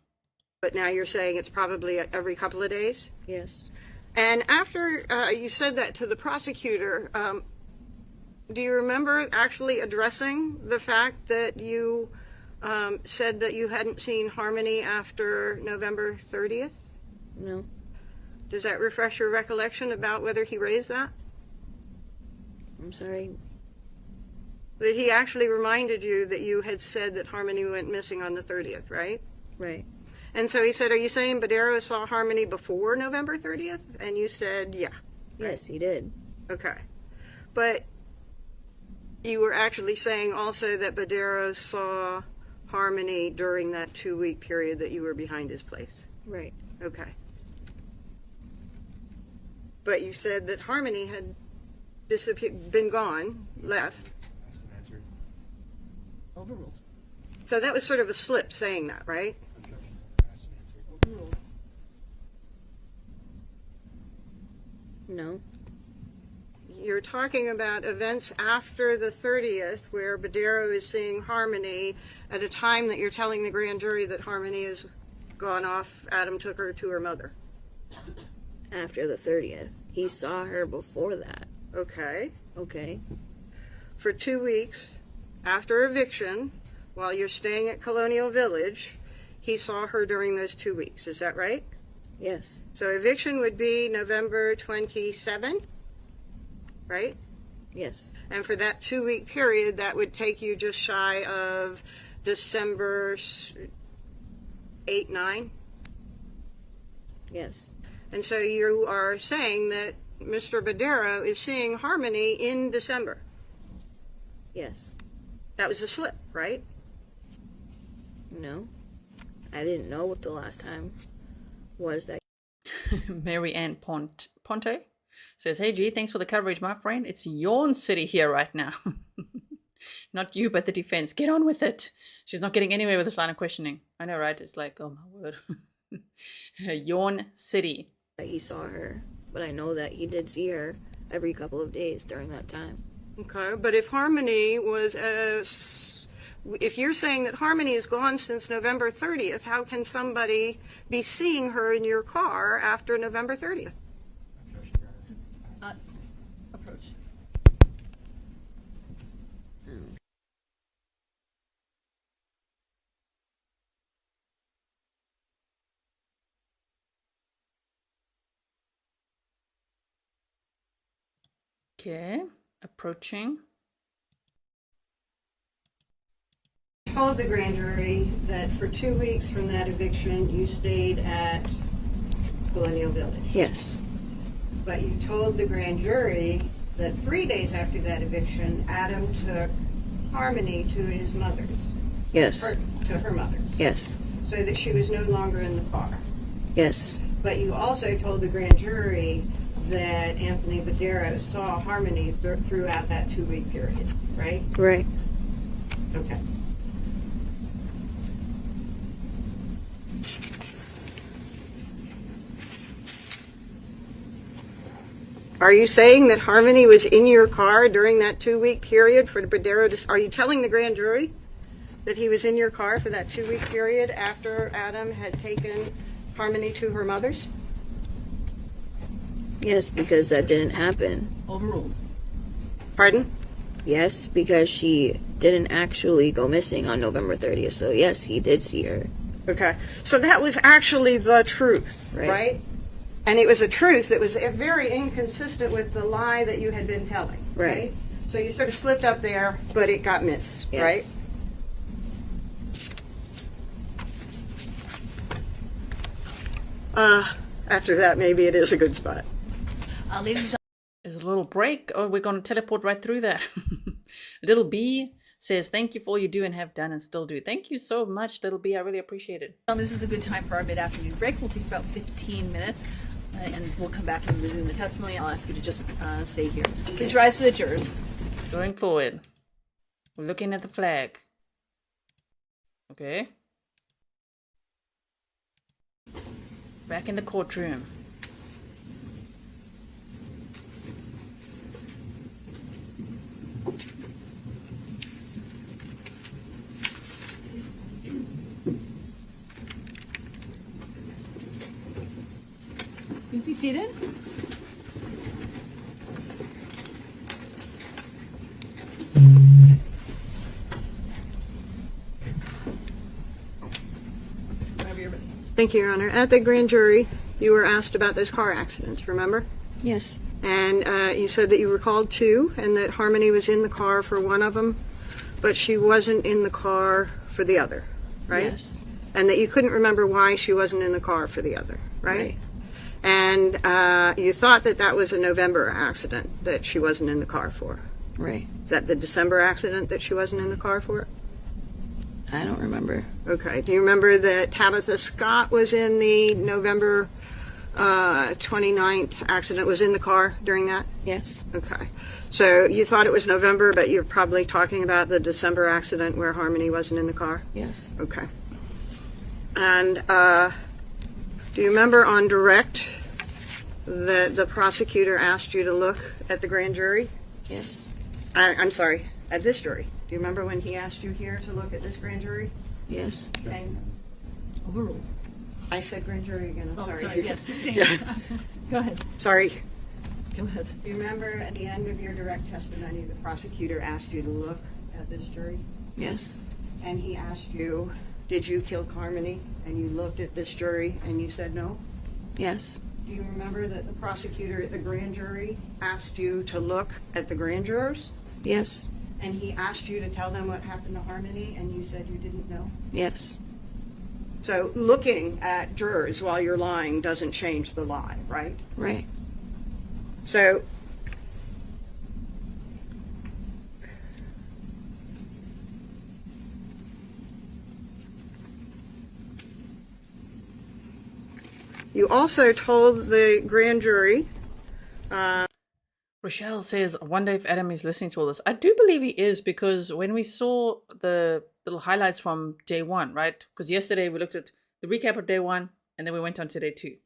But now you're saying it's probably every couple of days? Yes. And after you said that to the prosecutor, do you remember actually addressing the fact that you said that you hadn't seen Harmony after November 30th? No. Does that refresh your recollection about whether he raised that? I'm sorry. That he actually reminded you that you had said that Harmony went missing on the 30th, right? Right. And so he said, are you saying Badero saw Harmony before November 30th? And you said, yeah. Yes, he did. Okay. But you were actually saying also that Badero saw Harmony during that 2-week period that you were behind his place. Right. Okay. But you said that Harmony had disappeared, been gone, left. That's been answered. Overruled. So that was sort of a slip saying that, right? Objection. Asked and answered. Overruled. No. You're talking about events after the 30th where Badero is seeing Harmony at a time that you're telling the grand jury that Harmony is gone off, Adam took her to her mother. After the 30th. He saw her before that. Okay. Okay. For 2 weeks after eviction, while you're staying at Colonial Village, he saw her during those 2 weeks. Is that right? Yes. So eviction would be November 27th, right? Yes. And for that 2 week period, that would take you just shy of December 8, 9. Yes. And so you are saying that Mr. Badero is seeing Harmony in December. Yes. That was a slip, right? No. I didn't know what the last time was that. Mary Ann Ponte says, "Hey G, thanks for the coverage, my friend. It's Yawn City here right now." Not you, but the defense. Get on with it. She's not getting anywhere with this line of questioning. I know, right? It's like, oh my word. Yawn City. He saw her, but I know that he did see her every couple of days during that time. Okay, but if Harmony was if you're saying that Harmony is gone since November 30th, how can somebody be seeing her in your car after November 30th? Approach. Okay, approaching. Told the grand jury that for 2 weeks from that eviction, you stayed at Colonial Village. Yes. But you told the grand jury that 3 days after that eviction, Adam took Harmony to his mother's. Yes. Or to her mother's. Yes. So that she was no longer in the car. Yes. But you also told the grand jury that Anthony Badero saw Harmony throughout that 2 week period, right? Right. Okay. Are you saying that Harmony was in your car during that 2 week period for Badero to... Are you telling the grand jury that he was in your car for that 2 week period after Adam had taken Harmony to her mother's? Yes, because that didn't happen. Overruled. Pardon? Yes, because she didn't actually go missing on November 30th. So yes, he did see her. Okay. So that was actually the truth, right? And it was a truth that was very inconsistent with the lie that you had been telling, right? So you sort of slipped up there, but it got missed, Yes. right? After that, maybe it is a good spot. Ladies and gentlemen, There's a little break, or we're going to teleport right through there. Little B says, "Thank you for all you do and have done and still do." Thank you so much, Little B. I really appreciate it. this is a good time for our mid-afternoon break. We'll take about 15 minutes, and we'll come back and resume the testimony. I'll ask you to just stay here. Please rise for the jurors. Going forward. We're looking at the flag. Okay. Back in the courtroom. Please be seated. Whenever you're ready. Thank you, Your Honor. At the grand jury, you were asked about those car accidents, remember? Yes. And you said that you recalled two, and that Harmony was in the car for one of them, but she wasn't in the car for the other, right? Yes. And that you couldn't remember why she wasn't in the car for the other, right? Right. And you thought that that was a November accident that she wasn't in the car for. Right. Is that the December accident that she wasn't in the car for? I don't remember. Okay. Do you remember that Tabitha Scott was in the November 29th accident, was in the car during that? Yes. Okay. So you thought it was November, but you're probably talking about the December accident where Harmony wasn't in the car? Yes. Okay. And do you remember on direct that the prosecutor asked you to look at the grand jury? Yes. I'm sorry, at this jury. Do you remember when he asked you here to look at this grand jury? Yes. And Overruled. I said grand jury again, I'm sorry. Sorry, yes, stand. Go ahead. Sorry. Go ahead. Do you remember at the end of your direct testimony, the prosecutor asked you to look at this jury? Yes. And he asked you, did you kill Carmody? And you looked at this jury and you said no? Yes. Do you remember that the prosecutor at the grand jury asked you to look at the grand jurors? Yes. And he asked you to tell them what happened to Harmony and you said you didn't know? Yes. So looking at jurors while you're lying doesn't change the lie, right? Right. So you also told the grand jury. Rochelle says, I wonder if Adam is listening to all this. I do believe he is, because when we saw the little highlights from day one, right? Because yesterday we looked at the recap of day one and then we went on to day two.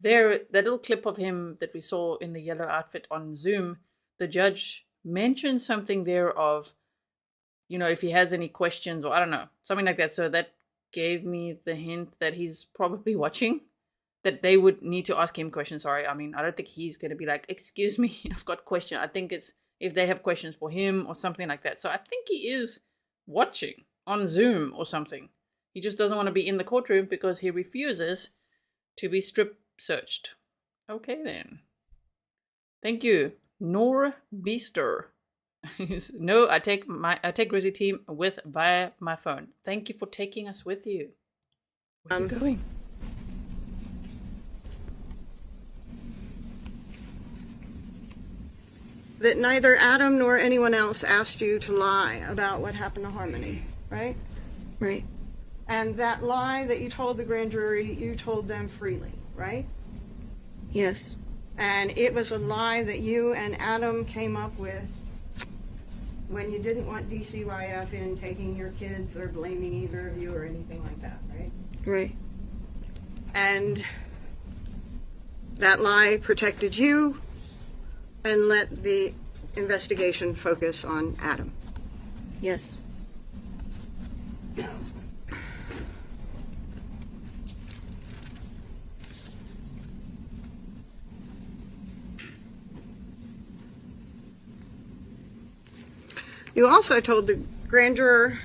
There, that little clip of him that we saw in the yellow outfit on Zoom, the judge mentioned something there of, you know, if he has any questions or I don't know, something like that. So that gave me the hint that he's probably watching, that they would need to ask him questions. Sorry, I mean, I don't think he's going to be like, excuse me, I've got a question. I think it's if they have questions for him or something like that. So I think he is watching on Zoom or something. He just doesn't want to be in the courtroom because he refuses to be strip searched. Okay then. Thank you, Nor Beaster. No, I take Grizzly team with via my phone. Thank you for taking us with you. Where are you going? That neither Adam nor anyone else asked you to lie about what happened to Harmony, right? Right. And that lie that you told the grand jury, you told them freely, right? Yes. And it was a lie that you and Adam came up with when you didn't want DCYF in taking your kids or blaming either of you or anything like that, right? Right. And that lie protected you and let the investigation focus on Adam. Yes. You also told the grand juror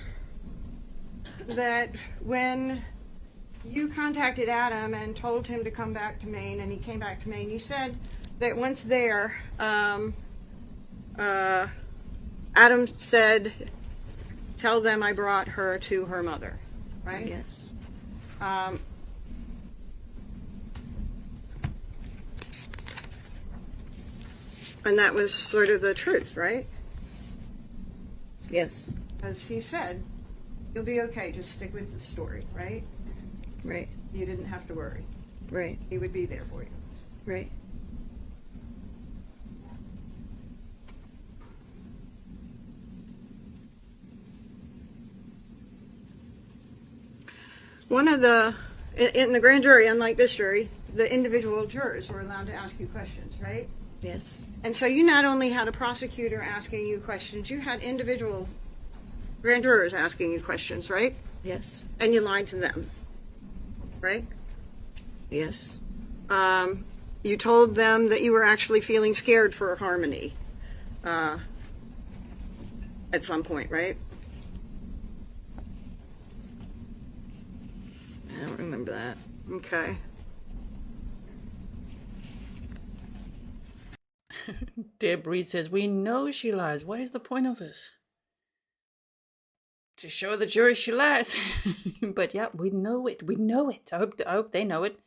that when you contacted Adam and told him to come back to Maine, and he came back to Maine, you said that once there, Adam said, tell them I brought her to her mother, right? Yes. And that was sort of the truth, right? Yes. As he said, you'll be okay, just stick with the story, right? Right. You didn't have to worry. Right. He would be there for you. Right. One of the, in the grand jury, unlike this jury, the individual jurors were allowed to ask you questions, right? Yes. And so you not only had a prosecutor asking you questions, you had individual grand jurors asking you questions, right? Yes. And you lied to them, right? Yes. You told them that you were actually feeling scared for Harmony at some point, right? I don't remember that. Okay. Deb Reed says, we know she lies. What is the point of this? To show the jury she lies. But yeah, we know it. We know it. I hope they know it.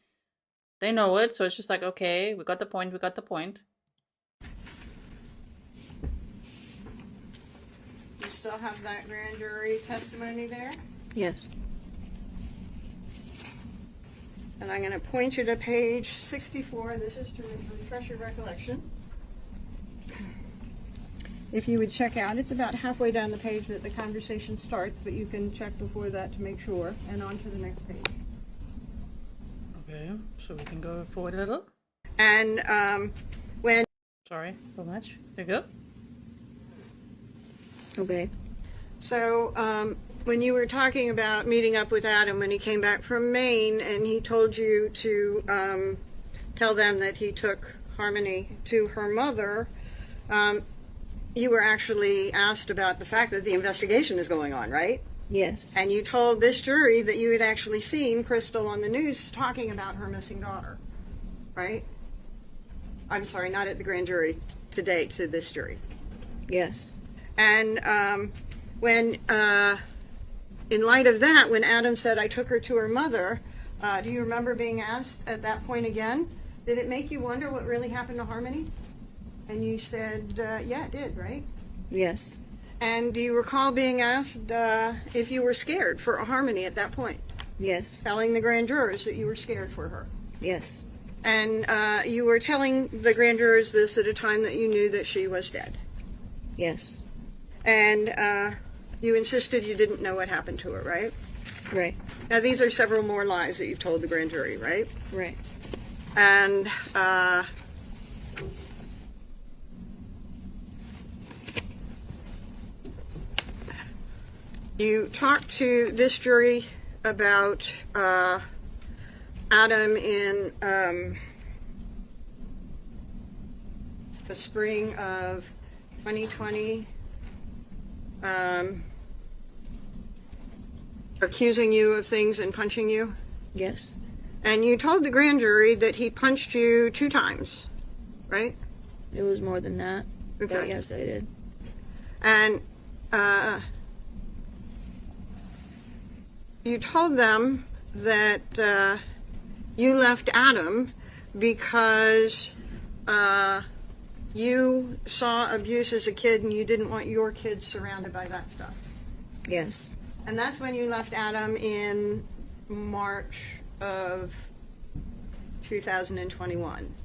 They know it. So it's just like, okay, we got the point. We got the point. You still have that grand jury testimony there? Yes. And I'm going to point you to page 64. This is to refresh your recollection. If you would check out, it's about halfway down the page that the conversation starts, but you can check before that to make sure, and on to the next page. Okay, so we can go forward a little. And when... Sorry, so much. There you go. Okay. So when you were talking about meeting up with Adam when he came back from Maine and he told you to tell them that he took Harmony to her mother, you were actually asked about the fact that the investigation is going on, right? Yes. And you told this jury that you had actually seen Crystal on the news talking about her missing daughter, right? I'm sorry, not at the grand jury today, to this jury. Yes. And when, in light of that, when Adam said, I took her to her mother, do you remember being asked at that point again, did it make you wonder what really happened to Harmony? And you said, yeah, it did, right? Yes. And do you recall being asked if you were scared for Harmony at that point? Yes. Telling the grand jurors that you were scared for her. Yes. And you were telling the grand jurors this at a time that you knew that she was dead. Yes. And you insisted you didn't know what happened to her, right? Right. Now, these are several more lies that you've told the grand jury, right? Right. And you talked to this jury about Adam in the spring of 2020, accusing you of things and punching you. Yes. And you told the grand jury that he punched you 2 times, right? It was more than that. Okay. But yes, I did. And you told them that you left Adam because you saw abuse as a kid and you didn't want your kids surrounded by that stuff. Yes. And that's when you left Adam in March of 2021,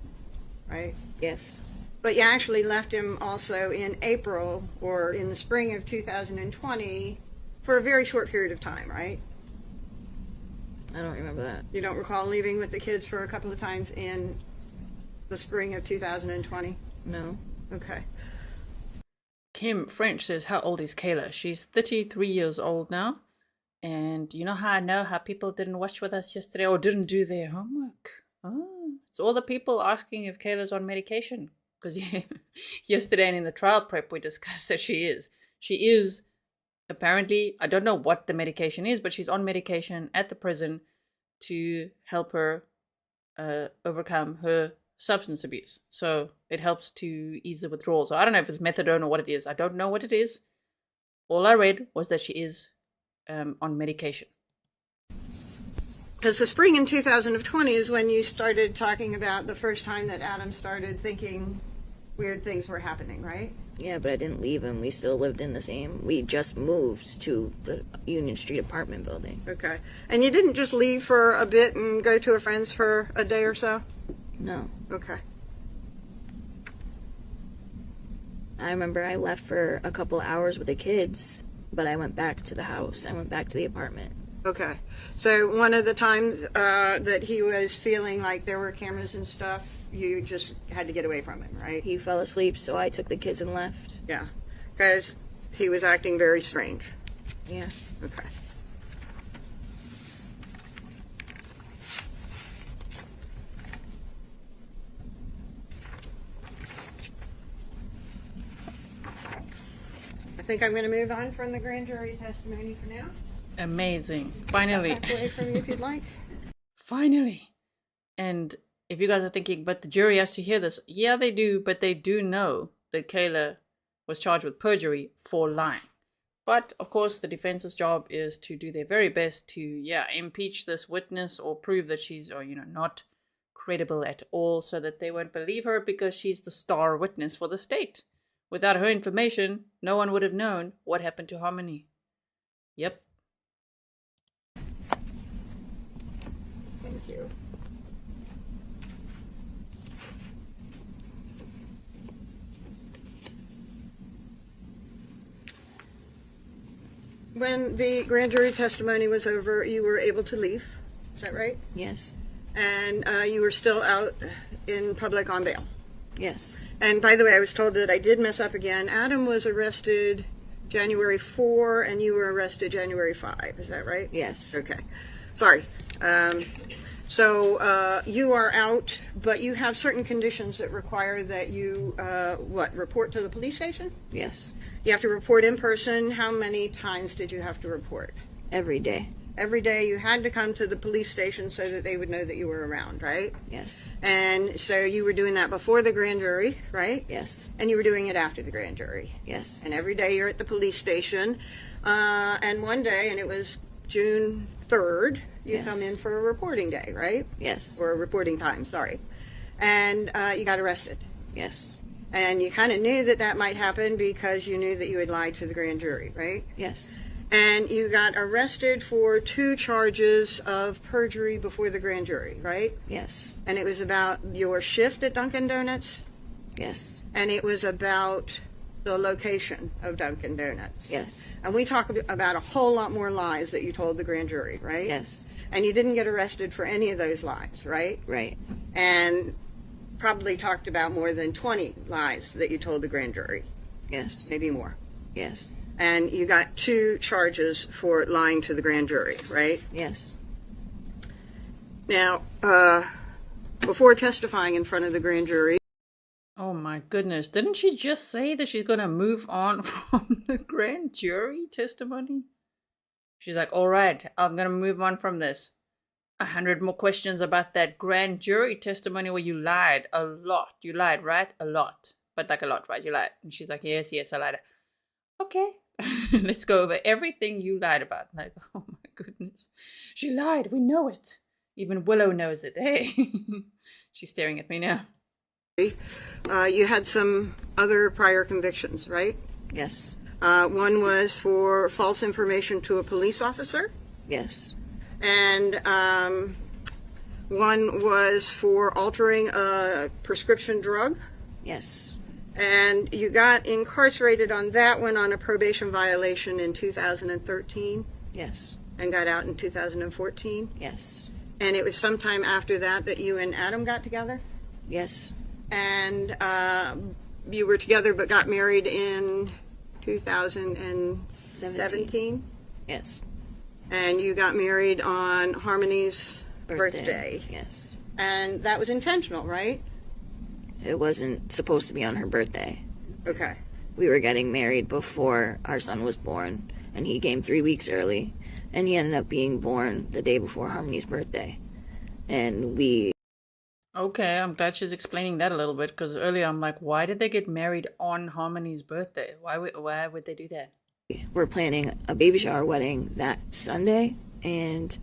right? Yes. But you actually left him also in April or in the spring of 2020 for a very short period of time, right? I don't remember that. You don't recall leaving with the kids for a couple of times in the spring of 2020? No. Okay. Kim French says, how old is Kayla? She's 33 years old now. And you know how I know how people didn't watch with us yesterday or didn't do their homework? Oh, it's all the people asking if Kayla's on medication. Because yesterday and in the trial prep, we discussed that she is. She is apparently, I don't know what the medication is, but she's on medication at the prison to help her overcome her substance abuse. So it helps to ease the withdrawal. So I don't know if it's methadone or what it is. I don't know what it is. All I read was that she is on medication. Because the spring in 2020 is when you started talking about the first time that Adam started thinking weird things were happening, right? Yeah, but I didn't leave him. We still lived in the same. We just moved to the Union Street apartment building. Okay. And you didn't just leave for a bit and go to a friend's for a day or so? No. Okay. I remember I left for a couple hours with the kids, but I went back to the house. I went back to the apartment. Okay. So one of the times that he was feeling like there were cameras and stuff, you just had to get away from him, right? He fell asleep, so I took the kids and left. Yeah. Because he was acting very strange. Yeah. Okay. I think I'm going to move on from the grand jury testimony for now. Amazing. Finally. Back away from you if you'd like. Finally. And if you guys are thinking, but the jury has to hear this. Yeah, they do, but they do know that Kayla was charged with perjury for lying. But, of course, the defense's job is to do their very best to, impeach this witness or prove that she's, not credible at all so that they won't believe her because she's the star witness for the state. Without her information, no one would have known what happened to Harmony. Yep. Thank you. When the grand jury testimony was over, you were able to leave. Is that right? Yes. And you were still out in public on bail. Yes. And by the way, I was told that I did mess up again. Adam was arrested January 4, and you were arrested January 5. Is that right? Yes. Okay. Sorry. So you are out, but you have certain conditions that require that you, report to the police station? Yes. You have to report in person. How many times did you have to report? Every day. Every day you had to come to the police station so that they would know that you were around, right? Yes. And so you were doing that before the grand jury, right? Yes. And you were doing it after the grand jury. Yes. And every day you're at the police station. And one day, and it was June 3rd, you Yes. come in for a reporting day, right? Yes. Or a reporting time, sorry. And you got arrested. Yes. And you kind of knew that that might happen because you knew that you had lied to the grand jury, right? Yes. And you got arrested for 2 charges of perjury before the grand jury, right? Yes. And it was about your shift at Dunkin' Donuts, Yes. and it was about the location of Dunkin' Donuts. Yes. And we talked about a whole lot more lies that you told the grand jury, right? Yes. And you didn't get arrested for any of those lies, right? Right. And probably talked about more than 20 lies that you told the grand jury, Yes. maybe more. Yes. And you got 2 charges for lying to the grand jury, right? Yes. Now, before testifying in front of the grand jury, Oh my goodness. Didn't she just say that she's going to move on from the grand jury testimony? She's like, all right, I'm going to move on from this. 100 more questions about that grand jury testimony where you lied a lot. You lied, right? A lot. But like a lot, right? You lied. And she's like, yes, I lied. Okay. Let's go over everything you lied about. Like, oh my goodness. She lied. We know it. Even Willow knows it. Hey. She's staring at me now. you had some other prior convictions, right? Yes. One was for false information to a police officer, Yes. and one was for altering a prescription drug. Yes. And you got incarcerated on that one on a probation violation in 2013 Yes. and got out in 2014. Yes. And it was sometime after that that you and Adam got together. Yes. And you were together but got married in 2017. Yes. And you got married on Harmony's birthday. Yes. And that was intentional, right? It wasn't supposed to be on her birthday. Okay. We were getting married before our son was born, and he came 3 weeks early, and he ended up being born the day before Harmony's birthday. And we Okay, I'm glad she's explaining that a little bit, because earlier I'm like, why did they get married on Harmony's birthday? Why would they do that? were planning a baby shower wedding that Sunday, and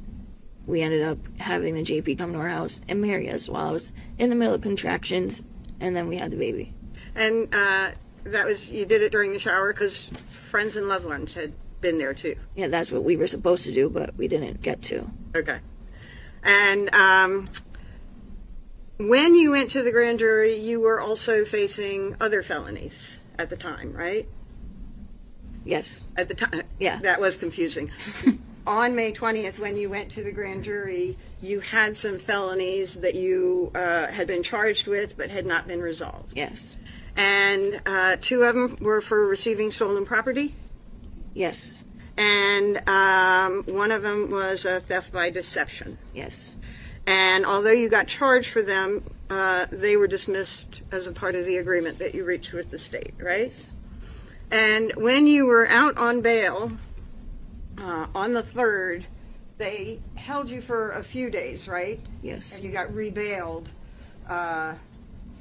we ended up having the JP come to our house and marry us while I was in the middle of contractions, and then we had the baby. And that was, you did it during the shower because friends and loved ones had been there too. Yeah, that's what we were supposed to do, but we didn't get to. Okay. And when you went to the grand jury, you were also facing other felonies at the time, right? Yes. At the time. Yeah. That was confusing. On May 20th, when you went to the grand jury, you had some felonies that you had been charged with but had not been resolved. Yes. And 2 of them were for receiving stolen property. Yes. And one of them was a theft by deception. Yes. And although you got charged for them, they were dismissed as a part of the agreement that you reached with the state, right? And when you were out on bail on the 3rd, they held you for a few days, right? Yes. And you got rebailed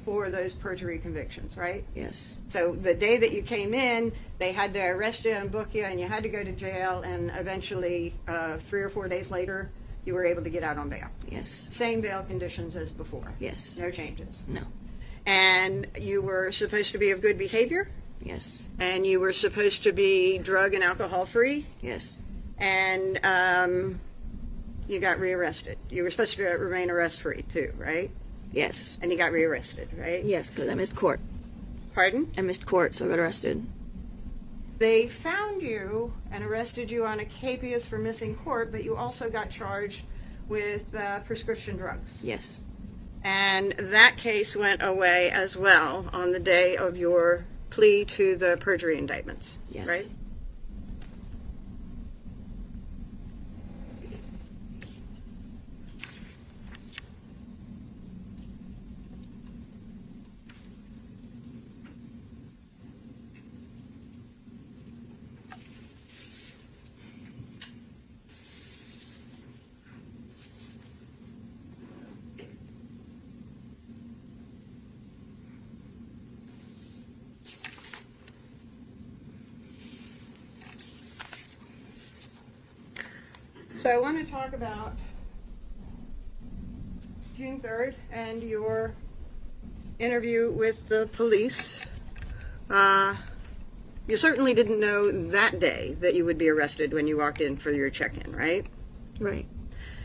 for those perjury convictions, right? Yes. So the day that you came in, they had to arrest you and book you, and you had to go to jail, and eventually 3 or 4 days later, you were able to get out on bail. Yes. Same bail conditions as before. Yes. No changes. No. And you were supposed to be of good behavior, Yes. and you were supposed to be drug and alcohol free, Yes. and you got rearrested. You were supposed to remain arrest free too, right? Yes. And you got rearrested, right? Yes, because I missed court. Pardon? I missed court, so I got arrested. They found you and arrested you on a capias for missing court, but you also got charged with prescription drugs. Yes. And that case went away as well on the day of your plea to the perjury indictments, Yes. right? So I want to talk about June 3rd and your interview with the police. You certainly didn't know that day that you would be arrested when you walked in for your check-in, right? Right.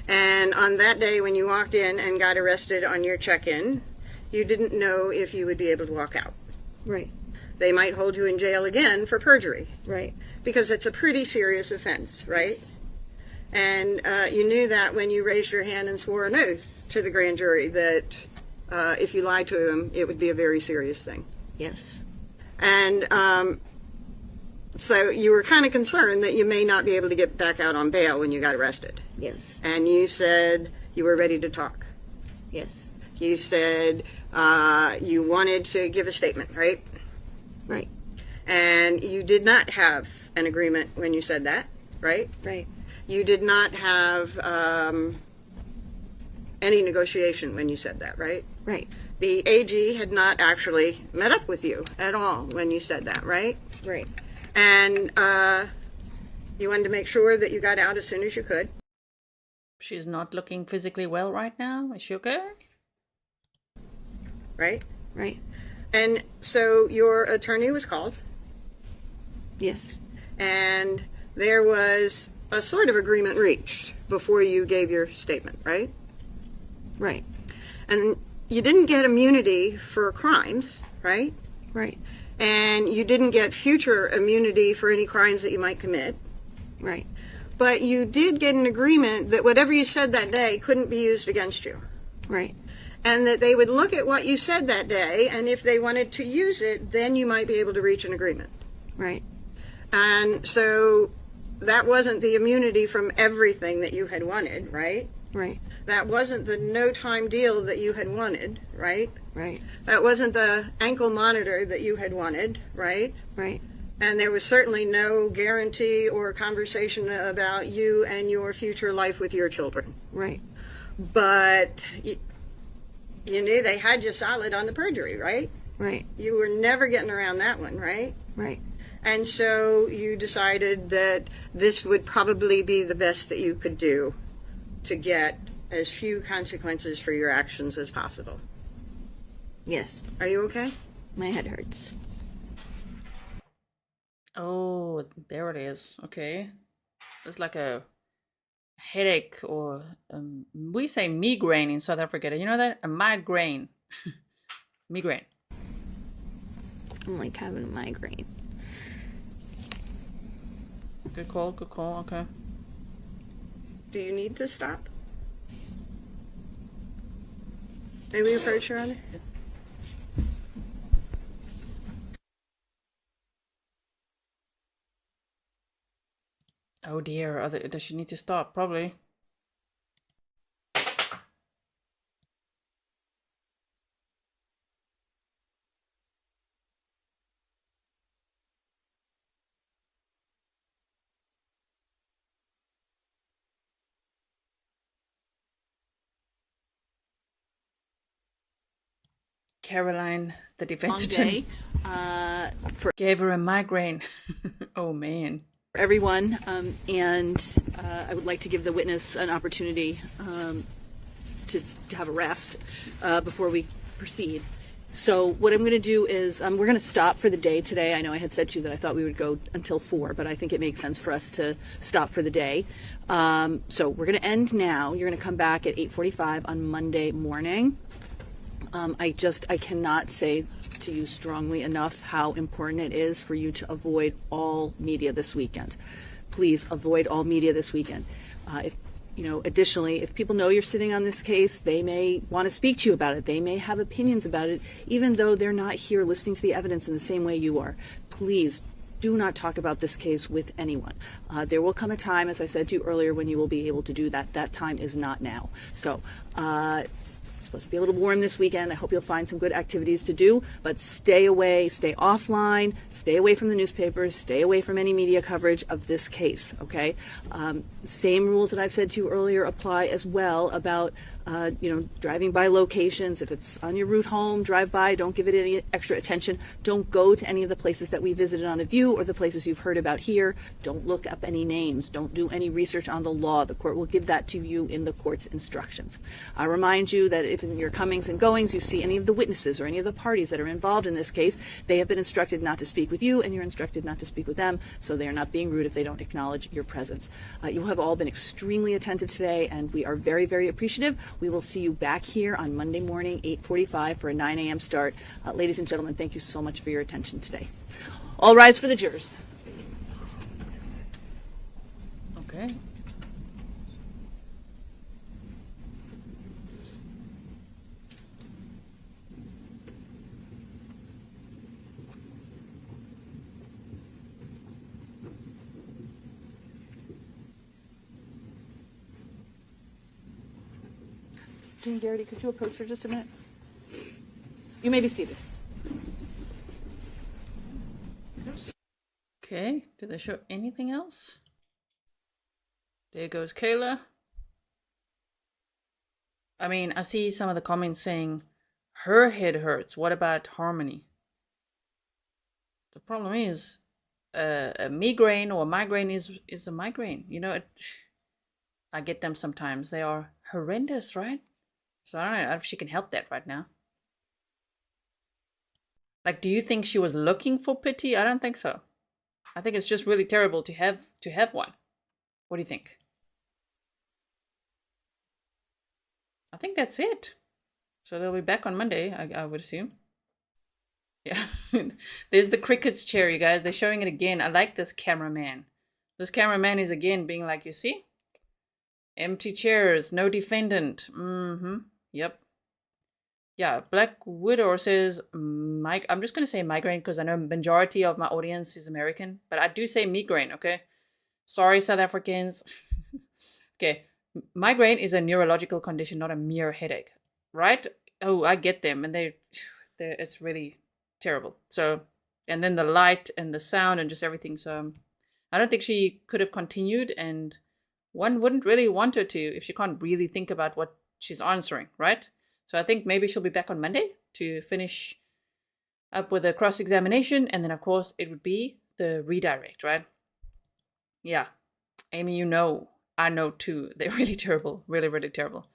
And on that day when you walked in and got arrested on your check-in, you didn't know if you would be able to walk out. Right. They might hold you in jail again for perjury. Right. Because it's a pretty serious offense, right? Yes. And you knew that when you raised your hand and swore an oath to the grand jury that if you lied to them, it would be a very serious thing. Yes. And so you were kind of concerned that you may not be able to get back out on bail when you got arrested. Yes. And you said you were ready to talk. Yes. You said you wanted to give a statement, right? Right. And you did not have an agreement when you said that, right? Right. You did not have any negotiation when you said that, right? Right. The AG had not actually met up with you at all when you said that, right? Right. And you wanted to make sure that you got out as soon as you could. She's not looking physically well right now. Is she okay? Right? Right. And so your attorney was called. Yes. And there was a sort of agreement reached before you gave your statement, right? Right. And you didn't get immunity for crimes, right? Right. And you didn't get future immunity for any crimes that you might commit. Right. But you did get an agreement that whatever you said that day couldn't be used against you. Right. And that they would look at what you said that day, and if they wanted to use it, then you might be able to reach an agreement. Right. And so that wasn't the immunity from everything that you had wanted, right? Right. That wasn't the no-time deal that you had wanted, right? Right. That wasn't the ankle monitor that you had wanted, right? Right. And there was certainly no guarantee or conversation about you and your future life with your children. Right. But you knew they had you solid on the perjury, right? Right. You were never getting around that one, right? Right. And so you decided that this would probably be the best that you could do to get as few consequences for your actions as possible. Yes. Are you okay? My head hurts. Oh, there it is. Okay. It's like a headache, or we say migraine in South Africa. You know that? A migraine. Migraine. I'm like having a migraine. Good call, good call. Okay. Do you need to stop? May we approach Your Honor? Yes. Oh dear, does she need to stop? Probably. Caroline, the defense attorney, gave her a migraine. Oh man. Everyone, and I would like to give the witness an opportunity to have a rest before we proceed. So what I'm going to do is we're going to stop for the day today. I know I had said to you that I thought we would go until 4, but I think it makes sense for us to stop for the day. So we're going to end now. You're going to come back at 8:45 on Monday morning. I cannot say to you strongly enough how important it is for you to avoid all media this weekend. Please avoid all media this weekend. Additionally, if people know you're sitting on this case, they may want to speak to you about it. They may have opinions about it, even though they're not here listening to the evidence in the same way you are. Please do not talk about this case with anyone. There will come a time, as I said to you earlier, when you will be able to do that. That time is not now. So, it's supposed to be a little warm this weekend. I hope you'll find some good activities to do, but stay away, stay offline, stay away from the newspapers, stay away from any media coverage of this case, okay? Same rules that I've said to you earlier apply as well about driving by locations. If it's on your route home, drive by, don't give it any extra attention. Don't go to any of the places that we visited on The View or the places you've heard about here. Don't look up any names. Don't do any research on the law. The court will give that to you in the court's instructions. I remind you that if in your comings and goings you see any of the witnesses or any of the parties that are involved in this case, they have been instructed not to speak with you, and you're instructed not to speak with them, so they are not being rude if they don't acknowledge your presence. You have all been extremely attentive today, and we are very, very appreciative. We will see you back here on Monday morning, 8:45 for a 9 a.m. start. Ladies and gentlemen, thank you so much for your attention today. All rise for the jurors. Okay. Jane Garrity, could you approach for just a minute? You may be seated. Okay, do they show anything else? There goes Kayla. I mean, I see some of the comments saying her head hurts. What about Harmony? The problem is a migraine or a migraine is a migraine. I get them sometimes. They are horrendous, right? So I don't know if she can help that right now. Like, do you think she was looking for pity? I don't think so. I think it's just really terrible to have one. What do you think? I think that's it. So they'll be back on Monday, I would assume. Yeah. There's the crickets chair, you guys. They're showing it again. I like this cameraman. This cameraman is again being like, you see? Empty chairs, no defendant. Yep. Yeah, Black Widow says, I'm just going to say migraine because I know majority of my audience is American, but I do say migraine, okay? Sorry, South Africans. Okay, migraine is a neurological condition, not a mere headache, right? Oh, I get them, and it's really terrible. So, and then the light and the sound and just everything. So, I don't think she could have continued, and one wouldn't really want her to if she can't really think about what she's answering, right? So I think maybe she'll be back on Monday to finish up with a cross-examination, and then of course it would be the redirect, right? Yeah, Amy, I know too. They're really terrible, really, really terrible.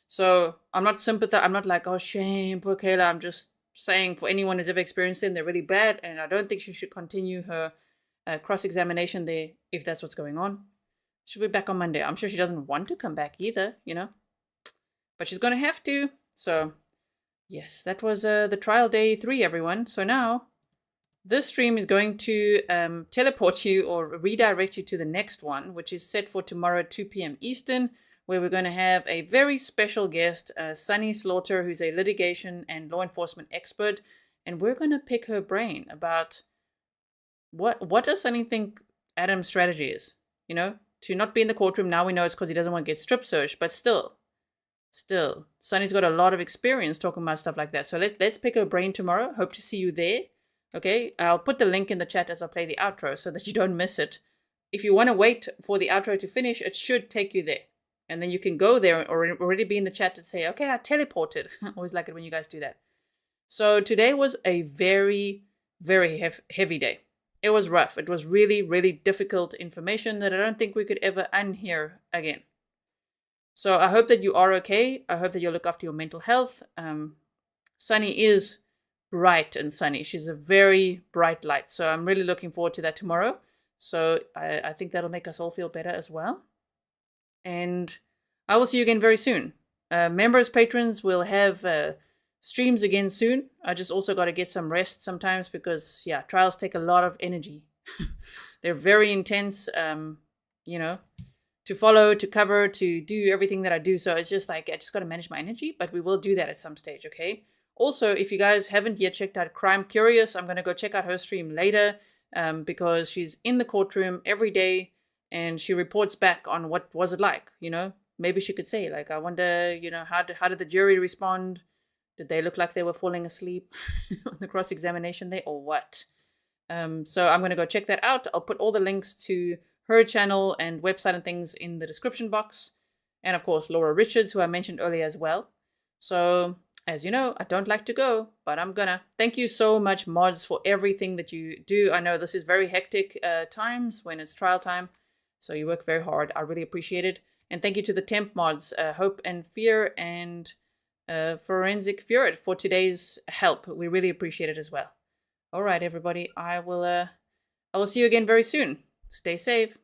So I'm not sympathizing. I'm not like, oh, shame, poor Kayla. I'm just saying for anyone who's ever experienced them, they're really bad, and I don't think she should continue her cross-examination there if that's what's going on. She'll be back on Monday. I'm sure she doesn't want to come back either, but she's going to have to. So, yes, that was the trial day 3, everyone. So now, this stream is going to teleport you or redirect you to the next one, which is set for tomorrow, 2 p.m. Eastern, where we're going to have a very special guest, Sunny Slaughter, who's a litigation and law enforcement expert, and we're going to pick her brain about what does Sunny think Adam's strategy is, to not be in the courtroom. Now we know it's because he doesn't want to get strip searched, but still, Sunny's got a lot of experience talking about stuff like that. So let's pick her brain tomorrow. Hope to see you there. Okay, I'll put the link in the chat as I play the outro so that you don't miss it. If you want to wait for the outro to finish, it should take you there. And then you can go there or already be in the chat and say, okay, I teleported. I always like it when you guys do that. So today was a very, very heavy day. It was rough. It was really, really difficult information that I don't think we could ever unhear again. So I hope that you are okay. I hope that you'll look after your mental health. Sunny is bright and sunny. She's a very bright light. So I'm really looking forward to that tomorrow. So I think that'll make us all feel better as well. And I will see you again very soon. Members, patrons will have streams again soon. I just also got to get some rest sometimes because, trials take a lot of energy. They're very intense, to follow, to cover, to do everything that I do. So it's just like, I just got to manage my energy, but we will do that at some stage, okay? Also, if you guys haven't yet checked out Crime Curious, I'm going to go check out her stream later because she's in the courtroom every day and she reports back on what was it like, Maybe she could say, like, I wonder, how did the jury respond? Did they look like they were falling asleep on the cross-examination there or what? So I'm going to go check that out. I'll put all the links to her channel and website and things in the description box. and of course Laura Richards, who I mentioned earlier as well. So as you know, I don't like to go, but I'm gonna. Thank you so much, mods, for everything that you do. I know this is very hectic times when it's trial time, so you work very hard. I really appreciate it. And thank you to the temp mods, Hope and Fear and Forensic Furet, for today's help. We really appreciate it as well. All right, everybody. I will see you again very soon. Stay safe.